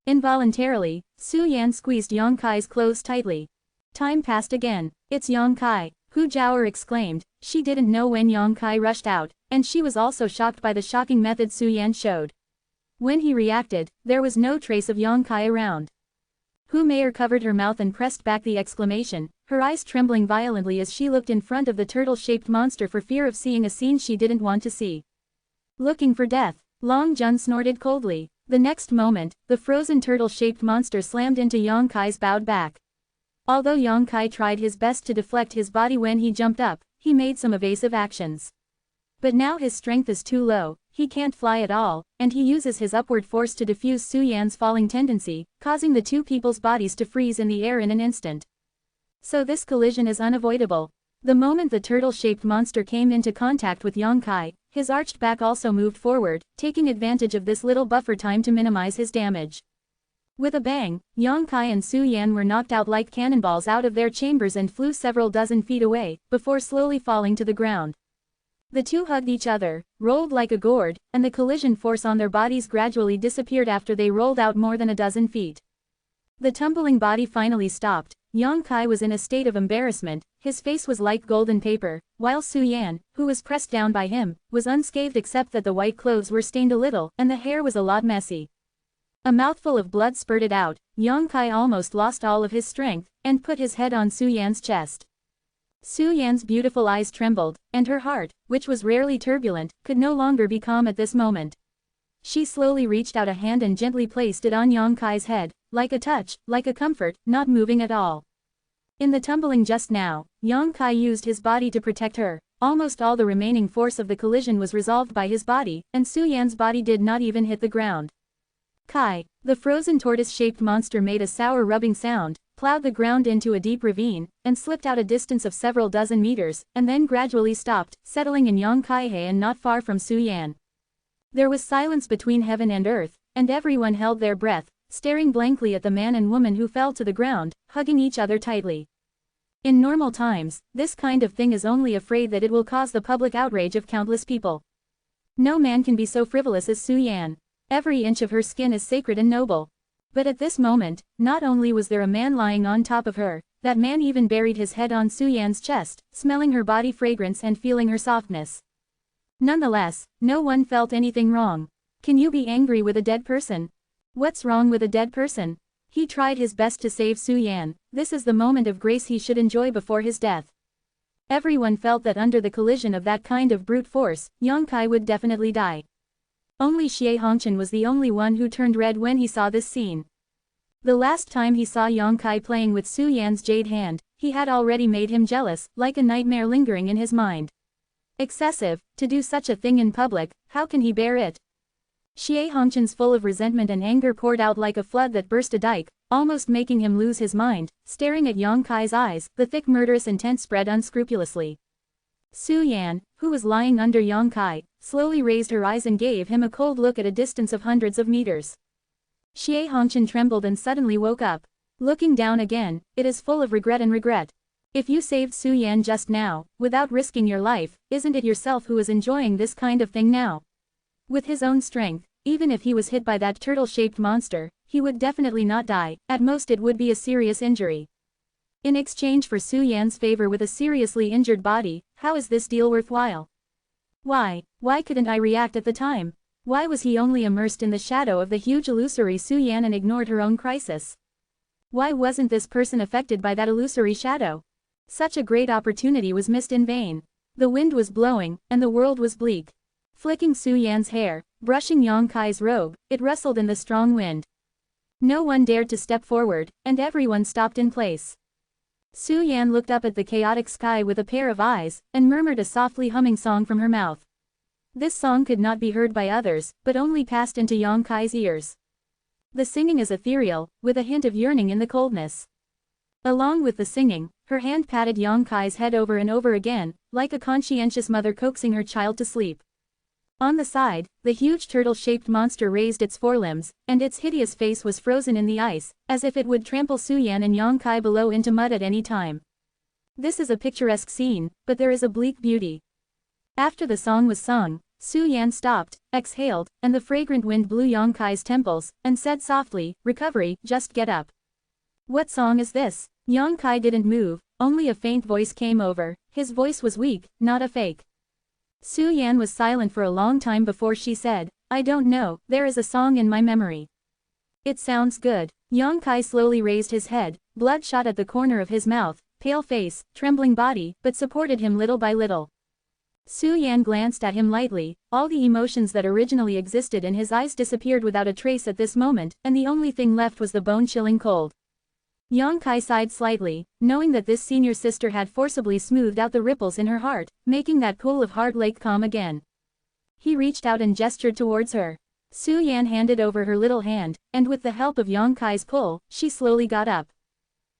Involuntarily, Su Yan squeezed Yang Kai's clothes tightly. Time passed again. It's Yang Kai, Hu Jiaoer exclaimed. She didn't know when Yang Kai rushed out, and she was also shocked by the shocking method Su Yan showed. When he reacted, there was no trace of Yang Kai around. Hu Meier covered her mouth and pressed back the exclamation, her eyes trembling violently as she looked in front of the turtle-shaped monster for fear of seeing a scene she didn't want to see. Looking for death. Long Jun snorted coldly. The next moment, the frozen turtle-shaped monster slammed into Yang Kai's bowed back. Although Yang Kai tried his best to deflect his body when he jumped up, he made some evasive actions. But now his strength is too low, he can't fly at all, and he uses his upward force to diffuse Su Yan's falling tendency, causing the two people's bodies to freeze in the air in an instant. So this collision is unavoidable. The moment the turtle-shaped monster came into contact with Yang Kai, his arched back also moved forward, taking advantage of this little buffer time to minimize his damage. With a bang, Yang Kai and Su Yan were knocked out like cannonballs out of their chambers and flew several dozen feet away, before slowly falling to the ground. The two hugged each other, rolled like a gourd, and the collision force on their bodies gradually disappeared after they rolled out more than a dozen feet. The tumbling body finally stopped. Yang Kai was in a state of embarrassment, his face was like golden paper, while Su Yan, who was pressed down by him, was unscathed except that the white clothes were stained a little, and the hair was a lot messy. A mouthful of blood spurted out. Yang Kai almost lost all of his strength, and put his head on Su Yan's chest. Su Yan's beautiful eyes trembled, and her heart, which was rarely turbulent, could no longer be calm at this moment. She slowly reached out a hand and gently placed it on Yang Kai's head, like a touch, like a comfort, not moving at all. In the tumbling just now, Yang Kai used his body to protect her. Almost all the remaining force of the collision was resolved by his body, and Su Yan's body did not even hit the ground. Kai, the frozen tortoise-shaped monster, made a sour rubbing sound, plowed the ground into a deep ravine, and slipped out a distance of several dozen meters, and then gradually stopped, settling in Yang Kai and not far from Su Yan. There was silence between heaven and earth, and everyone held their breath, staring blankly at the man and woman who fell to the ground, hugging each other tightly. In normal times, this kind of thing is only afraid that it will cause the public outrage of countless people. No man can be so frivolous as Su Yan. Every inch of her skin is sacred and noble. But at this moment, not only was there a man lying on top of her, that man even buried his head on Su Yan's chest, smelling her body fragrance and feeling her softness. Nonetheless, no one felt anything wrong. Can you be angry with a dead person? What's wrong with a dead person? He tried his best to save Su Yan. This is the moment of grace he should enjoy before his death. Everyone felt that under the collision of that kind of brute force, Yang Kai would definitely die. Only Xie Hongqian was the only one who turned red when he saw this scene. The last time he saw Yang Kai playing with Su Yan's jade hand, he had already made him jealous, like a nightmare lingering in his mind. Excessive, to do such a thing in public, how can he bear it? Xie Hongqian's full of resentment and anger poured out like a flood that burst a dike, almost making him lose his mind, staring at Yang Kai's eyes, the thick murderous intent spread unscrupulously. Su Yan, who was lying under Yang Kai, slowly raised her eyes and gave him a cold look at a distance of hundreds of meters. Xie Hongqian trembled and suddenly woke up. Looking down again, it is full of regret and regret. If you saved Su Yan just now, without risking your life, isn't it yourself who is enjoying this kind of thing now? With his own strength, even if he was hit by that turtle-shaped monster, he would definitely not die, at most it would be a serious injury. In exchange for Su Yan's favor with a seriously injured body, how is this deal worthwhile? Why couldn't I react at the time? Why was he only immersed in the shadow of the huge illusory Su Yan and ignored her own crisis? Why wasn't this person affected by that illusory shadow? Such a great opportunity was missed in vain. The wind was blowing, and the world was bleak. Flicking Su Yan's hair, brushing Yang Kai's robe, it rustled in the strong wind. No one dared to step forward, and everyone stopped in place. Su Yan looked up at the chaotic sky with a pair of eyes, and murmured a softly humming song from her mouth. This song could not be heard by others, but only passed into Yang Kai's ears. The singing is ethereal, with a hint of yearning in the coldness. Along with the singing, her hand patted Yang Kai's head over and over again, like a conscientious mother coaxing her child to sleep. On the side, the huge turtle-shaped monster raised its forelimbs, and its hideous face was frozen in the ice, as if it would trample Su Yan and Yang Kai below into mud at any time. This is a picturesque scene, but there is a bleak beauty. After the song was sung, Su Yan stopped, exhaled, and the fragrant wind blew Yang Kai's temples, and said softly, "Recovery, just get up." What song is this? Yang Kai didn't move, only a faint voice came over. His voice was weak, not a fake. Su Yan was silent for a long time before she said, "I don't know, there is a song in my memory." "It sounds good." Yang Kai slowly raised his head, blood shot at the corner of his mouth, pale face, trembling body, but supported him little by little. Su Yan glanced at him lightly, all the emotions that originally existed in his eyes disappeared without a trace at this moment, and the only thing left was the bone-chilling cold. Yang Kai sighed slightly, knowing that this senior sister had forcibly smoothed out the ripples in her heart, making that pool of heart lake calm again. He reached out and gestured towards her. Su Yan handed over her little hand, and with the help of Yang Kai's pull, she slowly got up.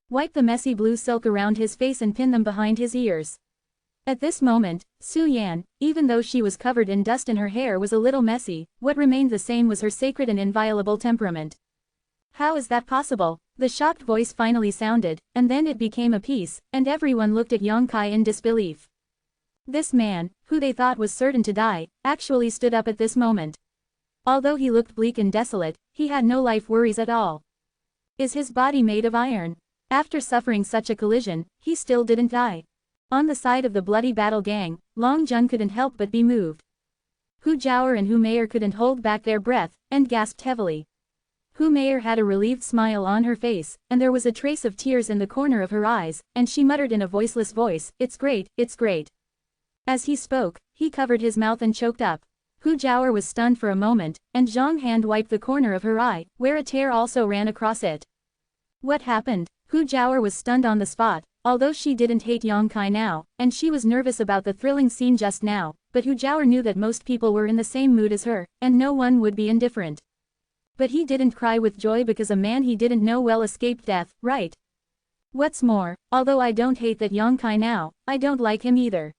Wiped the messy blue silk around his face and pinned them behind his ears. At this moment, Su Yan, even though she was covered in dust and her hair was a little messy, what remained the same was her sacred and inviolable temperament. "How is that possible?" The shocked voice finally sounded, and then it became a peace, and everyone looked at Yang Kai in disbelief. This man, who they thought was certain to die, actually stood up at this moment. Although he looked bleak and desolate, he had no life worries at all. Is his body made of iron? After suffering such a collision, he still didn't die. On the side of the bloody battle gang, Long Jun couldn't help but be moved. Hu Jiaoer and Hu Meier couldn't hold back their breath, and gasped heavily. Hu Meier had a relieved smile on her face, and there was a trace of tears in the corner of her eyes, and she muttered in a voiceless voice, "It's great, it's great." As he spoke, he covered his mouth and choked up. Hu Jiaoer was stunned for a moment, and Zhang hand wiped the corner of her eye, where a tear also ran across it. What happened? Hu Jiaoer was stunned on the spot, although she didn't hate Yang Kai now, and she was nervous about the thrilling scene just now, but Hu Jiaoer knew that most people were in the same mood as her, and no one would be indifferent. But he didn't cry with joy because a man he didn't know well escaped death, right? What's more, although I don't hate that Yang Kai now, I don't like him either.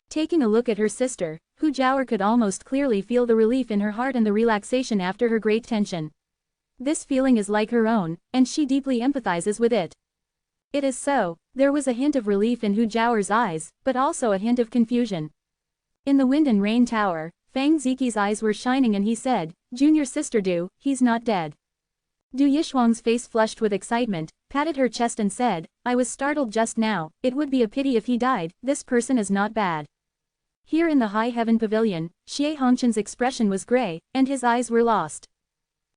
Taking a look at her sister, Hu Jiaoer could almost clearly feel the relief in her heart and the relaxation after her great tension. This feeling is like her own, and she deeply empathizes with it. It is so. There was a hint of relief in Hu Jiaoer's eyes, but also a hint of confusion. In the Wind and Rain Tower, Fang Ziqi's eyes were shining and he said, "Junior sister Du, he's not dead." Du Yishuang's face flushed with excitement, patted her chest and said, "I was startled just now, it would be a pity if he died, this person is not bad." Here in the High Heaven Pavilion, Xie Hongchen's expression was gray, and his eyes were lost.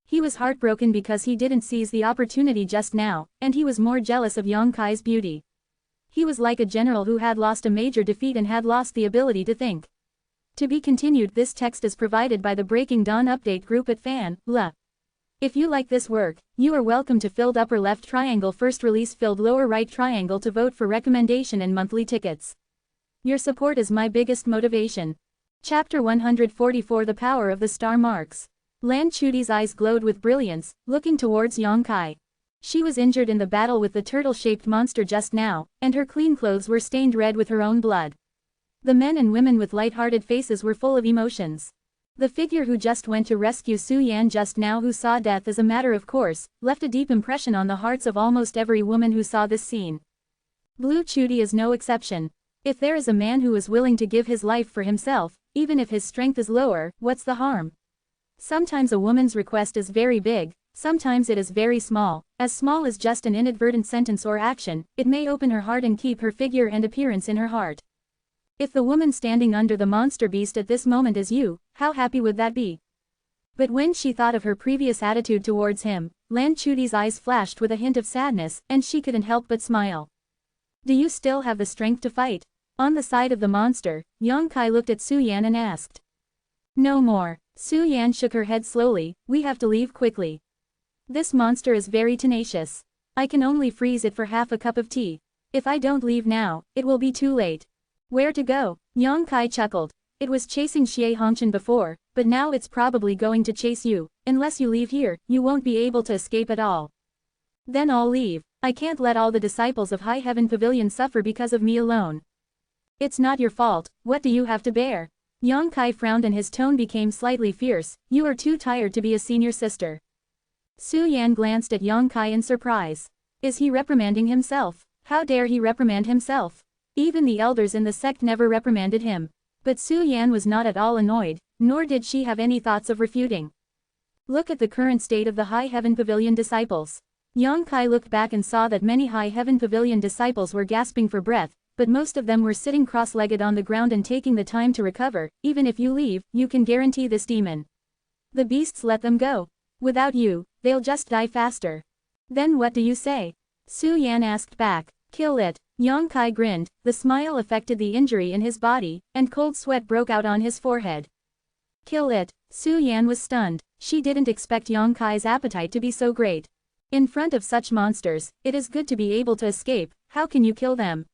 He was heartbroken because he didn't seize the opportunity just now, and he was more jealous of Yang Kai's beauty. He was like a general who had lost a major defeat and had lost the ability to think. To be continued. This text is provided by the Breaking Dawn update group at Fan.la. If you like this work, you are welcome to filled upper left triangle first release filled lower right triangle to vote for recommendation and monthly tickets. Your support is my biggest motivation. Chapter 144 The Power of the Star Marks. Lan Chudi's eyes glowed with brilliance, looking towards Yang Kai. She was injured in the battle with the turtle-shaped monster just now, and her clean clothes were stained red with her own blood. The men and women with light-hearted faces were full of emotions. The figure who just went to rescue Su Yan just now, who saw death as a matter of course, left a deep impression on the hearts of almost every woman who saw this scene. Blue Chudi is no exception. If there is a man who is willing to give his life for himself, even if his strength is lower, what's the harm? Sometimes a woman's request is very big, sometimes it is very small, as small as just an inadvertent sentence or action, it may open her heart and keep her figure and appearance in her heart. If the woman standing under the monster beast at this moment is you, how happy would that be? But when she thought of her previous attitude towards him, Lan Chudi's eyes flashed with a hint of sadness, and she couldn't help but smile. Do you still have the strength to fight? On the side of the monster, Yang Kai looked at Su Yan and asked. No more. Su Yan shook her head slowly, we have to leave quickly. This monster is very tenacious. I can only freeze it for half a cup of tea. If I don't leave now, it will be too late. Where to go? Yang Kai chuckled. It was chasing Xie Hongchen before, but now it's probably going to chase you. Unless you leave here, you won't be able to escape at all. Then I'll leave. I can't let all the disciples of High Heaven Pavilion suffer because of me alone. It's not your fault, what do you have to bear? Yang Kai frowned and his tone became slightly fierce, you are too tired to be a senior sister. Su Yan glanced at Yang Kai in surprise. Is he reprimanding himself? How dare he reprimand himself? Even the elders in the sect never reprimanded him. But Su Yan was not at all annoyed, nor did she have any thoughts of refuting. Look at the current state of the High Heaven Pavilion disciples. Yang Kai looked back and saw that many High Heaven Pavilion disciples were gasping for breath, but most of them were sitting cross-legged on the ground and taking the time to recover. Even if you leave, you can guarantee this demon. The beasts let them go. Without you, they'll just die faster. Then what do you say? Su Yan asked back. Kill it. Yang Kai grinned, the smile affected the injury in his body, and cold sweat broke out on his forehead. Kill it. Su Yan was stunned. She didn't expect Yang Kai's appetite to be so great. In front of such monsters, it is good to be able to escape. How can you kill them?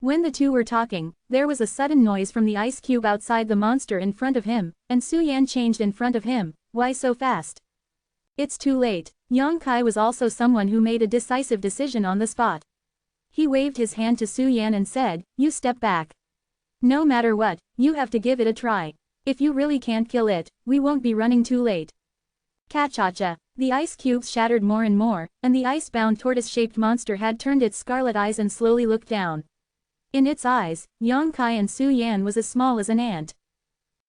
When the two were talking, there was a sudden noise from the ice cube outside the monster in front of him, and Su Yan changed in front of him. Why so fast? It's too late. Yang Kai was also someone who made a decisive decision on the spot. He waved his hand to Su Yan and said, you step back. No matter what, you have to give it a try. If you really can't kill it, we won't be running too late. Cha-cha-cha. The ice cubes shattered more and more, and the ice-bound tortoise-shaped monster had turned its scarlet eyes and slowly looked down. In its eyes, Yang Kai and Su Yan was as small as an ant.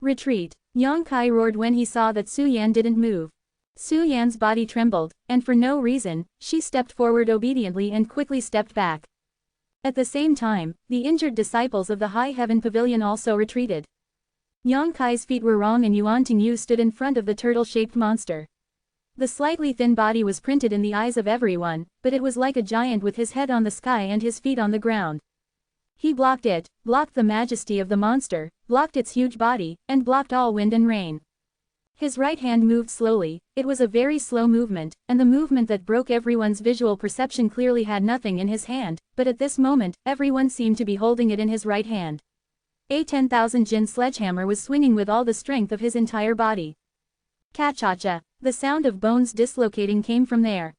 Retreat. Yang Kai roared when he saw that Su Yan didn't move. Su Yan's body trembled, and for no reason, she stepped forward obediently and quickly stepped back. At the same time, the injured disciples of the High Heaven Pavilion also retreated. Yang Kai's feet were wrong and Yuan Tingyu stood in front of the turtle-shaped monster. The slightly thin body was printed in the eyes of everyone, but it was like a giant with his head on the sky and his feet on the ground. He blocked it, blocked the majesty of the monster, blocked its huge body, and blocked all wind and rain. His right hand moved slowly. It was a very slow movement, and the movement that broke everyone's visual perception clearly had nothing in his hand, but at this moment, everyone seemed to be holding it in his right hand. A 10,000 jin sledgehammer was swinging with all the strength of his entire body. Ka-cha-cha. The sound of bones dislocating came from there.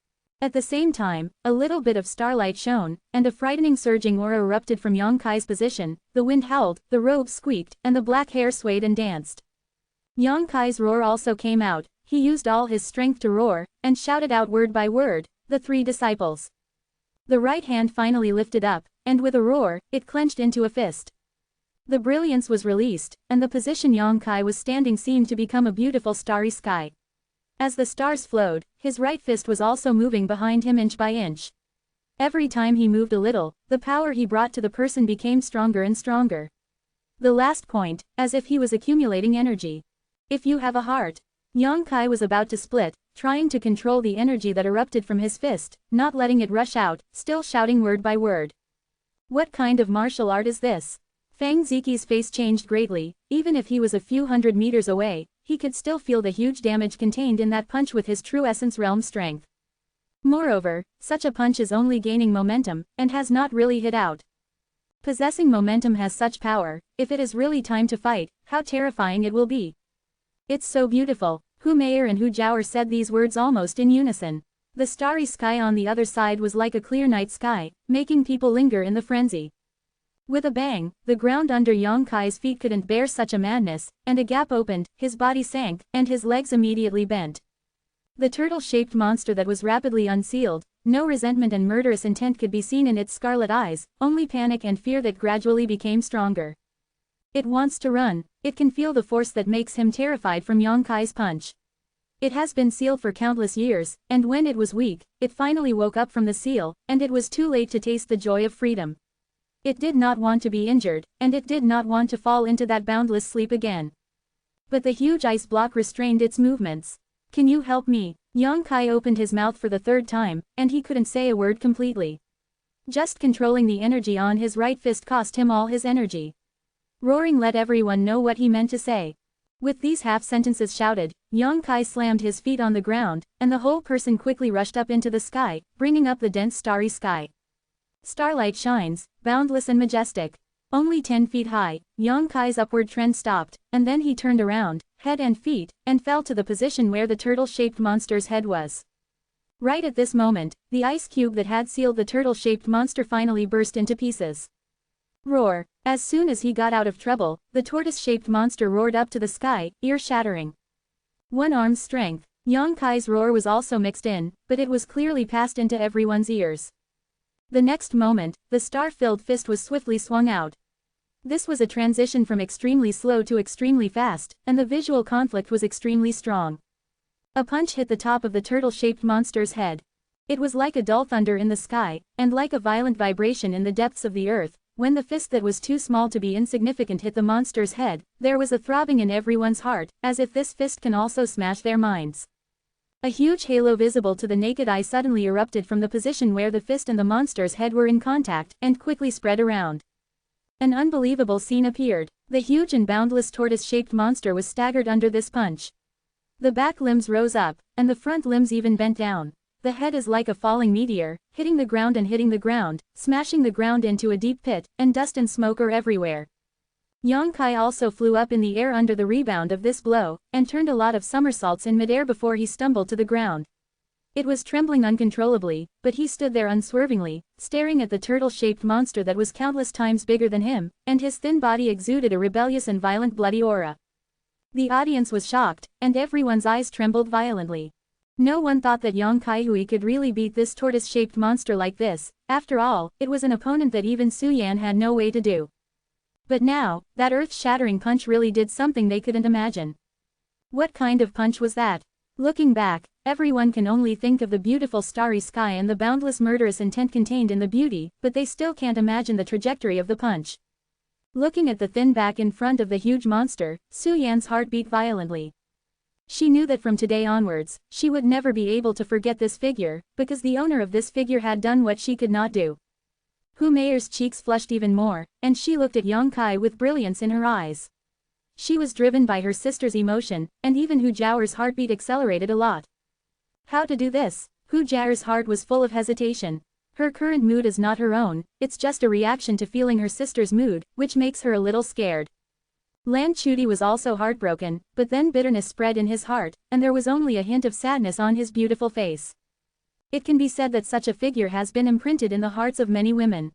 At the same time, a little bit of starlight shone, and a frightening surging aura erupted from Yang Kai's position. The wind howled, the robes squeaked, and the black hair swayed and danced. Yang Kai's roar also came out. He used all his strength to roar, and shouted out word by word, the three disciples. The right hand finally lifted up, and with a roar, it clenched into a fist. The brilliance was released, and the position Yang Kai was standing seemed to become a beautiful starry sky. As the stars flowed, his right fist was also moving behind him inch by inch. Every time he moved a little, the power he brought to the person became stronger and stronger. The last point, as if he was accumulating energy. If you have a heart. Yang Kai was about to split, trying to control the energy that erupted from his fist, not letting it rush out, still shouting word by word. What kind of martial art is this? Fang Ziqi's face changed greatly. Even if he was a few hundred meters away, he could still feel the huge damage contained in that punch with his true essence realm strength. Moreover, such a punch is only gaining momentum, and has not really hit out. Possessing momentum has such power. If it is really time to fight, how terrifying it will be. It's so beautiful. Hu Meier and Hu Jiaoer said these words almost in unison. The starry sky on the other side was like a clear night sky, making people linger in the frenzy. With a bang, the ground under Yang Kai's feet couldn't bear such a madness, and a gap opened, his body sank, and his legs immediately bent. The turtle-shaped monster that was rapidly unsealed, no resentment and murderous intent could be seen in its scarlet eyes, only panic and fear that gradually became stronger. It wants to run. It can feel the force that makes him terrified from Yang Kai's punch. It has been sealed for countless years, and when it was weak, it finally woke up from the seal, and it was too late to taste the joy of freedom. It did not want to be injured, and it did not want to fall into that boundless sleep again. But the huge ice block restrained its movements. Can you help me? Yang Kai opened his mouth for the third time, and he couldn't say a word completely. Just controlling the energy on his right fist cost him all his energy. Roaring let everyone know what he meant to say. With these half-sentences shouted, Yang Kai slammed his feet on the ground, and the whole person quickly rushed up into the sky, bringing up the dense starry sky. Starlight shines, boundless and majestic. Only 10 feet high, Yang Kai's upward trend stopped, and then he turned around, head and feet, and fell to the position where the turtle-shaped monster's head was. Right at this moment, the ice cube that had sealed the turtle-shaped monster finally burst into pieces. Roar. As soon as he got out of trouble, the tortoise-shaped monster roared up to the sky, ear-shattering. One arm's strength. Yang Kai's roar was also mixed in, but it was clearly passed into everyone's ears. The next moment, the star-filled fist was swiftly swung out. This was a transition from extremely slow to extremely fast, and the visual conflict was extremely strong. A punch hit the top of the turtle-shaped monster's head. It was like a dull thunder in the sky, and like a violent vibration in the depths of the earth. When the fist that was too small to be insignificant hit the monster's head, there was a throbbing in everyone's heart, as if this fist can also smash their minds. A huge halo visible to the naked eye suddenly erupted from the position where the fist and the monster's head were in contact, and quickly spread around. An unbelievable scene appeared. The huge and boundless tortoise-shaped monster was staggered under this punch. The back limbs rose up, and the front limbs even bent down. The head is like a falling meteor, hitting the ground and hitting the ground, smashing the ground into a deep pit, and dust and smoke are everywhere. Yang Kai also flew up in the air under the rebound of this blow, and turned a lot of somersaults in midair before he stumbled to the ground. It was trembling uncontrollably, but he stood there unswervingly, staring at the turtle-shaped monster that was countless times bigger than him, and his thin body exuded a rebellious and violent bloody aura. The audience was shocked, and everyone's eyes trembled violently. No one thought that Yang Kai could really beat this tortoise-shaped monster like this. After all, it was an opponent that even Su Yan had no way to do. But now, that earth-shattering punch really did something they couldn't imagine. What kind of punch was that? Looking back, everyone can only think of the beautiful starry sky and the boundless murderous intent contained in the beauty, but they still can't imagine the trajectory of the punch. Looking at the thin back in front of the huge monster, Su Yan's heart beat violently. She knew that from today onwards, she would never be able to forget this figure, because the owner of this figure had done what she could not do. Hu Meier's cheeks flushed even more, and she looked at Yang Kai with brilliance in her eyes. She was driven by her sister's emotion, and even Hu Jiao's heartbeat accelerated a lot. How to do this? Hu Jiao's heart was full of hesitation. Her current mood is not her own, it's just a reaction to feeling her sister's mood, which makes her a little scared. Lan Chudi was also heartbroken, but then bitterness spread in his heart, and there was only a hint of sadness on his beautiful face. It can be said that such a figure has been imprinted in the hearts of many women.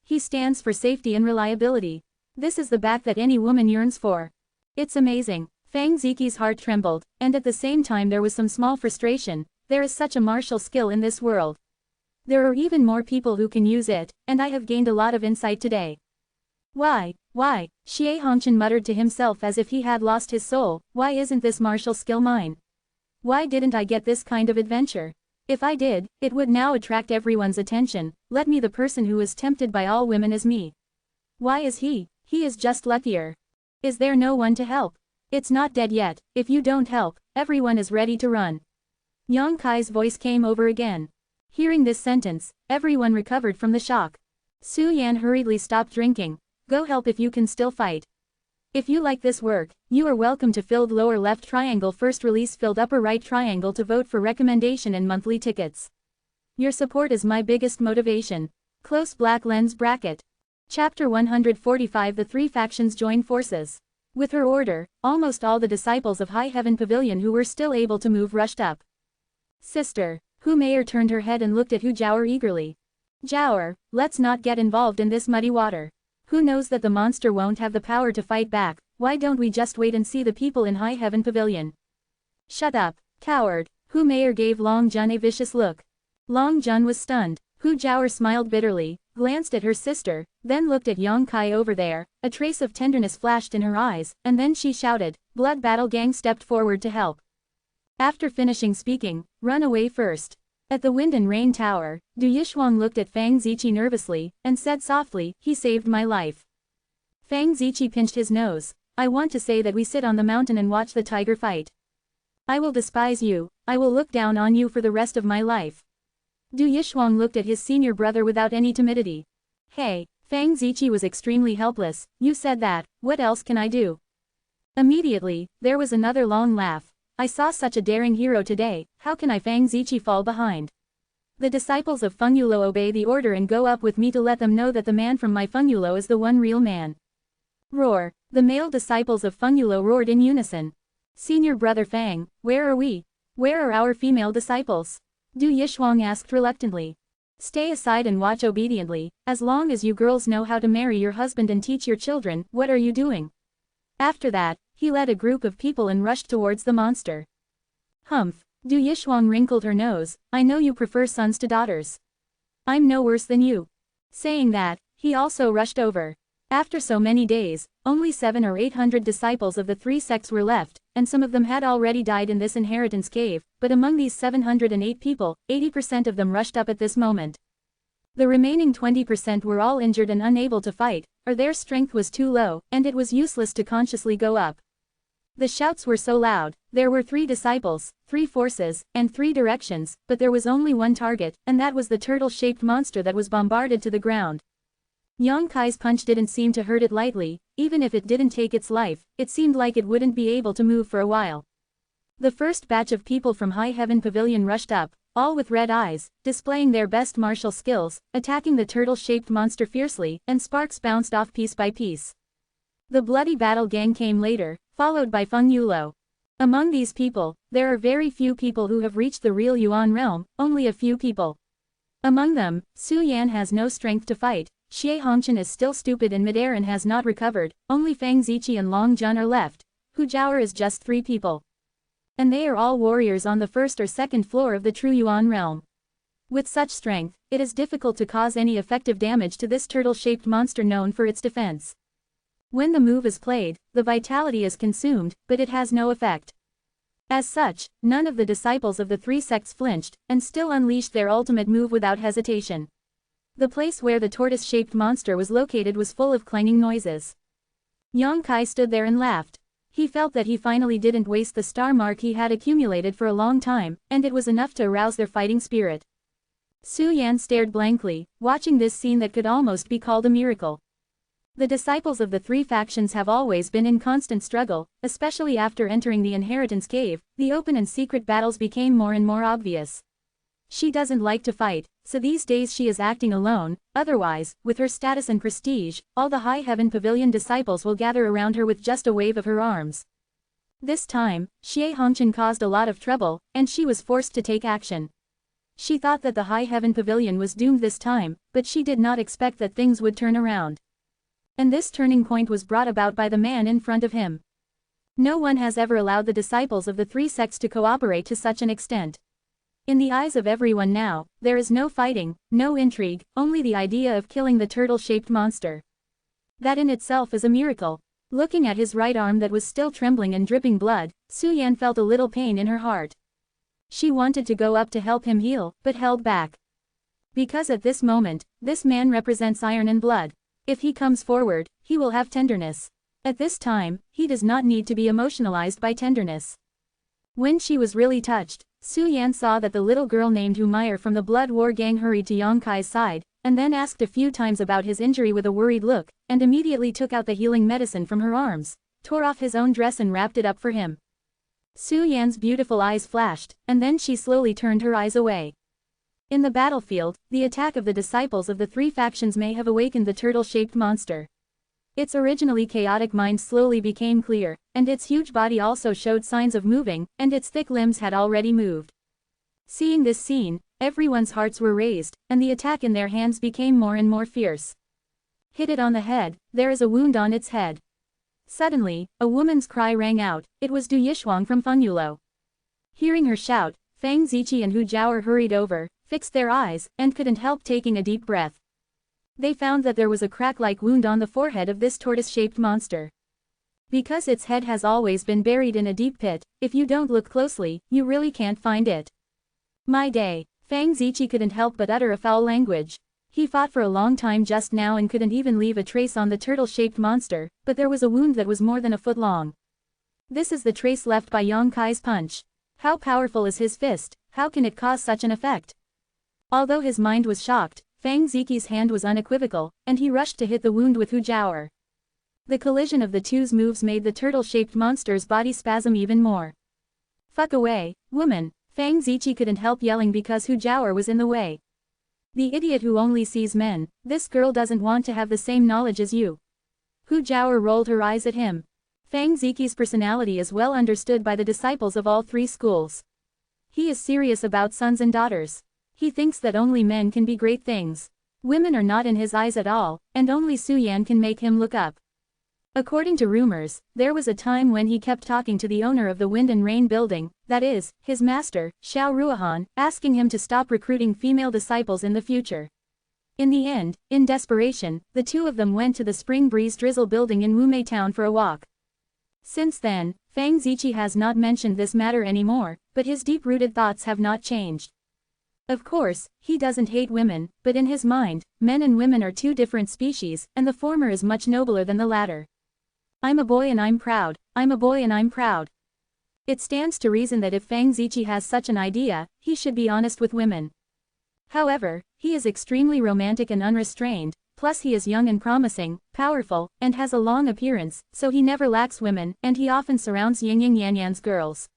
He stands for safety and reliability. This is the back that any woman yearns for. It's amazing. Fang Ziqi's heart trembled, and at the same time there was some small frustration. There is such a martial skill in this world. There are even more people who can use it, and I have gained a lot of insight today. Why, Xie Hongqian muttered to himself as if he had lost his soul, why isn't this martial skill mine? Why didn't I get this kind of adventure? If I did, it would now attract everyone's attention. Let me the person who is tempted by all women as me. Why is he? He is just luckier. Is there no one to help? It's not dead yet, if you don't help, everyone is ready to run. Yang Kai's voice came over again. Hearing this sentence, everyone recovered from the shock. Su Yan hurriedly stopped drinking. Go help if you can still fight. If you like this work, you are welcome to filled lower left triangle first release filled upper right triangle to vote for recommendation and monthly tickets. Your support is my biggest motivation. Close black lens bracket. Chapter 145 The three factions join forces. With her order, almost all the disciples of High Heaven Pavilion who were still able to move rushed up. Sister. Hu Meier turned her head and looked at Hu Jiao eagerly. Jiao, let's not get involved in this muddy water. Who knows that the monster won't have the power to fight back? Why don't we just wait and see the people in High Heaven Pavilion? Shut up, coward. Hu Meier gave Long Jun a vicious look. Long Jun was stunned. Hu Jiao smiled bitterly, glanced at her sister, then looked at Yang Kai over there. A trace of tenderness flashed in her eyes, and then she shouted. Blood Battle Gang stepped forward to help. After finishing speaking, run away first. At the Wind and Rain Tower, Du Yishuang looked at Fang Ziqi nervously, and said softly, he saved my life. Fang Ziqi pinched his nose. I want to say that we sit on the mountain and watch the tiger fight. I will despise you, I will look down on you for the rest of my life. Du Yishuang looked at his senior brother without any timidity. Hey, Fang Ziqi was extremely helpless, you said that, what else can I do? Immediately, there was another long laugh. I saw such a daring hero today, how can I Fang Ziqi fall behind? The disciples of Feng Yulo obey the order and go up with me to let them know that the man from my Feng Yulo is the one real man. Roar. The male disciples of Feng Yulo roared in unison. Senior brother Fang, where are we? Where are our female disciples? Du Yishuang asked reluctantly. Stay aside and watch obediently, as long as you girls know how to marry your husband and teach your children, what are you doing? After that, he led a group of people and rushed towards the monster. Humph. Du Yishuang wrinkled her nose, I know you prefer sons to daughters. I'm no worse than you. Saying that, he also rushed over. After so many days, only 700 or 800 disciples of the three sects were left, and some of them had already died in this inheritance cave, but among these 708 people, 80% of them rushed up at this moment. The remaining 20% were all injured and unable to fight, or their strength was too low, and it was useless to consciously go up. The shouts were so loud, there were 3 disciples, 3 forces, and 3 directions, but there was only one target, and that was the turtle-shaped monster that was bombarded to the ground. Yang Kai's punch didn't seem to hurt it lightly, even if it didn't take its life, it seemed like it wouldn't be able to move for a while. The first batch of people from High Heaven Pavilion rushed up, all with red eyes, displaying their best martial skills, attacking the turtle-shaped monster fiercely, and sparks bounced off piece by piece. The bloody battle gang came later, followed by Feng Yulo. Among these people, there are very few people who have reached the real Yuan realm, only a few people. Among them, Su Yan has no strength to fight, Xie Hongqian is still stupid in midair and has not recovered, only Fang Ziqi and Long Jun are left. Hu Jiao is just 3 people. And they are all warriors on the first or second floor of the true Yuan realm. With such strength, it is difficult to cause any effective damage to this turtle-shaped monster known for its defense. When the move is played, the vitality is consumed, but it has no effect. As such, none of the disciples of the 3 sects flinched, and still unleashed their ultimate move without hesitation. The place where the tortoise-shaped monster was located was full of clanging noises. Yang Kai stood there and laughed. He felt that he finally didn't waste the star mark he had accumulated for a long time, and it was enough to arouse their fighting spirit. Su Yan stared blankly, watching this scene that could almost be called a miracle. The disciples of the three factions have always been in constant struggle, especially after entering the inheritance cave. The open and secret battles became more and more obvious. She doesn't like to fight, so these days she is acting alone. Otherwise, with her status and prestige, all the High Heaven Pavilion disciples will gather around her with just a wave of her arms. This time, Xie Hongqian caused a lot of trouble, and she was forced to take action. She thought that the High Heaven Pavilion was doomed this time, but she did not expect that things would turn around. And this turning point was brought about by the man in front of him. No one has ever allowed the disciples of the three sects to cooperate to such an extent. In the eyes of everyone now, there is no fighting, no intrigue, only the idea of killing the turtle-shaped monster. That in itself is a miracle. Looking at his right arm that was still trembling and dripping blood, Su Yan felt a little pain in her heart. She wanted to go up to help him heal, but held back. Because at this moment, this man represents iron and blood. If he comes forward, he will have tenderness. At this time, he does not need to be emotionalized by tenderness. When she was really touched, Su Yan saw that the little girl named Umair from the Blood War gang hurried to Yang Kai's side, and then asked a few times about his injury with a worried look, and immediately took out the healing medicine from her arms, tore off his own dress and wrapped it up for him. Su Yan's beautiful eyes flashed, and then she slowly turned her eyes away. In the battlefield, the attack of the disciples of the three factions may have awakened the turtle-shaped monster. Its originally chaotic mind slowly became clear, and its huge body also showed signs of moving, and its thick limbs had already moved. Seeing this scene, everyone's hearts were raised, and the attack in their hands became more and more fierce. Hit it on the head, there is a wound on its head. Suddenly, a woman's cry rang out. It was Du Yishuang from Fengyulo. Hearing her shout, Fang Ziqi and Hu Jiaoer hurried over, fixed their eyes, and couldn't help taking a deep breath. They found that there was a crack-like wound on the forehead of this tortoise-shaped monster. Because its head has always been buried in a deep pit, if you don't look closely, you really can't find it. My day, Fang Ziqi couldn't help but utter a foul language. He fought for a long time just now and couldn't even leave a trace on the turtle-shaped monster, but there was a wound that was more than a foot long. This is the trace left by Yang Kai's punch. How powerful is his fist? How can it cause such an effect? Although his mind was shocked, Fang Ziqi's hand was unequivocal, and he rushed to hit the wound with Hu Jiaoer. The collision of the two's moves made the turtle-shaped monster's body spasm even more. Fuck away, woman! Fang Ziqi couldn't help yelling because Hu Jiaoer was in the way. The idiot who only sees men, this girl doesn't want to have the same knowledge as you. Hu Jiaoer rolled her eyes at him. Fang Ziqi's personality is well understood by the disciples of all three schools. He is serious about sons and daughters. He thinks that only men can be great things. Women are not in his eyes at all, and only Su Yan can make him look up. According to rumors, there was a time when he kept talking to the owner of the Wind and Rain building, that is, his master, Xiao Ruohan, asking him to stop recruiting female disciples in the future. In the end, in desperation, the two of them went to the Spring Breeze Drizzle building in Wumei town for a walk. Since then, Fang Ziqi has not mentioned this matter anymore, but his deep-rooted thoughts have not changed. Of course, he doesn't hate women, but in his mind, men and women are two different species, and the former is much nobler than the latter. I'm a boy and I'm proud, I'm a boy and I'm proud. It stands to reason that if Fang Ziqi has such an idea, he should be honest with women. However, he is extremely romantic and unrestrained, plus he is young and promising, powerful, and has a long appearance, so he never lacks women, and he often surrounds Yingying Yanyan's girls.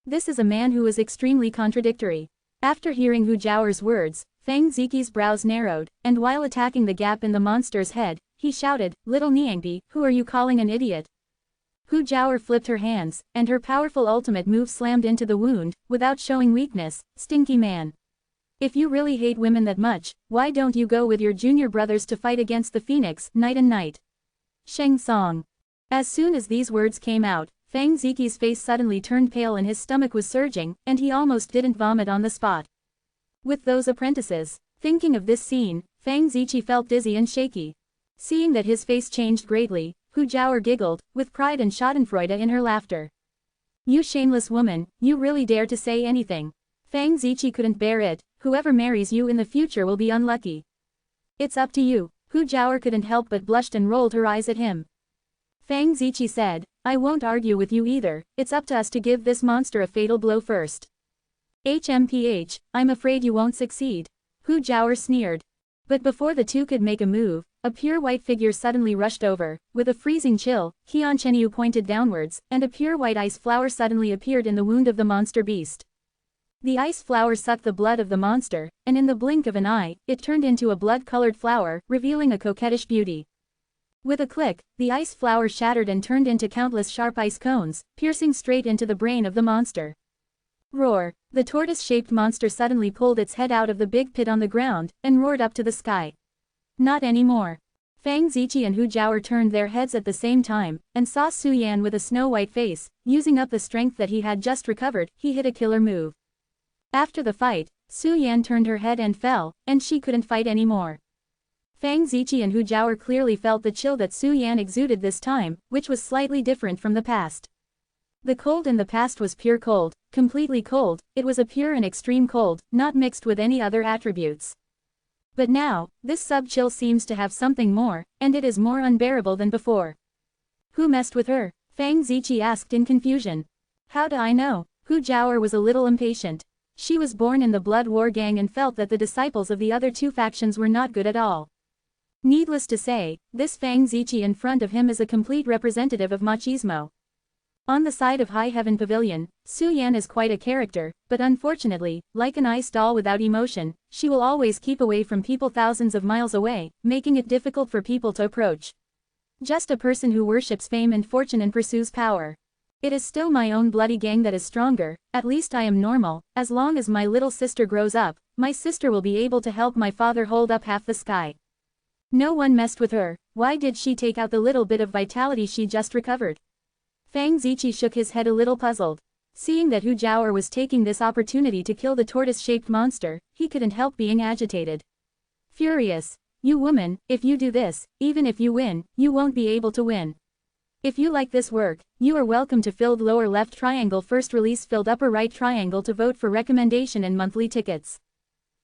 This is a man who is extremely contradictory. After hearing Hu Jiaoer's words, Fang Ziqi's brows narrowed, and while attacking the gap in the monster's head, he shouted, "Little Niangbi, who are you calling an idiot?" Hu Jiaoer flipped her hands, and her powerful ultimate move slammed into the wound, without showing weakness. Stinky man. If you really hate women that much, why don't you go with your junior brothers to fight against the Phoenix, night and night? Sheng Song. As soon as these words came out, Fang Ziqi's face suddenly turned pale and his stomach was surging, and he almost didn't vomit on the spot. With those apprentices, thinking of this scene, Fang Ziqi felt dizzy and shaky. Seeing that his face changed greatly, Hu Jiaoer giggled, with pride and schadenfreude in her laughter. You shameless woman, you really dare to say anything. Fang Ziqi couldn't bear it. Whoever marries you in the future will be unlucky. It's up to you. Hu Jiaoer couldn't help but blushed and rolled her eyes at him. Fang Ziqi said, I won't argue with you either, it's up to us to give this monster a fatal blow first. HMPH, I'm afraid you won't succeed. Hu Jiaoer sneered. But before the two could make a move, a pure white figure suddenly rushed over. With a freezing chill, Qian Chenyu pointed downwards, and a pure white ice flower suddenly appeared in the wound of the monster beast. The ice flower sucked the blood of the monster, and in the blink of an eye, it turned into a blood-colored flower, revealing a coquettish beauty. With a click, the ice flower shattered and turned into countless sharp ice cones, piercing straight into the brain of the monster. Roar! The tortoise-shaped monster suddenly pulled its head out of the big pit on the ground, and roared up to the sky. Not anymore. Fang Ziqi and Hu Jiaoer turned their heads at the same time, and saw Su Yan with a snow-white face. Using up the strength that he had just recovered, he hit a killer move. After the fight, Su Yan turned her head and fell, and she couldn't fight anymore. Fang Ziqi and Hu Jiaoer clearly felt the chill that Su Yan exuded this time, which was slightly different from the past. The cold in the past was pure cold, completely cold. It was a pure and extreme cold, not mixed with any other attributes. But now, this sub-chill seems to have something more, and it is more unbearable than before. Who messed with her? Fang Ziqi asked in confusion. How do I know? Hu Jiaoer was a little impatient. She was born in the Blood War gang and felt that the disciples of the other two factions were not good at all. Needless to say, this Fang Ziqi in front of him is a complete representative of machismo. On the side of High Heaven Pavilion, Su Yan is quite a character, but unfortunately, like an ice doll without emotion, she will always keep away from people thousands of miles away, making it difficult for people to approach. Just a person who worships fame and fortune and pursues power. It is still my own bloody gang that is stronger. At least I am normal. As long as my little sister grows up, my sister will be able to help my father hold up half the sky. No one messed with her. Why did she take out the little bit of vitality she just recovered? Fang Ziqi shook his head a little puzzled. Seeing that Hu Jiaoer was taking this opportunity to kill the tortoise-shaped monster, he couldn't help being agitated. Furious. You woman, if you do this, even if you win, you won't be able to win. If you like this work, you are welcome to filled lower left triangle first release filled upper right triangle to vote for recommendation and monthly tickets.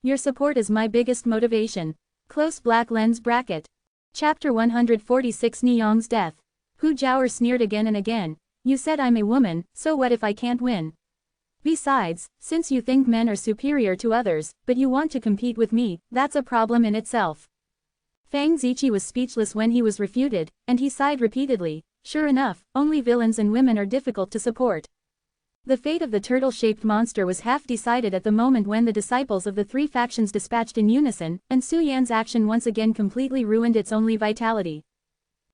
Your support is my biggest motivation. Close black lens bracket. Chapter 146 Niyong's death. Hu Jiaoer sneered again and again. You said I'm a woman, so what if I can't win? Besides, since you think men are superior to others, but you want to compete with me, that's a problem in itself. Fang Ziqi was speechless when he was refuted, and he sighed repeatedly. Sure enough, only villains and women are difficult to support. The fate of the turtle-shaped monster was half decided at the moment when the disciples of the three factions dispatched in unison, and Su Yan's action once again completely ruined its only vitality.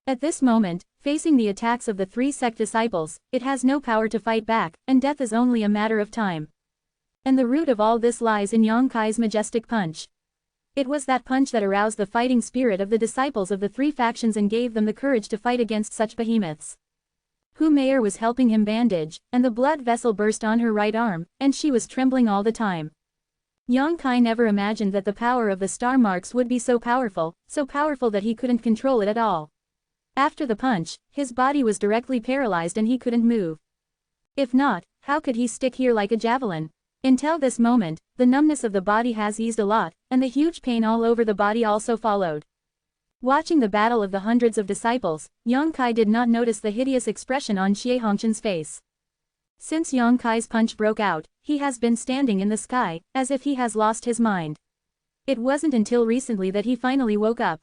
At this moment, facing the attacks of the three sect disciples, it has no power to fight back, and death is only a matter of time. And the root of all this lies in Yang Kai's majestic punch. It was that punch that aroused the fighting spirit of the disciples of the three factions and gave them the courage to fight against such behemoths. Hu Meier was helping him bandage, and the blood vessel burst on her right arm, and she was trembling all the time. Yang Kai never imagined that the power of the star marks would be so powerful that he couldn't control it at all. After the punch, his body was directly paralyzed and he couldn't move. If not, how could he stick here like a javelin? Until this moment, the numbness of the body has eased a lot, and the huge pain all over the body also followed. Watching the battle of the hundreds of disciples, Yang Kai did not notice the hideous expression on Xie Hongchen's face. Since Yang Kai's punch broke out, he has been standing in the sky, as if he has lost his mind. It wasn't until recently that he finally woke up.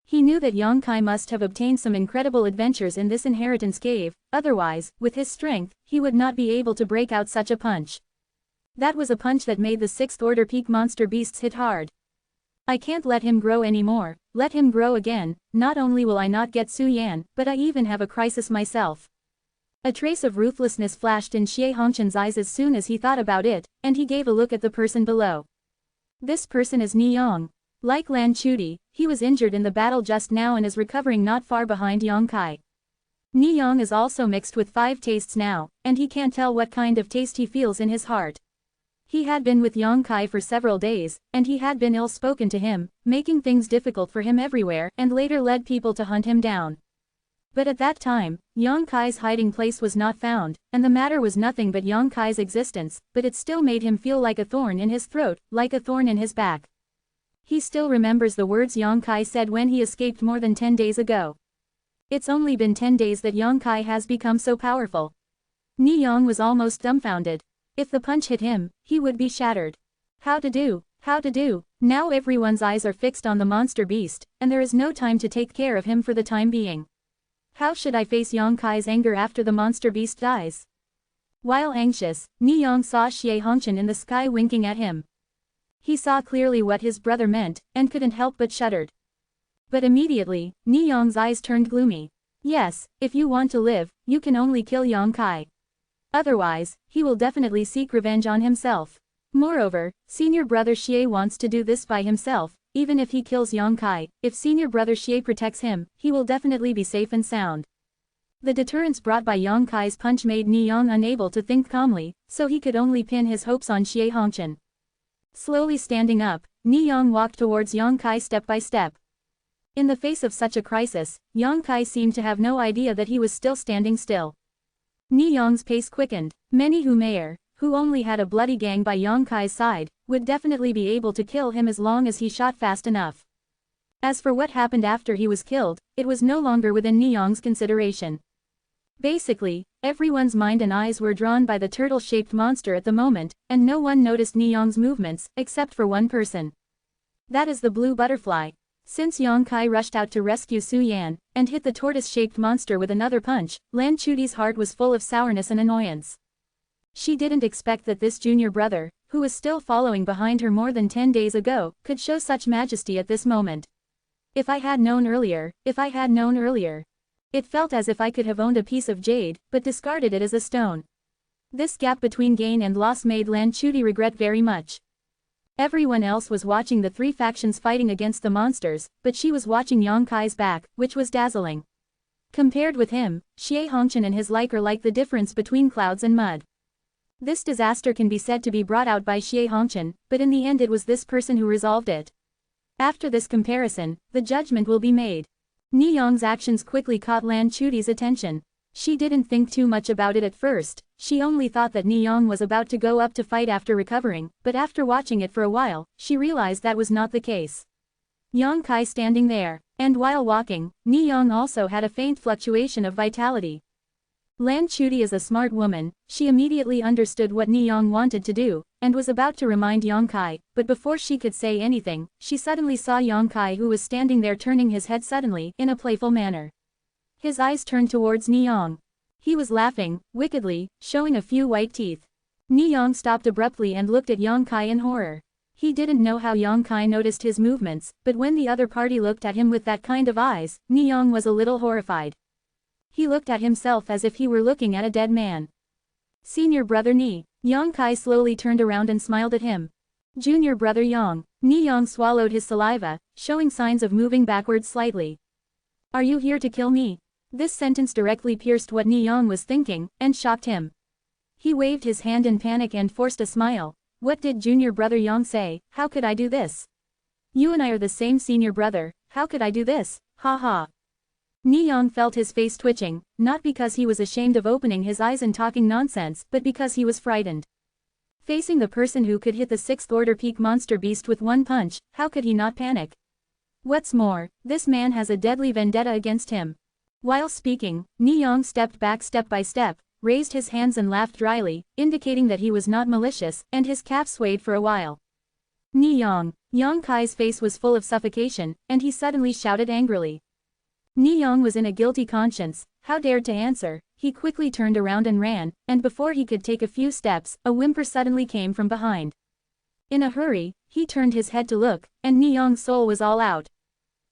He knew that Yang Kai must have obtained some incredible adventures in this inheritance cave, otherwise, with his strength, he would not be able to break out such a punch. That was a punch that made the 6th order peak monster beasts hit hard. I can't let him grow anymore. Let him grow again. Not only will I not get Su Yan, but I even have a crisis myself. A trace of ruthlessness flashed in Xie Hongchen's eyes as soon as he thought about it, and he gave a look at the person below. This person is Niyong. Like Lan Chudi, he was injured in the battle just now and is recovering not far behind Yang Kai. Niyong is also mixed with 5 tastes now, and he can't tell what kind of taste he feels in his heart. He had been with Yang Kai for several days, and he had been ill-spoken to him, making things difficult for him everywhere, and later led people to hunt him down. But at that time, Yang Kai's hiding place was not found, and the matter was nothing but Yang Kai's existence, but it still made him feel like a thorn in his throat, like a thorn in his back. He still remembers the words Yang Kai said when he escaped more than 10 days ago. It's only been 10 days that Yang Kai has become so powerful. Niyong was almost dumbfounded. If the punch hit him, he would be shattered. How to do? Now everyone's eyes are fixed on the monster beast, and there is no time to take care of him for the time being. How should I face Yang Kai's anger after the monster beast dies? While anxious, Ni Yang saw Xie Hongqian in the sky winking at him. He saw clearly what his brother meant, and couldn't help but shuddered. But immediately, Ni Yang's eyes turned gloomy. Yes, if you want to live, you can only kill Yang Kai. Otherwise, he will definitely seek revenge on himself. Moreover, senior brother Xie wants to do this by himself, even if he kills Yang Kai. If senior brother Xie protects him, he will definitely be safe and sound. The deterrence brought by Yang Kai's punch made Ni Yang unable to think calmly, so he could only pin his hopes on Xie Hongqian. Slowly standing up, Ni Yang walked towards Yang Kai step by step. In the face of such a crisis, Yang Kai seemed to have no idea that he was still standing still. Ni Yang's pace quickened. Many who only had a bloody gang by Yang Kai's side, would definitely be able to kill him as long as he shot fast enough. As for what happened after he was killed, it was no longer within Ni Yang's consideration. Basically, everyone's mind and eyes were drawn by the turtle-shaped monster at the moment, and no one noticed Ni Yang's movements, except for one person. That is the blue butterfly. Since Yang Kai rushed out to rescue Su Yan, and hit the tortoise-shaped monster with another punch, Lan Chuti's heart was full of sourness and annoyance. She didn't expect that this junior brother, who was still following behind her more than 10 days ago, could show such majesty at this moment. If I had known earlier. It felt as if I could have owned a piece of jade, but discarded it as a stone. This gap between gain and loss made Lan Chuti regret very much. Everyone else was watching the three factions fighting against the monsters, but she was watching Yang Kai's back, which was dazzling. Compared with him, Xie Hongqian and his like are like the difference between clouds and mud. This disaster can be said to be brought out by Xie Hongqian, but in the end it was this person who resolved it. After this comparison, the judgment will be made. Ni Yang's actions quickly caught Lan Chuti's attention. She didn't think too much about it at first, she only thought that Ni Yang was about to go up to fight after recovering, but after watching it for a while, she realized that was not the case. Yang Kai standing there, and while walking, Ni Yang also had a faint fluctuation of vitality. Lan Chuti is a smart woman, she immediately understood what Ni Yang wanted to do, and was about to remind Yang Kai, but before she could say anything, she suddenly saw Yang Kai who was standing there turning his head suddenly, in a playful manner. His eyes turned towards Ni Yang. He was laughing, wickedly, showing a few white teeth. Ni Yang stopped abruptly and looked at Yang Kai in horror. He didn't know how Yang Kai noticed his movements, but when the other party looked at him with that kind of eyes, Ni Yang was a little horrified. He looked at himself as if he were looking at a dead man. Senior brother Ni. Yang Kai slowly turned around and smiled at him. Junior brother Yang. Ni Yang swallowed his saliva, showing signs of moving backwards slightly. Are you here to kill me? This sentence directly pierced what Ni Yang was thinking, and shocked him. He waved his hand in panic and forced a smile. What did junior brother Yang say? How could I do this? You and I are the same senior brother, how could I do this? Ha ha. Ni Yang felt his face twitching, not because he was ashamed of opening his eyes and talking nonsense, but because he was frightened. Facing the person who could hit the 6th order peak monster beast with one punch, how could he not panic? What's more, this man has a deadly vendetta against him. While speaking, Ni Yang stepped back step by step, raised his hands and laughed dryly, indicating that he was not malicious, and his calf swayed for a while. Ni Yang. Yang Kai's face was full of suffocation, and he suddenly shouted angrily. Ni Yang was in a guilty conscience, how dared to answer, he quickly turned around and ran, and before he could take a few steps, a whimper suddenly came from behind. In a hurry, he turned his head to look, and Ni Yang's soul was all out.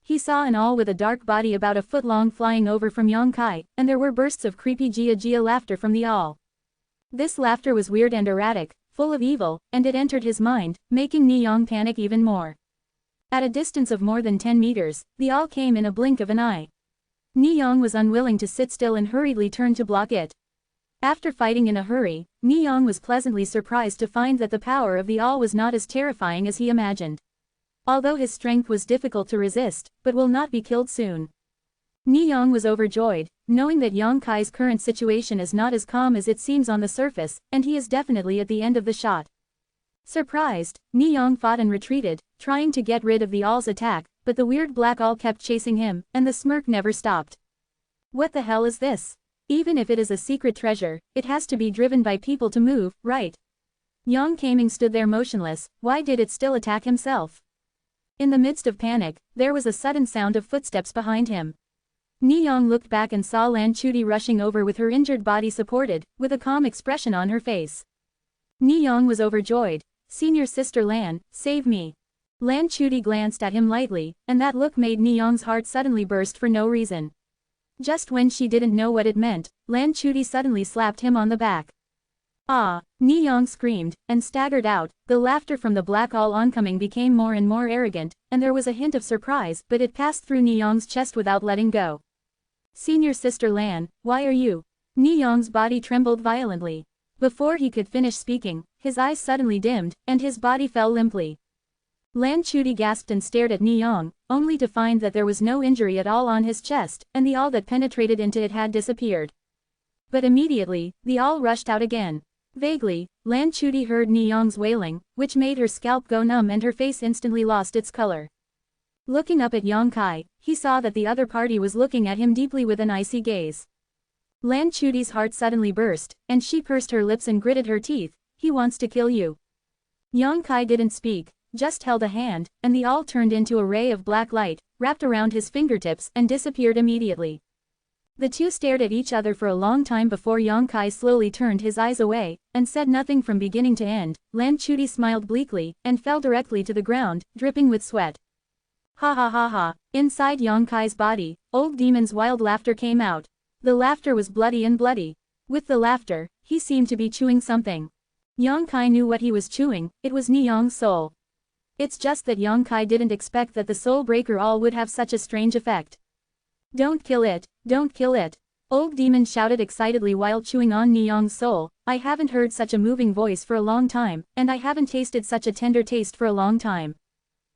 He saw an owl with a dark body about a foot long flying over from Yang Kai, and there were bursts of creepy Jia laughter from the owl. This laughter was weird and erratic, full of evil, and it entered his mind, making Ni Yang panic even more. At a distance of more than 10 meters, the owl came in a blink of an eye. Ni Yang was unwilling to sit still and hurriedly turned to block it. After fighting in a hurry, Ni Yang was pleasantly surprised to find that the power of the owl was not as terrifying as he imagined. Although his strength was difficult to resist, but will not be killed soon. Ni Yang was overjoyed, knowing that Yang Kai's current situation is not as calm as it seems on the surface, and he is definitely at the end of the shot. Surprised, Ni Yang fought and retreated, trying to get rid of the owl's attack, but the weird black owl kept chasing him, and the smirk never stopped. What the hell is this? Even if it is a secret treasure, it has to be driven by people to move, right? Yang Kaming stood there motionless, why did it still attack himself? In the midst of panic, there was a sudden sound of footsteps behind him. Niyong looked back and saw Lan Chuti rushing over with her injured body supported, with a calm expression on her face. Niyong was overjoyed. "Senior sister Lan, save me." Lan Chuti glanced at him lightly, and that look made Niyong's heart suddenly burst for no reason. Just when she didn't know what it meant, Lan Chuti suddenly slapped him on the back. "Ah!" Niyong screamed, and staggered out. The laughter from the black all oncoming became more and more arrogant, and there was a hint of surprise, but it passed through Niyong's chest without letting go. "Senior sister Lan, why are you?" Niyong's body trembled violently. Before he could finish speaking, his eyes suddenly dimmed, and his body fell limply. Lan Chuti gasped and stared at Niyong, only to find that there was no injury at all on his chest, and the awl that penetrated into it had disappeared. But immediately, the awl rushed out again. Vaguely, Lan Chuti heard Niyong's wailing, which made her scalp go numb and her face instantly lost its color. Looking up at Yang Kai, he saw that the other party was looking at him deeply with an icy gaze. Lan Chuti's heart suddenly burst, and she pursed her lips and gritted her teeth. "He wants to kill you." Yang Kai didn't speak, just held a hand, and the awl turned into a ray of black light, wrapped around his fingertips and disappeared immediately. The two stared at each other for a long time before Yang Kai slowly turned his eyes away, and said nothing from beginning to end. Lan Chuti smiled bleakly, and fell directly to the ground, dripping with sweat. Ha ha ha ha! Inside Yang Kai's body, old demon's wild laughter came out. The laughter was bloody and bloody. With the laughter, he seemed to be chewing something. Yang Kai knew what he was chewing, it was Niyong's soul. It's just that Yang Kai didn't expect that the soul breaker all would have such a strange effect. "Don't kill it, don't kill it!" Old demon shouted excitedly while chewing on Niyong's soul. "I haven't heard such a moving voice for a long time, and I haven't tasted such a tender taste for a long time.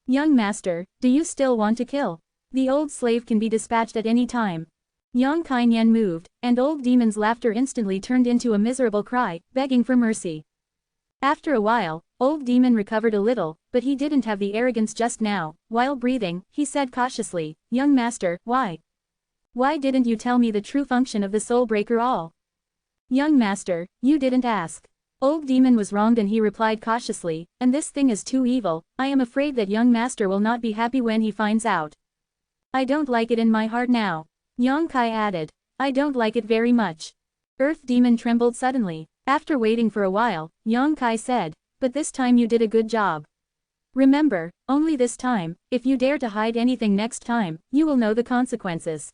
Young master, do you still want to kill? The old slave can be dispatched at any time." Yang Kai Nian moved, and old demon's laughter instantly turned into a miserable cry, begging for mercy. After a while, old demon recovered a little, but he didn't have the arrogance just now. While breathing, he said cautiously, "Young master, why? Why didn't you tell me the true function of the soul breaker all?" "Young master, you didn't ask." Old demon was wronged and he replied cautiously, "And this thing is too evil. I am afraid that young master will not be happy when he finds out. I don't like it in my heart now." Yang Kai added, "I don't like it very much." Earth demon trembled suddenly. After waiting for a while, Yang Kai said, "But this time you did a good job. Remember, only this time, if you dare to hide anything next time, you will know the consequences."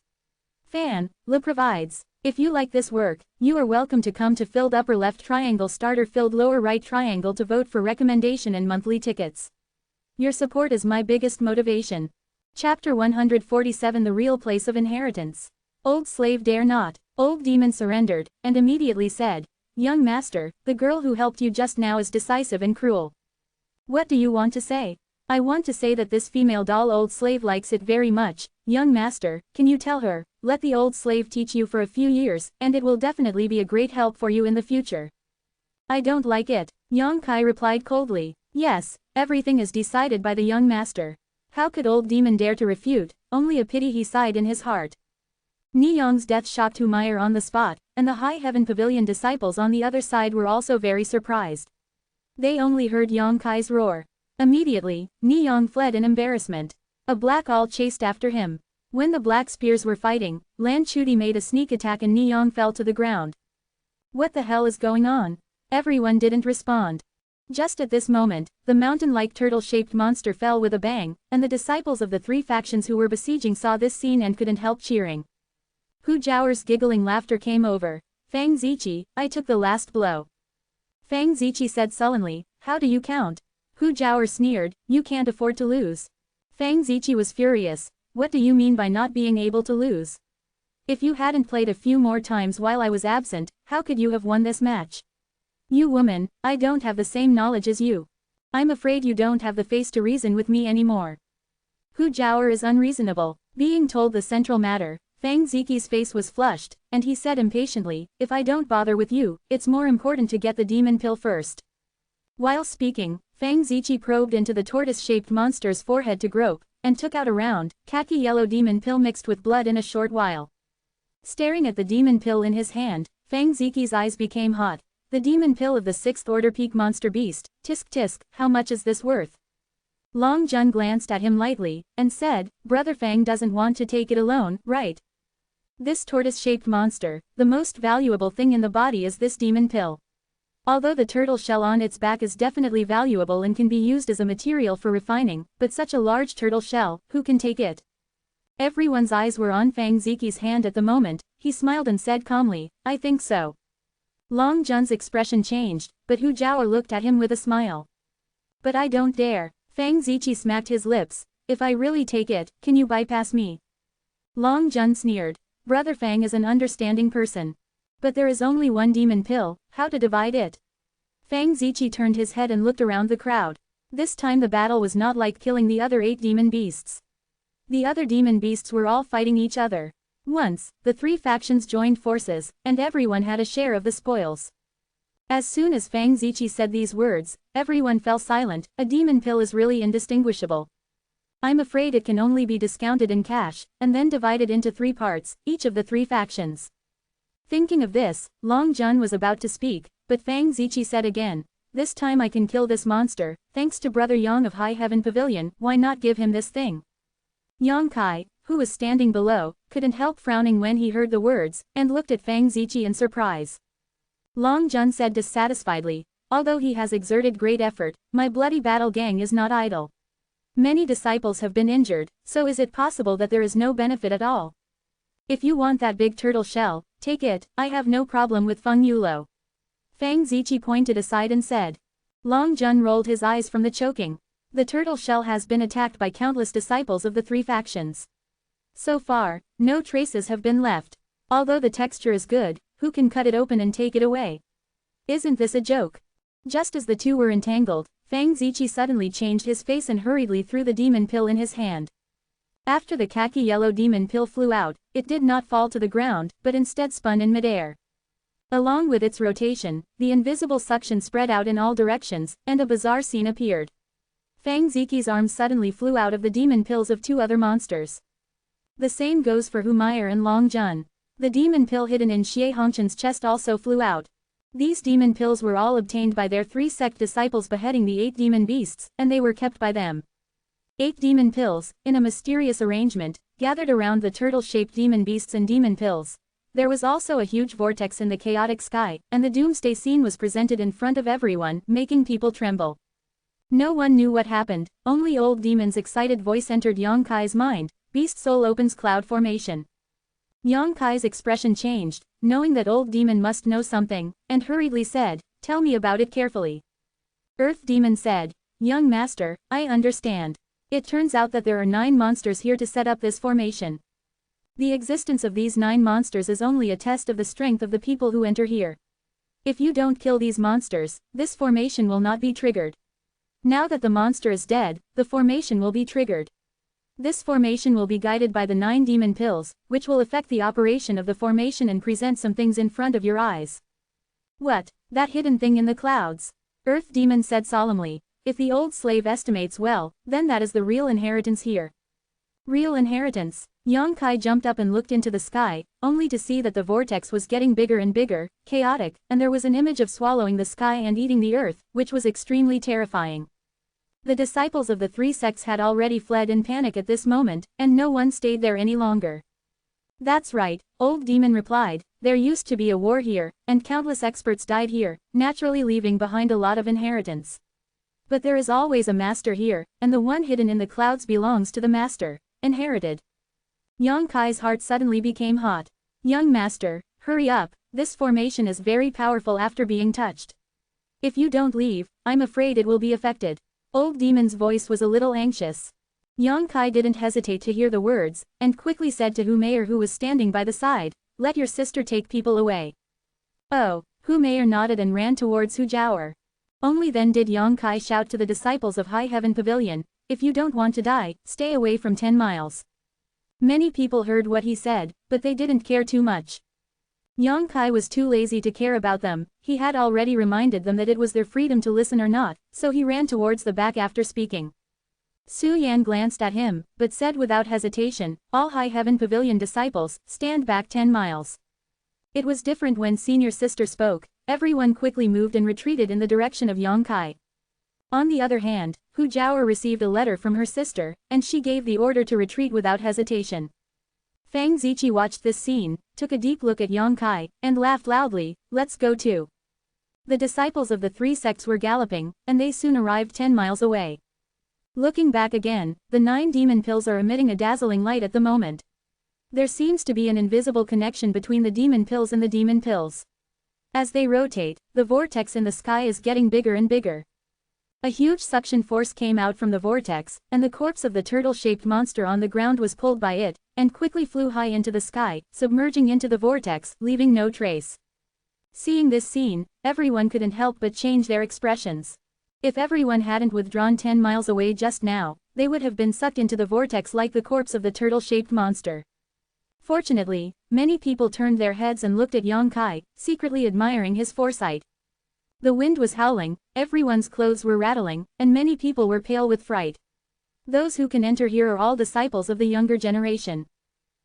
Fan, Le provides. If you like this work, you are welcome to come to filled upper left triangle starter filled lower right triangle to vote for recommendation and monthly tickets. Your support is my biggest motivation. Chapter 147 The Real Place of Inheritance. Old slave dare not. Old demon surrendered, and immediately said, "Young master, the girl who helped you just now is decisive and cruel." "What do you want to say?" "I want to say that this female doll old slave likes it very much. Young master, can you tell her, let the old slave teach you for a few years, and it will definitely be a great help for you in the future." "I don't like it," Yang Kai replied coldly. "Yes, everything is decided by the young master." How could old demon dare to refute? Only a pity, he sighed in his heart. Niyong's death shocked Humayr on the spot, and the High Heaven Pavilion disciples on the other side were also very surprised. They only heard Yang Kai's roar. Immediately, Niyong fled in embarrassment. A black awl chased after him. When the black spears were fighting, Lan Chuti made a sneak attack and Niyong fell to the ground. What the hell is going on? Everyone didn't respond. Just at this moment, the mountain-like turtle-shaped monster fell with a bang, and the disciples of the three factions who were besieging saw this scene and couldn't help cheering. Hu Zhao's giggling laughter came over. "Fang Ziqi, I took the last blow." Fang Ziqi said sullenly, "How do you count?" Hu Zhao sneered, "You can't afford to lose." Fang Ziqi was furious. "What do you mean by not being able to lose? If you hadn't played a few more times while I was absent, how could you have won this match? You woman, I don't have the same knowledge as you. I'm afraid you don't have the face to reason with me anymore." Hu Zhao is unreasonable. Being told the central matter, Fang Ziqi's face was flushed, and he said impatiently, "If I don't bother with you, it's more important to get the demon pill first." While speaking, Fang Ziqi probed into the tortoise-shaped monster's forehead to grope, and took out a round, khaki-yellow demon pill mixed with blood in a short while. Staring at the demon pill in his hand, Fang Ziqi's eyes became hot. "The demon pill of the 6th order peak monster beast, tisk tisk, how much is this worth?" Long Jun glanced at him lightly, and said, Brother Fang doesn't want to take it alone, right? This tortoise-shaped monster, the most valuable thing in the body is this demon pill. Although the turtle shell on its back is definitely valuable and can be used as a material for refining, but such a large turtle shell, who can take it? Everyone's eyes were on Fang Ziqi's hand at the moment. He smiled and said calmly, I think so. Long Jun's expression changed, but Hu Jiao looked at him with a smile. But I don't dare. Fang Ziqi smacked his lips. If I really take it, can you bypass me? Long Jun sneered. Brother Fang is an understanding person. But there is only one demon pill, how to divide it? Fang Ziqi turned his head and looked around the crowd. This time the battle was not like killing the other 8 demon beasts. The other demon beasts were all fighting each other. Once, the 3 factions joined forces, and everyone had a share of the spoils. As soon as Fang Ziqi said these words, everyone fell silent. A demon pill is really indistinguishable. I'm afraid it can only be discounted in cash, and then divided into 3 parts, each of the 3 factions. Thinking of this, Long Jun was about to speak, but Fang Ziqi said again, this time I can kill this monster, thanks to Brother Yang of High Heaven Pavilion, why not give him this thing? Yang Kai, who was standing below, couldn't help frowning when he heard the words, and looked at Fang Ziqi in surprise. Long Jun said dissatisfiedly, although he has exerted great effort, my bloody battle gang is not idle. Many disciples have been injured, so is it possible that there is no benefit at all? If you want that big turtle shell, take it, I have no problem with Feng Yulo. Fang Ziqi pointed aside and said. Long Jun rolled his eyes from the choking. The turtle shell has been attacked by countless disciples of the 3 factions. So far, no traces have been left. Although the texture is good, who can cut it open and take it away? Isn't this a joke? Just as the 2 were entangled, Fang Ziqi suddenly changed his face and hurriedly threw the demon pill in his hand. After the khaki-yellow demon pill flew out, it did not fall to the ground, but instead spun in midair. Along with its rotation, the invisible suction spread out in all directions, and a bizarre scene appeared. Fang Ziqi's arms suddenly flew out of the demon pills of 2 other monsters. The same goes for Hu Meyer and Long Jun. The demon pill hidden in Xie Hongchen's chest also flew out. These demon pills were all obtained by their 3 sect disciples beheading the 8 demon beasts, and they were kept by them. 8 demon pills, in a mysterious arrangement, gathered around the turtle-shaped demon beasts and demon pills. There was also a huge vortex in the chaotic sky, and the doomsday scene was presented in front of everyone, making people tremble. No one knew what happened, only old demon's excited voice entered Yang Kai's mind, beast soul opens cloud formation. Yang Kai's expression changed, knowing that old demon must know something, and hurriedly said, tell me about it carefully. Earth demon said, young master, I understand. It turns out that there are 9 monsters here to set up this formation. The existence of these 9 monsters is only a test of the strength of the people who enter here. If you don't kill these monsters, this formation will not be triggered. Now that the monster is dead, the formation will be triggered. This formation will be guided by the 9 demon pills, which will affect the operation of the formation and present some things in front of your eyes. What? That hidden thing in the clouds? Earth demon said solemnly. If the old slave estimates well, then that is the real inheritance here. Real inheritance? Yang Kai jumped up and looked into the sky, only to see that the vortex was getting bigger and bigger, chaotic, and there was an image of swallowing the sky and eating the earth, which was extremely terrifying. The disciples of the 3 sects had already fled in panic at this moment, and no one stayed there any longer. That's right, old demon replied, there used to be a war here, and countless experts died here, naturally leaving behind a lot of inheritance. But there is always a master here, and the one hidden in the clouds belongs to the master, inherited. Yang Kai's heart suddenly became hot. Young master, hurry up, this formation is very powerful after being touched. If you don't leave, I'm afraid it will be affected. Old demon's voice was a little anxious. Yang Kai didn't hesitate to hear the words, and quickly said to Hu Meier who was standing by the side, let your sister take people away. Oh, Hu Meier nodded and ran towards Hu Jiao. Only then did Yang Kai shout to the disciples of High Heaven Pavilion, if you don't want to die, stay away from 10 miles. Many people heard what he said, but they didn't care too much. Yang Kai was too lazy to care about them, he had already reminded them that it was their freedom to listen or not, so he ran towards the back after speaking. Su Yan glanced at him, but said without hesitation, all High Heaven Pavilion disciples, stand back 10 miles. It was different when senior sister spoke, everyone quickly moved and retreated in the direction of Yang Kai. On the other hand, Hu Jiao received a letter from her sister, and she gave the order to retreat without hesitation. Fang Ziqi watched this scene, took a deep look at Yang Kai, and laughed loudly, "Let's go too." The disciples of the three sects were galloping, and they soon arrived 10 miles away. Looking back again, the 9 demon pills are emitting a dazzling light at the moment. There seems to be an invisible connection between the demon pills and the demon pills. As they rotate, the vortex in the sky is getting bigger and bigger. A huge suction force came out from the vortex, and the corpse of the turtle-shaped monster on the ground was pulled by it, and quickly flew high into the sky, submerging into the vortex, leaving no trace. Seeing this scene, everyone couldn't help but change their expressions. If everyone hadn't withdrawn 10 miles away just now, they would have been sucked into the vortex like the corpse of the turtle-shaped monster. Fortunately, many people turned their heads and looked at Yang Kai, secretly admiring his foresight. The wind was howling, everyone's clothes were rattling, and many people were pale with fright. Those who can enter here are all disciples of the younger generation.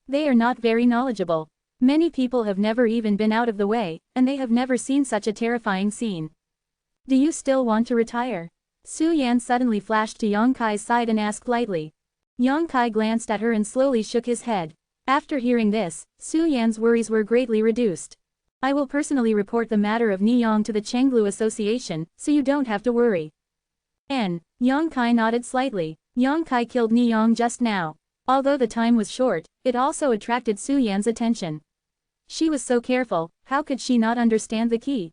They are not very knowledgeable. Many people have never even been out of the way, and they have never seen such a terrifying scene. Do you still want to retire? Su Yan suddenly flashed to Yang Kai's side and asked lightly. Yang Kai glanced at her and slowly shook his head. After hearing this, Su Yan's worries were greatly reduced. I will personally report the matter of Niyang to the Chenglu Association, so you don't have to worry. Yang Kai nodded slightly. Yang Kai killed Niyang just now. Although the time was short, it also attracted Su Yan's attention. She was so careful, how could she not understand the key?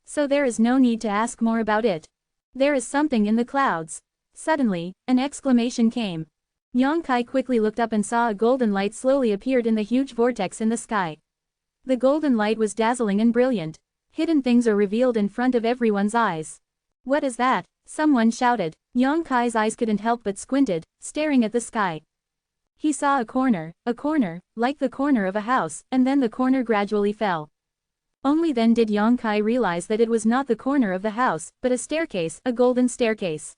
So there is no need to ask more about it. There is something in the clouds. Suddenly, an exclamation came. Yang Kai quickly looked up and saw a golden light slowly appeared in the huge vortex in the sky. The golden light was dazzling and brilliant. Hidden things are revealed in front of everyone's eyes. What is that? Someone shouted. Yang Kai's eyes couldn't help but squinted, staring at the sky. He saw a corner, like the corner of a house, and then the corner gradually fell. Only then did Yang Kai realize that it was not the corner of the house, but a staircase, a golden staircase.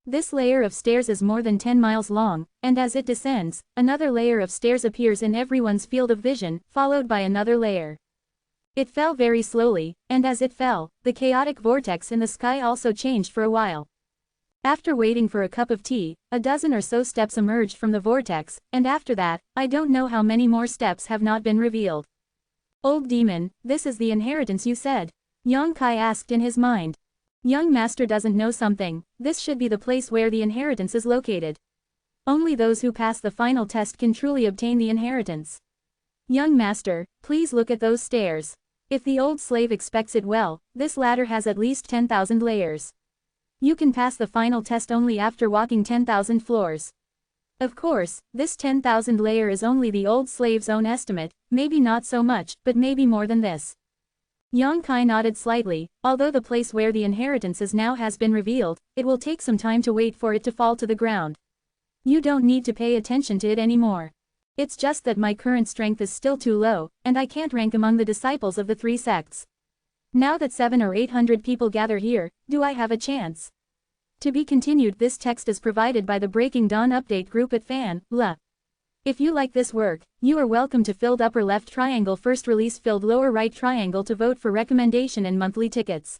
This layer of stairs is more than 10 miles long, and as it descends, another layer of stairs appears in everyone's field of vision, followed by another layer. It fell very slowly, and as it fell, the chaotic vortex in the sky also changed for a while. After waiting for a cup of tea, a dozen or so steps emerged from the vortex, and after that, I don't know how many more steps have not been revealed. Old demon, this is the inheritance you said? Yang Kai asked in his mind. Young master doesn't know something, this should be the place where the inheritance is located. Only those who pass the final test can truly obtain the inheritance. Young master, please look at those stairs. If the old slave expects it well, this ladder has at least 10,000 layers. You can pass the final test only after walking 10,000 floors. Of course, this 10,000 layer is only the old slave's own estimate, maybe not so much, but maybe more than this. Yang Kai nodded slightly. Although the place where the inheritance is now has been revealed, it will take some time to wait for it to fall to the ground. You don't need to pay attention to it anymore. It's just that my current strength is still too low, and I can't rank among the disciples of the three sects. Now that 700 or 800 people gather here, do I have a chance? To be continued. This text is provided by the Breaking Dawn update group at Fan.la. If you like this work, you are welcome to filled upper left triangle first release filled lower right triangle to vote for recommendation and monthly tickets.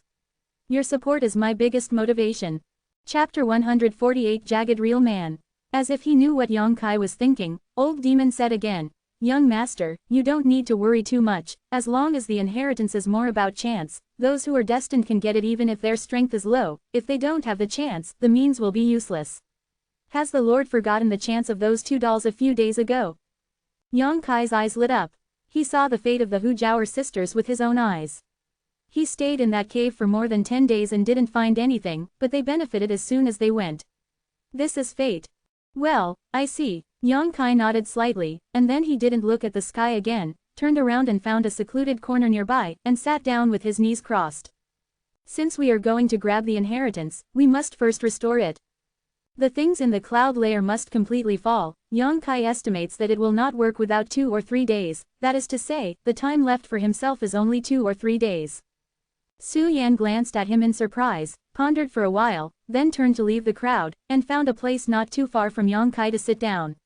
Your support is my biggest motivation. Chapter 148 Jagged Real Man. As if he knew what Yang Kai was thinking, Old Demon said again, Young master, you don't need to worry too much, as long as the inheritance is more about chance, those who are destined can get it even if their strength is low, if they don't have the chance, the means will be useless. Has the Lord forgotten the chance of those 2 dolls a few days ago? Yang Kai's eyes lit up. He saw the fate of the Hu Jiao sisters with his own eyes. He stayed in that cave for more than 10 days and didn't find anything, but they benefited as soon as they went. This is fate. Well, I see. Yang Kai nodded slightly, and then he didn't look at the sky again, turned around and found a secluded corner nearby, and sat down with his knees crossed. Since we are going to grab the inheritance, we must first restore it. The things in the cloud layer must completely fall. Yang Kai estimates that it will not work without 2 or 3 days, that is to say, the time left for himself is only 2 or 3 days. Su Yan glanced at him in surprise, pondered for a while, then turned to leave the crowd, and found a place not too far from Yang Kai to sit down.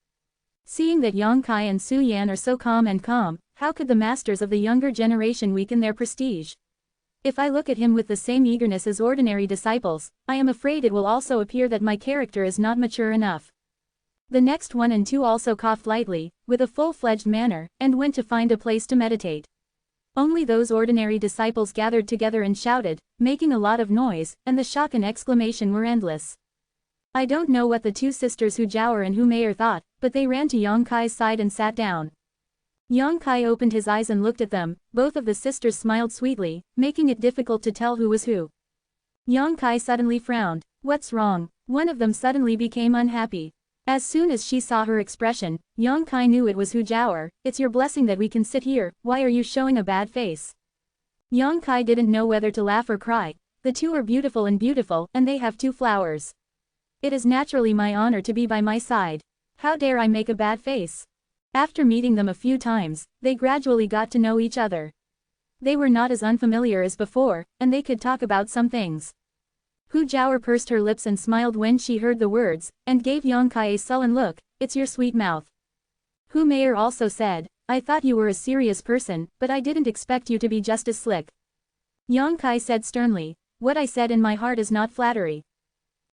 Seeing that Yang Kai and Su Yan are so calm, how could the masters of the younger generation weaken their prestige? If I look at him with the same eagerness as ordinary disciples, I am afraid it will also appear that my character is not mature enough. The next 1 and 2 also coughed lightly, with a full-fledged manner, and went to find a place to meditate. Only those ordinary disciples gathered together and shouted, making a lot of noise, and the shock and exclamation were endless. I don't know what the 2 sisters Hu Jiaoer and Hu Meier thought, but they ran to Yang Kai's side and sat down. Yang Kai opened his eyes and looked at them. Both of the sisters smiled sweetly, making it difficult to tell who was who. Yang Kai suddenly frowned. What's wrong? One of them suddenly became unhappy. As soon as she saw her expression, Yang Kai knew it was Hu Jiaoer. It's your blessing that we can sit here, why are you showing a bad face? Yang Kai didn't know whether to laugh or cry. The 2 are beautiful, and they have 2 flowers. It is naturally my honor to be by my side. How dare I make a bad face? After meeting them a few times, they gradually got to know each other. They were not as unfamiliar as before, and they could talk about some things. Hu Jiaoer pursed her lips and smiled when she heard the words, and gave Yang Kai a sullen look. It's your sweet mouth. Hu Meier also said, I thought you were a serious person, but I didn't expect you to be just as slick. Yang Kai said sternly, what I said in my heart is not flattery.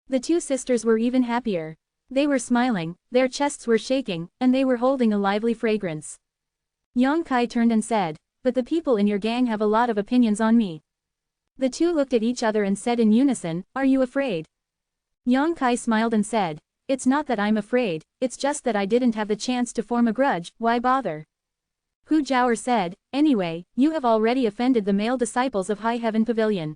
The 2 sisters were even happier. They were smiling, their chests were shaking, and they were holding a lively fragrance. Yang Kai turned and said, but the people in your gang have a lot of opinions on me. The 2 looked at each other and said in unison, are you afraid? Yang Kai smiled and said, it's not that I'm afraid, it's just that I didn't have the chance to form a grudge, why bother? Hu Jiaoer said, anyway, you have already offended the male disciples of High Heaven Pavilion.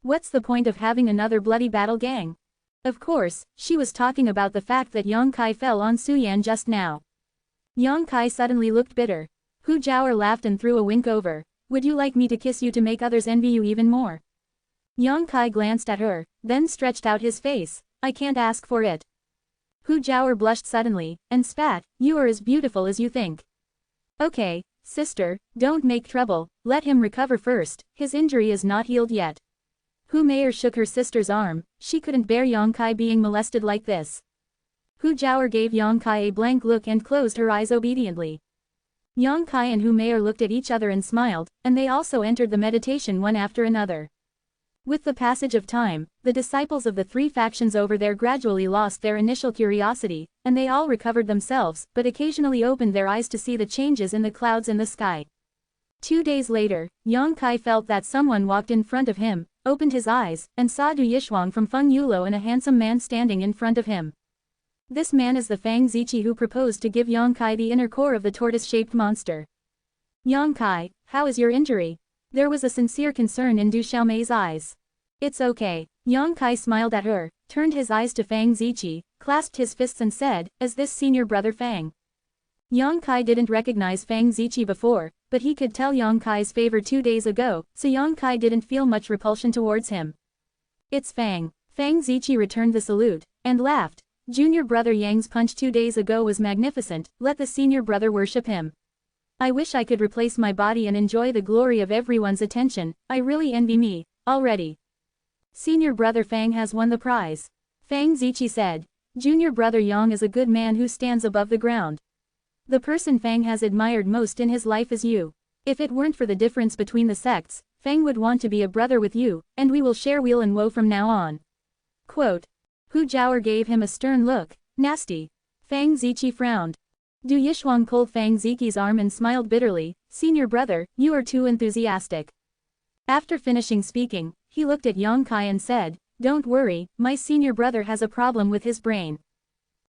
What's the point of having another bloody battle gang? Of course, she was talking about the fact that Yang Kai fell on Su Yan just now. Yang Kai suddenly looked bitter. Hu Jiaoer laughed and threw a wink over. Would you like me to kiss you to make others envy you even more? Yang Kai glanced at her, then stretched out his face. I can't ask for it. Hu Jiaoer blushed suddenly, and spat, you are as beautiful as you think. Okay, sister, don't make trouble, let him recover first, his injury is not healed yet. Hu Meier shook her sister's arm, she couldn't bear Yang Kai being molested like this. Hu Jiaoer gave Yang Kai a blank look and closed her eyes obediently. Yang Kai and Hu Meier looked at each other and smiled, and they also entered the meditation one after another. With the passage of time, the disciples of the 3 factions over there gradually lost their initial curiosity, and they all recovered themselves, but occasionally opened their eyes to see the changes in the clouds in the sky. 2 days later, Yang Kai felt that someone walked in front of him, opened his eyes, and saw Du Yishuang from Feng Yulo and a handsome man standing in front of him. This man is the Fang Ziqi who proposed to give Yang Kai the inner core of the tortoise-shaped monster. Yang Kai, how is your injury? There was a sincere concern in Du Xiaomei's eyes. It's okay. Yang Kai smiled at her, turned his eyes to Fang Ziqi, clasped his fists and said, is this senior brother Fang? Yang Kai didn't recognize Fang Ziqi before, but he could tell Yang Kai's favor 2 days ago, so Yang Kai didn't feel much repulsion towards him. It's Fang. Fang Ziqi returned the salute, and laughed. Junior brother Yang's punch 2 days ago was magnificent, let the senior brother worship him. I wish I could replace my body and enjoy the glory of everyone's attention, I really envy me, already. Senior brother Fang has won the prize. Fang Ziqi said. Junior brother Yang is a good man who stands above the ground. The person Fang has admired most in his life is you. If it weren't for the difference between the sects, Fang would want to be a brother with you, and we will share weal and woe from now on. Quote. Hu Jiaoer gave him a stern look. Nasty. Fang Ziqi frowned. Du Yishuang pulled Fang Ziqi's arm and smiled bitterly. Senior brother, you are too enthusiastic. After finishing speaking, he looked at Yang Kai and said, don't worry, my senior brother has a problem with his brain.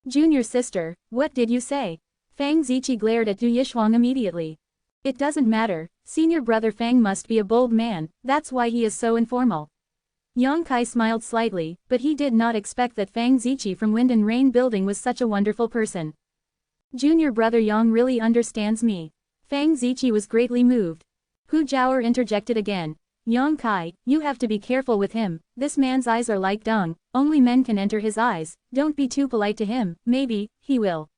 Junior sister, what did you say? Fang Ziqi glared at Du Yishuang immediately. It doesn't matter, senior brother Fang must be a bold man, that's why he is so informal. Yang Kai smiled slightly, but he did not expect that Fang Ziqi from Wind and Rain Building was such a wonderful person. Junior brother Yang really understands me. Fang Ziqi was greatly moved. Hu Jiaoer interjected again. Yang Kai, you have to be careful with him, this man's eyes are like dung, only men can enter his eyes, don't be too polite to him, maybe, he will.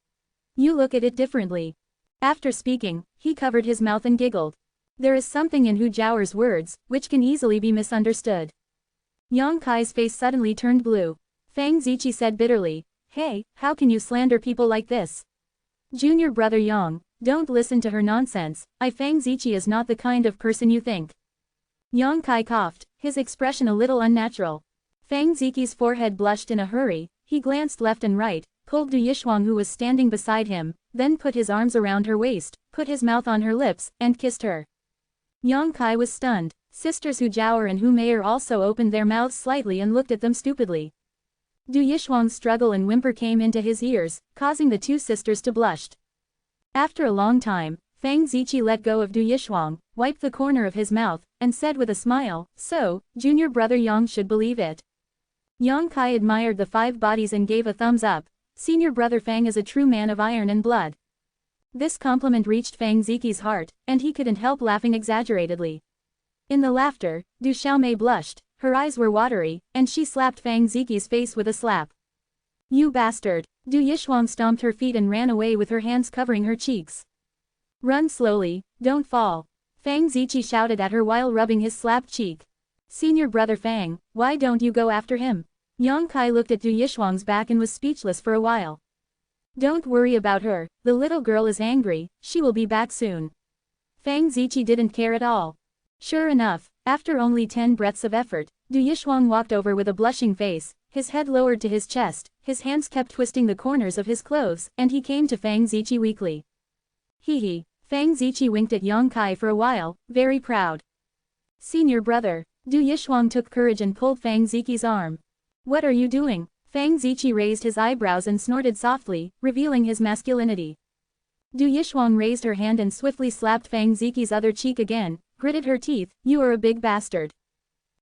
You look at it differently. After speaking, he covered his mouth and giggled. There is something in Hu Jiaoer's words, which can easily be misunderstood. Yang Kai's face suddenly turned blue. Fang Ziqi said bitterly, hey, how can you slander people like this? Junior brother Yang, don't listen to her nonsense, Fang Ziqi is not the kind of person you think. Yang Kai coughed, his expression a little unnatural. Fang Ziqi's forehead blushed in a hurry, he glanced left and right, pulled Du Yishuang who was standing beside him, then put his arms around her waist, put his mouth on her lips, and kissed her. Yang Kai was stunned. Sisters Hu Jiaoer and Hu Meier also opened their mouths slightly and looked at them stupidly. Du Yishuang's struggle and whimper came into his ears, causing the two sisters to blush. After a long time, Fang Ziqi let go of Du Yishuang, wiped the corner of his mouth, and said with a smile, "So, junior brother Yang should believe it." Yang Kai admired the 5 bodies and gave a thumbs up. Senior brother Fang is a true man of iron and blood. This compliment reached Fang Ziqi's heart, and he couldn't help laughing exaggeratedly. In the laughter, Du Xiaomei blushed, her eyes were watery, and she slapped Fang Ziqi's face with a slap. "You bastard!" Du Yishuang stomped her feet and ran away with her hands covering her cheeks. "Run slowly, don't fall," Fang Ziqi shouted at her while rubbing his slapped cheek. "Senior brother Fang, why don't you go after him?" Yang Kai looked at Du Yishuang's back and was speechless for a while. "Don't worry about her, the little girl is angry, she will be back soon." Fang Ziqi didn't care at all. Sure enough, after only 10 breaths of effort, Du Yishuang walked over with a blushing face, his head lowered to his chest, his hands kept twisting the corners of his clothes, and he came to Fang Ziqi weakly. Hee. Fang Ziqi winked at Yang Kai for a while, very proud. "Senior brother." Du Yishuang took courage and pulled Fang Ziqi's arm. "What are you doing?" Fang Ziqi raised his eyebrows and snorted softly, revealing his masculinity. Du Yishuang raised her hand and swiftly slapped Fang Ziqi's other cheek again, gritted her teeth, "You are a big bastard."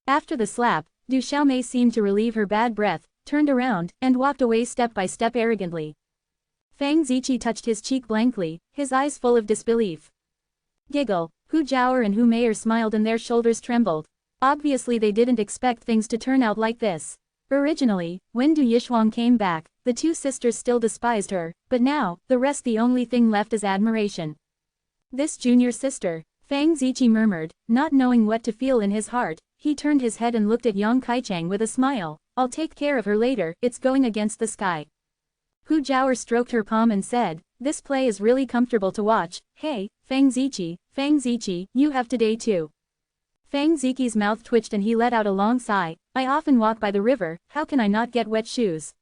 After the slap, Du Xiaomei seemed to relieve her bad breath, turned around, and walked away step by step arrogantly. Fang Ziqi touched his cheek blankly, his eyes full of disbelief. Giggle. Hu Jiaoer and Hu Meier smiled and their shoulders trembled. Obviously they didn't expect things to turn out like this. Originally, when Du Yishuang came back, the two sisters still despised her, but now, the only thing left is admiration. This junior sister, Fang Ziqi murmured, not knowing what to feel in his heart, he turned his head and looked at Yang Kaichang with a smile, "I'll take care of her later, it's going against the sky." Hu Jiaoer stroked her palm and said, "This play is really comfortable to watch. Hey, Fang Ziqi, you have today too." Fang Ziqi's mouth twitched and he let out a long sigh, "I often walk by the river, how can I not get wet shoes?"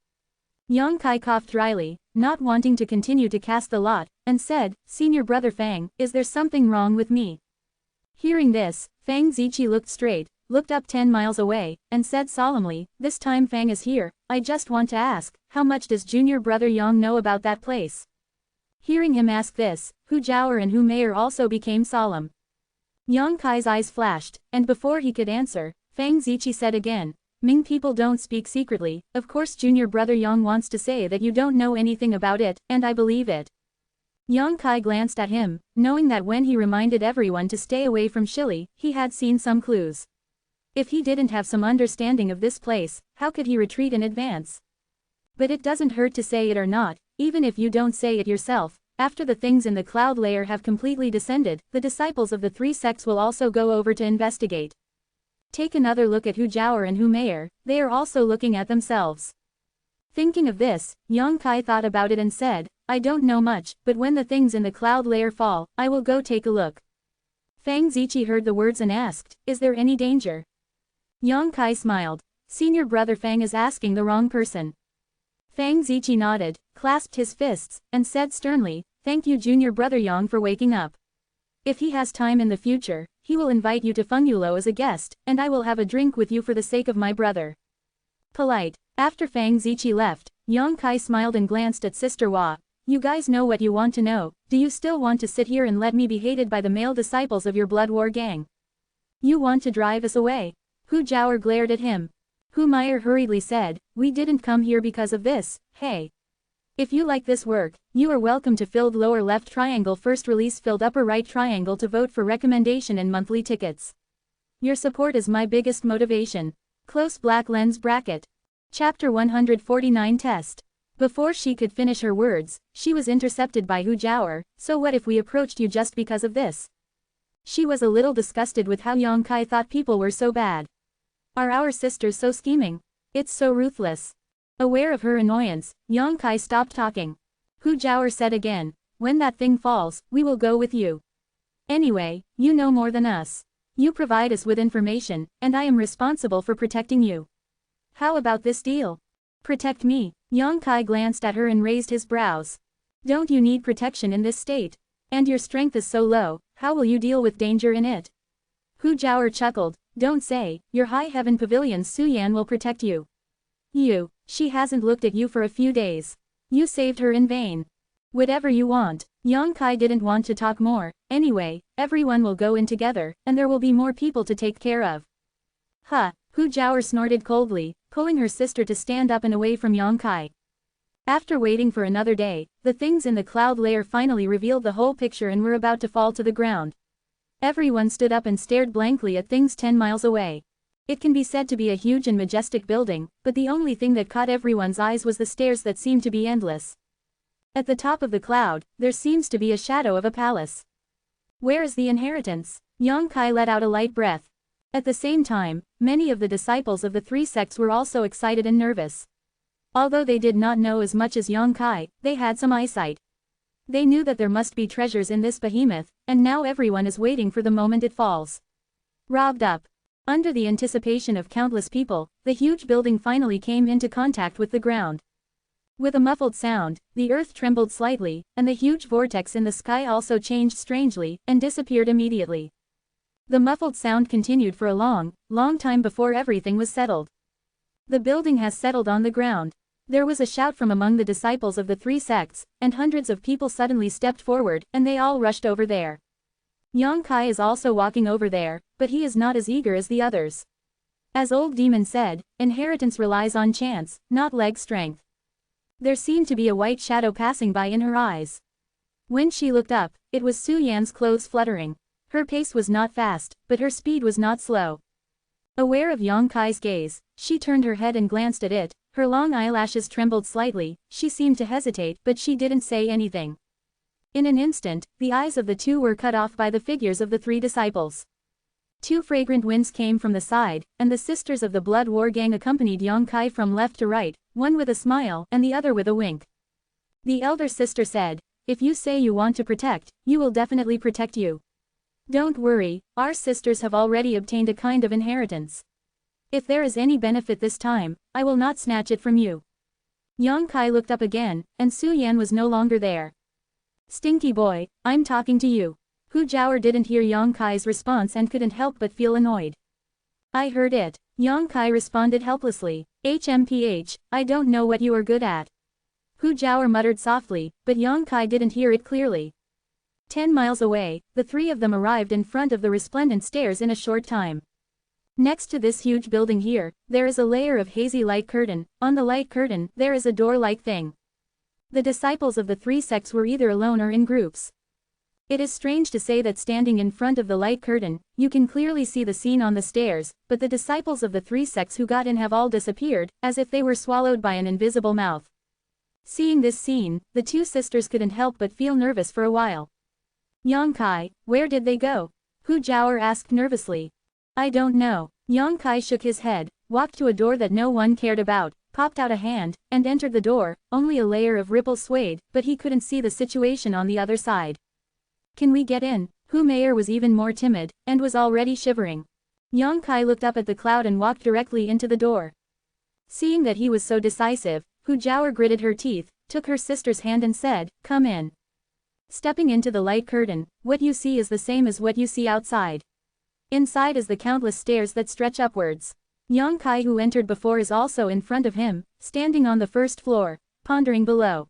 Yang Kai coughed dryly, not wanting to continue to cast the lot, and said, "Senior brother Fang, is there something wrong with me?" Hearing this, Fang Ziqi looked straight, looked up 10 miles away, and said solemnly, "This time Fang is here, I just want to ask, how much does junior brother Yang know about that place?" Hearing him ask this, Hu Jiaoer and Hu Meier also became solemn. Yang Kai's eyes flashed, and before he could answer, Fang Ziqi said again, "Ming people don't speak secretly, of course junior brother Yang wants to say that you don't know anything about it, and I believe it." Yang Kai glanced at him, knowing that when he reminded everyone to stay away from Shili, he had seen some clues. If he didn't have some understanding of this place, how could he retreat in advance? But it doesn't hurt to say it or not, even if you don't say it yourself. After the things in the cloud layer have completely descended, the disciples of the 3 sects will also go over to investigate. Take another look at Hu Jiaoer and Hu Meier, they are also looking at themselves. Thinking of this, Yang Kai thought about it and said, "I don't know much, but when the things in the cloud layer fall, I will go take a look." Fang Ziqi heard the words and asked, "Is there any danger?" Yang Kai smiled. "Senior brother Fang is asking the wrong person." Fang Ziqi nodded, clasped his fists, and said sternly, "Thank you junior brother Yang for waking up. If he has time in the future, he will invite you to Fengyulo as a guest, and I will have a drink with you for the sake of my brother." Polite. After Fang Ziqi left, Yang Kai smiled and glanced at Sister Hua. "You guys know what you want to know, do you still want to sit here and let me be hated by the male disciples of your blood war gang? You want to drive us away?" Hu Jiaoer glared at him. Hu Meier hurriedly said, "We didn't come here because of this, hey. If you like this work, you are welcome to filled lower left triangle first release filled upper right triangle to vote for recommendation and monthly tickets. Your support is my biggest motivation. Close black lens bracket." Chapter 149 Test. Before she could finish her words, she was intercepted by Hu Jiaoer, "So what if we approached you just because of this?" She was a little disgusted with how Yang Kai thought people were so bad. Are our sisters so scheming? It's so ruthless. Aware of her annoyance, Yang Kai stopped talking. Hu Jiaoer said again, "When that thing falls, we will go with you. Anyway, you know more than us. You provide us with information, and I am responsible for protecting you. How about this deal? Protect me. Yang Kai glanced at her and raised his brows. Don't you need protection in this state? And your strength is so low, how will you deal with danger in it? Hu Jiaoer chuckled. Don't say, your high heaven pavilion's Su Yan will protect you. She hasn't looked at you for a few days. You saved her in vain. Whatever you want. Yang Kai didn't want to talk more. Anyway, everyone will go in together, and there will be more people to take care of. Huh, Hu Jiaoer snorted coldly, pulling her sister to stand up and away from Yang Kai. After waiting for another day, the things in the cloud layer finally revealed the whole picture and were about to fall to the ground. Everyone stood up and stared blankly at things 10 miles away. It can be said to be a huge and majestic building, but the only thing that caught everyone's eyes was the stairs that seemed to be endless. At the top of the cloud, there seems to be a shadow of a palace. Where is the inheritance? Yang Kai let out a light breath. At the same time, many of the disciples of the three sects were also excited and nervous. Although they did not know as much as Yang Kai, they had some eyesight. They knew that there must be treasures in this behemoth, and now everyone is waiting for the moment it falls. Robbed up. Under the anticipation of countless people, the huge building finally came into contact with the ground. With a muffled sound, the earth trembled slightly, and the huge vortex in the sky also changed strangely, and disappeared immediately. The muffled sound continued for a long time before everything was settled. The building has settled on the ground. There was a shout from among the disciples of the three sects, and hundreds of people suddenly stepped forward, and they all rushed over there. Yang Kai is also walking over there, but he is not as eager as the others. As old demon said, inheritance relies on chance, not leg strength. There seemed to be a white shadow passing by in her eyes. When she looked up, it was Su Yan's clothes fluttering. Her pace was not fast, but her speed was not slow. Aware of Yang Kai's gaze, she turned her head and glanced at it. Her long eyelashes trembled slightly, she seemed to hesitate, but she didn't say anything. In an instant, the eyes of the two were cut off by the figures of the three disciples. Two fragrant winds came from the side, and the sisters of the Blood War gang accompanied Yang Kai from left to right, one with a smile and the other with a wink. The elder sister said, if you say you want to protect, you will definitely protect you. Don't worry, our sisters have already obtained a kind of inheritance. If there is any benefit this time, I will not snatch it from you. Yang Kai looked up again, and Su Yan was no longer there. Stinky boy, I'm talking to you. Hu Jiaoer didn't hear Yang Kai's response and couldn't help but feel annoyed. I heard it. Yang Kai responded helplessly. HMPH, I don't know what you are good at. Hu Jiaoer muttered softly, but Yang Kai didn't hear it clearly. 10 miles away, the three of them arrived in front of the resplendent stairs in a short time. Next to this huge building here, there is a layer of hazy light curtain. On the light curtain, there is a door-like thing. The disciples of the three sects were either alone or in groups. It is strange to say that standing in front of the light curtain, you can clearly see the scene on the stairs, but the disciples of the three sects who got in have all disappeared, as if they were swallowed by an invisible mouth. Seeing this scene, the two sisters couldn't help but feel nervous for a while. Yang Kai, where did they go? Hu Jiaoer asked nervously. I don't know. Yang Kai shook his head, walked to a door that no one cared about, popped out a hand, and entered the door. Only a layer of ripples swayed, but he couldn't see the situation on the other side. Can we get in? Hu Meier was even more timid, and was already shivering. Yang Kai looked up at the cloud and walked directly into the door. Seeing that he was so decisive, Hu Jiaoer gritted her teeth, took her sister's hand and said, come in. Stepping into the light curtain, what you see is the same as what you see outside. Inside is the countless stairs that stretch upwards. Yang Kai who entered before is also in front of him, standing on the first floor, pondering below.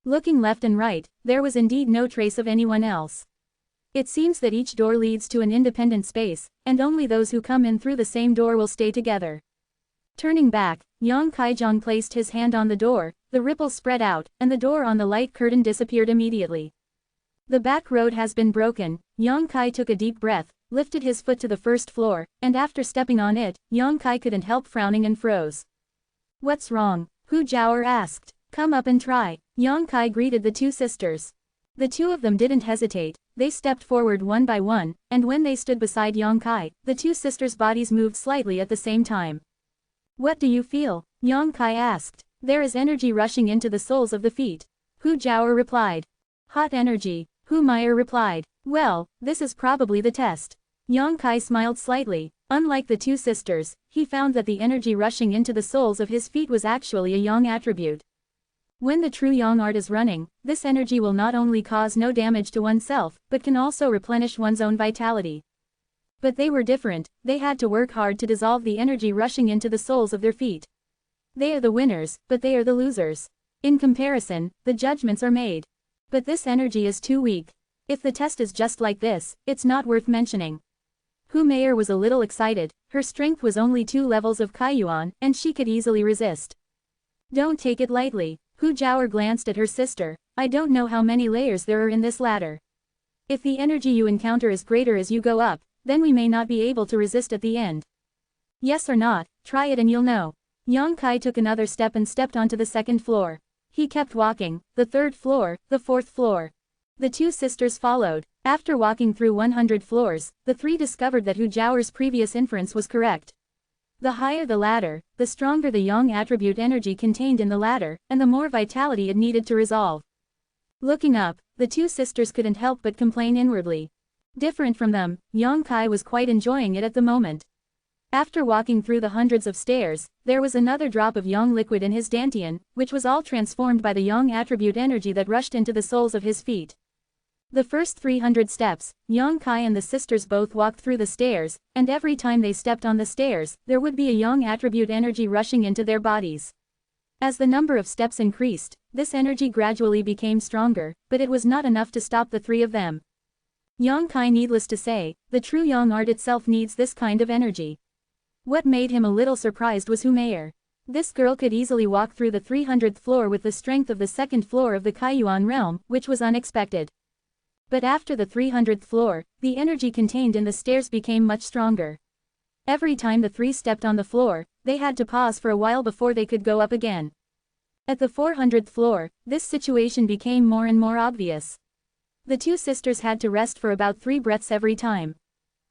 Looking left and right, there was indeed no trace of anyone else. It seems that each door leads to an independent space, and only those who come in through the same door will stay together. Turning back, Yang Kaijong placed his hand on the door, the ripples spread out, and the door on the light curtain disappeared immediately. The back road has been broken. Yang Kai took a deep breath, lifted his foot to the first floor, and after stepping on it, Yang Kai couldn't help frowning and froze. What's wrong? Hu Jiaoer asked. Come up and try. Yang Kai greeted the two sisters. The two of them didn't hesitate, they stepped forward one by one, and when they stood beside Yang Kai, the two sisters' bodies moved slightly at the same time. What do you feel? Yang Kai asked. There is energy rushing into the soles of the feet. Hu Jiaoer replied. Hot energy. Hu Meier replied. Well, this is probably the test. Yang Kai smiled slightly. Unlike the two sisters, he found that the energy rushing into the soles of his feet was actually a yang attribute. When the true yang art is running, this energy will not only cause no damage to oneself, but can also replenish one's own vitality. But they were different, they had to work hard to dissolve the energy rushing into the soles of their feet. They are the winners, but they are the losers. In comparison, the judgments are made. But this energy is too weak. If the test is just like this, it's not worth mentioning. Hu Meier was a little excited, her strength was only 2 levels of Kaiyuan, and she could easily resist. Don't take it lightly. Hu Jiaoer glanced at her sister. I don't know how many layers there are in this ladder. If the energy you encounter is greater as you go up, then we may not be able to resist at the end. Yes or not, try it and you'll know. Yang Kai took another step and stepped onto the 2nd floor. He kept walking, the 3rd floor, the 4th floor. The two sisters followed. After walking through 100 floors, the 3 discovered that Hu Jiaoer's previous inference was correct. The higher the ladder, the stronger the yang attribute energy contained in the ladder, and the more vitality it needed to resolve. Looking up, the two sisters couldn't help but complain inwardly. Different from them, Yang Kai was quite enjoying it at the moment. After walking through the hundreds of stairs, there was another drop of yang liquid in his dantian, which was all transformed by the yang attribute energy that rushed into the soles of his feet. The first 300 steps, Yang Kai and the sisters both walked through the stairs, and every time they stepped on the stairs, there would be a yang attribute energy rushing into their bodies. As the number of steps increased, this energy gradually became stronger, but it was not enough to stop the 3 of them. Yang Kai, needless to say, the true yang art itself needs this kind of energy. What made him a little surprised was Hu Meier. This girl could easily walk through the 300th floor with the strength of the 2nd floor of the Kaiyuan realm, which was unexpected. But after the 300th floor, the energy contained in the stairs became much stronger. Every time the 3 stepped on the floor, they had to pause for a while before they could go up again. At the 400th floor, this situation became more and more obvious. The two sisters had to rest for about 3 breaths every time.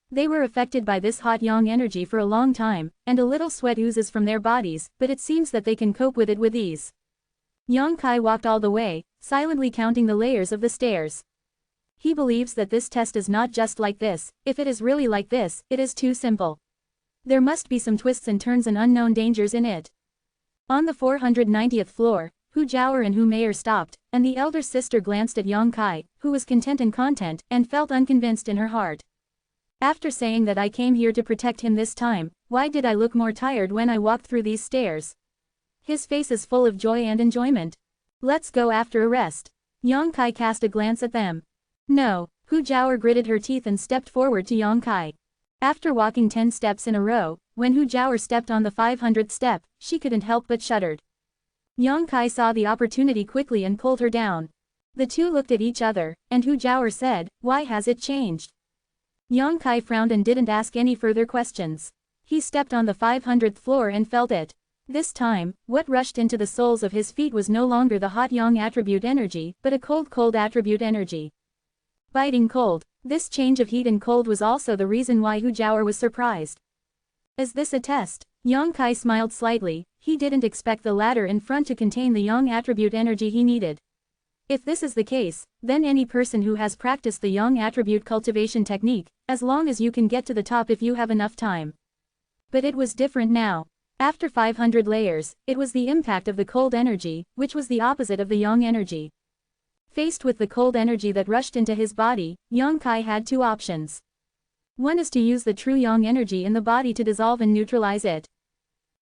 They were affected by this hot yang energy for a long time, and a little sweat oozes from their bodies, but it seems that they can cope with it with ease. Yang Kai walked all the way, silently counting the layers of the stairs. He believes that this test is not just like this. If it is really like this, it is too simple. There must be some twists and turns and unknown dangers in it. On the 490th floor, Hu Jiaoer and Hu Meier stopped, and the elder sister glanced at Yang Kai, who was content and content, and felt unconvinced in her heart. After saying that I came here to protect him this time, why did I look more tired when I walked through these stairs? His face is full of joy and enjoyment. Let's go after a rest. Yang Kai cast a glance at them. No, Hu Jiaoer gritted her teeth and stepped forward to Yang Kai. After walking 10 steps in a row, when Hu Jiaoer stepped on the 500th step, she couldn't help but shuddered. Yang Kai saw the opportunity quickly and pulled her down. The two looked at each other, and Hu Jiaoer said, "Why has it changed?" Yang Kai frowned and didn't ask any further questions. He stepped on the 500th floor and felt it. This time, what rushed into the soles of his feet was no longer the hot yang attribute energy, but a cold attribute energy. Biting cold. This change of heat and cold was also the reason why Hu Jiaoer was surprised. Is this a test? Yang Kai smiled slightly. He didn't expect the ladder in front to contain the yang attribute energy he needed. If this is the case, then any person who has practiced the yang attribute cultivation technique, as long as you can get to the top if you have enough time. But it was different now. After 500 layers, it was the impact of the cold energy, which was the opposite of the yang energy. Faced with the cold energy that rushed into his body, Yang Kai had 2 options. One is to use the true yang energy in the body to dissolve and neutralize it.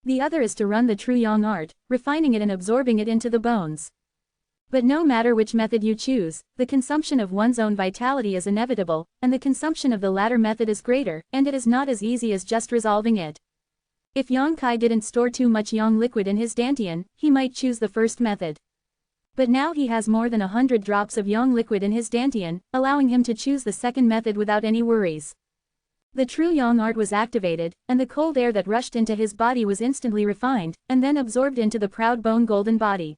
The other is to run the true yang art, refining it and absorbing it into the bones. But no matter which method you choose, the consumption of one's own vitality is inevitable, and the consumption of the latter method is greater, and it is not as easy as just resolving it. If Yang Kai didn't store too much yang liquid in his dantian, he might choose the first method. But now he has more than 100 drops of yang liquid in his dantian, allowing him to choose the second method without any worries. The true yang art was activated, and the cold air that rushed into his body was instantly refined, and then absorbed into the proud bone golden body.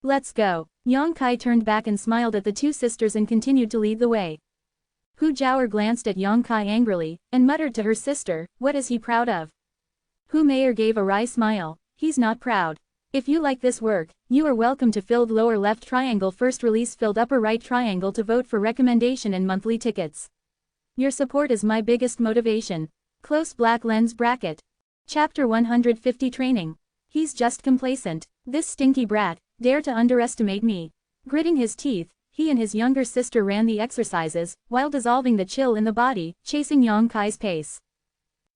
Let's go. Yang Kai turned back and smiled at the two sisters and continued to lead the way. Hu Jiaoer glanced at Yang Kai angrily, and muttered to her sister, "What is he proud of?" Hu Meier gave a wry smile. "He's not proud. If you like this work, you are welcome to filled lower left triangle first release filled upper right triangle to vote for recommendation and monthly tickets." Your support is my biggest motivation. Close black lens bracket. Chapter 150 Training. He's just complacent. This stinky brat, dare to underestimate me. Gritting his teeth, he and his younger sister ran the exercises, while dissolving the chill in the body, chasing Yang Kai's pace.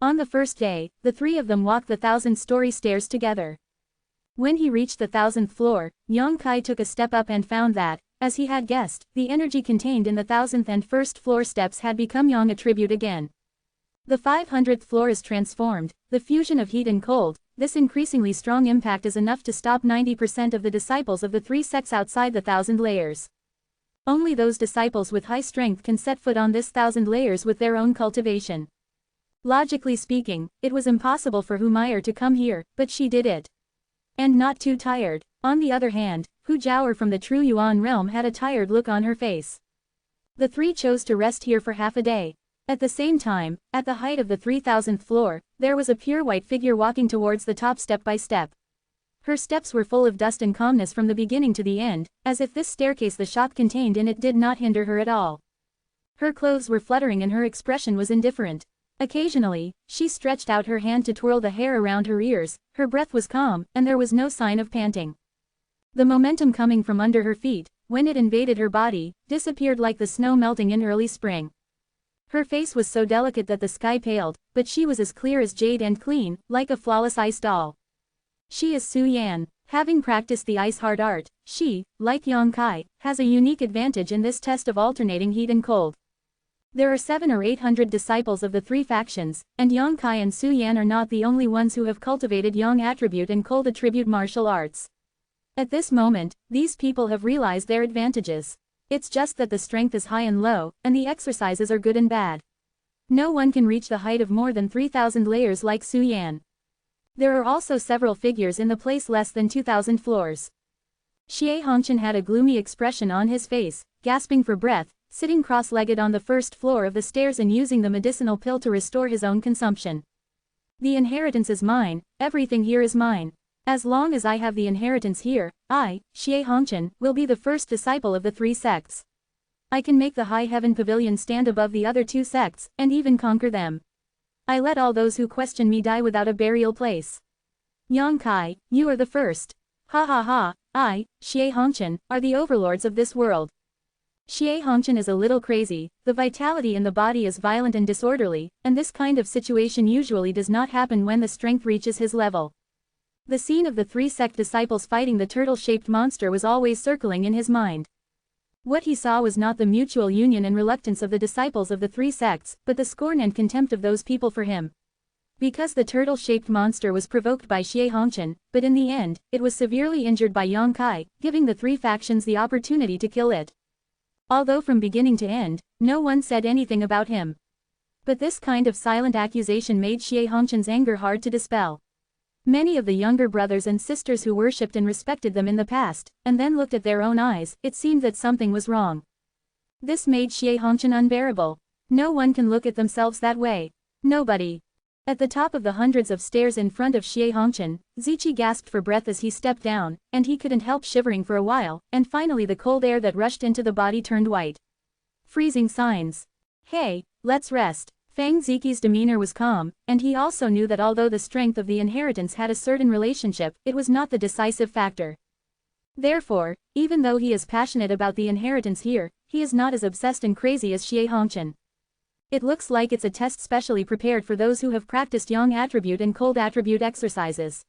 On the first day, the three of them walked the 1,000-story stairs together. When he reached the 1,000th floor, Yang Kai took a step up and found that, as he had guessed, the energy contained in the 1,000th and first floor steps had become Yang attribute again. The 500th floor is transformed, the fusion of heat and cold. This increasingly strong impact is enough to stop 90% of the disciples of the three sects outside the 1,000 layers. Only those disciples with high strength can set foot on this 1,000 layers with their own cultivation. Logically speaking, it was impossible for Hu Meier to come here, but she did it. And not too tired. On the other hand, Hu Jiaoer from the True Yuan realm had a tired look on her face. The three chose to rest here for half a day. At the same time, at the height of the 3,000th floor, there was a pure white figure walking towards the top step by step. Her steps were full of dust and calmness from the beginning to the end, as if this staircase the shop contained in it did not hinder her at all. Her clothes were fluttering and her expression was indifferent. Occasionally, she stretched out her hand to twirl the hair around her ears, her breath was calm, and there was no sign of panting. The momentum coming from under her feet, when it invaded her body, disappeared like the snow melting in early spring. Her face was so delicate that the sky paled, but she was as clear as jade and clean, like a flawless ice doll. She is Su Yan. Having practiced the ice-hard art, she, like Yang Kai, has a unique advantage in this test of alternating heat and cold. There are 700 or 800 disciples of the three factions, and Yang Kai and Su Yan are not the only ones who have cultivated Yang attribute and cold attribute martial arts. At this moment, these people have realized their advantages. It's just that the strength is high and low, and the exercises are good and bad. No one can reach the height of more than 3,000 layers like Su Yan. There are also several figures in the place less than 2,000 floors. Xie Hongqian had a gloomy expression on his face, gasping for breath, sitting cross-legged on the first floor of the stairs and using the medicinal pill to restore his own consumption. The inheritance is mine, everything here is mine. As long as I have the inheritance here, I, Xie Hongqian, will be the first disciple of the three sects. I can make the High Heaven Pavilion stand above the other two sects, and even conquer them. I let all those who question me die without a burial place. Yang Kai, you are the first. Ha ha ha, I, Xie Hongqian, are the overlords of this world. Xie Hongqian is a little crazy, the vitality in the body is violent and disorderly, and this kind of situation usually does not happen when the strength reaches his level. The scene of the three sect disciples fighting the turtle-shaped monster was always circling in his mind. What he saw was not the mutual union and reluctance of the disciples of the three sects, but the scorn and contempt of those people for him. Because the turtle-shaped monster was provoked by Xie Hongqian, but in the end, it was severely injured by Yang Kai, giving the three factions the opportunity to kill it. Although from beginning to end, no one said anything about him. But this kind of silent accusation made Xie Hongqian's anger hard to dispel. Many of the younger brothers and sisters who worshipped and respected them in the past, and then looked at their own eyes, it seemed that something was wrong. This made Xie Hongqian unbearable. No one can look at themselves that way. Nobody. At the top of the hundreds of stairs in front of Xie Hongqian, Ziqi gasped for breath as he stepped down, and he couldn't help shivering for a while, and finally the cold air that rushed into the body turned white. Freezing signs. Hey, let's rest. Fang Ziqi's demeanor was calm, and he also knew that although the strength of the inheritance had a certain relationship, it was not the decisive factor. Therefore, even though he is passionate about the inheritance here, he is not as obsessed and crazy as Xie Hongqian. It looks like it's a test specially prepared for those who have practiced Yang attribute and cold attribute exercises.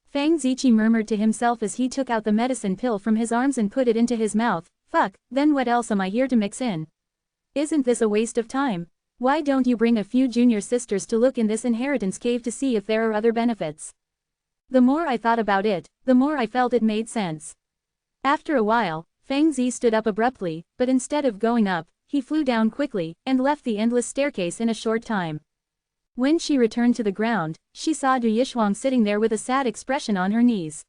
Fang Ziqi murmured to himself as he took out the medicine pill from his arms and put it into his mouth. Fuck, then what else am I here to mix in? Isn't this a waste of time? Why don't you bring a few junior sisters to look in this inheritance cave to see if there are other benefits? The more I thought about it, the more I felt it made sense. After a while, Fang Zi stood up abruptly, but instead of going up, he flew down quickly, and left the endless staircase in a short time. When she returned to the ground, she saw Du Yishuang sitting there with a sad expression on her knees.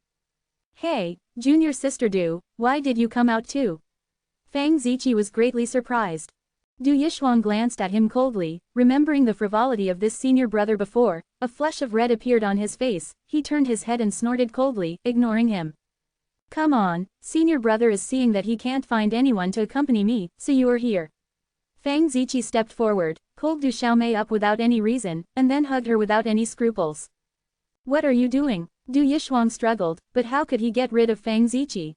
Hey, junior sister Du, why did you come out too? Fang Ziqi was greatly surprised. Du Yishuang glanced at him coldly, remembering the frivolity of this senior brother before. A flush of red appeared on his face, he turned his head and snorted coldly, ignoring him. Come on, senior brother is seeing that he can't find anyone to accompany me, so you are here. Fang Ziqi stepped forward, pulled Du Xiaomei up without any reason, and then hugged her without any scruples. What are you doing? Du Yishuang struggled, but how could he get rid of Fang Ziqi?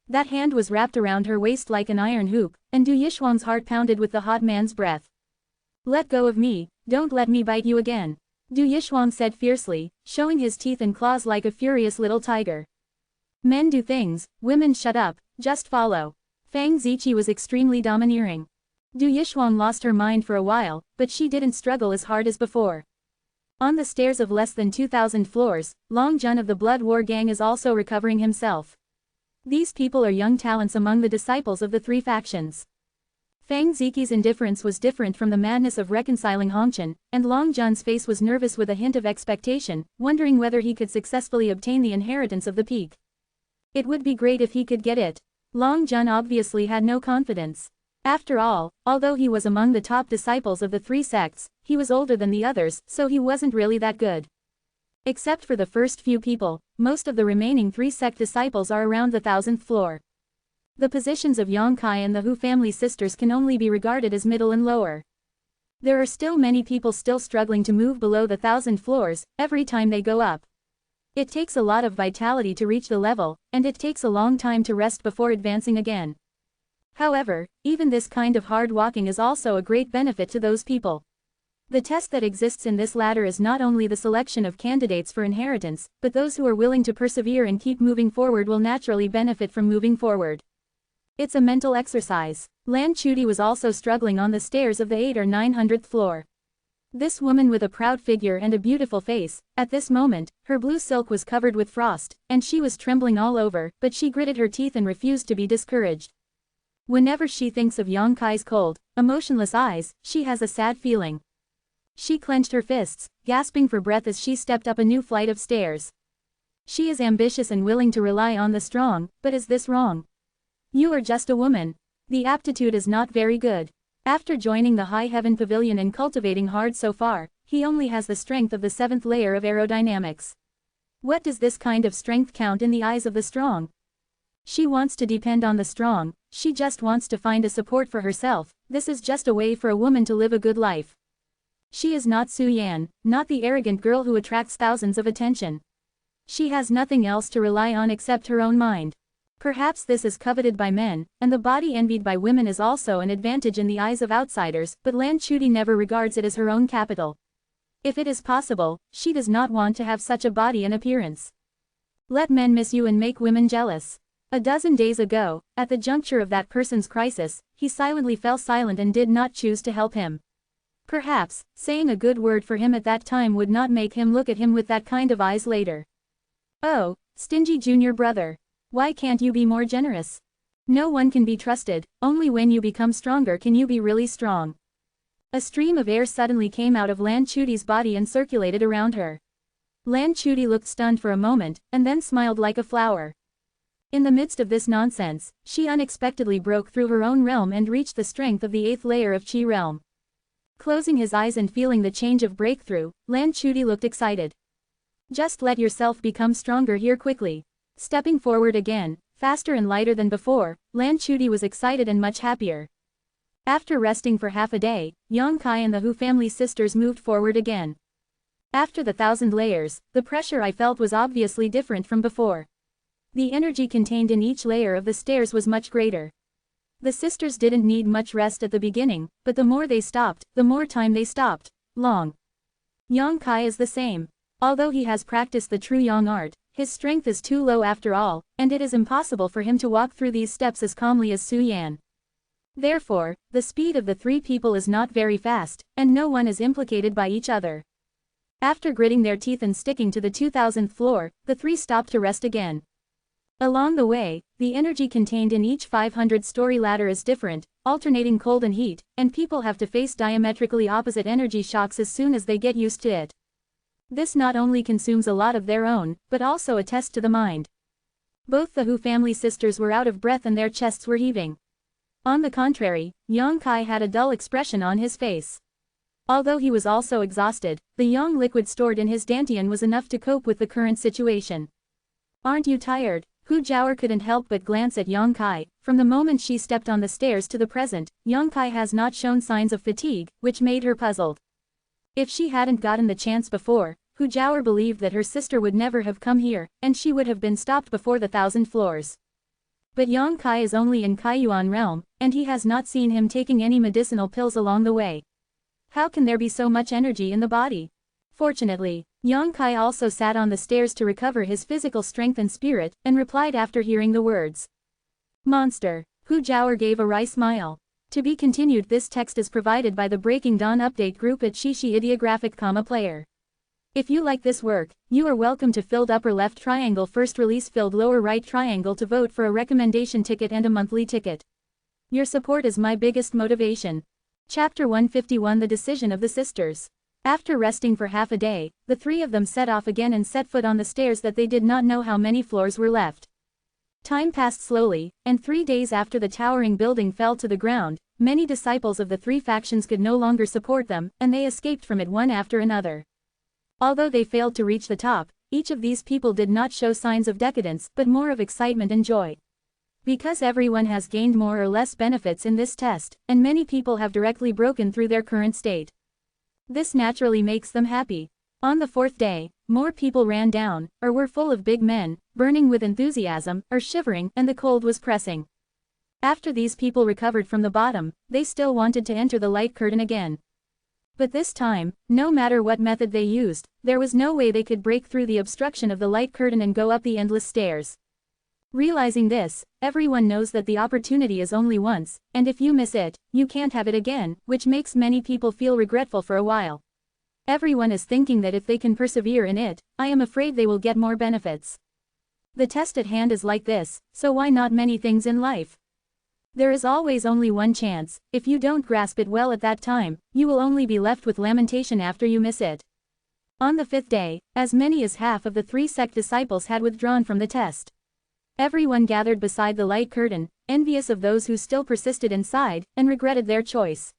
That hand was wrapped around her waist like an iron hoop, and Du Yishuang's heart pounded with the hot man's breath. Let go of me, don't let me bite you again, Du Yishuang said fiercely, showing his teeth and claws like a furious little tiger. Men do things, women shut up, just follow. Fang Ziqi was extremely domineering. Du Yishuang lost her mind for a while, but she didn't struggle as hard as before. On the stairs of less than 2,000 floors, Long Jun of the Blood War Gang is also recovering himself. These people are young talents among the disciples of the three factions. Fang Ziqi's indifference was different from the madness of reconciling Hongchen, and Long Jun's face was nervous with a hint of expectation, wondering whether he could successfully obtain the inheritance of the peak. It would be great if he could get it. Long Jun obviously had no confidence. After all, although he was among the top disciples of the three sects, he was older than the others, so he wasn't really that good. Except for the first few people, most of the remaining three sect disciples are around the 1000th floor. The positions of Yang Kai and the Hu family sisters can only be regarded as middle and lower. There are still many people still struggling to move below the 1000 floors, every time they go up. It takes a lot of vitality to reach the level, and it takes a long time to rest before advancing again. However, even this kind of hard walking is also a great benefit to those people. The test that exists in this ladder is not only the selection of candidates for inheritance, but those who are willing to persevere and keep moving forward will naturally benefit from moving forward. It's a mental exercise. Lan Chudi was also struggling on the stairs of the 800 or 900th floor. This woman with a proud figure and a beautiful face, at this moment, her blue silk was covered with frost, and she was trembling all over, but she gritted her teeth and refused to be discouraged. Whenever she thinks of Yang Kai's cold, emotionless eyes, she has a sad feeling. She clenched her fists, gasping for breath as she stepped up a new flight of stairs. She is ambitious and willing to rely on the strong, but is this wrong? You are just a woman. The aptitude is not very good. After joining the High Heaven Pavilion and cultivating hard so far, he only has the strength of the 7th layer of aerodynamics. What does this kind of strength count in the eyes of the strong? She wants to depend on the strong, she just wants to find a support for herself. This is just a way for a woman to live a good life. She is not Su Yan, not the arrogant girl who attracts thousands of attention. She has nothing else to rely on except her own mind. Perhaps this is coveted by men, and the body envied by women is also an advantage in the eyes of outsiders, but Lan Chudi never regards it as her own capital. If it is possible, she does not want to have such a body and appearance. Let men miss you and make women jealous. A dozen days ago, at the juncture of that person's crisis, he silently fell silent and did not choose to help him. Perhaps, saying a good word for him at that time would not make him look at him with that kind of eyes later. Oh, stingy junior brother. Why can't you be more generous? No one can be trusted, only when you become stronger can you be really strong. A stream of air suddenly came out of Lan Chudi's body and circulated around her. Lan Chudi looked stunned for a moment, and then smiled like a flower. In the midst of this nonsense, she unexpectedly broke through her own realm and reached the strength of the 8th layer of Qi realm. Closing his eyes and feeling the change of breakthrough, Lan Chudi looked excited. Just let yourself become stronger here quickly. Stepping forward again, faster and lighter than before, Lan Chudi was excited and much happier. After resting for half a day, Yang Kai and the Hu family sisters moved forward again. After the 1000 layers, the pressure I felt was obviously different from before. The energy contained in each layer of the stairs was much greater. The sisters didn't need much rest at the beginning, but the more they stopped, the more time they stopped. Long. Yang Kai is the same. Although he has practiced the true Yang art, his strength is too low after all, and it is impossible for him to walk through these steps as calmly as Su Yan. Therefore, the speed of the three people is not very fast, and no one is implicated by each other. After gritting their teeth and sticking to the 2000th floor, the three stopped to rest again. Along the way, the energy contained in each 500-story ladder is different, alternating cold and heat, and people have to face diametrically opposite energy shocks as soon as they get used to it. This not only consumes a lot of their own, but also a test to the mind. Both the Hu family sisters were out of breath and their chests were heaving. On the contrary, Yang Kai had a dull expression on his face. Although he was also exhausted, the yang liquid stored in his dantian was enough to cope with the current situation. Aren't you tired? Hu Jiaoer couldn't help but glance at Yang Kai. From the moment she stepped on the stairs to the present, Yang Kai has not shown signs of fatigue, which made her puzzled. If she hadn't gotten the chance before, Hu Jiaoer believed that her sister would never have come here, and she would have been stopped before the 1,000 floors. But Yang Kai is only in Kaiyuan realm, and he has not seen him taking any medicinal pills along the way. How can there be so much energy in the body? Fortunately, Yang Kai also sat on the stairs to recover his physical strength and spirit, and replied after hearing the words. Monster. Hu Jiaoer gave a wry smile. To be continued. This text is provided by the Breaking Dawn update group at Shishi Ideographic, Player. If you like this work, you are welcome to filled upper left triangle first release filled lower right triangle to vote for a recommendation ticket and a monthly ticket. Your support is my biggest motivation. Chapter 151 The Decision of the Sisters. After resting for half a day, the three of them set off again and set foot on the stairs that they did not know how many floors were left. Time passed slowly, and 3 days after the towering building fell to the ground, many disciples of the three factions could no longer support them, and they escaped from it one after another. Although they failed to reach the top, each of these people did not show signs of decadence, but more of excitement and joy. Because everyone has gained more or less benefits in this test, and many people have directly broken through their current state. This naturally makes them happy. On the 4th day, more people ran down, or were full of big men, burning with enthusiasm, or shivering, and the cold was pressing. After these people recovered from the bottom, they still wanted to enter the light curtain again. But this time, no matter what method they used, there was no way they could break through the obstruction of the light curtain and go up the endless stairs. Realizing this, everyone knows that the opportunity is only once, and if you miss it, you can't have it again, which makes many people feel regretful for a while. Everyone is thinking that if they can persevere in it, I am afraid they will get more benefits. The test at hand is like this, so why not many things in life? There is always only one chance. If you don't grasp it well at that time, you will only be left with lamentation after you miss it. On the 5th day, as many as half of the three sect disciples had withdrawn from the test. Everyone gathered beside the light curtain, envious of those who still persisted inside, and regretted their choice.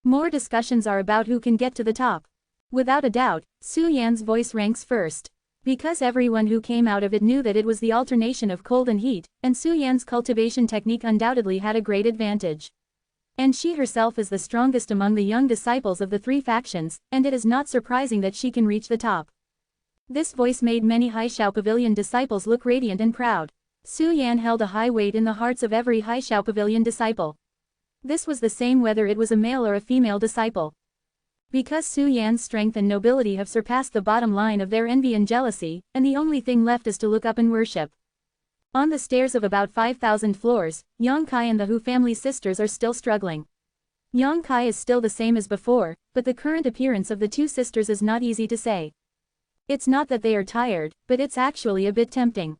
More discussions are about who can get to the top. Without a doubt, Su Yan's voice ranks first. Because everyone who came out of it knew that it was the alternation of cold and heat, and Su Yan's cultivation technique undoubtedly had a great advantage. And she herself is the strongest among the young disciples of the three factions, and it is not surprising that she can reach the top. This voice made many Haishao Pavilion disciples look radiant and proud. Su Yan held a high weight in the hearts of every Haishao Pavilion disciple. This was the same whether it was a male or a female disciple. Because Su Yan's strength and nobility have surpassed the bottom line of their envy and jealousy, and the only thing left is to look up and worship. On the stairs of about 5,000 floors, Yang Kai and the Hu family sisters are still struggling. Yang Kai is still the same as before, but the current appearance of the two sisters is not easy to say. It's not that they are tired, but it's actually a bit tempting.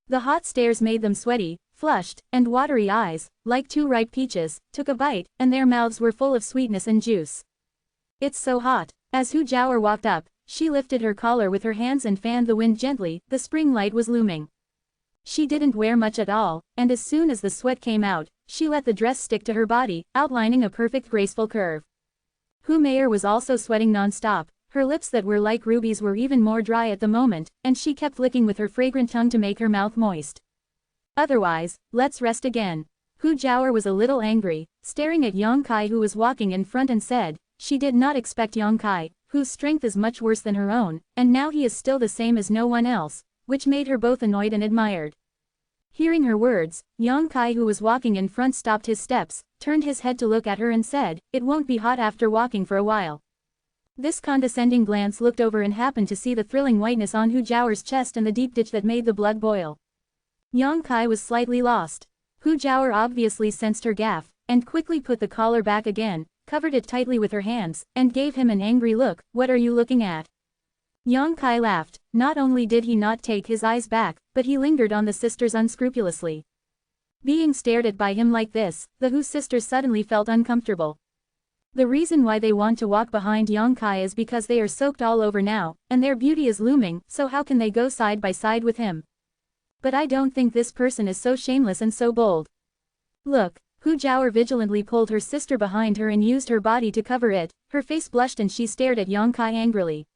The hot stairs made them sweaty, flushed, and watery eyes, like two ripe peaches, took a bite, and their mouths were full of sweetness and juice. It's so hot. As Hu Jiaoer walked up, she lifted her collar with her hands and fanned the wind gently. The spring light was looming. She didn't wear much at all, and as soon as the sweat came out, she let the dress stick to her body, outlining a perfect graceful curve. Hu Meier was also sweating non-stop. Her lips that were like rubies were even more dry at the moment, and she kept licking with her fragrant tongue to make her mouth moist. Otherwise, let's rest again. Hu Jiaoer was a little angry, staring at Yang Kai who was walking in front and said, she did not expect Yang Kai, whose strength is much worse than her own, and now he is still the same as no one else, which made her both annoyed and admired. Hearing her words, Yang Kai who was walking in front stopped his steps, turned his head to look at her and said, it won't be hot after walking for a while. This condescending glance looked over and happened to see the thrilling whiteness on Hu Jiaoer's chest and the deep ditch that made the blood boil. Yang Kai was slightly lost. Hu Jiaoer obviously sensed her gaffe, and quickly put the collar back again, covered it tightly with her hands, and gave him an angry look. What are you looking at? Yang Kai laughed. Not only did he not take his eyes back, but he lingered on the sisters unscrupulously. Being stared at by him like this, the Hu sisters suddenly felt uncomfortable. The reason why they want to walk behind Yang Kai is because they are soaked all over now, and their beauty is looming, so how can they go side by side with him? But I don't think this person is so shameless and so bold. Look. Hu Jiaoer vigilantly pulled her sister behind her and used her body to cover it. Her face blushed and she stared at Yang Kai angrily.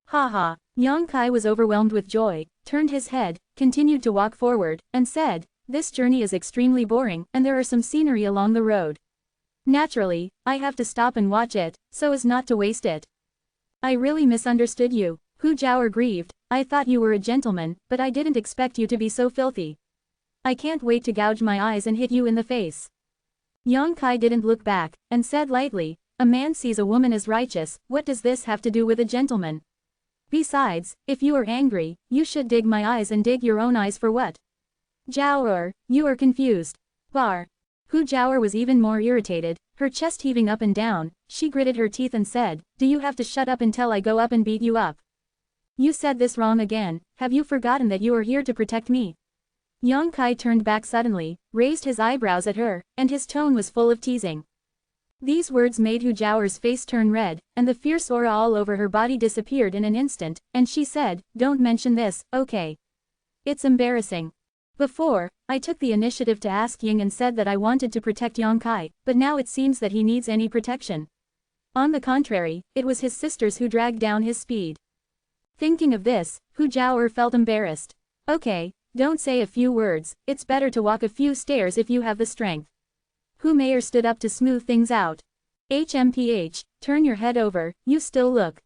Ha ha. Yang Kai was overwhelmed with joy. turned his head, continued to walk forward, and said, "This journey is extremely boring, and there are some scenery along the road. Naturally, I have to stop and watch it, so as not to waste it." "I really misunderstood you," Hu Jiao grieved. "I thought you were a gentleman, but I didn't expect you to be so filthy. I can't wait to gouge my eyes and hit you in the face." Yang Kai didn't look back, and said lightly, "A man sees a woman as righteous, what does this have to do with a gentleman? Besides, if you are angry, you should dig my eyes and dig your own eyes for what? Jiao, you are confused." Bar. Hu Jiao was even more irritated, her chest heaving up and down. She gritted her teeth and said, "Do you have to shut up until I go up and beat you up? You said this wrong again, have you forgotten that you are here to protect me?" Yang Kai turned back suddenly, raised his eyebrows at her, and his tone was full of teasing. These words made Hu Jiao's face turn red, and the fierce aura all over her body disappeared in an instant, and she said, "Don't mention this, okay? It's embarrassing. Before, I took the initiative to ask Ying and said that I wanted to protect Yang Kai, but now it seems that he needs any protection. On the contrary, it was his sisters who dragged down his speed." Thinking of this, Hu Jiao felt embarrassed. "Okay, don't say a few words, it's better to walk a few stairs if you have the strength." Hu Meier stood up to smooth things out. "HMPH, turn your head over, you still look."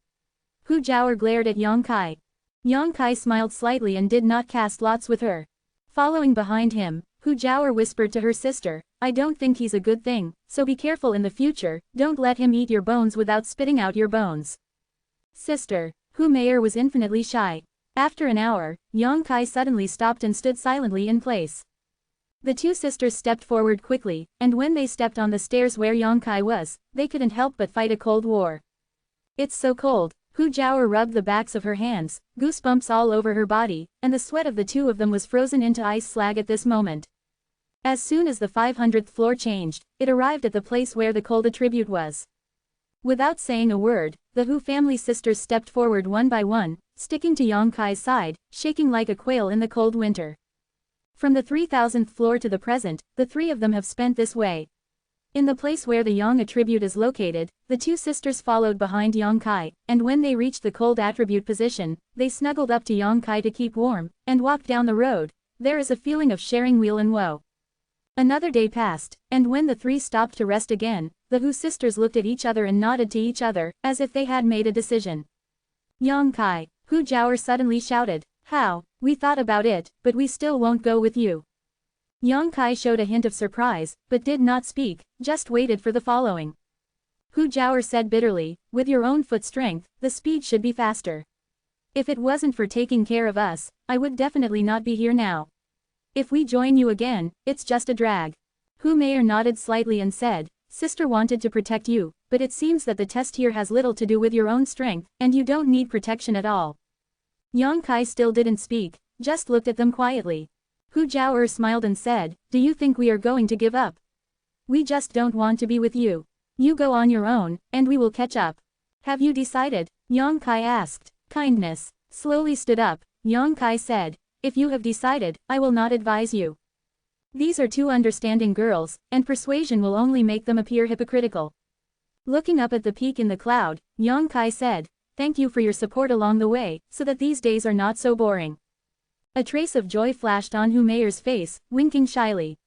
Hu Jiao glared at Yang Kai. Yang Kai smiled slightly and did not cast lots with her. Following behind him, Hu Jiao whispered to her sister, "I don't think he's a good thing, so be careful in the future, don't let him eat your bones without spitting out your bones." "Sister." Hu Meier was infinitely shy. After an hour, Yang Kai suddenly stopped and stood silently in place. The two sisters stepped forward quickly, and when they stepped on the stairs where Yang Kai was, they couldn't help but fight a cold war. "It's so cold." Hu Jiao rubbed the backs of her hands, goosebumps all over her body, and the sweat of the two of them was frozen into ice slag at this moment. As soon as the 500th floor changed, it arrived at the place where the cold attribute was. Without saying a word, the Hu family sisters stepped forward one by one, sticking to Yang Kai's side, shaking like a quail in the cold winter. From the 3000th floor to the present, the three of them have spent this way. In the place where the Yang attribute is located, the two sisters followed behind Yang Kai, and when they reached the cold attribute position, they snuggled up to Yang Kai to keep warm, and walked down the road. There is a feeling of sharing weal and woe. Another day passed, and when the three stopped to rest again, the Hu sisters looked at each other and nodded to each other, as if they had made a decision. "Yang Kai," Hu Jiao suddenly shouted, "How? We thought about it, but we still won't go with you." Yang Kai showed a hint of surprise, but did not speak, just waited for the following. Hu Jiao said bitterly, "With your own foot strength, the speed should be faster. If it wasn't for taking care of us, I would definitely not be here now. If we join you again, it's just a drag." Hu Meier nodded slightly and said, "Sister wanted to protect you, but it seems that the test here has little to do with your own strength, and you don't need protection at all." Yang Kai still didn't speak, just looked at them quietly. Hu Jiao smiled and said, "Do you think we are going to give up? We just don't want to be with you. You go on your own, and we will catch up." "Have you decided?" Yang Kai asked. Kindness slowly stood up. Yang Kai said, "If you have decided, I will not advise you. These are two understanding girls, and persuasion will only make them appear hypocritical." Looking up at the peak in the cloud, Yang Kai said, "Thank you for your support along the way, so that these days are not so boring." A trace of joy flashed on Hu Meier's face, winking shyly.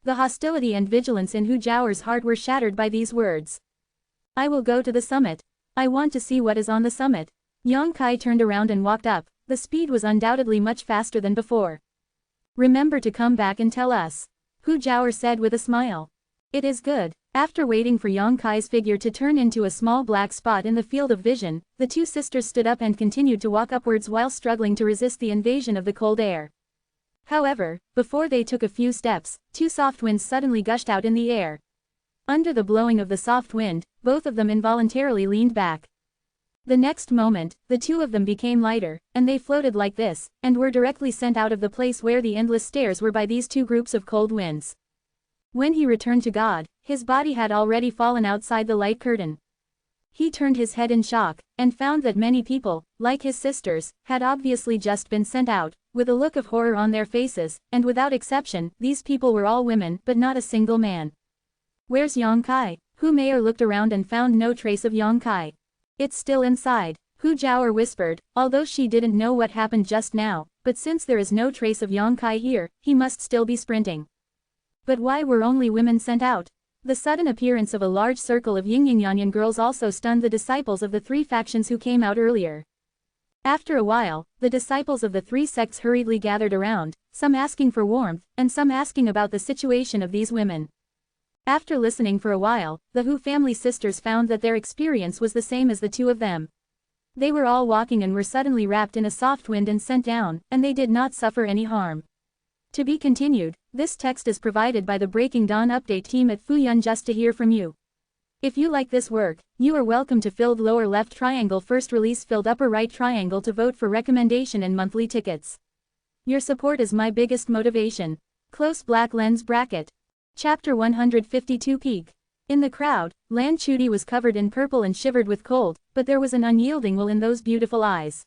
The hostility and vigilance in Hu Jiao's heart were shattered by these words. "I will go to the summit. I want to see what is on the summit." Yang Kai turned around and walked up. The speed was undoubtedly much faster than before. "Remember to come back and tell us," Hu Jiao said with a smile. "It is good." After waiting for Yang Kai's figure to turn into a small black spot in the field of vision, the two sisters stood up and continued to walk upwards while struggling to resist the invasion of the cold air. However, before they took a few steps, two soft winds suddenly gushed out in the air. Under the blowing of the soft wind, both of them involuntarily leaned back. The next moment, the two of them became lighter, and they floated like this, and were directly sent out of the place where the endless stairs were by these two groups of cold winds. When he returned to God, his body had already fallen outside the light curtain. He turned his head in shock, and found that many people, like his sisters, had obviously just been sent out, with a look of horror on their faces, and without exception, these people were all women, but not a single man. "Where's Yang Kai?" Hu Meier looked around and found no trace of Yang Kai. "It's still inside." Hu Jiaoer whispered, although she didn't know what happened just now, but since there is no trace of Yang Kai here, he must still be sprinting. But why were only women sent out? The sudden appearance of a large circle of Yingyingyanyan girls also stunned the disciples of the three factions who came out earlier. After a while, the disciples of the three sects hurriedly gathered around, some asking for warmth, and some asking about the situation of these women. After listening for a while, the Hu family sisters found that their experience was the same as the two of them. They were all walking and were suddenly wrapped in a soft wind and sent down, and they did not suffer any harm. To be continued, this text is provided by the Breaking Dawn update team at Fuyun just to hear from you. If you like this work, you are welcome to filled lower left triangle first release filled upper right triangle to vote for recommendation and monthly tickets. Your support is my biggest motivation. Close black lens bracket. Chapter 152 Peak. In the crowd, Lan Chudi was covered in purple and shivered with cold, but there was an unyielding will in those beautiful eyes.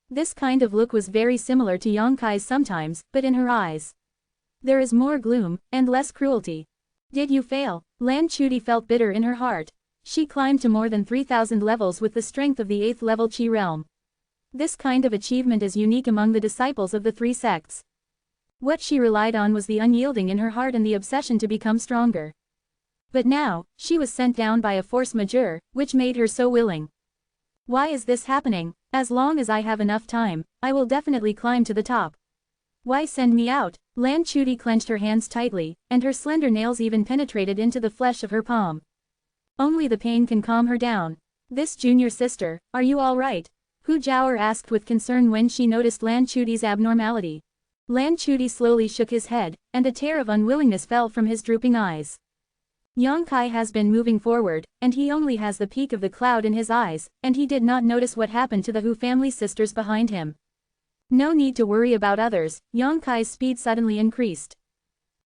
This kind of look was very similar to Yang Kai's sometimes, but in her eyes. There is more gloom, and less cruelty. Did you fail? Lan Chudi felt bitter in her heart. She climbed to more than 3,000 levels with the strength of the 8th level Qi realm. This kind of achievement is unique among the disciples of the three sects. What she relied on was the unyielding in her heart and the obsession to become stronger. But now, she was sent down by a force majeure, which made her so willing. Why is this happening? As long as I have enough time, I will definitely climb to the top. Why send me out? Lan Chudi clenched her hands tightly, and her slender nails even penetrated into the flesh of her palm. Only the pain can calm her down. This junior sister, are you all right? Hu Jiaoer asked with concern when she noticed Lan Chudi's abnormality. Lan Chudi slowly shook his head, and a tear of unwillingness fell from his drooping eyes. Yang Kai has been moving forward, and he only has the peak of the cloud in his eyes, and he did not notice what happened to the Hu family sisters behind him. No need to worry about others, Yang Kai's speed suddenly increased.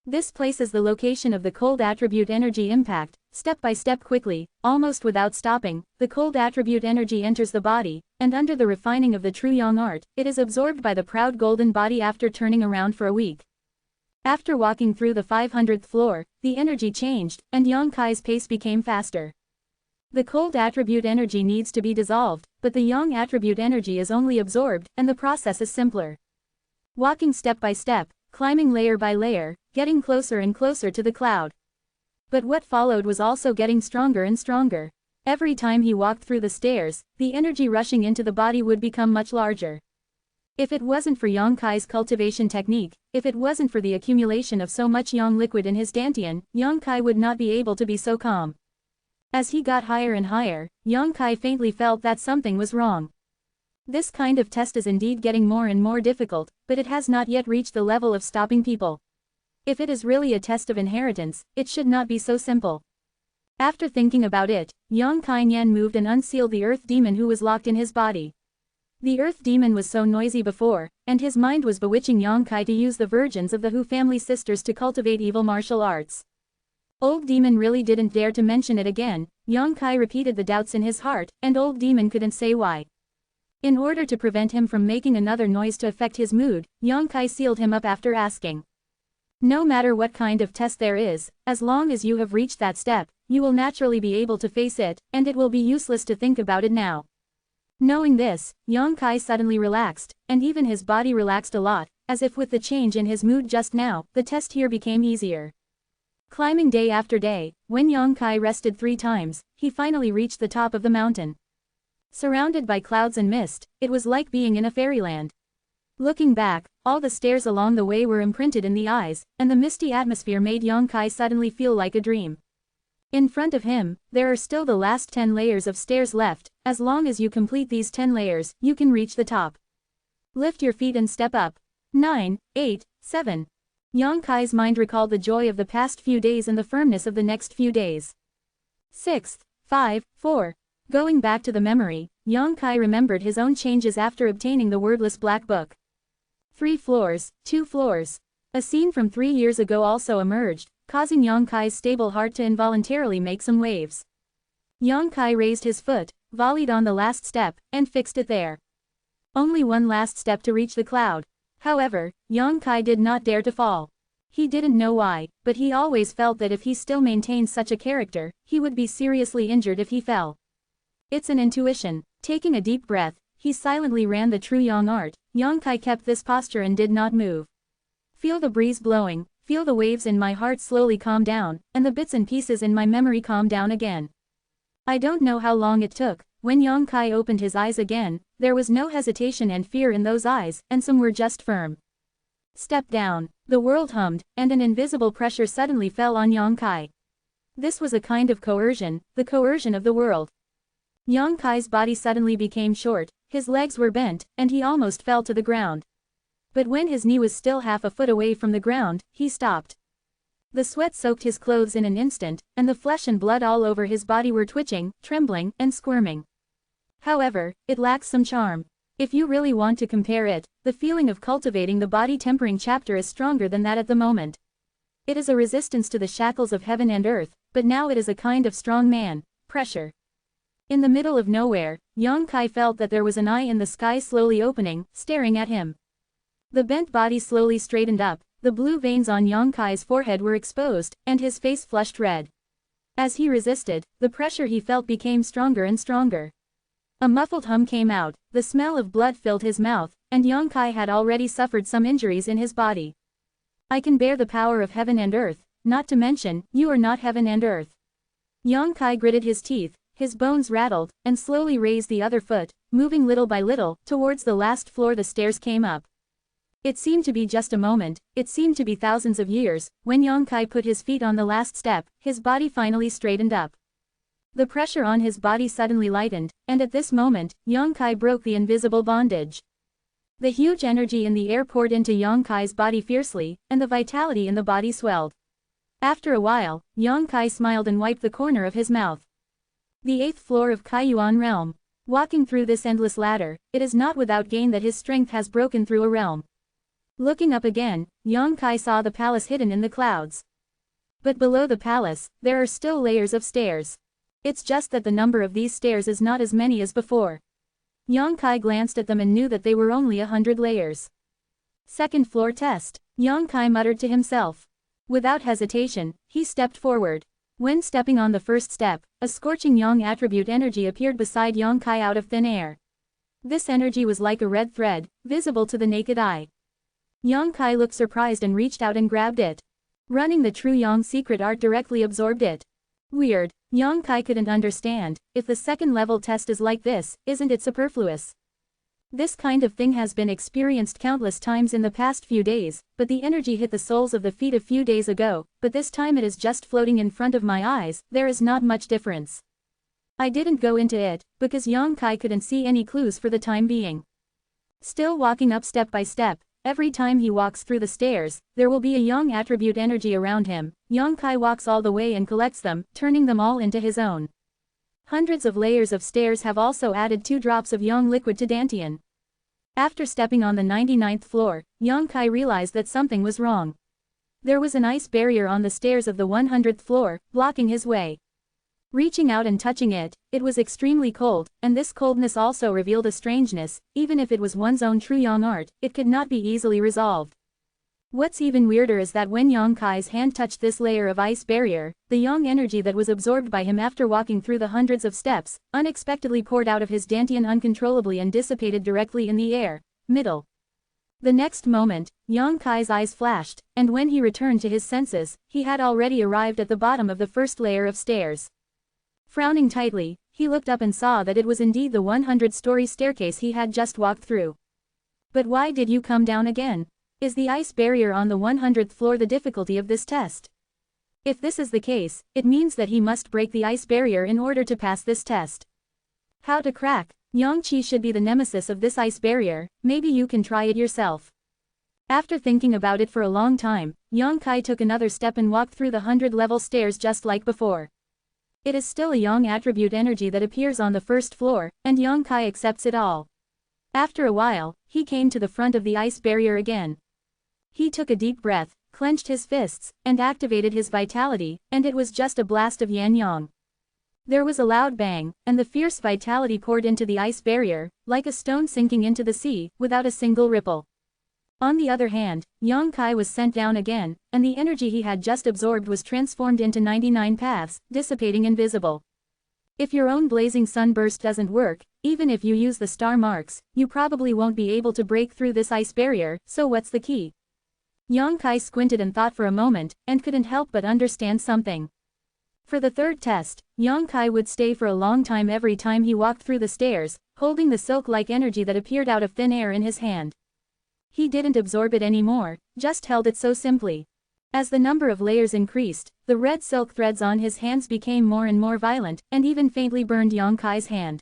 This places the location of the cold attribute energy impact, step by step quickly, almost without stopping, the cold attribute energy enters the body, and under the refining of the true Yang art, it is absorbed by the proud golden body after turning around for a week. After walking through the 500th floor, the energy changed, and Yang Kai's pace became faster. The cold attribute energy needs to be dissolved, but the Yang attribute energy is only absorbed, and the process is simpler. Walking step by step, climbing layer by layer, getting closer and closer to the cloud. But what followed was also getting stronger and stronger. Every time he walked through the stairs, the energy rushing into the body would become much larger. If it wasn't for Yang Kai's cultivation technique, if it wasn't for the accumulation of so much Yang liquid in his dantian, Yang Kai would not be able to be so calm. As he got higher and higher, Yang Kai faintly felt that something was wrong. This kind of test is indeed getting more and more difficult, but it has not yet reached the level of stopping people. If it is really a test of inheritance, it should not be so simple. After thinking about it, Yang Kai Nian moved and unsealed the earth demon who was locked in his body. The earth demon was so noisy before, and his mind was bewitching Yang Kai to use the virgins of the Hu family sisters to cultivate evil martial arts. Old demon really didn't dare to mention it again. Yang Kai repeated the doubts in his heart, and old demon couldn't say why. In order to prevent him from making another noise to affect his mood, Yang Kai sealed him up after asking. No matter what kind of test there is, as long as you have reached that step, you will naturally be able to face it, and it will be useless to think about it now. Knowing this, Yang Kai suddenly relaxed, and even his body relaxed a lot, as if with the change in his mood just now, the test here became easier. Climbing day after day, when Yang Kai rested 3 times, he finally reached the top of the mountain. Surrounded by clouds and mist, it was like being in a fairyland. Looking back, all the stairs along the way were imprinted in the eyes, and the misty atmosphere made Yang Kai suddenly feel like a dream. In front of him, there are still the last 10 layers of stairs left. As long as you complete these 10 layers, you can reach the top. Lift your feet and step up. 9, 8, 7. Yang Kai's mind recalled the joy of the past few days and the firmness of the next few days. 6, 5, 4. Going back to the memory, Yang Kai remembered his own changes after obtaining the wordless black book. 3 floors, 2 floors. A scene from 3 years ago also emerged, causing Yang Kai's stable heart to involuntarily make some waves. Yang Kai raised his foot, volleyed on the last step, and fixed it there. Only one last step to reach the cloud. However, Yang Kai did not dare to fall. He didn't know why, but he always felt that if he still maintained such a character, he would be seriously injured if he fell. It's an intuition. Taking a deep breath, he silently ran the true yang art. Yang Kai kept this posture and did not move. Feel the breeze blowing, feel the waves in my heart slowly calm down, and the bits and pieces in my memory calm down again. I don't know how long it took. When Yang Kai opened his eyes again, there was no hesitation and fear in those eyes, and some were just firm. Step down. The world hummed, and an invisible pressure suddenly fell on Yang Kai. This was a kind of coercion, the coercion of the world. Yang Kai's body suddenly became short, his legs were bent, and he almost fell to the ground. But when his knee was still half a foot away from the ground, he stopped. The sweat soaked his clothes in an instant, and the flesh and blood all over his body were twitching, trembling, and squirming. However, it lacks some charm. If you really want to compare it, the feeling of cultivating the body tempering chapter is stronger than that at the moment. It is a resistance to the shackles of heaven and earth, but now it is a kind of strong man, pressure. In the middle of nowhere, Yang Kai felt that there was an eye in the sky slowly opening, staring at him. The bent body slowly straightened up, the blue veins on Yang Kai's forehead were exposed, and his face flushed red. As he resisted, the pressure he felt became stronger and stronger. A muffled hum came out, the smell of blood filled his mouth, and Yang Kai had already suffered some injuries in his body. I can bear the power of heaven and earth, not to mention, you are not heaven and earth. Yang Kai gritted his teeth, his bones rattled, and slowly raised the other foot, moving little by little, towards the last floor the stairs came up. It seemed to be just a moment, it seemed to be thousands of years, when Yang Kai put his feet on the last step, his body finally straightened up. The pressure on his body suddenly lightened, and at this moment, Yang Kai broke the invisible bondage. The huge energy in the air poured into Yang Kai's body fiercely, and the vitality in the body swelled. After a while, Yang Kai smiled and wiped the corner of his mouth. The 8th floor of Kaiyuan realm. Walking through this endless ladder, it is not without gain that his strength has broken through a realm. Looking up again, Yang Kai saw the palace hidden in the clouds. But below the palace, there are still layers of stairs. It's just that the number of these stairs is not as many as before. Yang Kai glanced at them and knew that they were only 100 layers. 2nd floor test. Yang Kai muttered to himself. Without hesitation, he stepped forward. When stepping on the first step, a scorching yang attribute energy appeared beside Yang Kai out of thin air. This energy was like a red thread, visible to the naked eye. Yang Kai looked surprised and reached out and grabbed it. Running the true yang secret art directly absorbed it. Weird. Yang Kai couldn't understand, if the 2nd level test is like this, isn't it superfluous? This kind of thing has been experienced countless times in the past few days, but the energy hit the soles of the feet a few days ago, but this time it is just floating in front of my eyes, there is not much difference. I didn't go into it, because Yang Kai couldn't see any clues for the time being. Still walking up step by step, every time he walks through the stairs, there will be a yang attribute energy around him. Yang Kai walks all the way and collects them, turning them all into his own. Hundreds of layers of stairs have also added 2 drops of yang liquid to dantian. After stepping on the 99th floor, Yang Kai realized that something was wrong. There was an ice barrier on the stairs of the 100th floor, blocking his way. Reaching out and touching it, it was extremely cold, and this coldness also revealed a strangeness. Even if it was one's own true yang art, it could not be easily resolved. What's even weirder is that when Yang Kai's hand touched this layer of ice barrier, the yang energy that was absorbed by him after walking through the hundreds of steps, unexpectedly poured out of his dantian uncontrollably and dissipated directly in the air. Middle. The next moment, Yang Kai's eyes flashed, and when he returned to his senses, he had already arrived at the bottom of the first layer of stairs. Frowning tightly, he looked up and saw that it was indeed the 100-story staircase he had just walked through. But why did you come down again? Is the ice barrier on the 100th floor the difficulty of this test? If this is the case, it means that he must break the ice barrier in order to pass this test. How to crack? Yang Qi should be the nemesis of this ice barrier, maybe you can try it yourself. After thinking about it for a long time, Yang Kai took another step and walked through the 100-level stairs just like before. It is still a yang attribute energy that appears on the first floor, and Yang Kai accepts it all. After a while, he came to the front of the ice barrier again. He took a deep breath, clenched his fists, and activated his vitality, and it was just a blast of yan-yang. There was a loud bang, and the fierce vitality poured into the ice barrier, like a stone sinking into the sea, without a single ripple. On the other hand, Yang Kai was sent down again, and the energy he had just absorbed was transformed into 99 paths, dissipating invisible. If your own blazing sunburst doesn't work, even if you use the star marks, you probably won't be able to break through this ice barrier, so what's the key? Yang Kai squinted and thought for a moment, and couldn't help but understand something. For the third test, Yang Kai would stay for a long time every time he walked through the stairs, holding the silk-like energy that appeared out of thin air in his hand. He didn't absorb it anymore, just held it so simply. As the number of layers increased, the red silk threads on his hands became more and more violent, and even faintly burned Yang Kai's hand.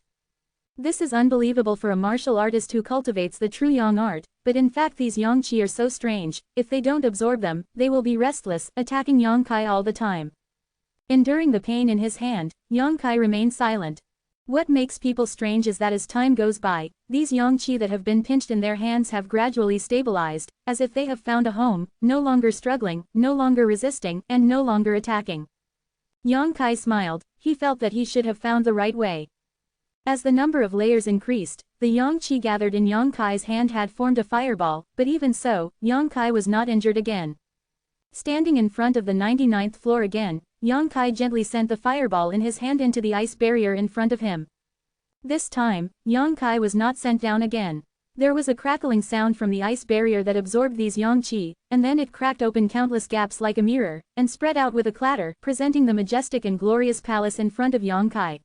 This is unbelievable for a martial artist who cultivates the true Yang art, but in fact these Yang Qi are so strange, if they don't absorb them, they will be restless, attacking Yang Kai all the time. Enduring the pain in his hand, Yang Kai remained silent. What makes people strange is that as time goes by, these Yang Qi that have been pinched in their hands have gradually stabilized, as if they have found a home, no longer struggling, no longer resisting, and no longer attacking. Yang Kai smiled, he felt that he should have found the right way. As the number of layers increased, the Yang Qi gathered in Yang Kai's hand had formed a fireball, but even so, Yang Kai was not injured again. Standing in front of the 99th floor again, Yang Kai gently sent the fireball in his hand into the ice barrier in front of him. This time, Yang Kai was not sent down again. There was a crackling sound from the ice barrier that absorbed these Yang Qi, and then it cracked open countless gaps like a mirror, and spread out with a clatter, presenting the majestic and glorious palace in front of Yang Kai.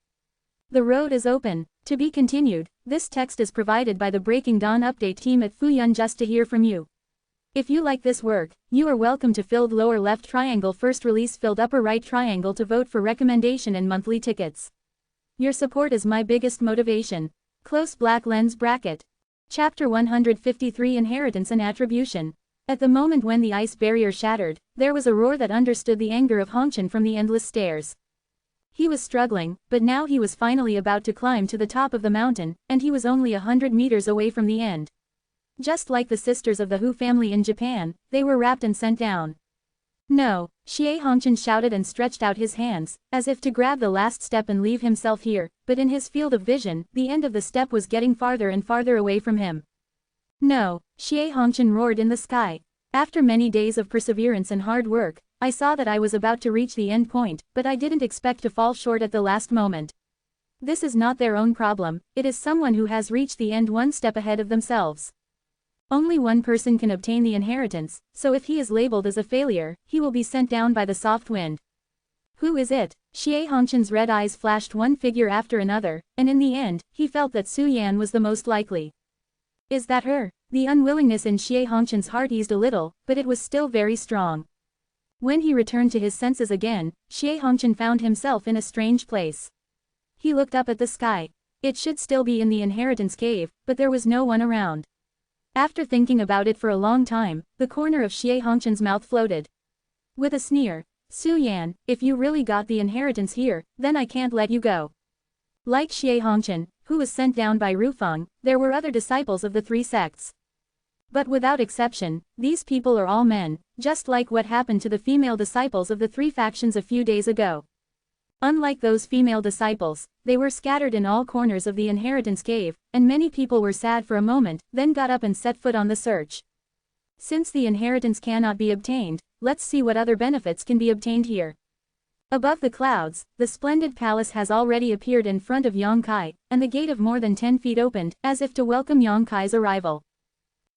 The road is open. To be continued. This text is provided by the Breaking Dawn update team at Fuyun just to hear from you. If you like this work, you are welcome to filled lower left triangle first release filled upper right triangle to vote for recommendation and monthly tickets. Your support is my biggest motivation. Close black lens bracket. Chapter 153 Inheritance and Attribution. At the moment when the ice barrier shattered, there was a roar that understood the anger of Hongchen from the endless stairs. He was struggling, but now he was finally about to climb to the top of the mountain, and he was only 100 meters away from the end. Just like the sisters of the Hu family in Japan, they were wrapped and sent down. No, Xie Hongchen shouted and stretched out his hands, as if to grab the last step and leave himself here, but in his field of vision, the end of the step was getting farther and farther away from him. No, Xie Hongchen roared in the sky. After many days of perseverance and hard work, I saw that I was about to reach the end point, but I didn't expect to fall short at the last moment. This is not their own problem, it is someone who has reached the end one step ahead of themselves. Only one person can obtain the inheritance, so if he is labeled as a failure, he will be sent down by the soft wind. Who is it? Xie Hongchen's red eyes flashed one figure after another, and in the end, he felt that Su Yan was the most likely. Is that her? The unwillingness in Xie Hongchen's heart eased a little, but it was still very strong. When he returned to his senses again, Xie Hongchen found himself in a strange place. He looked up at the sky. It should still be in the inheritance cave, but there was no one around. After thinking about it for a long time, the corner of Xie Hongchen's mouth floated. With a sneer, Su Yan, if you really got the inheritance here, then I can't let you go. Like Xie Hongchen, who was sent down by Rufeng, there were other disciples of the three sects. But without exception, these people are all men, just like what happened to the female disciples of the three factions a few days ago. Unlike those female disciples, they were scattered in all corners of the inheritance cave, and many people were sad for a moment, then got up and set foot on the search. Since the inheritance cannot be obtained, let's see what other benefits can be obtained here. Above the clouds, the splendid palace has already appeared in front of Yang Kai, and the gate of more than 10 feet opened, as if to welcome Yang Kai's arrival.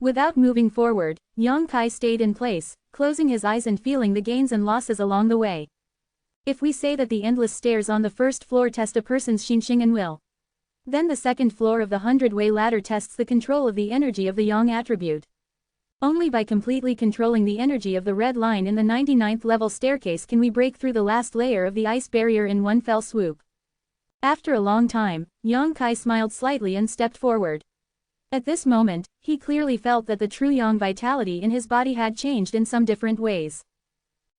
Without moving forward, Yang Kai stayed in place, closing his eyes and feeling the gains and losses along the way. If we say that the endless stairs on the first floor test a person's xingxing and will, then the second floor of the 100-way ladder tests the control of the energy of the Yang attribute. Only by completely controlling the energy of the red line in the 99th level staircase can we break through the last layer of the ice barrier in one fell swoop. After a long time, Yang Kai smiled slightly and stepped forward. At this moment, he clearly felt that the true Yang vitality in his body had changed in some different ways.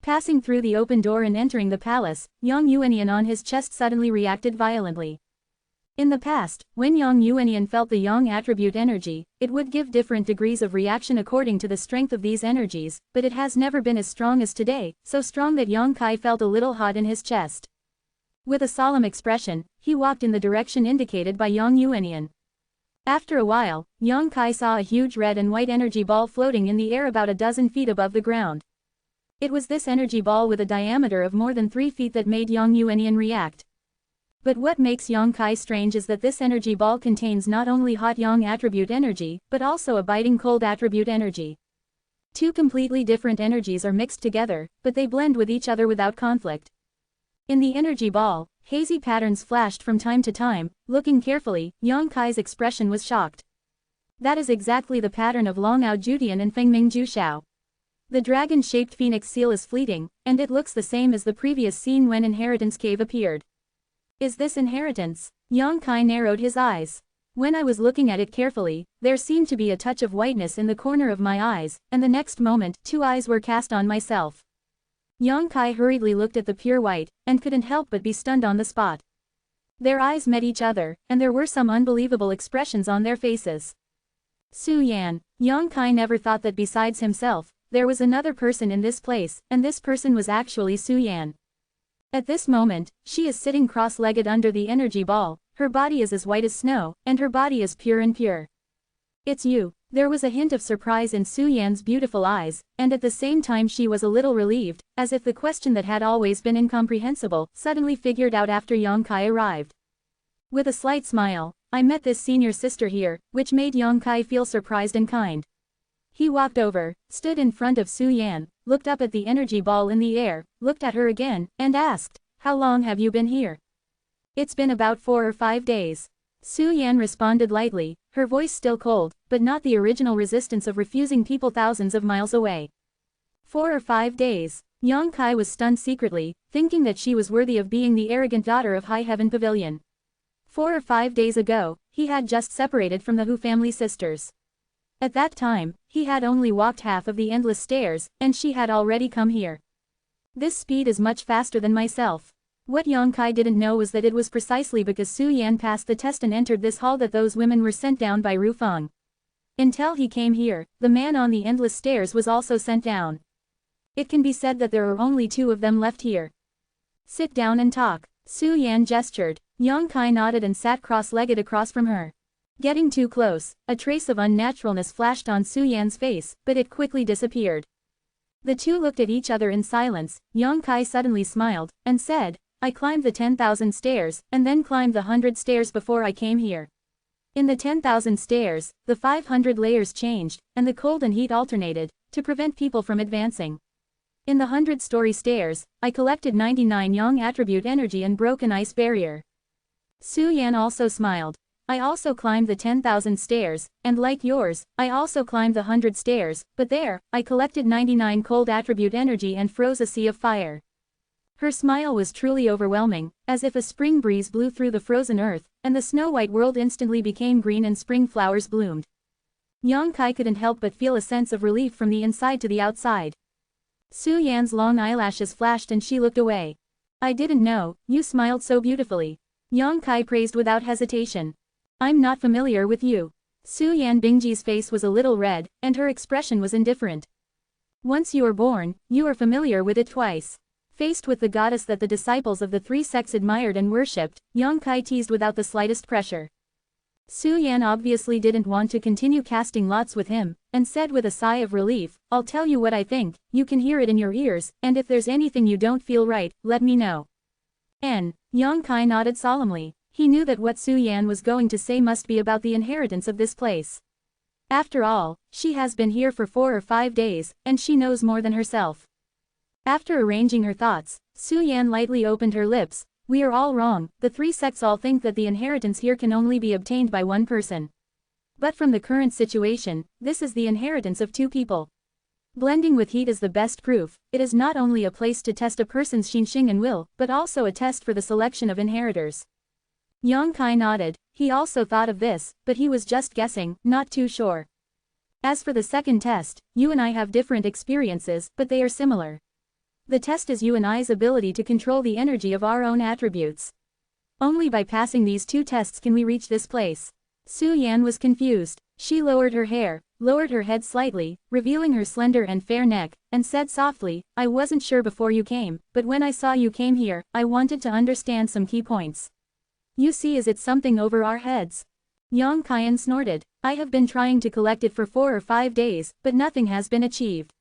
Passing through the open door and entering the palace, Yang Yuanian on his chest suddenly reacted violently. In the past, when Yang Yuanian felt the Yang attribute energy, it would give different degrees of reaction according to the strength of these energies, but it has never been as strong as today, so strong that Yang Kai felt a little hot in his chest. With a solemn expression, he walked in the direction indicated by Yang Yuanian. After a while, Yang Kai saw a huge red and white energy ball floating in the air about a dozen feet above the ground. It was this energy ball with a diameter of more than 3 feet that made Yang Yuanian react. But what makes Yongkai strange is that this energy ball contains not only hot yang attribute energy, but also a biting cold attribute energy. Two completely different energies are mixed together, but they blend with each other without conflict. In the energy ball, hazy patterns flashed from time to time. Looking carefully, Yongkai's expression was shocked. That is exactly the pattern of Longao Jutian and Fengming Juxiao. The dragon-shaped phoenix seal is fleeting, and it looks the same as the previous scene when Inheritance Cave appeared. Is this inheritance? Yongkai narrowed his eyes. When I was looking at it carefully, there seemed to be a touch of whiteness in the corner of my eyes, and the next moment, two eyes were cast on myself. Yongkai hurriedly looked at the pure white, and couldn't help but be stunned on the spot. Their eyes met each other, and there were some unbelievable expressions on their faces. Su Yan. Yongkai never thought that besides himself, there was another person in this place, and this person was actually Su Yan. At this moment, she is sitting cross-legged under the energy ball, her body is as white as snow, and her body is pure and pure. It's you. There was a hint of surprise in Su Yan's beautiful eyes, and at the same time she was a little relieved, as if the question that had always been incomprehensible, suddenly figured out after Yongkai arrived. With a slight smile, I met this senior sister here, which made Yongkai feel surprised and kind. He walked over, stood in front of Su Yan, looked up at the energy ball in the air, looked at her again, and asked, "How long have you been here?" "It's been about 4 or 5 days. Su Yan responded lightly, her voice still cold, but not the original resistance of refusing people thousands of miles away. 4 or 5 days. Yongkai was stunned secretly, thinking that she was worthy of being the arrogant daughter of High Heaven Pavilion. 4 or 5 days ago, he had just separated from the Hu family sisters. At that time, he had only walked half of the endless stairs, and she had already come here. This speed is much faster than myself. What Yongkai didn't know was that it was precisely because Su Yan passed the test and entered this hall that those women were sent down by Ru Feng. Until he came here, the man on the endless stairs was also sent down. It can be said that there are only 2 of them left here. Sit down and talk." Su Yan gestured. Yongkai nodded and sat cross-legged across from her. Getting too close, a trace of unnaturalness flashed on Su Yan's face, but it quickly disappeared. The two looked at each other in silence. Yongkai suddenly smiled, and said, "I climbed the 10,000 stairs, and then climbed the 100 stairs before I came here. In the 10,000 stairs, the 500 layers changed, and the cold and heat alternated, to prevent people from advancing. In the 100-story stairs, I collected 99 yang attribute energy and broke an ice barrier." Su Yan also smiled. "I also climbed the 10,000 stairs, and like yours, I also climbed the 100 stairs, but there, I collected 99 cold attribute energy and froze a sea of fire." Her smile was truly overwhelming, as if a spring breeze blew through the frozen earth, and the snow-white world instantly became green and spring flowers bloomed. Yongkai couldn't help but feel a sense of relief from the inside to the outside. Su Yan's long eyelashes flashed and she looked away. "I didn't know, you smiled so beautifully." Yongkai praised without hesitation. "I'm not familiar with you." Su Yan Bingji's face was a little red, and her expression was indifferent. "Once you are born, you are familiar with it twice." Faced with the goddess that the disciples of the 3 sects admired and worshipped, Yongkai teased without the slightest pressure. Su Yan obviously didn't want to continue casting lots with him, and said with a sigh of relief, "I'll tell you what I think, you can hear it in your ears, and if there's anything you don't feel right, let me know." Yongkai nodded solemnly. He knew that what Su Yan was going to say must be about the inheritance of this place. After all, she has been here for 4 or 5 days, and she knows more than herself. After arranging her thoughts, Su Yan lightly opened her lips. "We are all wrong, the 3 sects all think that the inheritance here can only be obtained by 1 person. But from the current situation, this is the inheritance of 2 people. Blending with heat is the best proof. It is not only a place to test a person's xinxing and will, but also a test for the selection of inheritors." Yongkai nodded. He also thought of this, but he was just guessing, not too sure. "As for the second test, you and I have different experiences, but they are similar. The test is you and I's ability to control the energy of our own attributes. Only by passing these 2 tests can we reach this place." Su Yan was confused. She lowered her hair, lowered her head slightly, revealing her slender and fair neck, and said softly, "I wasn't sure before you came, but when I saw you came here, I wanted to understand some key points. You see, is it something over our heads?" Yongkai snorted. "I have been trying to collect it for 4 or 5 days, but nothing has been achieved.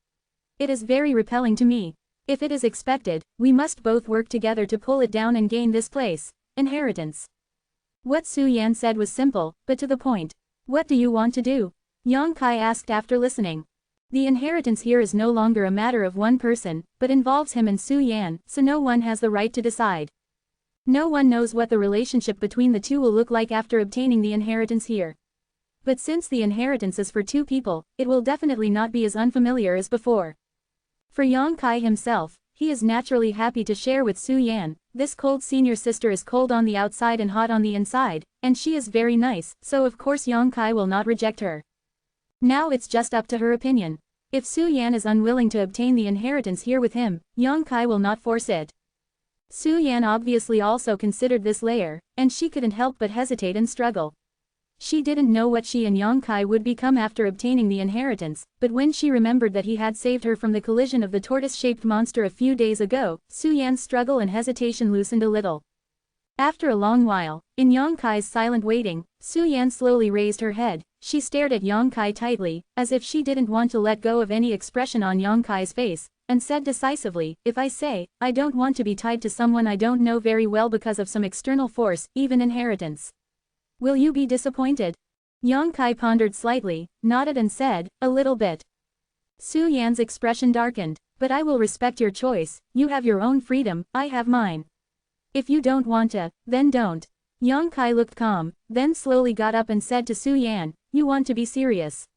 It is very repelling to me. If it is expected, we must both work together to pull it down and gain this place. inheritance. What Su Yan said was simple, but to the point. What do you want to do? Yang Kai asked after listening. The inheritance here is no longer a matter of one person, but involves him and Su Yan, so no one has the right to decide. No one knows what the relationship between the two will look like after obtaining the inheritance here. But since the inheritance is for two people, it will definitely not be as unfamiliar as before. For Yang Kai himself, he is naturally happy to share with Su Yan. This cold senior sister is cold on the outside and hot on the inside, and she is very nice, so of course Yang Kai will not reject her. Now it's just up to her opinion. If Su Yan is unwilling to obtain the inheritance here with him, Yang Kai will not force it. Su Yan obviously also considered this layer, and she couldn't help but hesitate and struggle. She didn't know what she and Yang Kai would become after obtaining the inheritance, but when she remembered that he had saved her from the collision of the tortoise-shaped monster a few days ago, Su Yan's struggle and hesitation loosened a little. After a long while, in Yang Kai's silent waiting, Su Yan slowly raised her head. She stared at Yang Kai tightly, as if she didn't want to let go of any expression on Yang Kai's face, and said decisively, "If I say, I don't want to be tied to someone I don't know very well because of some external force, even inheritance. Will you be disappointed?" Yang Kai pondered slightly, nodded and said, "A little bit." Su Yan's expression darkened. "But I will respect your choice, you have your own freedom, I have mine. If you don't want to, then don't." Yang Kai looked calm, then slowly got up and said to Su Yan, "You want to be serious?"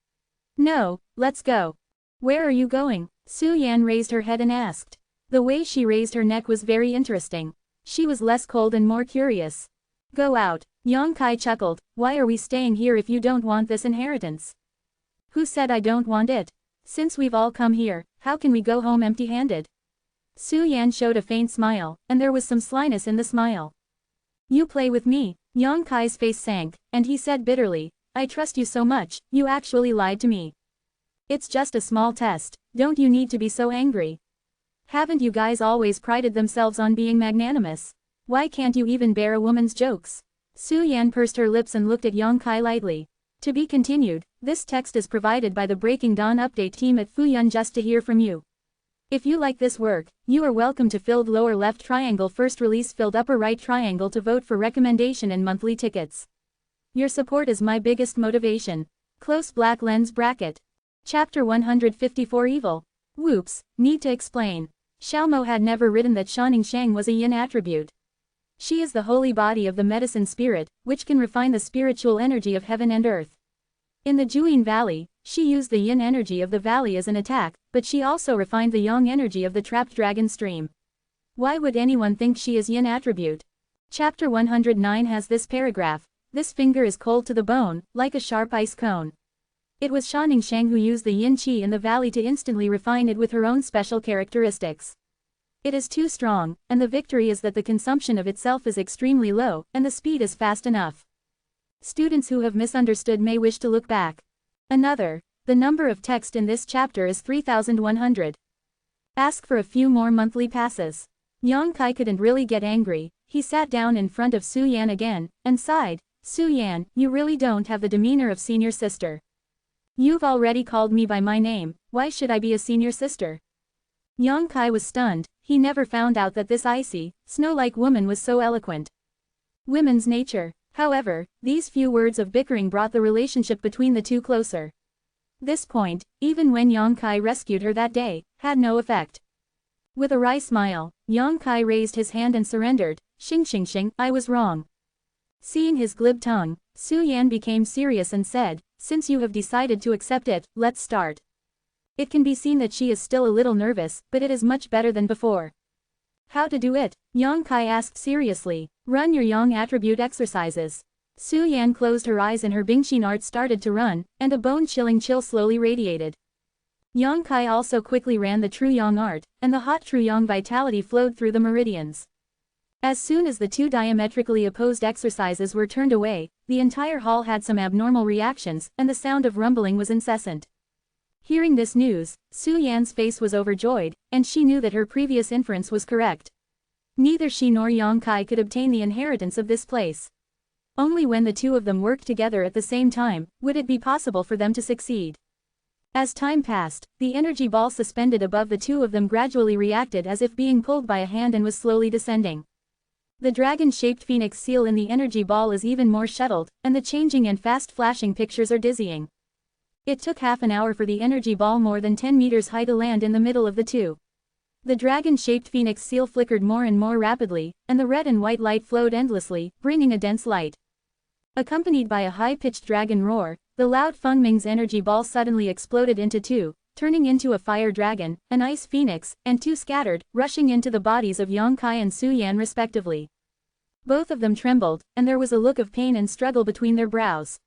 "No, let's go." "Where are you going?" Su Yan raised her head and asked. The way she raised her neck was very interesting. She was less cold and more curious. "Go out." Yang Kai chuckled. "Why are we staying here if you don't want this inheritance?" "Who said I don't want it? Since we've all come here, how can we go home empty-handed?" Su Yan showed a faint smile, and there was some slyness in the smile. "You play with me." Yang Kai's face sank, and he said bitterly, "I trust you so much, you actually lied to me. It's just a small test, don't you need to be so angry? Haven't you guys always prided themselves on being magnanimous? Why can't you even bear a woman's jokes?" Su Yan pursed her lips and looked at Yang Kai lightly. To be continued, this text is provided by the Breaking Dawn update team at Fuyun just to hear from you. If you like this work, you are welcome to filled lower left triangle first release filled upper right triangle to vote for recommendation and monthly tickets. Your support is my biggest motivation. Close black lens bracket. Chapter 154 Evil. Whoops, need to explain. Xiaomo had never written that Shaning Shang was a yin attribute. She is the holy body of the medicine spirit, which can refine the spiritual energy of heaven and earth. In the Juyin Valley, she used the yin energy of the valley as an attack, but she also refined the yang energy of the trapped dragon stream. Why would anyone think she is yin attribute? Chapter 109 has this paragraph. This finger is cold to the bone, like a sharp ice cone. It was Shaning Shang who used the yin qi in the valley to instantly refine it with her own special characteristics. It is too strong, and the victory is that the consumption of itself is extremely low, and the speed is fast enough. Students who have misunderstood may wish to look back. Another. The number of text in this chapter is 3,100. Ask for a few more monthly passes. Yang Kai couldn't really get angry. He sat down in front of Su Yan again, and sighed. "Su Yan, you really don't have the demeanor of senior sister. You've already called me by my name, why should I be a senior sister?" Yang Kai was stunned. He never found out that this icy, snow-like woman was so eloquent. Women's nature. However, these few words of bickering brought the relationship between the two closer. This point, even when Yang Kai rescued her that day, had no effect. With a wry smile, Yang Kai raised his hand and surrendered. Xing, I was wrong." Seeing his glib tongue, Su Yan became serious and said, "Since you have decided to accept it, let's start." It can be seen that she is still a little nervous, but it is much better than before. "How to do it?" Yang Kai asked seriously. "Run your yang attribute exercises." Su Yan closed her eyes and her Bingxin art started to run, and a bone-chilling chill slowly radiated. Yang Kai also quickly ran the true yang art, and the hot true yang vitality flowed through the meridians. As soon as the two diametrically opposed exercises were turned away, the entire hall had some abnormal reactions, and the sound of rumbling was incessant. Hearing this news, Su Yan's face was overjoyed, and she knew that her previous inference was correct. Neither she nor Yang Kai could obtain the inheritance of this place. Only when the two of them worked together at the same time, would it be possible for them to succeed. As time passed, the energy ball suspended above the two of them gradually reacted as if being pulled by a hand and was slowly descending. The dragon-shaped phoenix seal in the energy ball is even more shuttled, and the changing and fast-flashing pictures are dizzying. It took half an hour for the energy ball more than 10 meters high to land in the middle of the two. The dragon-shaped phoenix seal flickered more and more rapidly, and the red and white light flowed endlessly, bringing a dense light. Accompanied by a high-pitched dragon roar, the loud Feng Ming's energy ball suddenly exploded into two, turning into a fire dragon, an ice phoenix, and two scattered, rushing into the bodies of Yang Kai and Su Yan respectively. Both of them trembled, and there was a look of pain and struggle between their brows.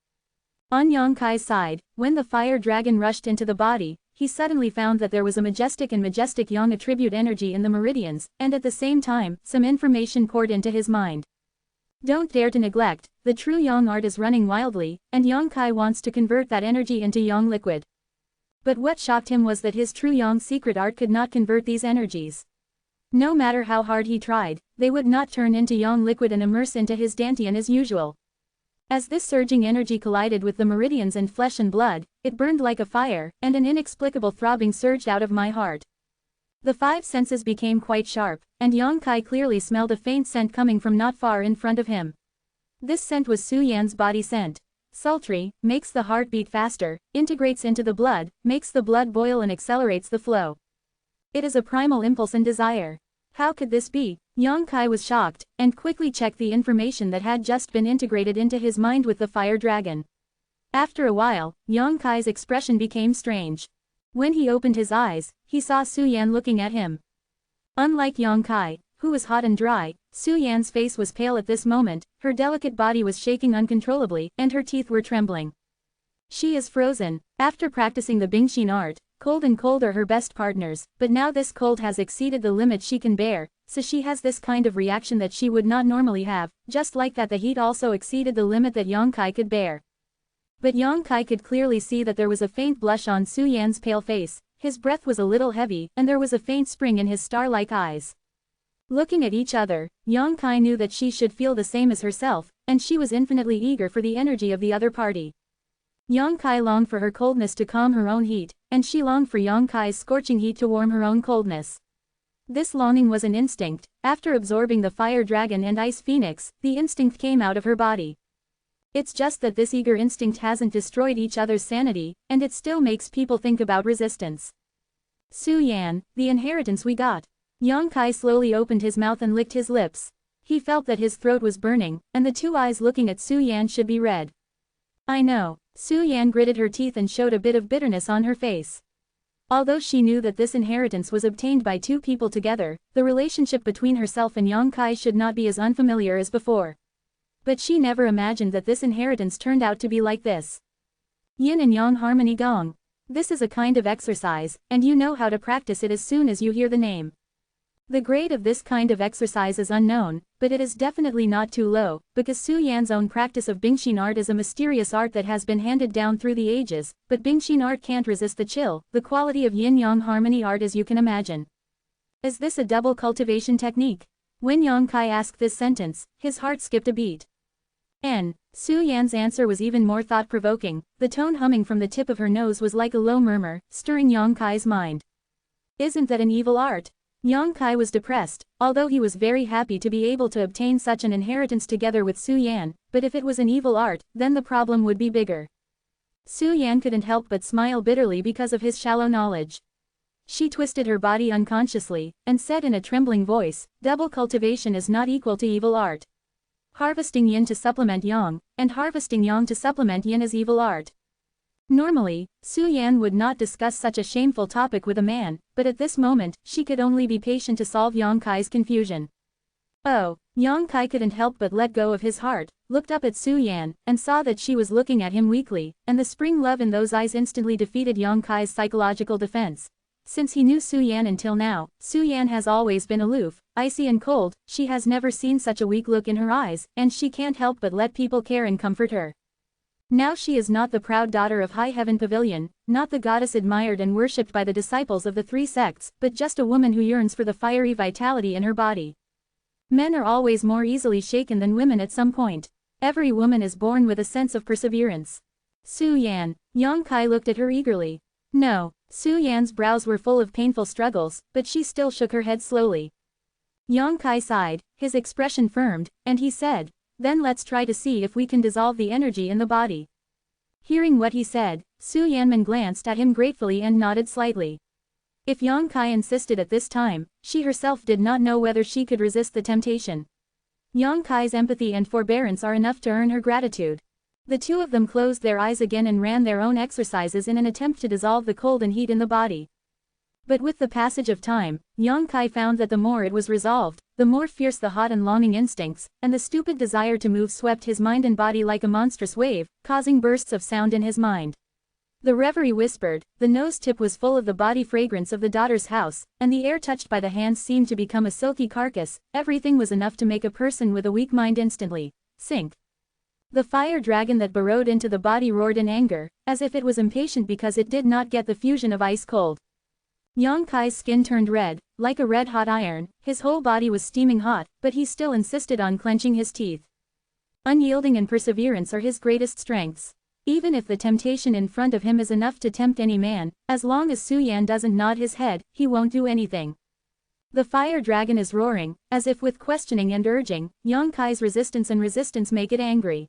On Yang Kai's side, when the fire dragon rushed into the body, he suddenly found that there was a majestic yang attribute energy in the meridians, and at the same time, some information poured into his mind. Don't dare to neglect, the true yang art is running wildly, and Yang Kai wants to convert that energy into yang liquid. But what shocked him was that his true yang secret art could not convert these energies. No matter how hard he tried, they would not turn into yang liquid and immerse into his dantian as usual. As this surging energy collided with the meridians and flesh and blood, it burned like a fire, and an inexplicable throbbing surged out of my heart. The five senses became quite sharp, and Yang Kai clearly smelled a faint scent coming from not far in front of him. This scent was Su Yan's body scent. Sultry, makes the heart beat faster, integrates into the blood, makes the blood boil and accelerates the flow. It is a primal impulse and desire. How could this be? Yang Kai was shocked, and quickly checked the information that had just been integrated into his mind with the fire dragon. After a while, Yang Kai's expression became strange. When he opened his eyes, he saw Su Yan looking at him. Unlike Yang Kai, who was hot and dry, Su Yan's face was pale at this moment, her delicate body was shaking uncontrollably, and her teeth were trembling. She is frozen. After practicing the Bingxin art, cold and cold are her best partners, but now this cold has exceeded the limit she can bear, so she has this kind of reaction that she would not normally have, just like that the heat also exceeded the limit that Yang Kai could bear. But Yang Kai could clearly see that there was a faint blush on Su Yan's pale face, his breath was a little heavy, and there was a faint spring in his star-like eyes. Looking at each other, Yang Kai knew that she should feel the same as herself, and she was infinitely eager for the energy of the other party. Yang Kai longed for her coldness to calm her own heat, and she longed for Yang Kai's scorching heat to warm her own coldness. This longing was an instinct. After absorbing the fire dragon and ice phoenix, the instinct came out of her body. It's just that this eager instinct hasn't destroyed each other's sanity, and it still makes people think about resistance. Su Yan, the inheritance we got. Yang Kai slowly opened his mouth and licked his lips. He felt that his throat was burning, and the two eyes looking at Su Yan should be red. I know. Su Yan gritted her teeth and showed a bit of bitterness on her face. Although she knew that this inheritance was obtained by two people together, the relationship between herself and Yang Kai should not be as unfamiliar as before. But she never imagined that this inheritance turned out to be like this. Yin and Yang Harmony Gong. This is a kind of exercise, and you know how to practice it as soon as you hear the name. The grade of this kind of exercise is unknown, but it is definitely not too low, because Su Yan's own practice of Bingxin art is a mysterious art that has been handed down through the ages, but Bingxin art can't resist the chill, the quality of yin-yang harmony art as you can imagine. Is this a double cultivation technique? When Yang Kai asked this sentence, his heart skipped a beat. Su Yan's answer was even more thought-provoking, the tone humming from the tip of her nose was like a low murmur, stirring Yang Kai's mind. Isn't that an evil art? Yang Kai was depressed, although he was very happy to be able to obtain such an inheritance together with Su Yan, but if it was an evil art, then the problem would be bigger. Su Yan couldn't help but smile bitterly because of his shallow knowledge. She twisted her body unconsciously, and said in a trembling voice, double cultivation is not equal to evil art. Harvesting yin to supplement yang, and harvesting yang to supplement yin is evil art. Normally, Su Yan would not discuss such a shameful topic with a man, but at this moment, she could only be patient to solve Yang Kai's confusion. Oh, Yang Kai couldn't help but let go of his heart, looked up at Su Yan, and saw that she was looking at him weakly, and the spring love in those eyes instantly defeated Yang Kai's psychological defense. Since he knew Su Yan until now, Su Yan has always been aloof, icy and cold, she has never seen such a weak look in her eyes, and she can't help but let people care and comfort her. Now she is not the proud daughter of High Heaven Pavilion, not the goddess admired and worshipped by the disciples of the three sects, but just a woman who yearns for the fiery vitality in her body. Men are always more easily shaken than women at some point. Every woman is born with a sense of perseverance. Su Yan. Yang Kai looked at her eagerly. No. Su Yan's brows were full of painful struggles, but she still shook her head slowly. Yang Kai sighed, his expression firmed, and he said, "Then let's try to see if we can dissolve the energy in the body." Hearing what he said, Su Yanman glanced at him gratefully and nodded slightly. If Yang Kai insisted at this time, she herself did not know whether she could resist the temptation. Yang Kai's empathy and forbearance are enough to earn her gratitude. The two of them closed their eyes again and ran their own exercises in an attempt to dissolve the cold and heat in the body. But with the passage of time, Yang Kai found that the more it was resolved, the more fierce the hot and longing instincts, and the stupid desire to move swept his mind and body like a monstrous wave, causing bursts of sound in his mind. The reverie whispered, the nose tip was full of the body fragrance of the daughter's house, and the air touched by the hands seemed to become a silky carcass. Everything was enough to make a person with a weak mind instantly sink. The fire dragon that burrowed into the body roared in anger, as if it was impatient because it did not get the fusion of ice cold. Yang Kai's skin turned red, like a red-hot iron, his whole body was steaming hot, but he still insisted on clenching his teeth. Unyielding and perseverance are his greatest strengths. Even if the temptation in front of him is enough to tempt any man, as long as Su Yan doesn't nod his head, he won't do anything. The fire dragon is roaring, as if with questioning and urging. Yang Kai's resistance make it angry.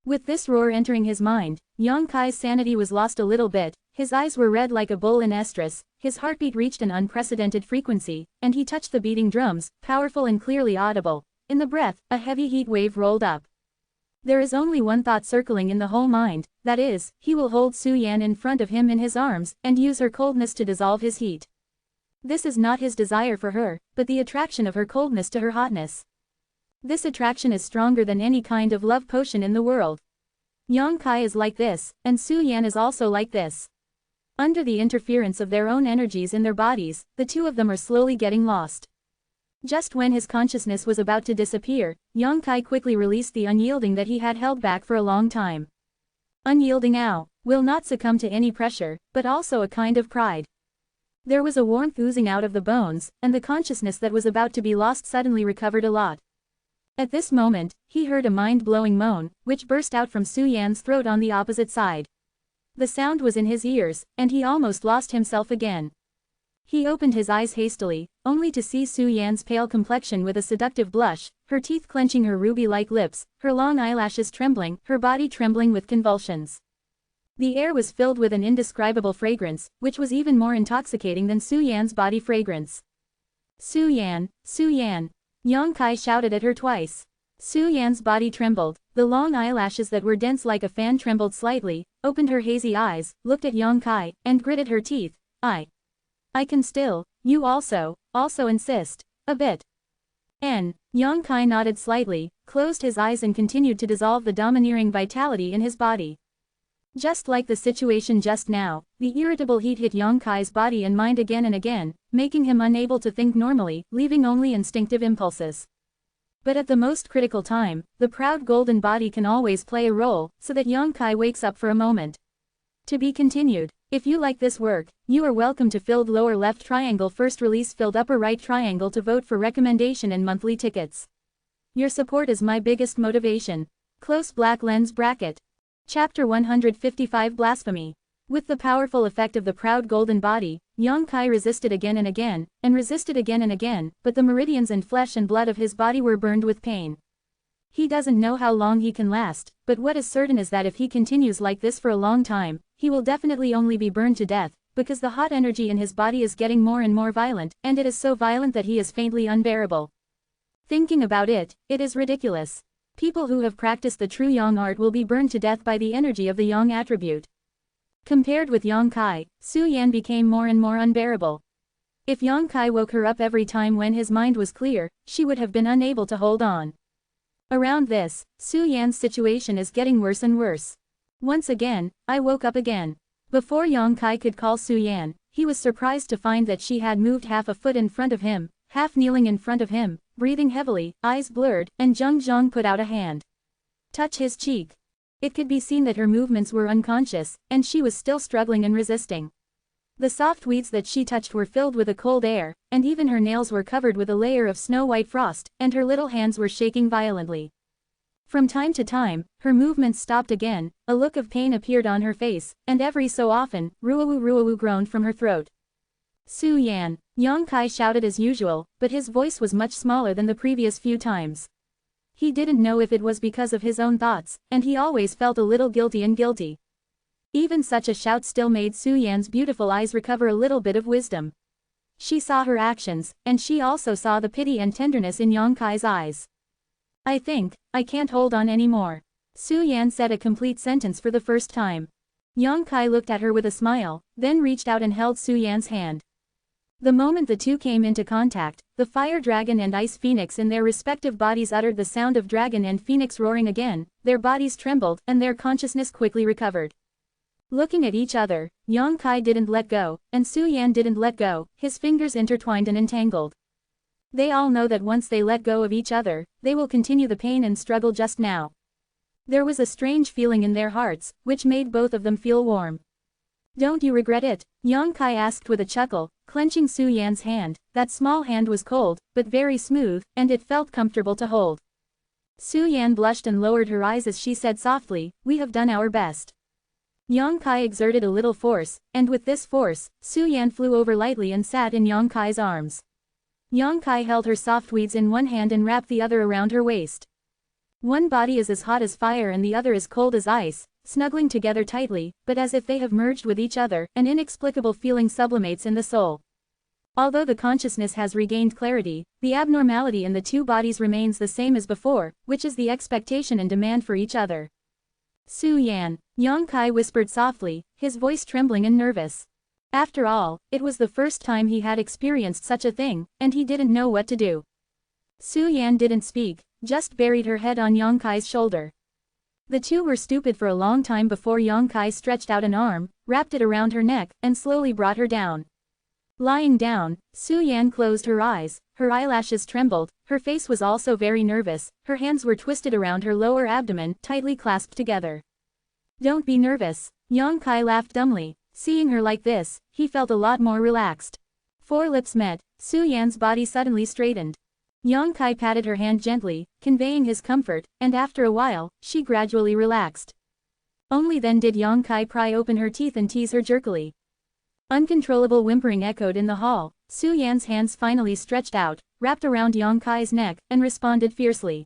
With this roar entering his mind, Yang Kai's sanity was lost a little bit, his eyes were red like a bull in estrus, his heartbeat reached an unprecedented frequency, and he touched the beating drums, powerful and clearly audible. In the breath, a heavy heat wave rolled up. There is only one thought circling in the whole mind, that is, he will hold Su Yan in front of him in his arms, and use her coldness to dissolve his heat. This is not his desire for her, but the attraction of her coldness to her hotness. This attraction is stronger than any kind of love potion in the world. Yang Kai is like this, and Su Yan is also like this. Under the interference of their own energies in their bodies, the two of them are slowly getting lost. Just when his consciousness was about to disappear, Yang Kai quickly released the unyielding that he had held back for a long time. Unyielding will not succumb to any pressure, but also a kind of pride. There was a warmth oozing out of the bones, and the consciousness that was about to be lost suddenly recovered a lot. At this moment, he heard a mind-blowing moan, which burst out from Su Yan's throat on the opposite side. The sound was in his ears, and he almost lost himself again. He opened his eyes hastily, only to see Su Yan's pale complexion with a seductive blush, her teeth clenching her ruby-like lips, her long eyelashes trembling, her body trembling with convulsions. The air was filled with an indescribable fragrance, which was even more intoxicating than Su Yan's body fragrance. Su Yan, Su Yan! Yang Kai shouted at her twice. Su Yan's body trembled, the long eyelashes that were dense like a fan trembled slightly, opened her hazy eyes, looked at Yang Kai, and gritted her teeth. I can still, you also insist, a bit. Yang Kai nodded slightly, closed his eyes and continued to dissolve the domineering vitality in his body. Just like the situation just now, the irritable heat hit Yang Kai's body and mind again and again, making him unable to think normally, leaving only instinctive impulses. But at the most critical time, the proud golden body can always play a role, so that Yang Kai wakes up for a moment. To be continued. If you like this work, you are welcome to filled lower left triangle first release filled upper right triangle to vote for recommendation and monthly tickets. Your support is my biggest motivation. Close black lens bracket. Chapter 155 Blasphemy. With the powerful effect of the proud golden body, Yang Kai resisted again and again, but the meridians and flesh and blood of his body were burned with pain. He doesn't know how long he can last, but what is certain is that if he continues like this for a long time, he will definitely only be burned to death, because the hot energy in his body is getting more and more violent, and it is so violent that he is faintly unbearable. Thinking about it, it is ridiculous. People who have practiced the true Yang art will be burned to death by the energy of the Yang attribute. Compared with Yang Kai, Su Yan became more and more unbearable. If Yang Kai woke her up every time when his mind was clear, she would have been unable to hold on. Around this, Su Yan's situation is getting worse and worse. Once again, I woke up again. Before Yang Kai could call Su Yan, he was surprised to find that she had moved half a foot in front of him, half kneeling in front of him, breathing heavily, eyes blurred, and Zheng put out a hand. Touch his cheek. It could be seen that her movements were unconscious, and she was still struggling and resisting. The soft weeds that she touched were filled with a cold air, and even her nails were covered with a layer of snow-white frost, and her little hands were shaking violently. From time to time, her movements stopped again, a look of pain appeared on her face, and every so often, ruawu groaned from her throat. Su Yan, Yang Kai shouted as usual, but his voice was much smaller than the previous few times. He didn't know if it was because of his own thoughts, and he always felt a little guilty. Even such a shout still made Su Yan's beautiful eyes recover a little bit of wisdom. She saw her actions, and she also saw the pity and tenderness in Yang Kai's eyes. I think, I can't hold on anymore. Su Yan said a complete sentence for the first time. Yang Kai looked at her with a smile, then reached out and held Su Yan's hand. The moment the two came into contact, the fire dragon and ice phoenix in their respective bodies uttered the sound of dragon and phoenix roaring again, their bodies trembled and their consciousness quickly recovered. Looking at each other, Yang Kai didn't let go, and Su Yan didn't let go, his fingers intertwined and entangled. They all know that once they let go of each other, they will continue the pain and struggle just now. There was a strange feeling in their hearts, which made both of them feel warm. Don't you regret it? Yang Kai asked with a chuckle, clenching Su Yan's hand. That small hand was cold, but very smooth, and it felt comfortable to hold. Su Yan blushed and lowered her eyes as she said softly, "We have done our best." Yang Kai exerted a little force, and with this force, Su Yan flew over lightly and sat in Yang Kai's arms. Yang Kai held her soft weeds in one hand and wrapped the other around her waist. One body is as hot as fire and the other as cold as ice, snuggling together tightly, but as if they have merged with each other, an inexplicable feeling sublimates in the soul. Although the consciousness has regained clarity, the abnormality in the two bodies remains the same as before, which is the expectation and demand for each other. Su Yan, Yang Kai whispered softly, his voice trembling and nervous. After all, it was the first time he had experienced such a thing, and he didn't know what to do. Su Yan didn't speak, just buried her head on Yang Kai's shoulder. The two were stupid for a long time before Yang Kai stretched out an arm, wrapped it around her neck, and slowly brought her down. Lying down, Su Yan closed her eyes, her eyelashes trembled, her face was also very nervous, her hands were twisted around her lower abdomen, tightly clasped together. Don't be nervous, Yang Kai laughed dumbly. Seeing her like this, he felt a lot more relaxed. Four lips met, Su Yan's body suddenly straightened. Yang Kai patted her hand gently, conveying his comfort, and after a while, she gradually relaxed. Only then did Yang Kai pry open her teeth and tease her jerkily. Uncontrollable whimpering echoed in the hall. Su Yan's hands finally stretched out, wrapped around Yang Kai's neck, and responded fiercely.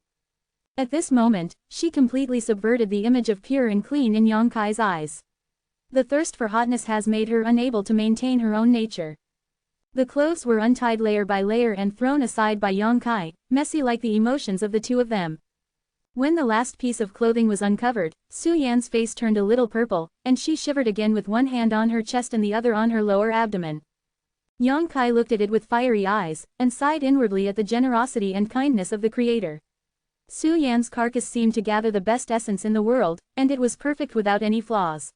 At this moment, she completely subverted the image of pure and clean in Yang Kai's eyes. The thirst for hotness has made her unable to maintain her own nature. The clothes were untied layer by layer and thrown aside by Yang Kai, messy like the emotions of the two of them. When the last piece of clothing was uncovered, Su Yan's face turned a little purple, and she shivered again with one hand on her chest and the other on her lower abdomen. Yang Kai looked at it with fiery eyes, and sighed inwardly at the generosity and kindness of the Creator. Su Yan's carcass seemed to gather the best essence in the world, and it was perfect without any flaws.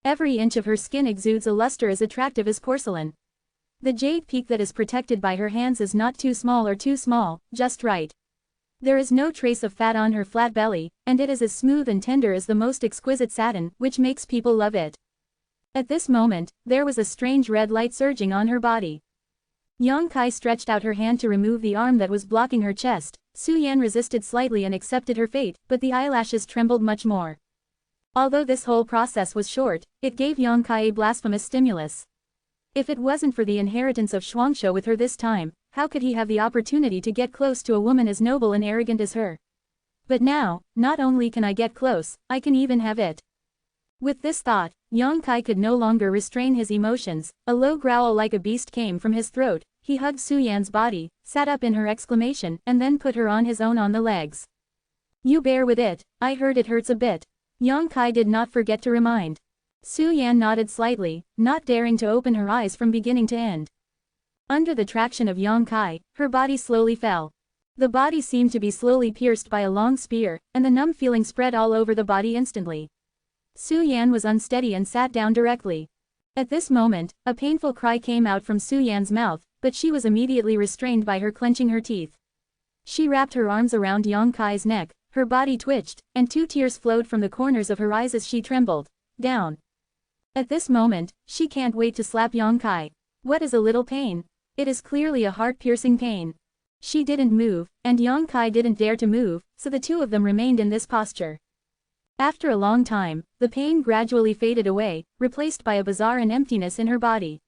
Every inch of her skin exudes a luster as attractive as porcelain. The jade peak that is protected by her hands is not too small or too small, just right. There is no trace of fat on her flat belly, and it is as smooth and tender as the most exquisite satin, which makes people love it. At this moment, there was a strange red light surging on her body. Yang Kai stretched out her hand to remove the arm that was blocking her chest. Su Yan resisted slightly and accepted her fate, but the eyelashes trembled much more. Although this whole process was short, it gave Yang Kai a blasphemous stimulus. If it wasn't for the inheritance of Shuangshu with her this time, how could he have the opportunity to get close to a woman as noble and arrogant as her? But now, not only can I get close, I can even have it. With this thought, Yang Kai could no longer restrain his emotions. A low growl like a beast came from his throat. He hugged Su Yan's body, sat up in her exclamation, and then put her on his own on the legs. You bear with it, I heard it hurts a bit. Yang Kai did not forget to remind. Su Yan nodded slightly, not daring to open her eyes from beginning to end. Under the traction of Yang Kai, her body slowly fell. The body seemed to be slowly pierced by a long spear, and the numb feeling spread all over the body instantly. Su Yan was unsteady and sat down directly. At this moment, a painful cry came out from Su Yan's mouth, but she was immediately restrained by her clenching her teeth. She wrapped her arms around Yang Kai's neck, her body twitched, and 2 tears flowed from the corners of her eyes as she trembled. Down. At this moment, she can't wait to slap Yang Kai. What is a little pain? It is clearly a heart-piercing pain. She didn't move, and Yang Kai didn't dare to move, so the two of them remained in this posture. After a long time, the pain gradually faded away, replaced by a bizarre and emptiness in her body.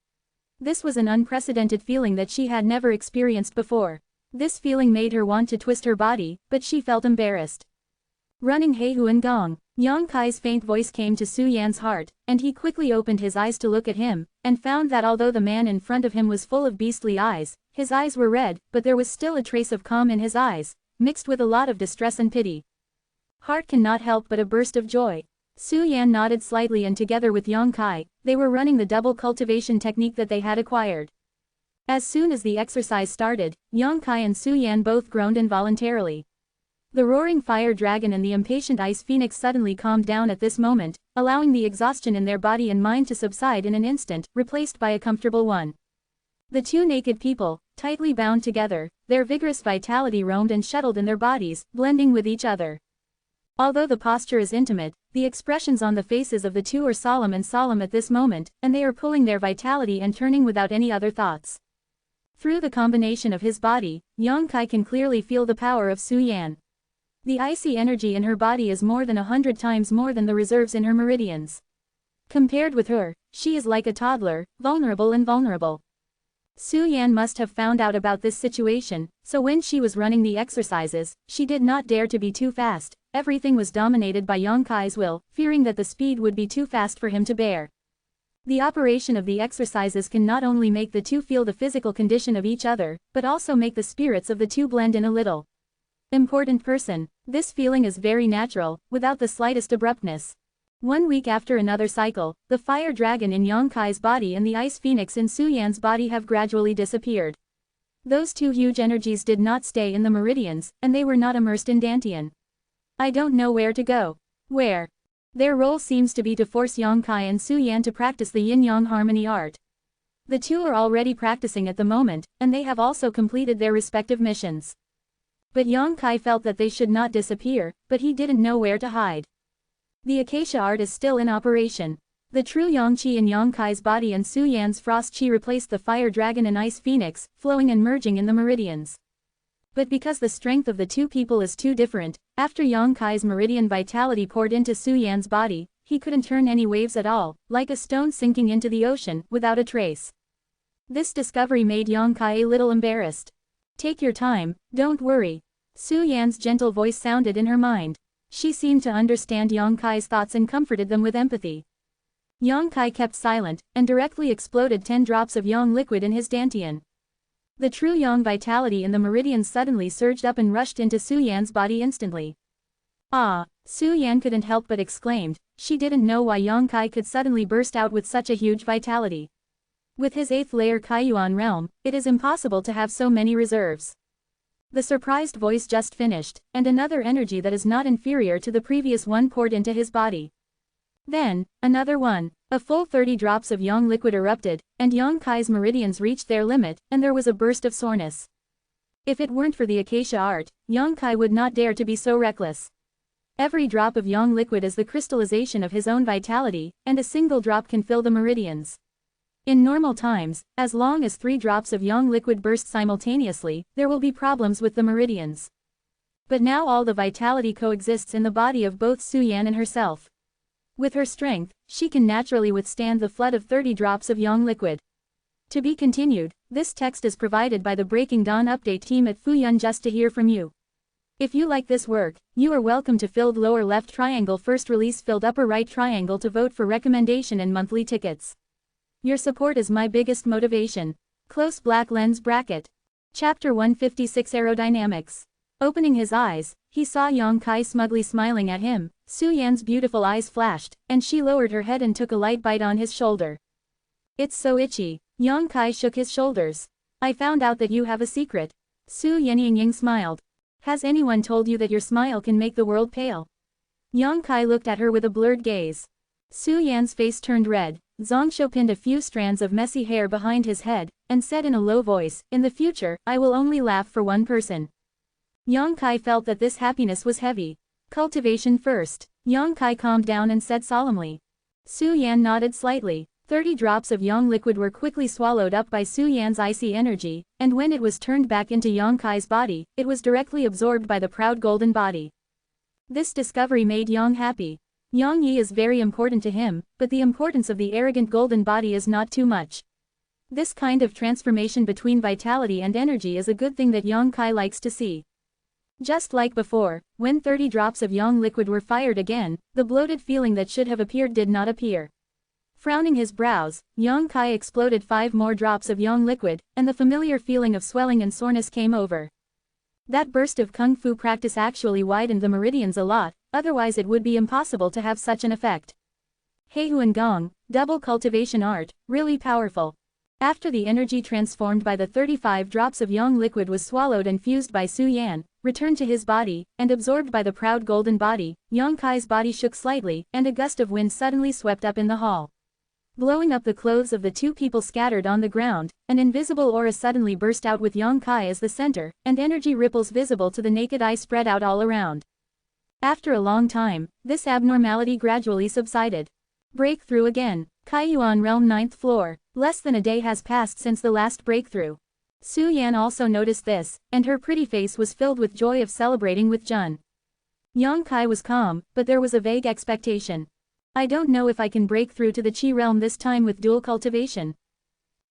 This was an unprecedented feeling that she had never experienced before. This feeling made her want to twist her body, but she felt embarrassed. Running Heihuan Gong, Yang Kai's faint voice came to Su Yan's heart, and he quickly opened his eyes to look at him, and found that although the man in front of him was full of beastly eyes, his eyes were red, but there was still a trace of calm in his eyes, mixed with a lot of distress and pity. Heart cannot help but a burst of joy. Su Yan nodded slightly, and together with Yang Kai, they were running the double cultivation technique that they had acquired. As soon as the exercise started, Yang Kai and Su Yan both groaned involuntarily. The roaring fire dragon and the impatient ice phoenix suddenly calmed down at this moment, allowing the exhaustion in their body and mind to subside in an instant, replaced by a comfortable one. The two naked people, tightly bound together, their vigorous vitality roamed and shuttled in their bodies, blending with each other. Although the posture is intimate, the expressions on the faces of the two are solemn at this moment, and they are pulling their vitality and turning without any other thoughts. Through the combination of his body, Yang Kai can clearly feel the power of Su Yan. The icy energy in her body is more than 100 times more than the reserves in her meridians. Compared with her, she is like a toddler, vulnerable and vulnerable. Su Yan must have found out about this situation, so when she was running the exercises, she did not dare to be too fast. Everything was dominated by Yang Kai's will, fearing that the speed would be too fast for him to bear. The operation of the exercises can not only make the two feel the physical condition of each other, but also make the spirits of the two blend in a little. Important person, this feeling is very natural, without the slightest abruptness. 1 week after another cycle, the fire dragon in Yang Kai's body and the ice phoenix in Su Yan's body have gradually disappeared. Those two huge energies did not stay in the meridians, and they were not immersed in Dantian. I don't know where to go. Where? Their role seems to be to force Yang Kai and Su Yan to practice the yin-yang harmony art. The two are already practicing at the moment, and they have also completed their respective missions. But Yang Kai felt that they should not disappear, but he didn't know where to hide. The acacia art is still in operation. The true Yang Qi in Yang Kai's body and Su Yan's frost Qi replaced the fire dragon and ice phoenix, flowing and merging in the meridians. But because the strength of the two people is too different, after Yang Kai's meridian vitality poured into Su Yan's body, he couldn't turn any waves at all, like a stone sinking into the ocean, without a trace. This discovery made Yang Kai a little embarrassed. Take your time, don't worry. Su Yan's gentle voice sounded in her mind. She seemed to understand Yang Kai's thoughts and comforted them with empathy. Yang Kai kept silent, and directly exploded 10 drops of yang liquid in his dantian. The true yang vitality in the meridians suddenly surged up and rushed into Su Yan's body instantly. Ah! Su Yan couldn't help but exclaimed. She didn't know why Yang Kai could suddenly burst out with such a huge vitality. With his 8th layer Kaiyuan realm, it is impossible to have so many reserves. The surprised voice just finished, and another energy that is not inferior to the previous one poured into his body. Then, another one. A full 30 drops of yang liquid erupted, and Yang Kai's meridians reached their limit, and there was a burst of soreness. If it weren't for the acacia art, Yang Kai would not dare to be so reckless. Every drop of yang liquid is the crystallization of his own vitality, and a single drop can fill the meridians. In normal times, as long as 3 drops of yang liquid burst simultaneously, there will be problems with the meridians. But now all the vitality coexists in the body of both Su Yan and herself. With her strength, she can naturally withstand the flood of 30 drops of yang liquid. To be continued, this text is provided by the Breaking Dawn update team at Fuyun. Just to hear from you. If you like this work, you are welcome to filled lower left triangle first release filled upper right triangle to vote for recommendation and monthly tickets. Your support is my biggest motivation. Close black lens bracket. Chapter 156 Aerodynamics. Opening his eyes, he saw Yang Kai smugly smiling at him. Su Yan's beautiful eyes flashed, and she lowered her head and took a light bite on his shoulder. It's so itchy. Yang Kai shook his shoulders. I found out that you have a secret. Su Ying smiled. Has anyone told you that your smile can make the world pale? Yang Kai looked at her with a blurred gaze. Su Yan's face turned red. Zhongshu pinned a few strands of messy hair behind his head, and said in a low voice, in the future, I will only laugh for one person. Yang Kai felt that this happiness was heavy. Cultivation first. Yang Kai calmed down and said solemnly. Su Yan nodded slightly. 30 drops of yang liquid were quickly swallowed up by Su Yan's icy energy, and when it was turned back into Yang Kai's body, it was directly absorbed by the proud golden body. This discovery made Yang happy. Yang Yi is very important to him, but the importance of the arrogant golden body is not too much. This kind of transformation between vitality and energy is a good thing that Yang Kai likes to see. Just like before, when 30 drops of yang liquid were fired again, the bloated feeling that should have appeared did not appear. Frowning his brows, Yang Kai exploded 5 more drops of yang liquid, and the familiar feeling of swelling and soreness came over. That burst of kung fu practice actually widened the meridians a lot, otherwise it would be impossible to have such an effect. Heihuan Gong, double cultivation art, really powerful. After the energy transformed by the 35 drops of yang liquid was swallowed and fused by Su Yan, returned to his body, and absorbed by the proud golden body, Yang Kai's body shook slightly, and a gust of wind suddenly swept up in the hall. Blowing up the clothes of the 2 people scattered on the ground, an invisible aura suddenly burst out with Yang Kai as the center, and energy ripples visible to the naked eye spread out all around. After a long time, this abnormality gradually subsided. Breakthrough again. Kaiyuan Realm 9th floor. Less than a day has passed since the last breakthrough. Su Yan also noticed this, and her pretty face was filled with joy of celebrating with Jun. Yang Kai was calm, but there was a vague expectation. I don't know if I can break through to the Qi realm this time with dual cultivation.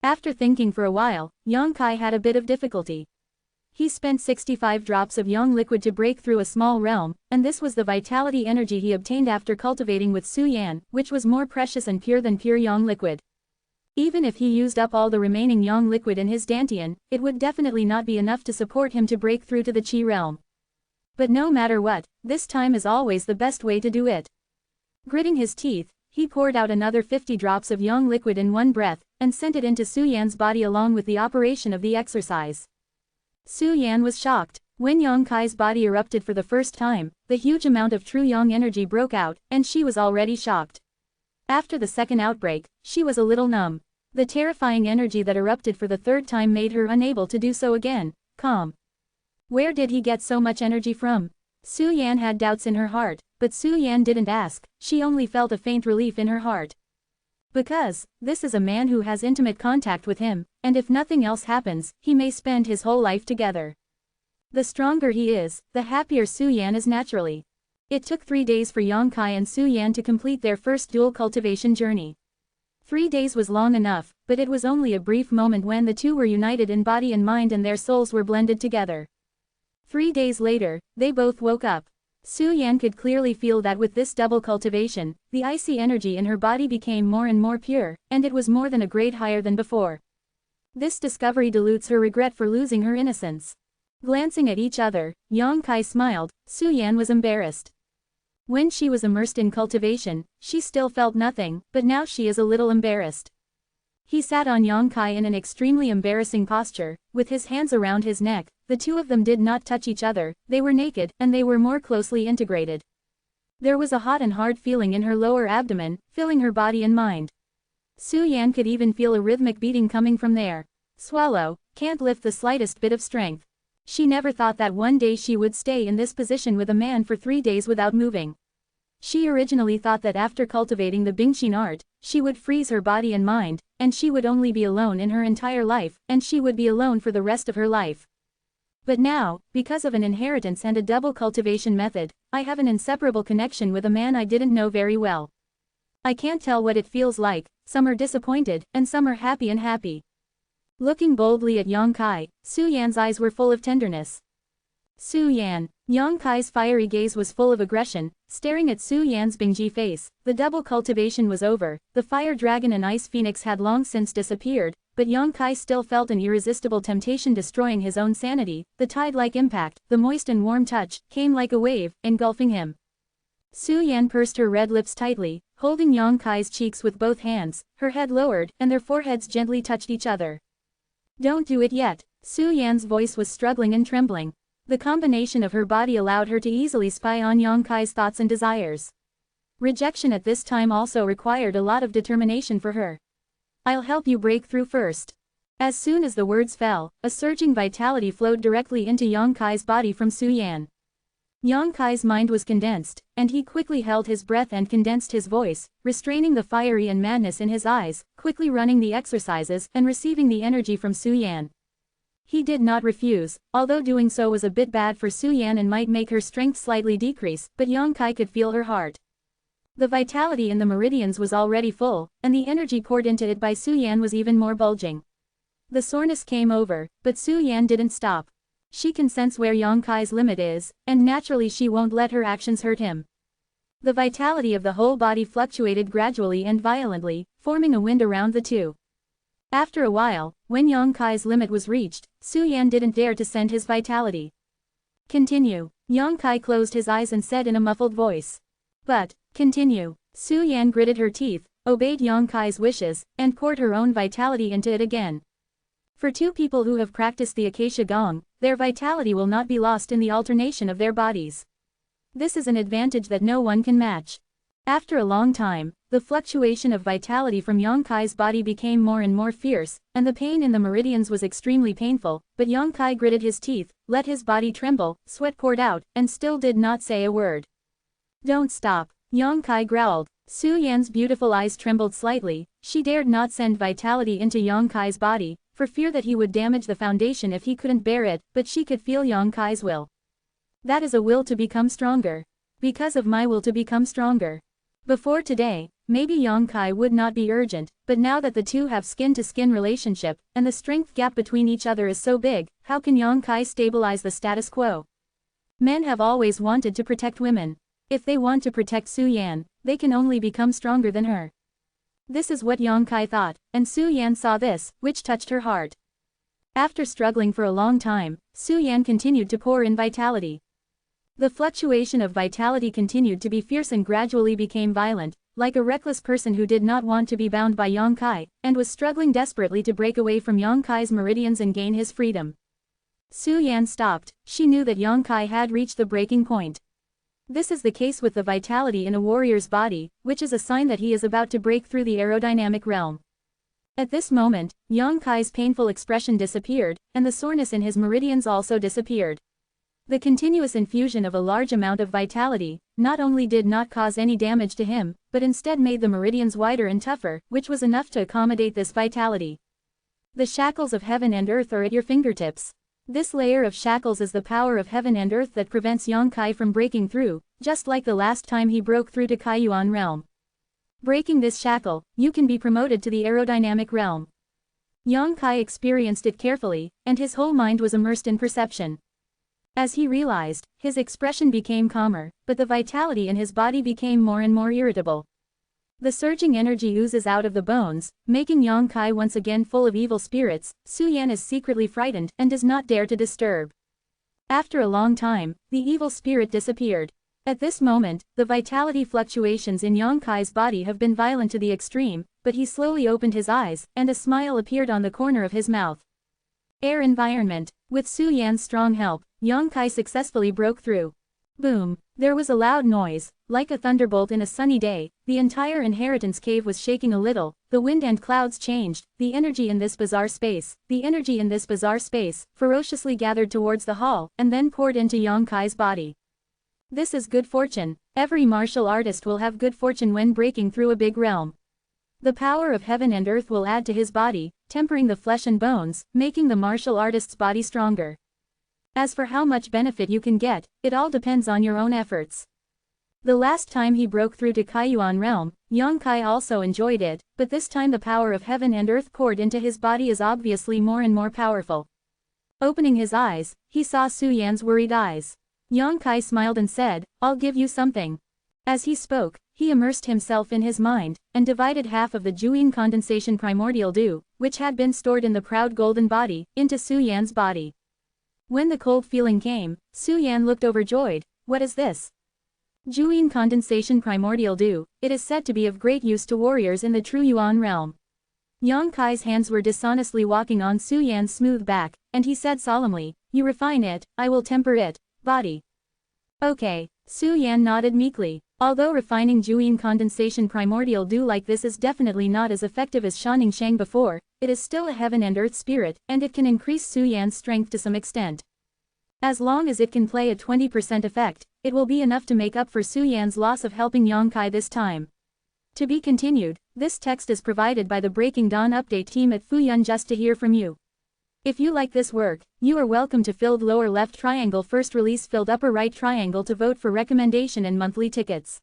After thinking for a while, Yang Kai had a bit of difficulty. He spent 65 drops of yang liquid to break through a small realm, and this was the vitality energy he obtained after cultivating with Su Yan, which was more precious and pure than pure yang liquid. Even if he used up all the remaining yang liquid in his dantian, it would definitely not be enough to support him to break through to the Qi realm. But no matter what, this time is always the best way to do it. Gritting his teeth, he poured out another 50 drops of yang liquid in one breath, and sent it into Su Yan's body along with the operation of the exercise. Su Yan was shocked. When Yang Kai's body erupted for the first time, the huge amount of true yang energy broke out, and she was already shocked. After the second outbreak, she was a little numb. The terrifying energy that erupted for the third time made her unable to do so again. Calm. Where did he get so much energy from? Su Yan had doubts in her heart, but Su Yan didn't ask, she only felt a faint relief in her heart. Because, this is a man who has intimate contact with him, and if nothing else happens, he may spend his whole life together. The stronger he is, the happier Su Yan is naturally. It took 3 days for Yang Kai and Su Yan to complete their first dual cultivation journey. 3 days was long enough, but it was only a brief moment when the two were united in body and mind and their souls were blended together. 3 days later, they both woke up. Su Yan could clearly feel that with this double cultivation, the icy energy in her body became more and more pure, and it was more than a grade higher than before. This discovery dilutes her regret for losing her innocence. Glancing at each other, Yang Kai smiled. Su Yan was embarrassed. When she was immersed in cultivation, she still felt nothing, but now she is a little embarrassed. He sat on Yang Kai in an extremely embarrassing posture, with his hands around his neck. The two of them did not touch each other, they were naked, and they were more closely integrated. There was a hot and hard feeling in her lower abdomen, filling her body and mind. Su Yan could even feel a rhythmic beating coming from there. Swallow, can't lift the slightest bit of strength. She never thought that one day she would stay in this position with a man for 3 days without moving. She originally thought that after cultivating the Bingxin art, she would freeze her body and mind, and she would only be alone in her entire life, and she would be alone for the rest of her life. But now, because of an inheritance and a double cultivation method, I have an inseparable connection with a man I didn't know very well. I can't tell what it feels like, some are disappointed, and some are happy and happy. Looking boldly at Yang Kai, Su Yan's eyes were full of tenderness. Su Yan. Yang Kai's fiery gaze was full of aggression, staring at Su Yan's Bingji face. The double cultivation was over, the fire dragon and ice phoenix had long since disappeared, but Yang Kai still felt an irresistible temptation destroying his own sanity. The tide-like impact, the moist and warm touch, came like a wave, engulfing him. Su Yan pursed her red lips tightly, holding Yang Kai's cheeks with both hands, her head lowered, and their foreheads gently touched each other. Don't do it yet. Su Yan's voice was struggling and trembling. The combination of her body allowed her to easily spy on Yang Kai's thoughts and desires. Rejection at this time also required a lot of determination for her. I'll help you break through first. As soon as the words fell, a surging vitality flowed directly into Yang Kai's body from Su Yan. Yang Kai's mind was condensed, and he quickly held his breath and condensed his voice, restraining the fiery and madness in his eyes, quickly running the exercises and receiving the energy from Su Yan. He did not refuse, although doing so was a bit bad for Su Yan and might make her strength slightly decrease, but Yang Kai could feel her heart. The vitality in the meridians was already full, and the energy poured into it by Su Yan was even more bulging. The soreness came over, but Su Yan didn't stop. She can sense where Yang Kai's limit is, and naturally she won't let her actions hurt him. The vitality of the whole body fluctuated gradually and violently, forming a wind around the two. After a while, when Yang Kai's limit was reached, Su Yan didn't dare to send his vitality. Continue. Yang Kai closed his eyes and said in a muffled voice. But, continue. Su Yan gritted her teeth, obeyed Yang Kai's wishes, and poured her own vitality into it again. For two people who have practiced the Acacia Gong, their vitality will not be lost in the alternation of their bodies. This is an advantage that no one can match. After a long time, the fluctuation of vitality from Yang Kai's body became more and more fierce, and the pain in the meridians was extremely painful, but Yang Kai gritted his teeth, let his body tremble, sweat poured out, and still did not say a word. Don't stop, Yang Kai growled. Su Yan's beautiful eyes trembled slightly. She dared not send vitality into Yang Kai's body, for fear that he would damage the foundation if he couldn't bear it, but she could feel Yang Kai's will. That is a will to become stronger. Because of my will to become stronger. Before today, maybe Yang Kai would not be urgent, but now that the two have skin-to-skin relationship, and the strength gap between each other is so big, how can Yang Kai stabilize the status quo? Men have always wanted to protect women. If they want to protect Su Yan, they can only become stronger than her. This is what Yang Kai thought, and Su Yan saw this, which touched her heart. After struggling for a long time, Su Yan continued to pour in vitality. The fluctuation of vitality continued to be fierce and gradually became violent, like a reckless person who did not want to be bound by Yang Kai, and was struggling desperately to break away from Yang Kai's meridians and gain his freedom. Su Yan stopped. She knew that Yang Kai had reached the breaking point. This is the case with the vitality in a warrior's body, which is a sign that he is about to break through the aerodynamic realm. At this moment, Yang Kai's painful expression disappeared, and the soreness in his meridians also disappeared. The continuous infusion of a large amount of vitality, not only did not cause any damage to him, but instead made the meridians wider and tougher, which was enough to accommodate this vitality. The shackles of heaven and earth are at your fingertips. This layer of shackles is the power of heaven and earth that prevents Yang Kai from breaking through, just like the last time he broke through to Kaiyuan realm. Breaking this shackle, you can be promoted to the aerodynamic realm. Yang Kai experienced it carefully, and his whole mind was immersed in perception. As he realized, his expression became calmer, but the vitality in his body became more and more irritable. The surging energy oozes out of the bones, making Yang Kai once again full of evil spirits. Su Yan is secretly frightened and does not dare to disturb. After a long time, the evil spirit disappeared. At this moment, the vitality fluctuations in Yang Kai's body have been violent to the extreme, but he slowly opened his eyes, and a smile appeared on the corner of his mouth. Air environment. With Su Yan's strong help, Yang Kai successfully broke through. Boom! There was a loud noise, like a thunderbolt in a sunny day. The entire inheritance cave was shaking a little, the wind and clouds changed, the energy in this bizarre space, ferociously gathered towards the hall, and then poured into Yang Kai's body. This is good fortune. Every martial artist will have good fortune when breaking through a big realm. The power of heaven and earth will add to his body, tempering the flesh and bones, making the martial artist's body stronger. As for how much benefit you can get, it all depends on your own efforts. The last time he broke through to Kaiyuan realm, Yang Kai also enjoyed it, but this time the power of heaven and earth poured into his body is obviously more and more powerful. Opening his eyes, he saw Su Yan's worried eyes. Yang Kai smiled and said, "I'll give you something." As he spoke, he immersed himself in his mind, and divided half of the Juyin condensation primordial dew, which had been stored in the proud golden body, into Su Yan's body. When the cold feeling came, Su Yan looked overjoyed. What is this? Juyin condensation primordial dew. It is said to be of great use to warriors in the true Yuan realm. Yang Kai's hands were dishonestly walking on Su Yan's smooth back, and he said solemnly, "You refine it, I will temper it, body." Okay. Su Yan nodded meekly. Although refining Juyin condensation primordial dew like this is definitely not as effective as Shaning Shang before, it is still a heaven and earth spirit, and it can increase Su Yan's strength to some extent. As long as it can play a 20% effect, it will be enough to make up for Su Yan's loss of helping Yang Kai this time. To be continued. This text is provided by the Breaking Dawn update team at Fuyun just to hear from you. If you like this work, you are welcome to filled lower left triangle first release filled upper right triangle to vote for recommendation and monthly tickets.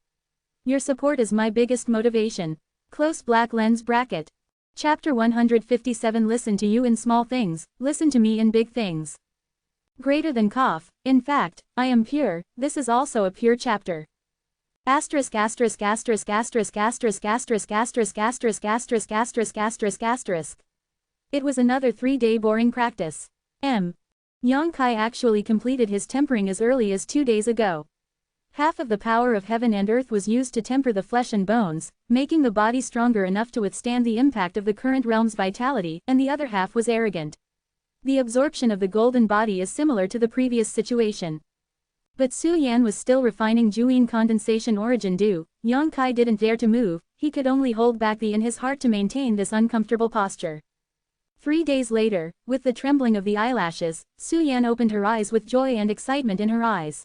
Your support is my biggest motivation. Close black lens bracket. Chapter 157. Listen to you in small things, listen to me in big things. Greater than cough, in fact, I am pure, this is also a pure chapter. Asterisk asterisk asterisk asterisk asterisk asterisk asterisk asterisk asterisk asterisk asterisk asterisk. It was another 3-day boring practice. Yang Kai actually completed his tempering as early as 2 days ago. Half of the power of heaven and earth was used to temper the flesh and bones, making the body stronger enough to withstand the impact of the current realm's vitality, and the other half was arrogant. The absorption of the golden body is similar to the previous situation. But Su Yan was still refining Juyin condensation origin dew. Yang Kai didn't dare to move, he could only hold back the in his heart to maintain this uncomfortable posture. 3 days later, with the trembling of the eyelashes, Su Yan opened her eyes with joy and excitement in her eyes.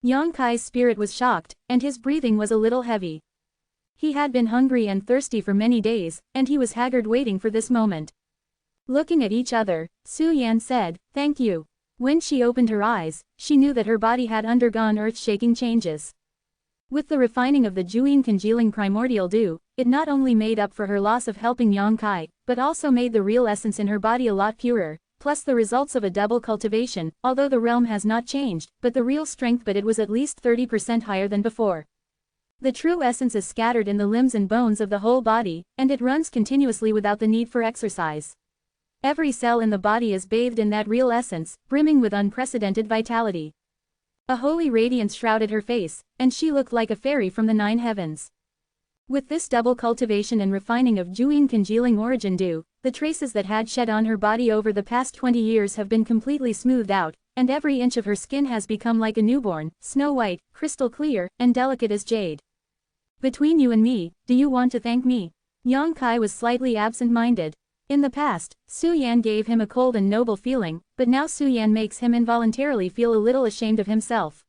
Yang Kai's spirit was shocked, and his breathing was a little heavy. He had been hungry and thirsty for many days, and he was haggard waiting for this moment. Looking at each other, Su Yan said, "Thank you." When she opened her eyes, she knew that her body had undergone earth-shaking changes. With the refining of the Juyin congealing primordial dew, it not only made up for her loss of helping Yang Kai, but also made the real essence in her body a lot purer, plus the results of a double cultivation, although the realm has not changed, but the real strength but it was at least 30% higher than before. The true essence is scattered in the limbs and bones of the whole body, and it runs continuously without the need for exercise. Every cell in the body is bathed in that real essence, brimming with unprecedented vitality. A holy radiance shrouded her face, and she looked like a fairy from the 9 heavens. With this double cultivation and refining of Juyin congealing origin dew, the traces that had shed on her body over the past 20 years have been completely smoothed out, and every inch of her skin has become like a newborn, snow white, crystal clear, and delicate as jade. Between you and me, do you want to thank me? Yang Kai was slightly absent-minded. In the past, Su Yan gave him a cold and noble feeling, but now Su Yan makes him involuntarily feel a little ashamed of himself.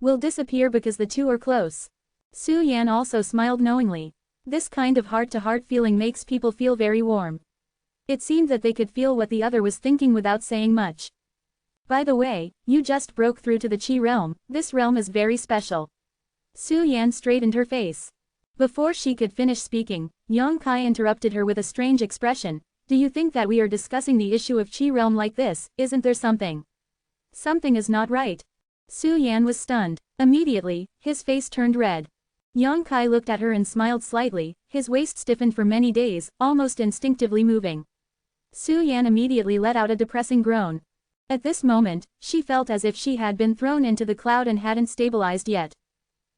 Will disappear because the two are close. Su Yan also smiled knowingly. This kind of heart-to-heart feeling makes people feel very warm. It seemed that they could feel what the other was thinking without saying much. By the way, you just broke through to the Qi realm, this realm is very special. Su Yan straightened her face. Before she could finish speaking, Yang Kai interrupted her with a strange expression. Do you think that we are discussing the issue of Qi realm like this? Isn't there something? Something is not right. Su Yan was stunned. Immediately, his face turned red. Yang Kai looked at her and smiled slightly, his waist stiffened for many days, almost instinctively moving. Su Yan immediately let out a depressing groan. At this moment, she felt as if she had been thrown into the cloud and hadn't stabilized yet.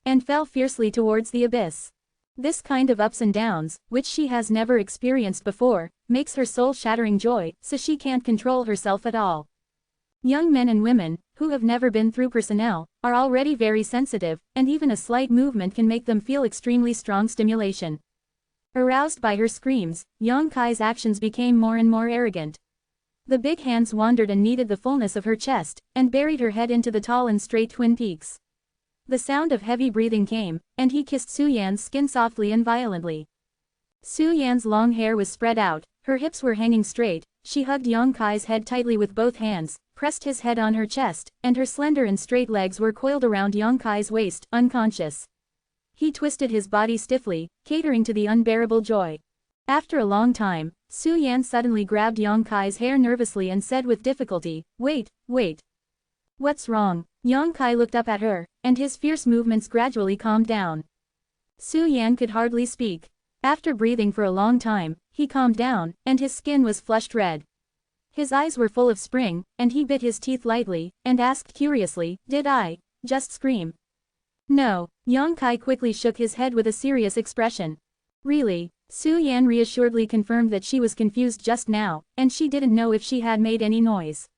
And fell fiercely towards the abyss. This kind of ups and downs, which she has never experienced before, makes her soul-shattering joy, so she can't control herself at all. Young men and women, who have never been through personnel, are already very sensitive, and even a slight movement can make them feel extremely strong stimulation. Aroused by her screams, Yang Kai's actions became more and more arrogant. The big hands wandered and kneaded the fullness of her chest, and buried her head into the tall and straight twin peaks. The sound of heavy breathing came, and he kissed Su Yan's skin softly and violently. Su Yan's long hair was spread out, her hips were hanging straight, she hugged Yang Kai's head tightly with both hands, pressed his head on her chest, and her slender and straight legs were coiled around Yang Kai's waist, unconscious. He twisted his body stiffly, catering to the unbearable joy. After a long time, Su Yan suddenly grabbed Yang Kai's hair nervously and said with difficulty, "Wait, wait. What's wrong?" Yang Kai looked up at her, and his fierce movements gradually calmed down. Su Yan could hardly speak. After breathing for a long time, he calmed down, and his skin was flushed red. His eyes were full of spring, and he bit his teeth lightly, and asked curiously, "Did I just scream?" "No." Yang Kai quickly shook his head with a serious expression. "Really?" Su Yan reassuredly confirmed that she was confused just now, and she didn't know if she had made any noise.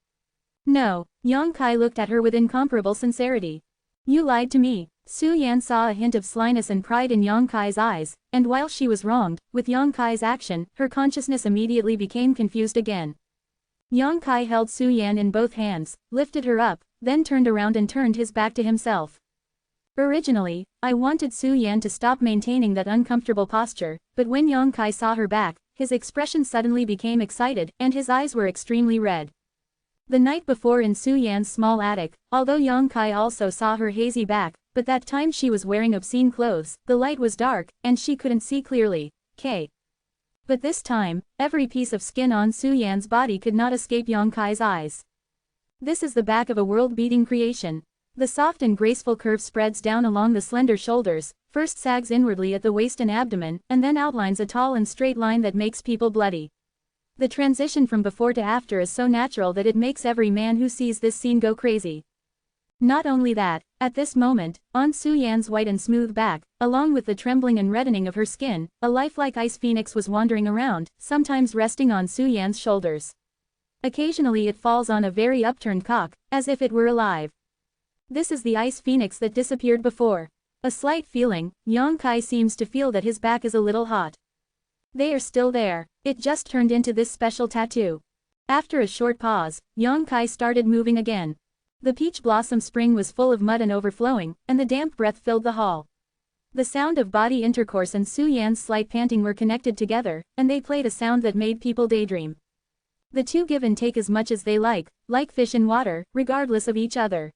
"No." Yang Kai looked at her with incomparable sincerity. "You lied to me." Su Yan saw a hint of slyness and pride in Yang Kai's eyes, and while she was wronged, with Yang Kai's action, her consciousness immediately became confused again. Yang Kai held Su Yan in both hands, lifted her up, then turned around and turned his back to himself. Originally, I wanted Su Yan to stop maintaining that uncomfortable posture, but when Yang Kai saw her back, his expression suddenly became excited, and his eyes were extremely red. The night before in Su Yan's small attic, although Yang Kai also saw her hazy back, but that time she was wearing obscene clothes, the light was dark, and she couldn't see clearly. But this time, every piece of skin on Su-Yan's body could not escape Yong-Kai's eyes. This is the back of a world-beating creation. The soft and graceful curve spreads down along the slender shoulders, first sags inwardly at the waist and abdomen, and then outlines a tall and straight line that makes people bloody. The transition from before to after is so natural that it makes every man who sees this scene go crazy. Not only that, at this moment, on Su-Yan's white and smooth back, along with the trembling and reddening of her skin, a lifelike ice phoenix was wandering around, sometimes resting on Su-Yan's shoulders. Occasionally it falls on a very upturned cock, as if it were alive. This is the ice phoenix that disappeared before. A slight feeling, Yong-Kai seems to feel that his back is a little hot. They are still there. It just turned into this special tattoo. After a short pause, Yong-Kai started moving again. The peach blossom spring was full of mud and overflowing, and the damp breath filled the hall. The sound of body intercourse and Su-Yan's slight panting were connected together, and they played a sound that made people daydream. The two give and take as much as they like fish in water, regardless of each other.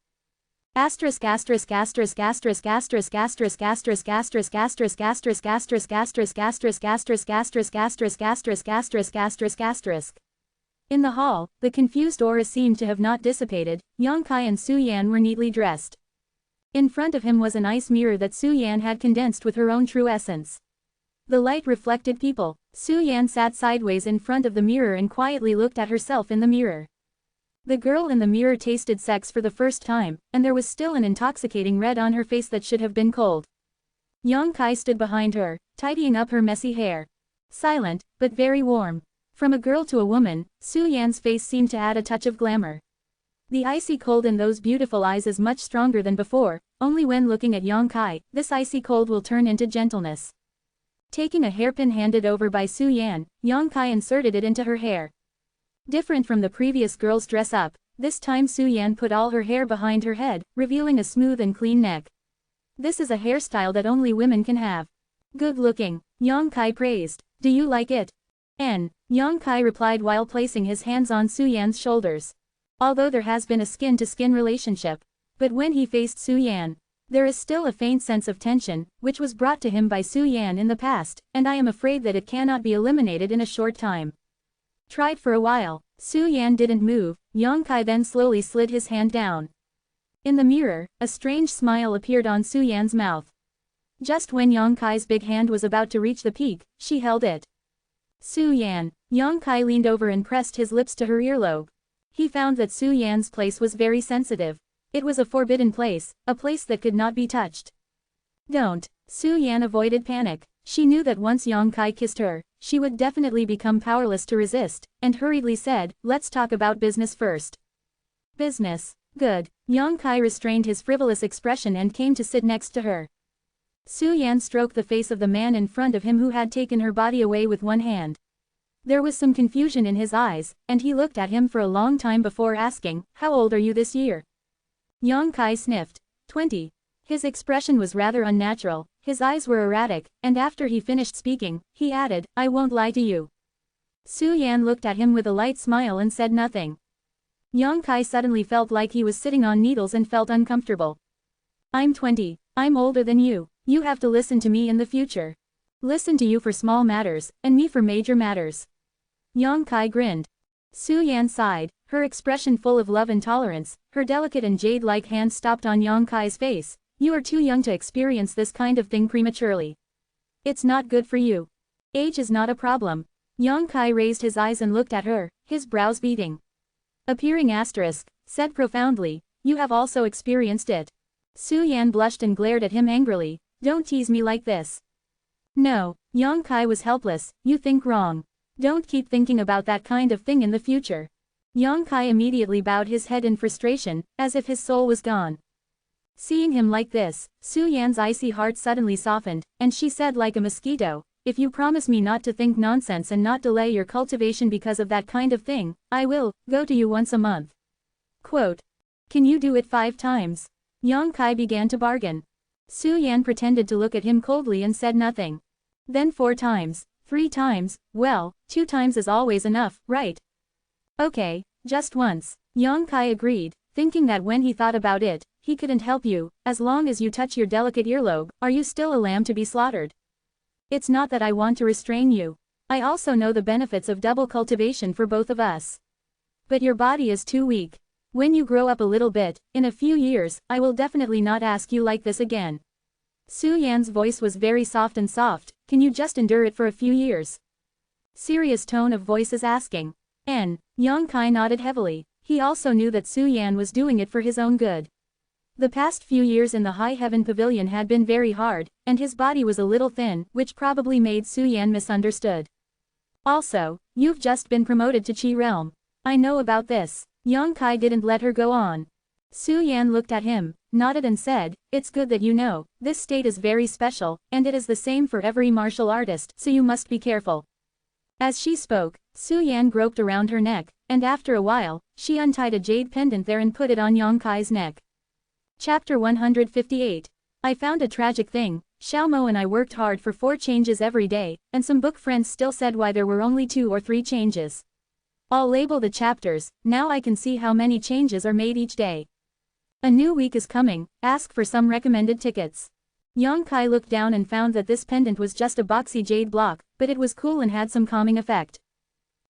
Asterisk asterisk asterisk asterisk asterisk asterisk asterisk asterisk asterisk asterisk asterisk asterisk asterisk asterisk asterisk asterisk asterisk asterisk asterisk asterisk. In the hall, the confused aura seemed to have not dissipated. Yong-Kai and Su-Yan were neatly dressed. In front of him was an ice mirror that Su-Yan had condensed with her own true essence. The light reflected people. Su-Yan sat sideways in front of the mirror and quietly looked at herself in the mirror. The girl in the mirror tasted sex for the first time, and there was still an intoxicating red on her face that should have been cold. Yong-Kai stood behind her, tidying up her messy hair. Silent, but very warm. From a girl to a woman, Su-Yan's face seemed to add a touch of glamour. The icy cold in those beautiful eyes is much stronger than before, only when looking at Yong-Kai, this icy cold will turn into gentleness. Taking a hairpin handed over by Su-Yan, Yong-Kai inserted it into her hair. Different from the previous girl's dress-up, this time Su-Yan put all her hair behind her head, revealing a smooth and clean neck. This is a hairstyle that only women can have. Good looking, Yong-Kai praised. Do you like it? Yong-Kai replied while placing his hands on Su-Yan's shoulders. Although there has been a skin-to-skin relationship. But when he faced Su-Yan, there is still a faint sense of tension, which was brought to him by Su-Yan in the past, and I am afraid that it cannot be eliminated in a short time. Tried for a while, Su-Yan didn't move. Yong-Kai then slowly slid his hand down. In the mirror, a strange smile appeared on Su-Yan's mouth. Just when Yong-Kai's big hand was about to reach the peak, she held it. Su-Yan. Yong-Kai leaned over and pressed his lips to her earlobe. He found that Su-Yan's place was very sensitive. It was a forbidden place, a place that could not be touched. Don't. Su-Yan avoided panic. She knew that once Yong-Kai kissed her, she would definitely become powerless to resist, and hurriedly said, "Let's talk about business first." Business. Good. Yong-Kai restrained his frivolous expression and came to sit next to her. Su-Yan stroked the face of the man in front of him who had taken her body away with one hand. There was some confusion in his eyes, and he looked at him for a long time before asking, "How old are you this year?" Yong-Kai sniffed. 20. His expression was rather unnatural, his eyes were erratic, and after he finished speaking, he added, "I won't lie to you." Su-Yan looked at him with a light smile and said nothing. Yong-Kai suddenly felt like he was sitting on needles and felt uncomfortable. "I'm 20. I'm older than you. You have to listen to me in the future. Listen to you for small matters, and me for major matters." Yong-Kai grinned. Su-Yan sighed, her expression full of love and tolerance. Her delicate and jade-like hand stopped on Yong-Kai's face. "You are too young to experience this kind of thing prematurely. It's not good for you. Age is not a problem." Yong-Kai raised his eyes and looked at her, his brows beating. Appearing asterisk, said profoundly, "You have also experienced it." Su-Yan blushed and glared at him angrily. "Don't tease me like this." "No." Yong-Kai was helpless. "You think wrong. Don't keep thinking about that kind of thing in the future." Yong-Kai immediately bowed his head in frustration, as if his soul was gone. Seeing him like this, Su-Yan's icy heart suddenly softened, and she said like a mosquito, "If you promise me not to think nonsense and not delay your cultivation because of that kind of thing, I will go to you once a month." Quote. "Can you do it 5 times? Yong-Kai began to bargain. Su-Yan pretended to look at him coldly and said nothing. Then 4 times, 3 times, well, 2 times is always enough, right? Okay, just once. Yong-Kai agreed, thinking that when he thought about it, he couldn't help you. "As long as you touch your delicate earlobe, are you still a lamb to be slaughtered? It's not that I want to restrain you. I also know the benefits of double cultivation for both of us. But your body is too weak. When you grow up a little bit, in a few years, I will definitely not ask you like this again. Su Yan's voice was very soft and soft. Can you just endure it for a few years? Serious tone of voice is asking. Yang Kai nodded heavily. He also knew that Su Yan was doing it for his own good. The past few years in the High Heaven Pavilion had been very hard, and his body was a little thin, which probably made Su Yan misunderstood. Also, you've just been promoted to Qi Realm. I know about this. Yang Kai didn't let her go on. Su Yan looked at him, nodded and said, it's good that you know, this state is very special, and it is the same for every martial artist, so you must be careful. As she spoke, Su Yan groped around her neck, and after a while, she untied a jade pendant there and put it on Yang Kai's neck. Chapter 158. I found a tragic thing. Xiaomo and I worked hard for 4 changes every day, and some book friends still said why there were only 2 or 3 changes. I'll label the chapters. Now I can see how many changes are made each day. A new week is coming. Ask for some recommended tickets. Yang Kai looked down and found that this pendant was just a boxy jade block, but it was cool and had some calming effect.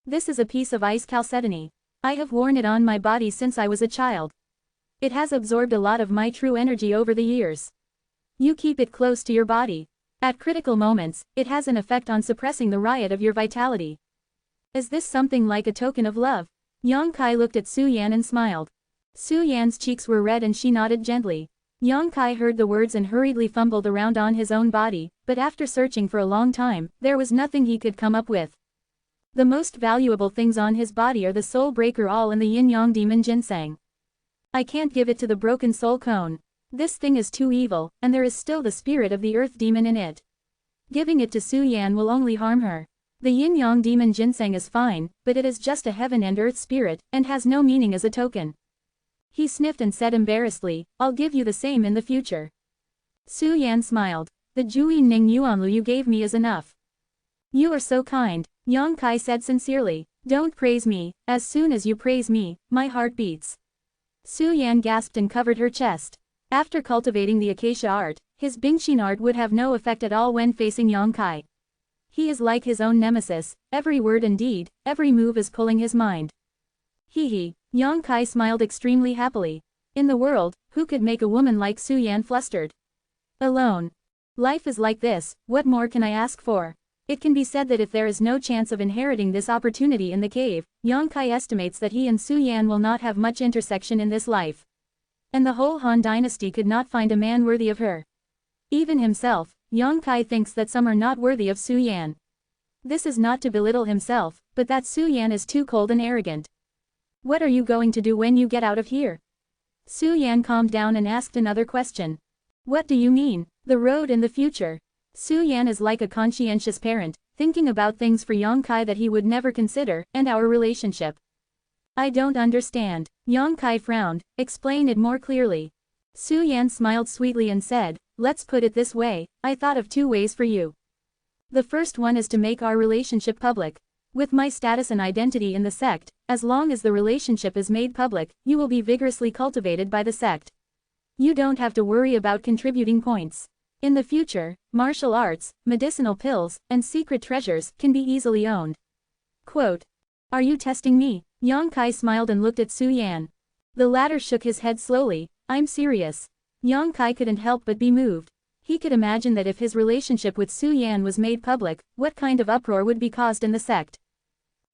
This is a piece of ice chalcedony. I have worn it on my body since I was a child. It has absorbed a lot of my true energy over the years. You keep it close to your body. At critical moments, it has an effect on suppressing the riot of your vitality. Is this something like a token of love? Yang Kai looked at Su Yan and smiled. Su Yan's cheeks were red and she nodded gently. Yang Kai heard the words and hurriedly fumbled around on his own body, but after searching for a long time, there was nothing he could come up with. The most valuable things on his body are the Soul Breaker All and the Yin-Yang Demon Ginseng. I can't give it to the Broken Soul Cone. This thing is too evil, and there is still the spirit of the Earth Demon in it. Giving it to Su Yan will only harm her. The Yin-Yang Demon Ginseng is fine, but it is just a heaven and earth spirit, and has no meaning as a token. He sniffed and said embarrassedly, I'll give you the same in the future. Su Yan smiled. The Jui Ning Yuanlu you gave me is enough. You are so kind, Yang Kai said sincerely. Don't praise me. As soon as you praise me, my heart beats. Su Yan gasped and covered her chest. After cultivating the acacia art, his Bingxin art would have no effect at all when facing Yang Kai. He is like his own nemesis, every word and deed, every move is pulling his mind. Hee. Yang Kai smiled extremely happily. In the world, who could make a woman like Su Yan flustered? Alone. Life is like this, what more can I ask for? It can be said that if there is no chance of inheriting this opportunity in the cave, Yang Kai estimates that he and Su Yan will not have much intersection in this life. And the whole Han dynasty could not find a man worthy of her. Even himself, Yang Kai thinks that some are not worthy of Su Yan. This is not to belittle himself, but that Su Yan is too cold and arrogant. What are you going to do when you get out of here? Su Yan calmed down and asked another question. What do you mean? The road in the future. Su Yan is like a conscientious parent, thinking about things for Yang Kai that he would never consider, and our relationship. I don't understand. Yang Kai frowned. Explain it more clearly. Su Yan smiled sweetly and said, let's put it this way, I thought of 2 ways for you. The first one is to make our relationship public. With my status and identity in the sect, as long as the relationship is made public, you will be vigorously cultivated by the sect. You don't have to worry about contributing points. In the future, martial arts, medicinal pills, and secret treasures can be easily owned. Quote. Are you testing me? Yang Kai smiled and looked at Su Yan. The latter shook his head slowly. I'm serious. Yang Kai couldn't help but be moved. He could imagine that if his relationship with Su Yan was made public, what kind of uproar would be caused in the sect.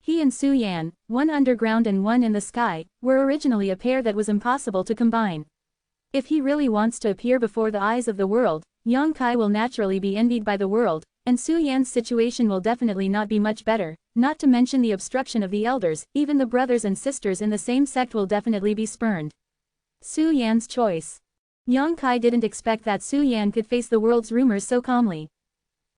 He and Su Yan, one underground and one in the sky, were originally a pair that was impossible to combine. If he really wants to appear before the eyes of the world, Yang Kai will naturally be envied by the world, and Su Yan's situation will definitely not be much better, not to mention the obstruction of the elders, even the brothers and sisters in the same sect will definitely be spurned. Su Yan's choice. Yang Kai didn't expect that Su Yan could face the world's rumors so calmly.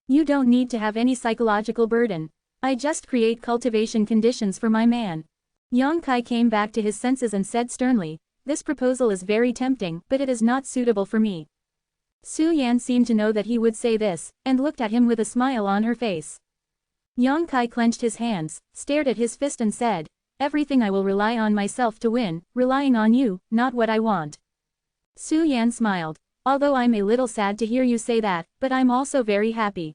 You don't need to have any psychological burden. I just create cultivation conditions for my man. Yang Kai came back to his senses and said sternly, this proposal is very tempting, but it is not suitable for me. Su Yan seemed to know that he would say this, and looked at him with a smile on her face. Yang Kai clenched his hands, stared at his fist and said, everything I will rely on myself to win, relying on you, not what I want. Su Yan smiled. Although I'm a little sad to hear you say that, but I'm also very happy.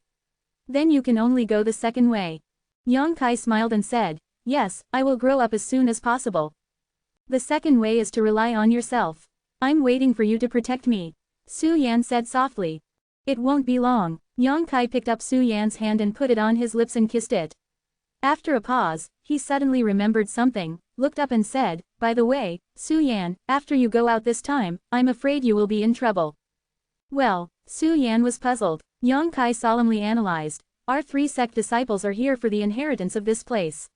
Then you can only go the second way. Yang Kai smiled and said, yes, I will grow up as soon as possible. The second way is to rely on yourself. I'm waiting for you to protect me. Su Yan said softly. It won't be long. Yang Kai picked up Su Yan's hand and put it on his lips and kissed it. After a pause, he suddenly remembered something, looked up and said, by the way, Su Yan, after you go out this time, I'm afraid you will be in trouble. Well, Su Yan was puzzled. Yang Kai solemnly analyzed. Our 3 sect disciples are here for the inheritance of this place.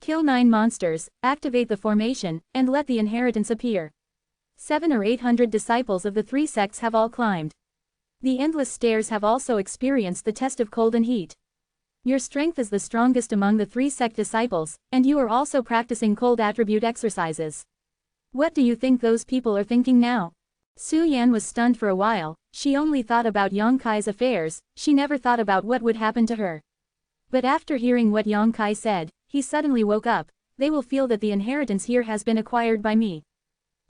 Kill 9 monsters, activate the formation, and let the inheritance appear. 700 or 800 disciples of the 3 sects have all climbed. The endless stairs have also experienced the test of cold and heat. Your strength is the strongest among the 3 sect disciples, and you are also practicing cold attribute exercises. What do you think those people are thinking now? Su Yan was stunned for a while. She only thought about Yang Kai's affairs, she never thought about what would happen to her. But after hearing what Yang Kai said, he suddenly woke up. They will feel that the inheritance here has been acquired by me.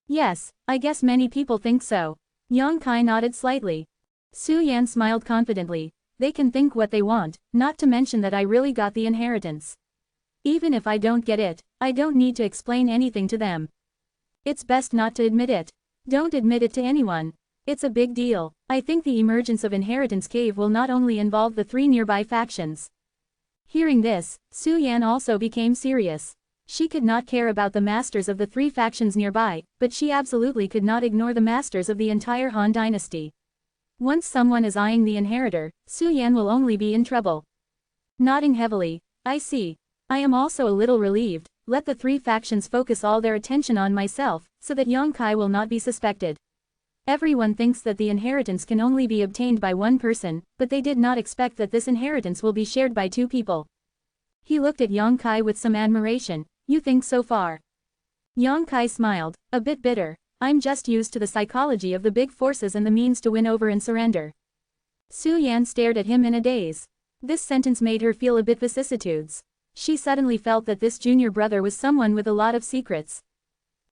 Yes, I guess many people think so. Yang Kai nodded slightly. Su Yan smiled confidently. They can think what they want, not to mention that I really got the inheritance. Even if I don't get it, I don't need to explain anything to them. It's best not to admit it. Don't admit it to anyone. It's a big deal. I think the emergence of Inheritance Cave will not only involve the 3 nearby factions. Hearing this, Su Yan also became serious. She could not care about the masters of the 3 factions nearby, but she absolutely could not ignore the masters of the entire Han dynasty. Once someone is eyeing the inheritor, Su Yan will only be in trouble. Nodding heavily, I see. I am also a little relieved. Let the 3 factions focus all their attention on myself, so that Yang Kai will not be suspected. Everyone thinks that the inheritance can only be obtained by 1 person, but they did not expect that this inheritance will be shared by 2 people. He looked at Yang Kai with some admiration. You think so far? Yang Kai smiled, a bit bitter. I'm just used to the psychology of the big forces and the means to win over and surrender. Su Yan stared at him in a daze. This sentence made her feel a bit vicissitudes. She suddenly felt that this junior brother was someone with a lot of secrets.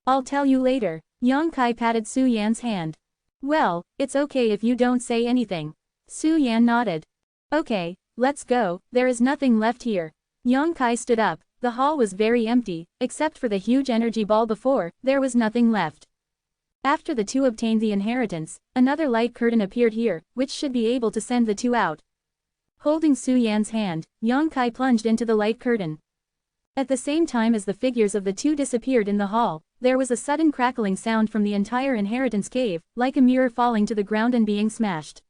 I'll tell you later. Yang Kai patted Su Yan's hand. Well, it's okay if you don't say anything. Su Yan nodded. Okay, let's go, there is nothing left here. Yang Kai stood up. The hall was very empty, except for the huge energy ball before, there was nothing left. After the 2 obtained the inheritance, another light curtain appeared here, which should be able to send the 2 out. Holding Su Yan's hand, Yang Kai plunged into the light curtain. At the same time as the figures of the 2 disappeared in the hall, there was a sudden crackling sound from the entire inheritance cave, like a mirror falling to the ground and being smashed.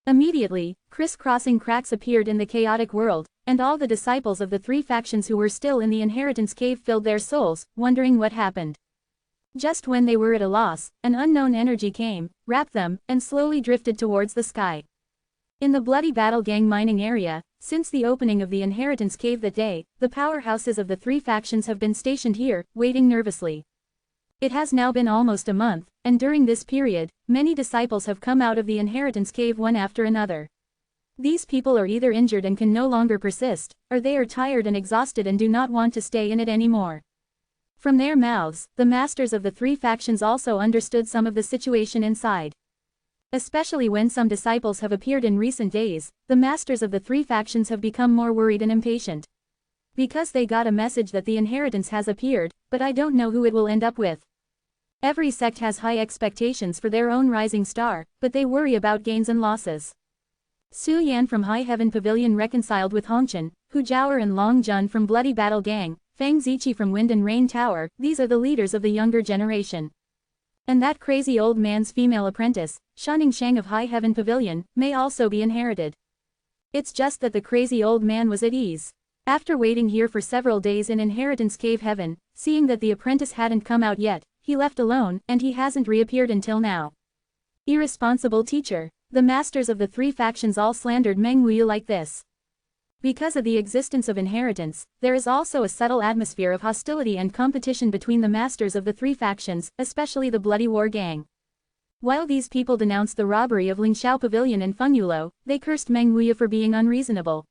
Immediately, criss-crossing cracks appeared in the chaotic world, and all the disciples of the 3 factions who were still in the inheritance cave filled their souls, wondering what happened. Just when they were at a loss, an unknown energy came, wrapped them, and slowly drifted towards the sky. In the Bloody Battle Gang mining area, since the opening of the inheritance cave that day, the powerhouses of the 3 factions have been stationed here, waiting nervously. It has now been almost a month, and during this period, many disciples have come out of the inheritance cave one after another. These people are either injured and can no longer persist, or they are tired and exhausted and do not want to stay in it anymore. From their mouths, the masters of the 3 factions also understood some of the situation inside. Especially when some disciples have appeared in recent days, the masters of the 3 factions have become more worried and impatient. Because they got a message that the inheritance has appeared, but I don't know who it will end up with. Every sect has high expectations for their own rising star, but they worry about gains and losses. Su Yan from High Heaven Pavilion reconciled with Hongchen, Hu Jiaoer and Long Jun from Bloody Battle Gang, Fang Ziqi from Wind and Rain Tower, these are the leaders of the younger generation. And that crazy old man's female apprentice, Shanning Shang of High Heaven Pavilion, may also be inherited. It's just that the crazy old man was at ease. After waiting here for several days in Inheritance Cave Heaven, seeing that the apprentice hadn't come out yet, he left alone, and he hasn't reappeared until now. Irresponsible teacher. The masters of the 3 factions all slandered Meng Wuya like this. Because of the existence of inheritance, there is also a subtle atmosphere of hostility and competition between the masters of the 3 factions, especially the Bloody War Gang. While these people denounced the robbery of Lingxiao Pavilion and Fengyulo, they cursed Meng Wuya for being unreasonable.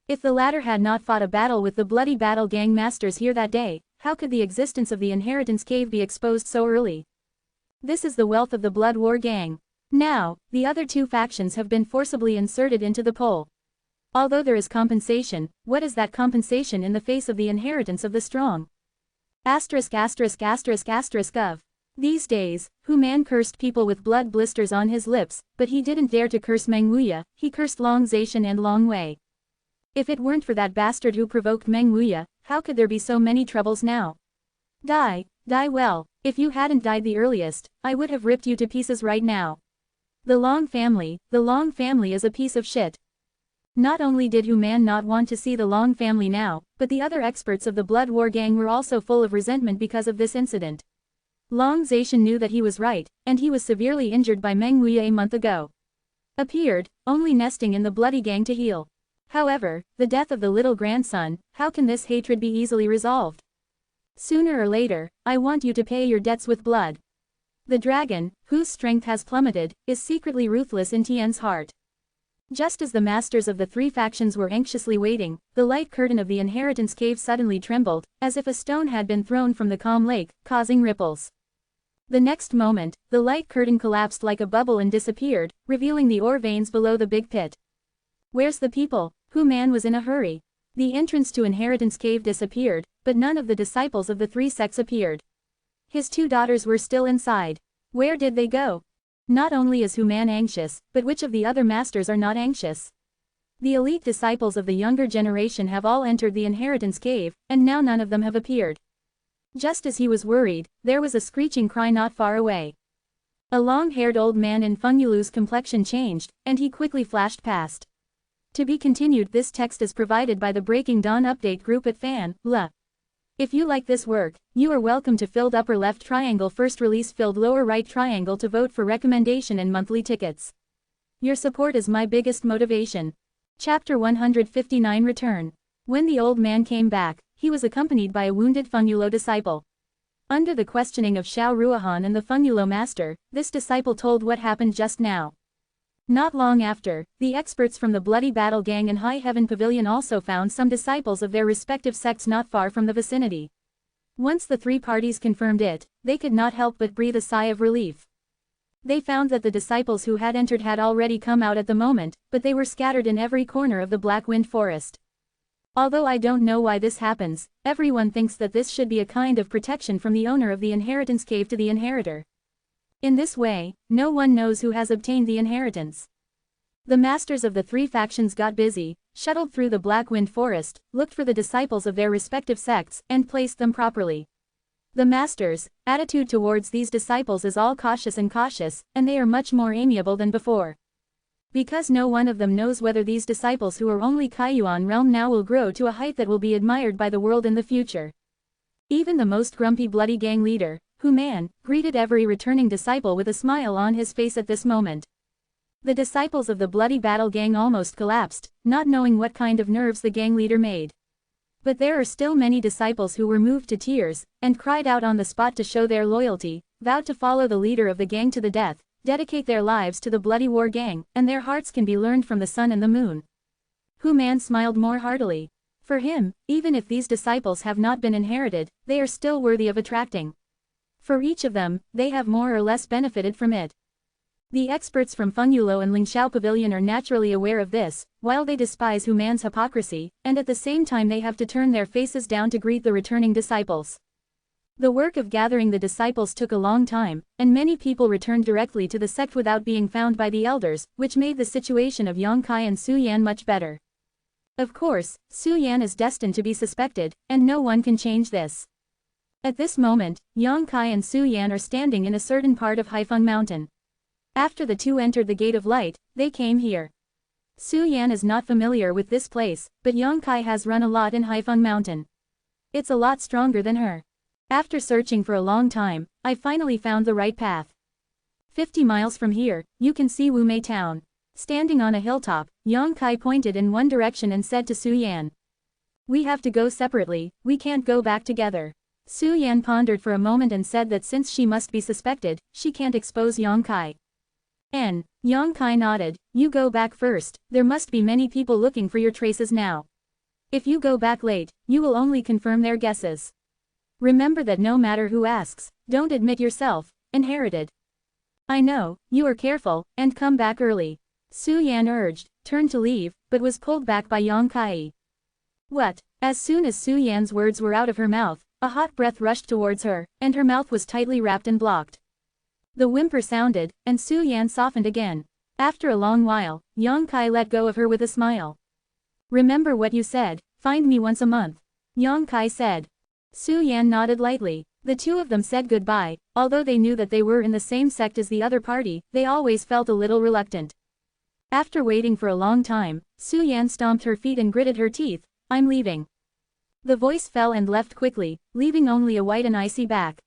If the latter had not fought a battle with the Bloody Battle Gang masters here that day, how could the existence of the Inheritance Cave be exposed so early? This is the wealth of the Blood War Gang. Now, the other 2 factions have been forcibly inserted into the poll. Although there is compensation, what is that compensation in the face of the inheritance of the strong? Asterisk asterisk asterisk asterisk of. These days, Hu Man cursed people with blood blisters on his lips, but he didn't dare to curse Meng Wuya, he cursed Long Zaishan and Long Wei. If it weren't for that bastard who provoked Meng Wuya, how could there be so many troubles now? Die well, if you hadn't died the earliest, I would have ripped you to pieces right now. The Long family is a piece of shit. Not only did Hu Man not want to see the Long family now, but the other experts of the Blood War gang were also full of resentment because of this incident. Long Zaishan knew that he was right, and he was severely injured by Meng Wuya a month ago. Appeared, only nesting in the bloody gang to heal. However, the death of the little grandson, how can this hatred be easily resolved? Sooner or later, I want you to pay your debts with blood. The dragon, whose strength has plummeted, is secretly ruthless in Tian's heart. Just as the masters of the three factions were anxiously waiting, the light curtain of the inheritance cave suddenly trembled, as if a stone had been thrown from the calm lake, causing ripples. The next moment, the light curtain collapsed like a bubble and disappeared, revealing the ore veins below the big pit. Where's the people? Hu Man was in a hurry. The entrance to inheritance cave disappeared, but none of the disciples of the three sects appeared. His two daughters were still inside. Where did they go? Not only is Hu Man anxious, but which of the other masters are not anxious? The elite disciples of the younger generation have all entered the inheritance cave, and now none of them have appeared. Just as he was worried, there was a screeching cry not far away. A long-haired old man in Feng Yulu's complexion changed, and he quickly flashed past. To be continued. This text is provided by the Breaking Dawn update group at Fan.la. If you like this work, you are welcome to filled upper left triangle first release filled lower right triangle to vote for recommendation and monthly tickets. Your support is my biggest motivation. Chapter 159 Return. When the old man came back, he was accompanied by a wounded Feng Yulo disciple. Under the questioning of Xiao Ruohan and the Feng Yulo master, this disciple told what happened just now. Not long after, the experts from the Bloody Battle Gang and High Heaven Pavilion also found some disciples of their respective sects not far from the vicinity. Once the three parties confirmed it, they could not help but breathe a sigh of relief. They found that the disciples who had entered had already come out at the moment, but they were scattered in every corner of the Black Wind Forest. Although I don't know why this happens, everyone thinks that this should be a kind of protection from the owner of the inheritance cave to the inheritor. In this way, no one knows who has obtained the inheritance. The masters of the three factions got busy, shuttled through the Black Wind Forest, looked for the disciples of their respective sects, and placed them properly. The masters' attitude towards these disciples is all cautious, and they are much more amiable than before. Because no one of them knows whether these disciples who are only Kaiyuan realm now will grow to a height that will be admired by the world in the future. Even the most grumpy bloody gang leader, Hu Man, greeted every returning disciple with a smile on his face at this moment. The disciples of the Bloody Battle Gang almost collapsed, not knowing what kind of nerves the gang leader made. But there are still many disciples who were moved to tears, and cried out on the spot to show their loyalty, vowed to follow the leader of the gang to the death, dedicate their lives to the Bloody War Gang, and their hearts can be learned from the sun and the moon. Hu Man smiled more heartily. For him, even if these disciples have not been inherited, they are still worthy of attracting. For each of them, they have more or less benefited from it. The experts from Feng Yulo and Lingxiao Pavilion are naturally aware of this, while they despise Hu Man's hypocrisy, and at the same time they have to turn their faces down to greet the returning disciples. The work of gathering the disciples took a long time, and many people returned directly to the sect without being found by the elders, which made the situation of Yang Kai and Su Yan much better. Of course, Su Yan is destined to be suspected, and no one can change this. At this moment, Yang Kai and Su Yan are standing in a certain part of Haifeng Mountain. After the two entered the Gate of Light, they came here. Su Yan is not familiar with this place, but Yang Kai has run a lot in Haifeng Mountain. It's a lot stronger than her. After searching for a long time, I finally found the right path. 50 miles from here, you can see Wumei Town. Standing on a hilltop, Yang Kai pointed in one direction and said to Su Yan. We have to go separately, we can't go back together. Su Yan pondered for a moment and said that since she must be suspected, she can't expose Yang Kai. Yang Kai nodded. You go back first, there must be many people looking for your traces now. If you go back late, you will only confirm their guesses. Remember that no matter who asks, don't admit yourself inherited. I know, you are careful, and come back early. Su Yan urged. turned to leave, but was pulled back by Yang Kai. What? As soon as Su Yan's words were out of her mouth, a hot breath rushed towards her, and her mouth was tightly wrapped and blocked. The whimper sounded, and Su Yan softened again. After a long while, Yang Kai let go of her with a smile. Remember what you said, find me once a month. Yang Kai said. Su Yan nodded lightly. The two of them said goodbye. Although they knew that they were in the same sect as the other party, they always felt a little reluctant. After waiting for a long time, Su Yan stomped her feet and gritted her teeth. I'm leaving. The voice fell and left quickly, leaving only a white and icy back.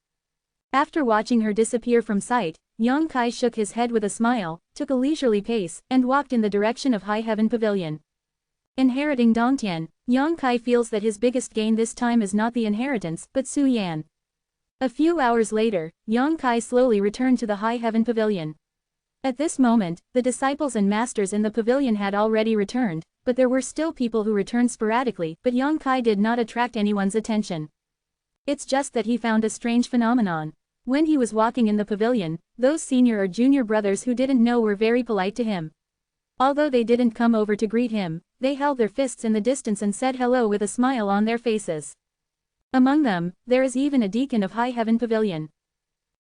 After watching her disappear from sight, Yang Kai shook his head with a smile, took a leisurely pace, and walked in the direction of High Heaven Pavilion. Inheriting Dongtian, Yang Kai feels that his biggest gain this time is not the inheritance, but Su Yan. A few hours later, Yang Kai slowly returned to the High Heaven Pavilion. At this moment, the disciples and masters in the pavilion had already returned, but there were still people who returned sporadically, but Yang Kai did not attract anyone's attention. It's just that he found a strange phenomenon. When he was walking in the pavilion, those senior or junior brothers who didn't know were very polite to him. Although they didn't come over to greet him, they held their fists in the distance and said hello with a smile on their faces. Among them, there is even a deacon of High Heaven Pavilion.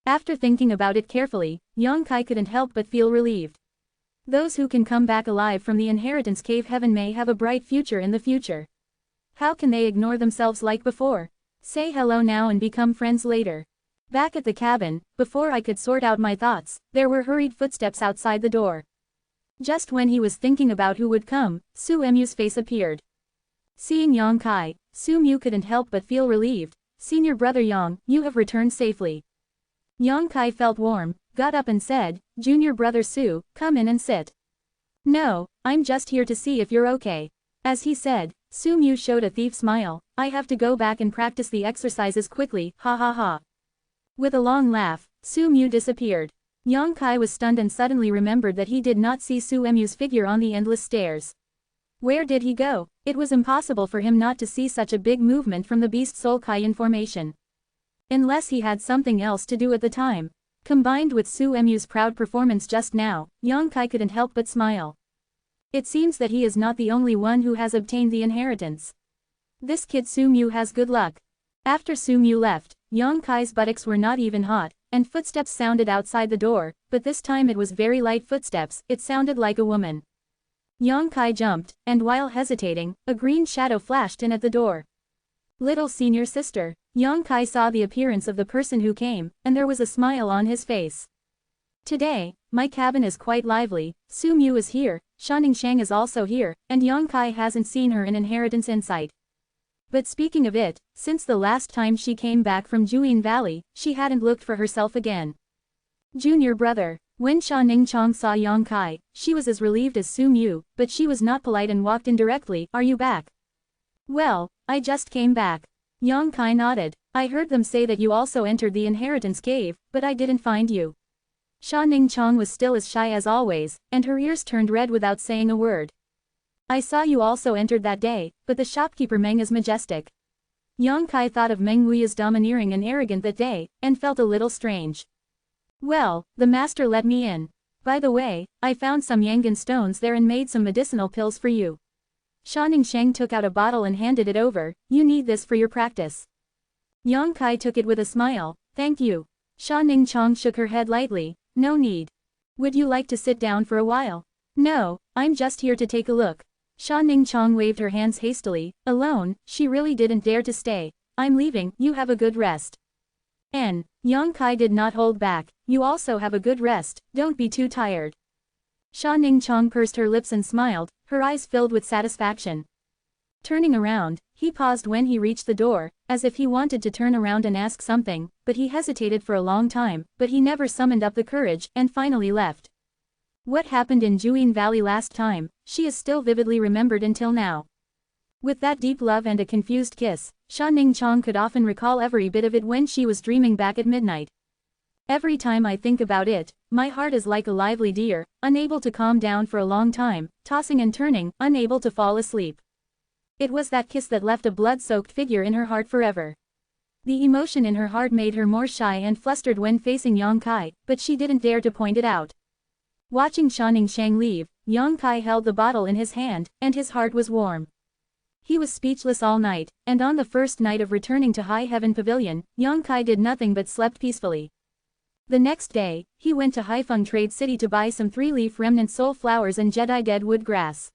After thinking about it carefully, Yang Kai couldn't help but feel relieved. Those who can come back alive from the inheritance cave heaven may have a bright future in the future. How can they ignore themselves like before? Say hello now and become friends later. Back at the cabin, before I could sort out my thoughts, there were hurried footsteps outside the door. Just when he was thinking about who would come, Su Mu's face appeared. Seeing Yang Kai, Su Mu couldn't help but feel relieved. Senior brother Yang, you have returned safely. Yang Kai felt warm, got up and said, Junior brother Su, come in and sit. No, I'm just here to see if you're okay. As he said, Su Mu showed a thief smile. I have to go back and practice the exercises quickly, ha ha ha. With a long laugh, Su Mu disappeared. Yang Kai was stunned and suddenly remembered that he did not see Su Mu's figure on the endless stairs. Where did he go? It was impossible for him not to see such a big movement from the Beast Soul Kaiyan formation. Unless he had something else to do at the time. Combined with Su Mu's proud performance just now, Yang Kai couldn't help but smile. It seems that he is not the only one who has obtained the inheritance. This kid Su Mu has good luck. After Su Mu left, Yang Kai's buttocks were not even hot, and footsteps sounded outside the door, but this time it was very light footsteps, it sounded like a woman. Yang Kai jumped, and while hesitating, a green shadow flashed in at the door. Little senior sister. Yang Kai saw the appearance of the person who came, and there was a smile on his face. Today, my cabin is quite lively. Su Mu is here, Shanning Shang is also here, and Yang Kai hasn't seen her in Inheritance Insight. But speaking of it, since the last time she came back from Juyin Valley, she hadn't looked for herself again. Junior brother. When Shanning Chong saw Yang Kai, she was as relieved as Su Mu, but she was not polite and walked in directly. Are you back? Well, I just came back. Yang Kai nodded. I heard them say that you also entered the inheritance cave, but I didn't find you. Shanning Chong was still as shy as always, and her ears turned red without saying a word. I saw you also entered that day, but the shopkeeper Meng is majestic. Yang Kai thought of Meng Wuya's domineering and arrogant that day, and felt a little strange. Well, the master let me in. By the way, I found some Yangan stones there and made some medicinal pills for you. Shanning Shang took out a bottle and handed it over. You need this for your practice. Yang Kai took it with a smile. Thank you. Shanning Chong shook her head lightly. No need. Would you like to sit down for a while? No, I'm just here to take a look. Shanning Chong waved her hands hastily. Alone, she really didn't dare to stay. I'm leaving, you have a good rest. Yang Kai did not hold back. You also have a good rest, don't be too tired. Shanning Chong pursed her lips and smiled, her eyes filled with satisfaction. Turning around, he paused when he reached the door, as if he wanted to turn around and ask something, but he hesitated for a long time, but he never summoned up the courage, and finally left. What happened in Juyin Valley last time, she is still vividly remembered until now. With that deep love and a confused kiss, Shanning Chong could often recall every bit of it when she was dreaming back at midnight. Every time I think about it, my heart is like a lively deer, unable to calm down for a long time, tossing and turning, unable to fall asleep. It was that kiss that left a blood-soaked figure in her heart forever. The emotion in her heart made her more shy and flustered when facing Yang Kai, but she didn't dare to point it out. Watching Shanning Shang leave, Yang Kai held the bottle in his hand, and his heart was warm. He was speechless all night, and on the first night of returning to High Heaven Pavilion, Yang Kai did nothing but slept peacefully. The next day, he went to Haifeng Trade City to buy some 3-leaf remnant soul flowers and Jedi deadwood grass.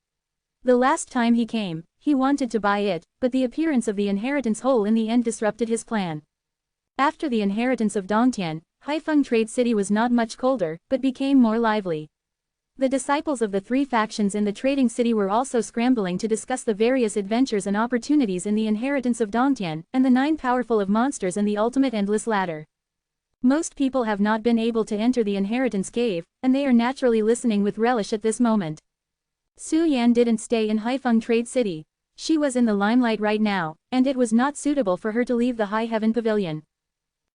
The last time he came, he wanted to buy it, but the appearance of the inheritance hole in the end disrupted his plan. After the inheritance of Dongtian, Haifeng Trade City was not much colder, but became more lively. The disciples of the 3 factions in the trading city were also scrambling to discuss the various adventures and opportunities in the inheritance of Dongtian, and the 9 powerful of monsters and the ultimate endless ladder. Most people have not been able to enter the inheritance cave, and they are naturally listening with relish at this moment. Su Yan didn't stay in Haifeng Trade City. She was in the limelight right now, and it was not suitable for her to leave the High Heaven Pavilion.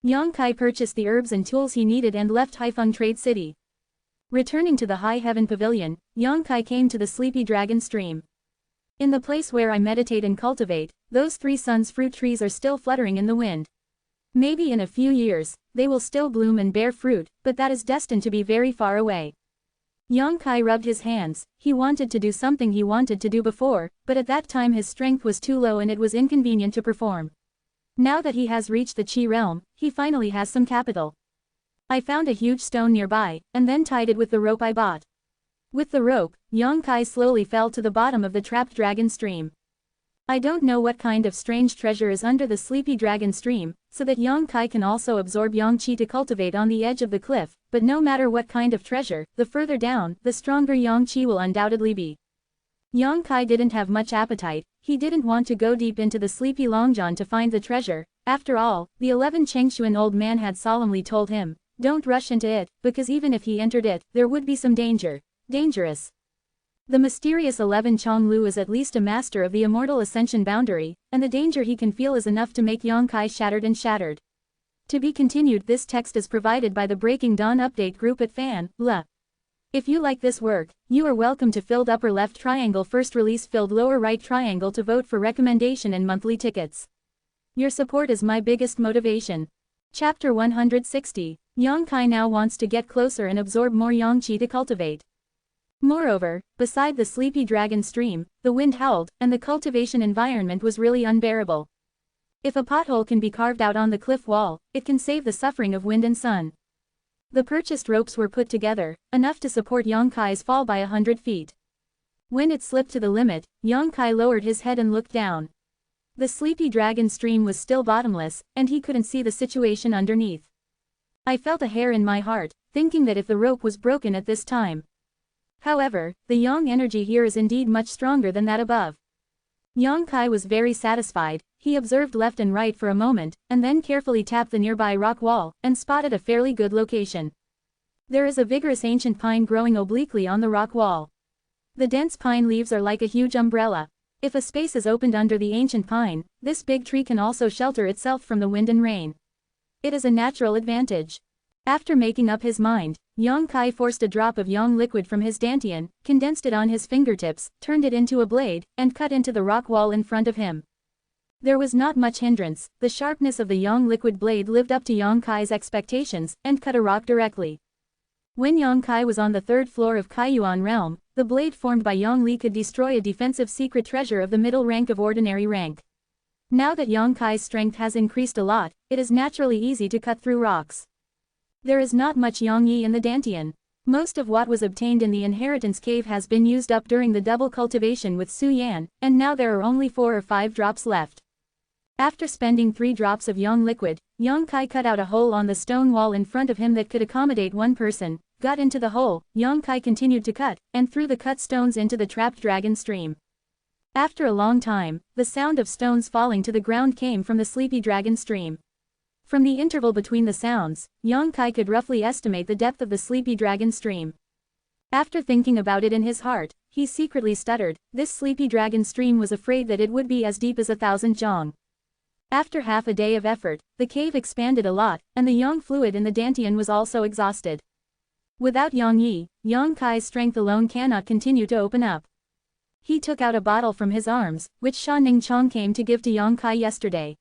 Yang Kai purchased the herbs and tools he needed and left Haifeng Trade City. Returning to the High Heaven Pavilion, Yang Kai came to the Sleepy Dragon Stream. In the place where I meditate and cultivate, those 3 suns fruit trees are still fluttering in the wind. Maybe in a few years, they will still bloom and bear fruit, but that is destined to be very far away. Yang Kai rubbed his hands. He wanted to do something he wanted to do before, but at that time his strength was too low and it was inconvenient to perform. Now that he has reached the Qi realm, he finally has some capital. I found a huge stone nearby, and then tied it with the rope I bought. With the rope, Yang Kai slowly fell to the bottom of the trapped dragon stream. I don't know what kind of strange treasure is under the Sleepy Dragon Stream, so that Yang Kai can also absorb Yang Qi to cultivate on the edge of the cliff, but no matter what kind of treasure, the further down, the stronger Yang Qi will undoubtedly be. Yang Kai didn't have much appetite. He didn't want to go deep into the Sleepy Longjian to find the treasure. After all, the 11 Chengshuan old man had solemnly told him, don't rush into it, because even if he entered it, there would be some danger. Dangerous. The mysterious 11 Chonglu is at least a master of the immortal ascension boundary, and the danger he can feel is enough to make Yang Kai shattered. To be continued. This text is provided by the Breaking Dawn update group at Fan.la. If you like this work, you are welcome to filled upper left triangle first release filled lower right triangle to vote for recommendation and monthly tickets. Your support is my biggest motivation. Chapter 160. Yang Kai now wants to get closer and absorb more Yang Qi to cultivate. Moreover, beside the Sleepy Dragon Stream, the wind howled, and the cultivation environment was really unbearable. If a pothole can be carved out on the cliff wall, it can save the suffering of wind and sun. The purchased ropes were put together, enough to support Yang Kai's fall by 100 feet. When it slipped to the limit, Yang Kai lowered his head and looked down. The Sleepy Dragon Stream was still bottomless, and he couldn't see the situation underneath. I felt a hair in my heart, thinking that if the rope was broken at this time. However, the Yang energy here is indeed much stronger than that above. Yang Kai was very satisfied. He observed left and right for a moment, and then carefully tapped the nearby rock wall, and spotted a fairly good location. There is a vigorous ancient pine growing obliquely on the rock wall. The dense pine leaves are like a huge umbrella. If a space is opened under the ancient pine, this big tree can also shelter itself from the wind and rain. It is a natural advantage. After making up his mind, Yang Kai forced a drop of Yang liquid from his dantian, condensed it on his fingertips, turned it into a blade, and cut into the rock wall in front of him. There was not much hindrance. The sharpness of the Yang liquid blade lived up to Yang Kai's expectations, and cut a rock directly. When Yang Kai was on the 3rd floor of Kaiyuan realm, the blade formed by Yang Li could destroy a defensive secret treasure of the middle rank of ordinary rank. Now that Yang Kai's strength has increased a lot, it is naturally easy to cut through rocks. There is not much Yang Yi in the dantian. Most of what was obtained in the inheritance cave has been used up during the double cultivation with Su Yan, and now there are only 4 or 5 drops left. After spending 3 drops of Yang liquid, Yang Kai cut out a hole on the stone wall in front of him that could accommodate 1 person, got into the hole. Yang Kai continued to cut, and threw the cut stones into the trapped dragon stream. After a long time, the sound of stones falling to the ground came from the Sleepy Dragon Stream. From the interval between the sounds, Yang Kai could roughly estimate the depth of the Sleepy Dragon Stream. After thinking about it in his heart, he secretly stuttered. This Sleepy Dragon Stream was afraid that it would be as deep as 1,000 zhang. After half a day of effort, the cave expanded a lot, and the Yang fluid in the dantian was also exhausted. Without Yang Yi, Yang Kai's strength alone cannot continue to open up. He took out a bottle from his arms, which Sha Ningchong came to give to Yang Kai yesterday.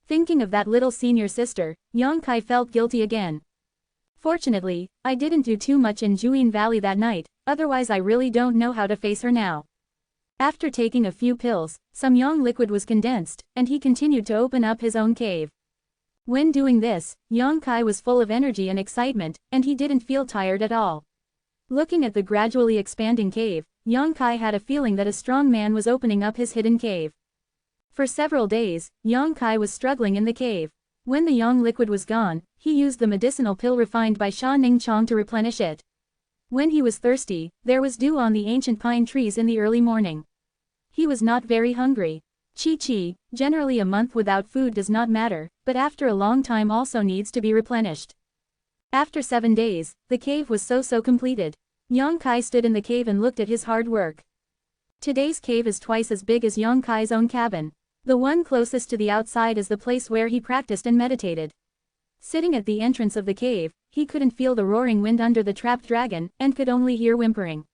Thinking of that little senior sister, Yang Kai felt guilty again. Fortunately, I didn't do too much in Juyin Valley that night. otherwise I really don't know how to face her now. After taking a few pills, some yang liquid was condensed, and he continued to open up his own cave. When doing this, Yang Kai was full of energy and excitement, and he didn't feel tired at all. Looking at the gradually expanding cave, Yang Kai had a feeling that a strong man was opening up his hidden cave. For several days, Yang Kai was struggling in the cave. When the yang liquid was gone, he used the medicinal pill refined by Sha Ning Chong to replenish it. When he was thirsty, there was dew on the ancient pine trees in the early morning. He was not very hungry. Chi, generally a month without food does not matter, but after a long time also needs to be replenished. After 7 days, the cave was so completed. Yang Kai stood in the cave and looked at his hard work. Today's cave is twice as big as Yang Kai's own cabin. The one closest to the outside is the place where he practiced and meditated. Sitting at the entrance of the cave, he couldn't feel the roaring wind under the trapped dragon, and could only hear whimpering.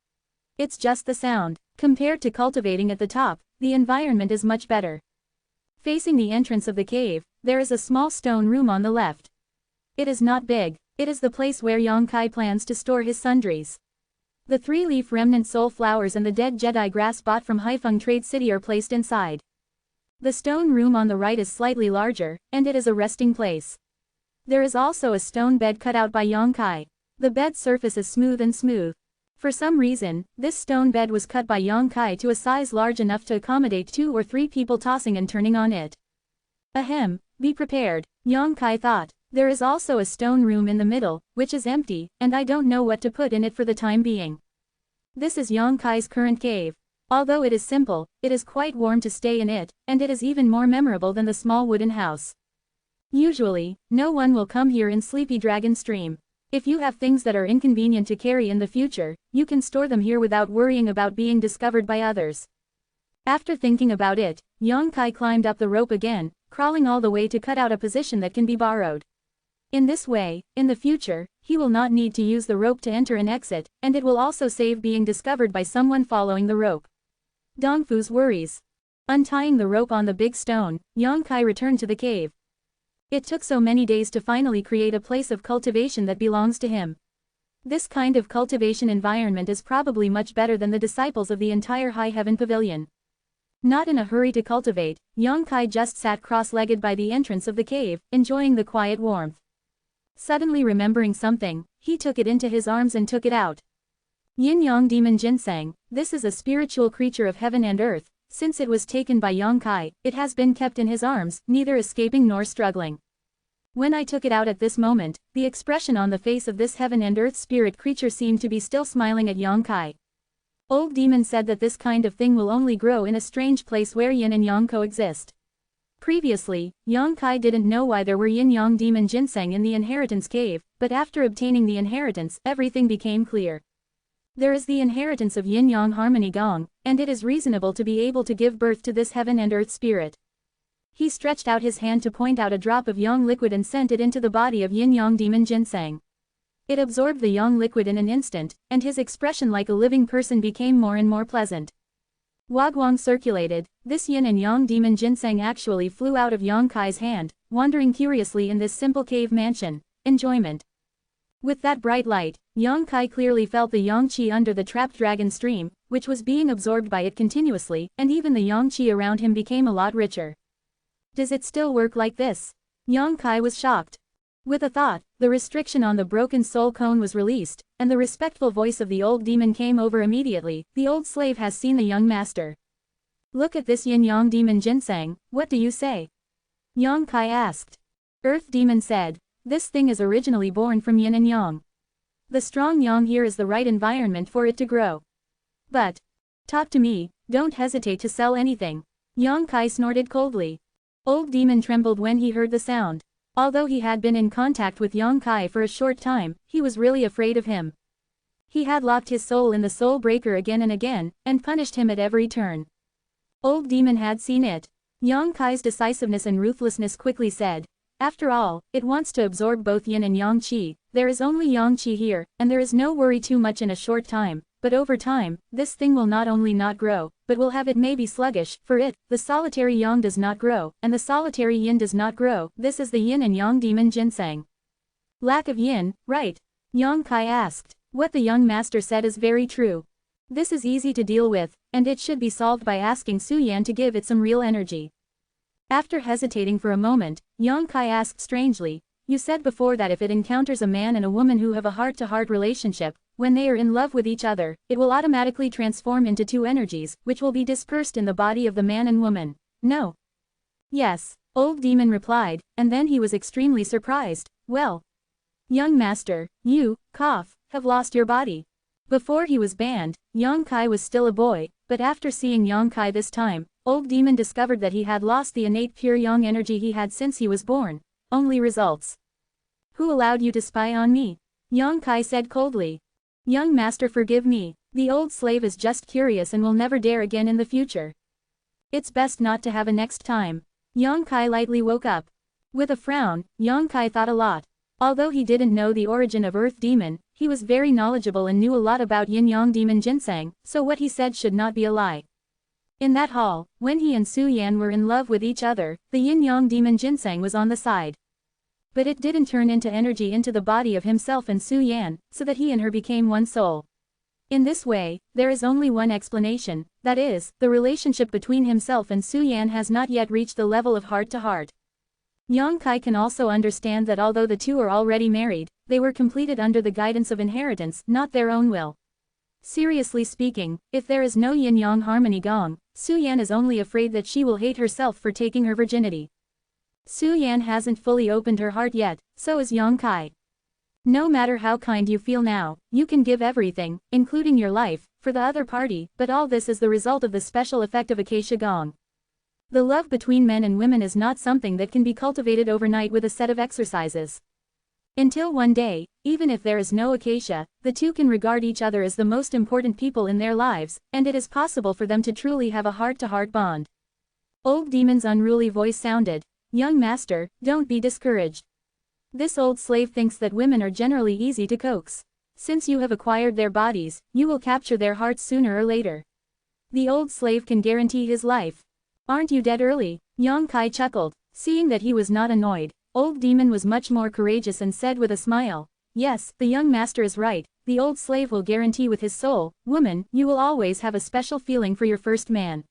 It's just the sound. Compared to cultivating at the top, the environment is much better. Facing the entrance of the cave, there is a small stone room on the left. It is not big. It is the place where Yang Kai plans to store his sundries. The 3-leaf remnant soul flowers and the dead Jedi grass bought from Haifeng Trade City are placed inside. The stone room on the right is slightly larger, and it is a resting place. There is also a stone bed cut out by Yang Kai. The bed surface is smooth and smooth. For some reason, this stone bed was cut by Yang Kai to a size large enough to accommodate 2 or 3 people tossing and turning on it. Ahem, be prepared, Yang Kai thought. There is also a stone room in the middle, which is empty, and I don't know what to put in it for the time being. This is Yang Kai's current cave. Although it is simple, it is quite warm to stay in it, and it is even more memorable than the small wooden house. Usually, no one will come here in Sleepy Dragon Stream. If you have things that are inconvenient to carry in the future, you can store them here without worrying about being discovered by others. After thinking about it, Yang Kai climbed up the rope again, crawling all the way to cut out a position that can be borrowed. In this way, in the future, he will not need to use the rope to enter and exit, and it will also save being discovered by someone following the rope. Dongfu's worries. Untying the rope on the big stone, Yang Kai returned to the cave. It took so many days to finally create a place of cultivation that belongs to him. This kind of cultivation environment is probably much better than the disciples of the entire High Heaven Pavilion. Not in a hurry to cultivate, Yang Kai just sat cross-legged by the entrance of the cave, enjoying the quiet warmth. Suddenly remembering something, he took it into his arms and took it out. Yin-Yang Demon Ginseng, this is a spiritual creature of heaven and earth. Since it was taken by Yang Kai, it has been kept in his arms, neither escaping nor struggling. When I took it out at this moment, the expression on the face of this heaven and earth spirit creature seemed to be still smiling at Yang Kai. Old Demon said that this kind of thing will only grow in a strange place where yin and yang coexist. Previously, Yang Kai didn't know why there were Yin-Yang Demon Ginseng in the inheritance cave, but after obtaining the inheritance, everything became clear. There is the inheritance of Yin-Yang Harmony Gong, and it is reasonable to be able to give birth to this heaven and earth spirit. He stretched out his hand to point out a drop of yang liquid and sent it into the body of Yin-Yang Demon Ginseng. It absorbed the yang liquid in an instant, and his expression like a living person became more and more pleasant. Wagwang circulated. This yin and yang demon ginseng actually flew out of Yang Kai's hand, wandering curiously in this simple cave mansion. Enjoyment. With that bright light, Yang Kai clearly felt the yang qi under the trapped dragon stream, which was being absorbed by it continuously, and even the yang qi around him became a lot richer. Does it still work like this? Yang Kai was shocked. With a thought, the restriction on the broken soul cone was released, and the respectful voice of the old demon came over immediately. The old slave has seen the young master. Look at this yin-yang demon ginseng, what do you say? Yang Kai asked. Earth demon said, this thing is originally born from yin and yang. The strong yang here is the right environment for it to grow. But, talk to me, don't hesitate to sell anything. Yang Kai snorted coldly. Old demon trembled when he heard the sound. Although he had been in contact with Yang Kai for a short time, he was really afraid of him. He had locked his soul in the soul breaker again and again, and punished him at every turn. Old demon had seen it. Yang Kai's decisiveness and ruthlessness quickly said, after all, it wants to absorb both yin and yang qi. There is only yang qi here, and there is no worry too much in a short time, but over time, this thing will not only not grow, but will have it maybe sluggish. For it, the solitary yang does not grow, and the solitary yin does not grow. This is the yin and yang demon ginseng. Lack of yin, right? Yang Kai asked. What the young master said is very true. This is easy to deal with, and it should be solved by asking Su Yan to give it some real energy. After hesitating for a moment, Yang Kai asked strangely, you said before that if it encounters a man and a woman who have a heart-to-heart relationship, when they are in love with each other, it will automatically transform into two energies, which will be dispersed in the body of the man and woman. No. Yes, old demon replied, and then he was extremely surprised. Well, young master, you, have lost your body. Before he was banned, Yang Kai was still a boy, but after seeing Yang Kai this time, old demon discovered that he had lost the innate pure yang energy he had since he was born. Only results. Who allowed you to spy on me? Yang Kai said coldly. Young master, forgive me, the old slave is just curious and will never dare again in the future. It's best not to have a next time. Yang Kai lightly woke up. With a frown, Yang Kai thought a lot. Although he didn't know the origin of Earth Demon, he was very knowledgeable and knew a lot about Yin-Yang Demon Ginseng, so what he said should not be a lie. In that hall, when he and Su Yan were in love with each other, the Yin-Yang Demon Ginseng was on the side. But it didn't turn into energy into the body of himself and Su Yan, so that he and her became one soul. In this way, there is only one explanation, that is, the relationship between himself and Su Yan has not yet reached the level of heart-to-heart. Yang Kai can also understand that although the two are already married, they were completed under the guidance of inheritance, not their own will. Seriously speaking, if there is no yin-yang harmony gong, Su Yan is only afraid that she will hate herself for taking her virginity. Su Yan hasn't fully opened her heart yet, so is Yang Kai. No matter how kind you feel now, you can give everything, including your life, for the other party, but all this is the result of the special effect of Acacia Gong. The love between men and women is not something that can be cultivated overnight with a set of exercises. Until one day, even if there is no acacia, the two can regard each other as the most important people in their lives, and it is possible for them to truly have a heart-to-heart bond. Old Demon's unruly voice sounded, young master, don't be discouraged. This old slave thinks that women are generally easy to coax. Since you have acquired their bodies, you will capture their hearts sooner or later. The old slave can guarantee his life. Aren't you dead early? Yang Kai chuckled. Seeing that he was not annoyed, Old Demon was much more courageous and said with a smile, yes, the young master is right, the old slave will guarantee with his soul, woman, you will always have a special feeling for your first man.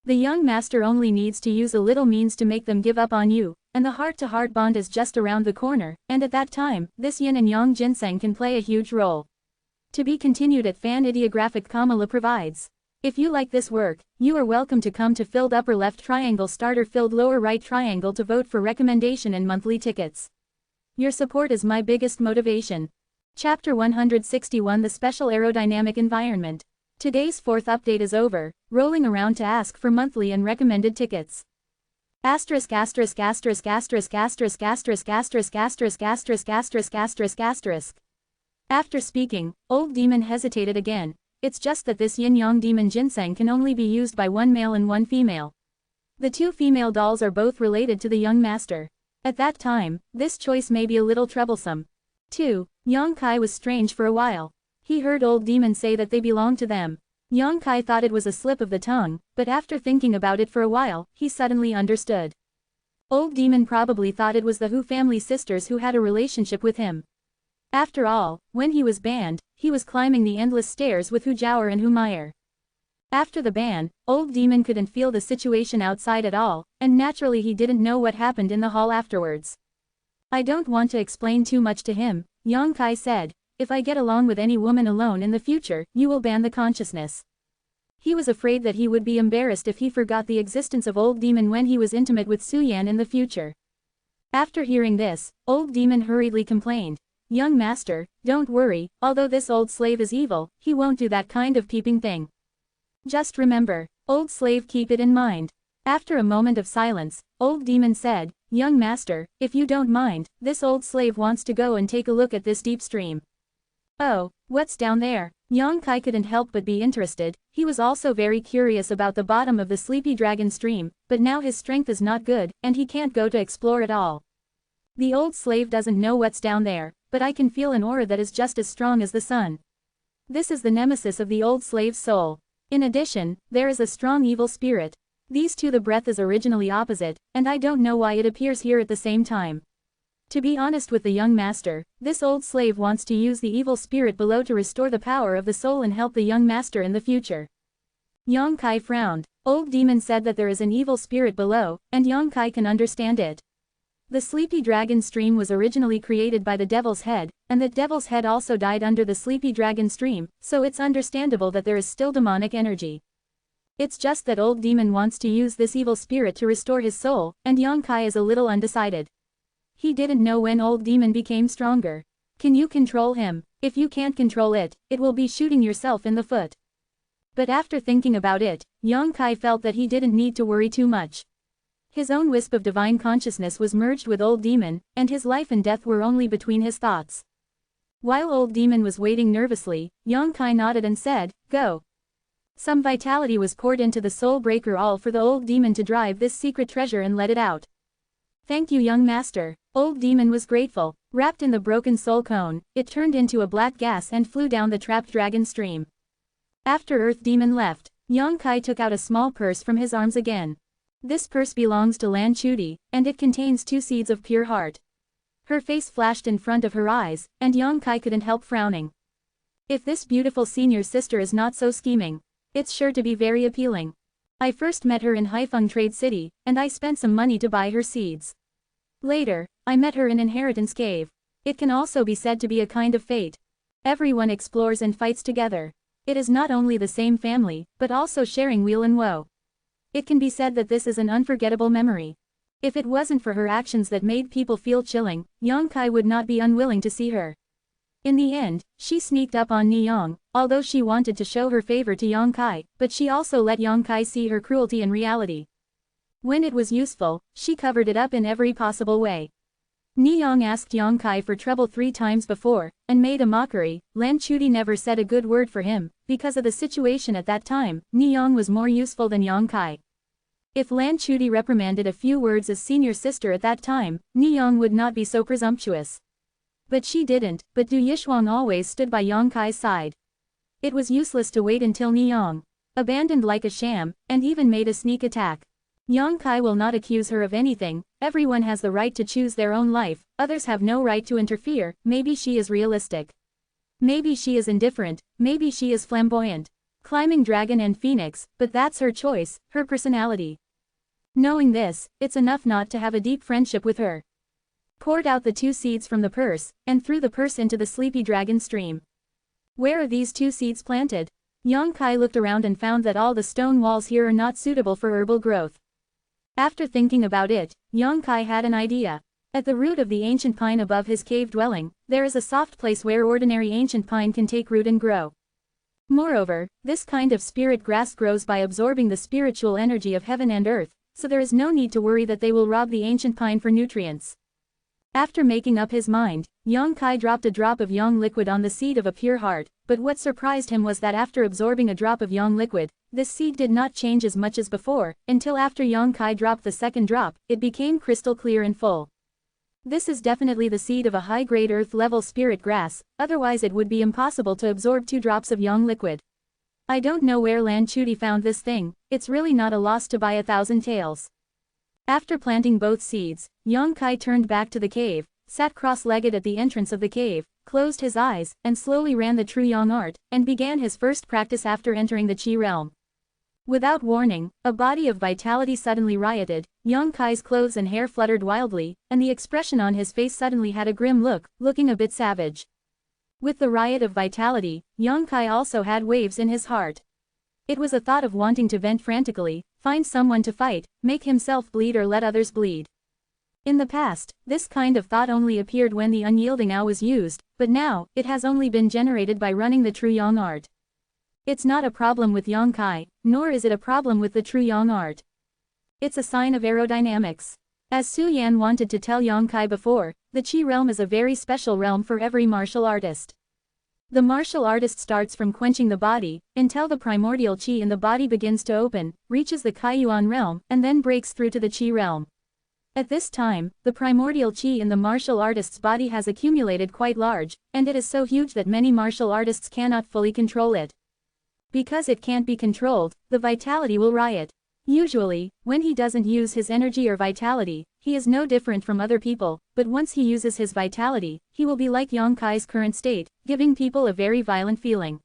The young master only needs to use a little means to make them give up on you, and the heart-to-heart bond is just around the corner, and at that time, this yin and yang ginseng can play a huge role. To be continued at Fan Ideographic Kamala provides. If you like this work, you are welcome to come to filled upper left triangle starter filled lower right triangle to vote for recommendation and monthly tickets. Your support is my biggest motivation. Chapter 161 The Special Aerodynamic Environment. Today's fourth update is over, rolling around to ask for monthly and recommended tickets. Asterisk asterisk asterisk asterisk asterisk asterisk asterisk asterisk asterisk asterisk asterisk asterisk. After speaking, Old Demon hesitated again. It's just that this yin-yang demon ginseng can only be used by one male and one female. The two female dolls are both related to the young master. At that time, this choice may be a little troublesome. 2. Yang Kai was strange for a while. He heard Old Demon say that they belonged to them. Yang Kai thought it was a slip of the tongue, but after thinking about it for a while, he suddenly understood. Old Demon probably thought it was the Hu family sisters who had a relationship with him. After all, when he was banned, he was climbing the endless stairs with Hu Jiaoer and Hu Meyer. After the ban, Old Demon couldn't feel the situation outside at all, and naturally he didn't know what happened in the hall afterwards. I don't want to explain too much to him, Yang Kai said. If I get along with any woman alone in the future, you will ban the consciousness. He was afraid that he would be embarrassed if he forgot the existence of Old Demon when he was intimate with Su Yan in the future. After hearing this, Old Demon hurriedly complained. Young master, don't worry, although this old slave is evil, he won't do that kind of peeping thing. Just remember, old slave, keep it in mind. After a moment of silence, Old Demon said, young master, if you don't mind, this old slave wants to go and take a look at this deep stream. Oh, what's down there? Yang Kai couldn't help but be interested. He was also very curious about the bottom of the Sleepy Dragon stream, but now his strength is not good, and he can't go to explore at all. The old slave doesn't know what's down there, but I can feel an aura that is just as strong as the sun. This is the nemesis of the old slave's soul. In addition, there is a strong evil spirit. These two, the breath is originally opposite, and I don't know why it appears here at the same time. To be honest with the young master, this old slave wants to use the evil spirit below to restore the power of the soul and help the young master in the future. Yang Kai frowned. Old demon said that there is an evil spirit below, and Yang Kai can understand it. The sleepy dragon stream was originally created by the devil's head, and that devil's head also died under the sleepy dragon stream, so it's understandable that there is still demonic energy. It's just that old demon wants to use this evil spirit to restore his soul, and Yang Kai is a little undecided. He didn't know when old demon became stronger. Can you control him? If you can't control it, it will be shooting yourself in the foot. But after thinking about it, Yang Kai felt that he didn't need to worry too much. His own wisp of divine consciousness was merged with old demon, and his life and death were only between his thoughts. While old demon was waiting nervously, Yang Kai nodded and said, "Go." Some vitality was poured into the soul breaker all for the old demon to drive this secret treasure and let it out. "Thank you, young master." Old demon was grateful. Wrapped in the broken soul cone, it turned into a black gas and flew down the trapped dragon stream. After Earth Demon left, Yang Kai took out a small purse from his arms again. This purse belongs to Lan Chuti, and it contains 2 seeds of pure heart. Her face flashed in front of her eyes, and Yang Kai couldn't help frowning. If this beautiful senior sister is not so scheming, it's sure to be very appealing. I first met her in Haifeng Trade City, and I spent some money to buy her seeds. Later, I met her in Inheritance Cave. It can also be said to be a kind of fate. Everyone explores and fights together. It is not only the same family, but also sharing weal and woe. It can be said that this is an unforgettable memory. If it wasn't for her actions that made people feel chilling, Yang Kai would not be unwilling to see her. In the end, she sneaked up on Ni Yang, although she wanted to show her favor to Yang Kai, but she also let Yang Kai see her cruelty in reality. When it was useful, she covered it up in every possible way. Ni Yang asked Yang Kai for trouble 3 times before, and made a mockery. Lan Chuti never said a good word for him. Because of the situation at that time, Ni Yang was more useful than Yang Kai. If Lan Chuti reprimanded a few words as senior sister at that time, Ni Yang would not be so presumptuous. But she didn't, but Du Yishuang always stood by Yang Kai's side. It was useless to wait until Ni Yang abandoned like a sham, and even made a sneak attack. Yang Kai will not accuse her of anything. Everyone has the right to choose their own life, others have no right to interfere. Maybe she is realistic. Maybe she is indifferent, maybe she is flamboyant. Climbing dragon and phoenix, but that's her choice, her personality. Knowing this, it's enough not to have a deep friendship with her. Poured out the 2 seeds from the purse, and threw the purse into the sleepy dragon stream. Where are these 2 seeds planted? Yang Kai looked around and found that all the stone walls here are not suitable for herbal growth. After thinking about it, Yang Kai had an idea. At the root of the ancient pine above his cave dwelling, there is a soft place where ordinary ancient pine can take root and grow. Moreover, this kind of spirit grass grows by absorbing the spiritual energy of heaven and earth, so there is no need to worry that they will rob the ancient pine for nutrients. After making up his mind, Yang Kai dropped a drop of yang liquid on the seed of a pure heart, but what surprised him was that after absorbing a drop of yang liquid, this seed did not change as much as before, until after Yang Kai dropped the second drop, it became crystal clear and full. This is definitely the seed of a high-grade earth-level spirit grass, otherwise it would be impossible to absorb 2 drops of yang liquid. I don't know where Lan Chuti found this thing, it's really not a loss to buy 1,000 taels. After planting both seeds, Yang Kai turned back to the cave, sat cross-legged at the entrance of the cave, closed his eyes, and slowly ran the true yang art, and began his first practice after entering the Qi realm. Without warning, a body of vitality suddenly rioted, Yang Kai's clothes and hair fluttered wildly, and the expression on his face suddenly had a grim look, looking a bit savage. With the riot of vitality, Yang Kai also had waves in his heart. It was a thought of wanting to vent frantically, find someone to fight, make himself bleed or let others bleed. In the past, this kind of thought only appeared when the unyielding Ao was used, but now, it has only been generated by running the true yang art. It's not a problem with Yang Kai, nor is it a problem with the true yang art. It's a sign of aerodynamics. As Su Yan wanted to tell Yang Kai before, the Qi realm is a very special realm for every martial artist. The martial artist starts from quenching the body, until the primordial Qi in the body begins to open, reaches the Kaiyuan realm, and then breaks through to the Qi realm. At this time, the primordial Qi in the martial artist's body has accumulated quite large, and it is so huge that many martial artists cannot fully control it. Because it can't be controlled, the vitality will riot. Usually, when he doesn't use his energy or vitality, he is no different from other people, but once he uses his vitality, he will be like Yongkai's current state, giving people a very violent feeling.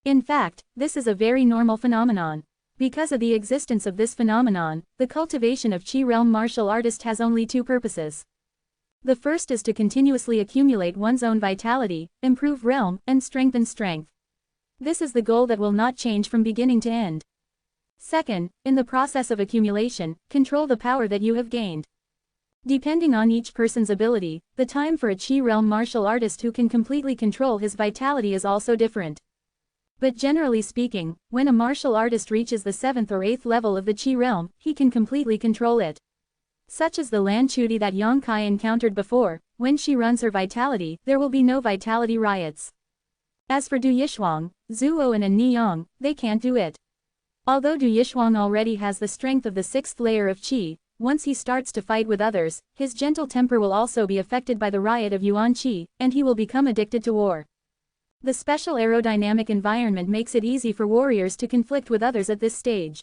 In fact, this is a very normal phenomenon. Because of the existence of this phenomenon, the cultivation of Qi realm martial artist has only two purposes. The first is to continuously accumulate one's own vitality, improve realm, and strengthen strength. This is the goal that will not change from beginning to end. Second, in the process of accumulation, control the power that you have gained. Depending on each person's ability, the time for a Qi realm martial artist who can completely control his vitality is also different. But generally speaking, when a martial artist reaches the 7th or 8th level of the Qi realm, he can completely control it. Such as the Lan Chuti that Yongkai encountered before, when she runs her vitality, there will be no vitality riots. As for Du Yishuang, Zhuo and Niyang, they can't do it. Although Du Yishuang already has the strength of the 6th layer of Qi, once he starts to fight with others, his gentle temper will also be affected by the riot of Yuan Qi, and he will become addicted to war. The special aerodynamic environment makes it easy for warriors to conflict with others at this stage.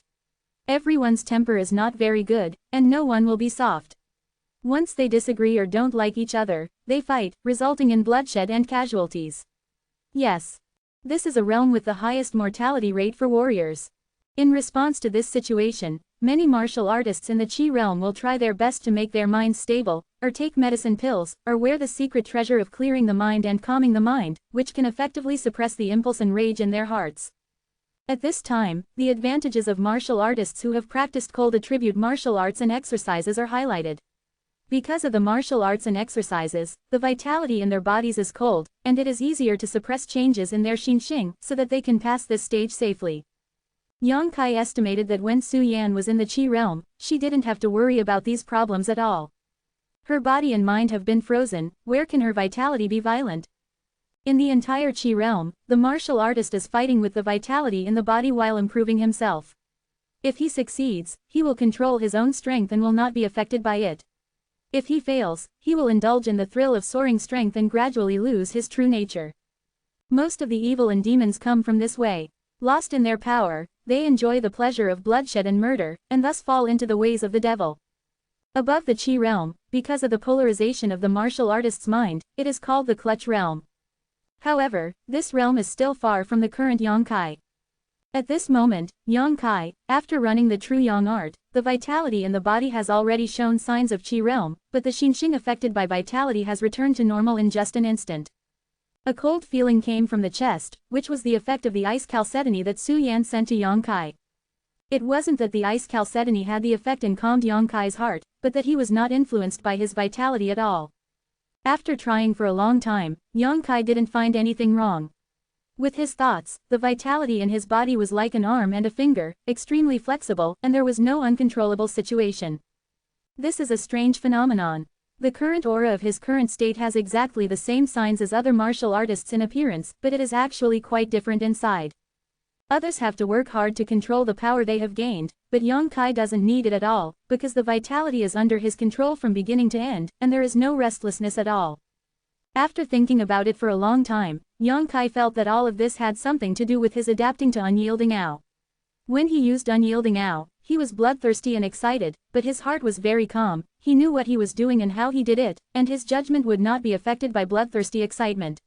Everyone's temper is not very good, and no one will be soft. Once they disagree or don't like each other, they fight, resulting in bloodshed and casualties. Yes. This is a realm with the highest mortality rate for warriors. In response to this situation, many martial artists in the Qi realm will try their best to make their minds stable, or take medicine pills, or wear the secret treasure of clearing the mind and calming the mind, which can effectively suppress the impulse and rage in their hearts. At this time, the advantages of martial artists who have practiced cold attribute martial arts and exercises are highlighted. Because of the martial arts and exercises, the vitality in their bodies is cold, and it is easier to suppress changes in their xinxing so that they can pass this stage safely. Yongkai estimated that when Su Yan was in the Qi realm, she didn't have to worry about these problems at all. Her body and mind have been frozen, where can her vitality be violent? In the entire Qi realm, the martial artist is fighting with the vitality in the body while improving himself. If he succeeds, he will control his own strength and will not be affected by it. If he fails, he will indulge in the thrill of soaring strength and gradually lose his true nature. Most of the evil and demons come from this way. Lost in their power, they enjoy the pleasure of bloodshed and murder, and thus fall into the ways of the devil. Above the Qi realm, because of the polarization of the martial artist's mind, it is called the clutch realm. However, this realm is still far from the current Yongkai. At this moment, Yongkai, after running the true Yang art, the vitality in the body has already shown signs of Qi realm, but the xinxing affected by vitality has returned to normal in just an instant. A cold feeling came from the chest, which was the effect of the ice chalcedony that Su Yan sent to Yongkai. It wasn't that the ice chalcedony had the effect and calmed Yongkai's heart, but that he was not influenced by his vitality at all. After trying for a long time, Yongkai didn't find anything wrong. With his thoughts, the vitality in his body was like an arm and a finger, extremely flexible, and there was no uncontrollable situation. This is a strange phenomenon. The current aura of his current state has exactly the same signs as other martial artists in appearance, but it is actually quite different inside. Others have to work hard to control the power they have gained, but Yongkai doesn't need it at all, because the vitality is under his control from beginning to end, and there is no restlessness at all. After thinking about it for a long time, Yongkai felt that all of this had something to do with his adapting to unyielding Ao. When he used unyielding Ao, he was bloodthirsty and excited, but his heart was very calm, he knew what he was doing and how he did it, and his judgment would not be affected by bloodthirsty excitement.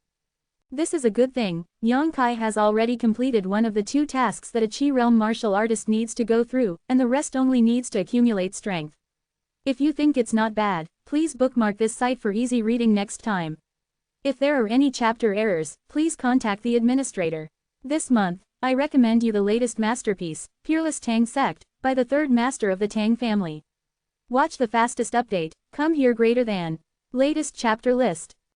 This is a good thing. Yongkai has already completed one of the two tasks that a Qi realm martial artist needs to go through, and the rest only needs to accumulate strength. If you think it's not bad, please bookmark this site for easy reading next time. If there are any chapter errors, please contact the administrator. This month, I recommend you the latest masterpiece, Peerless Tang Sect, by the third master of the Tang family. Watch the fastest update, come here greater than. Latest chapter list.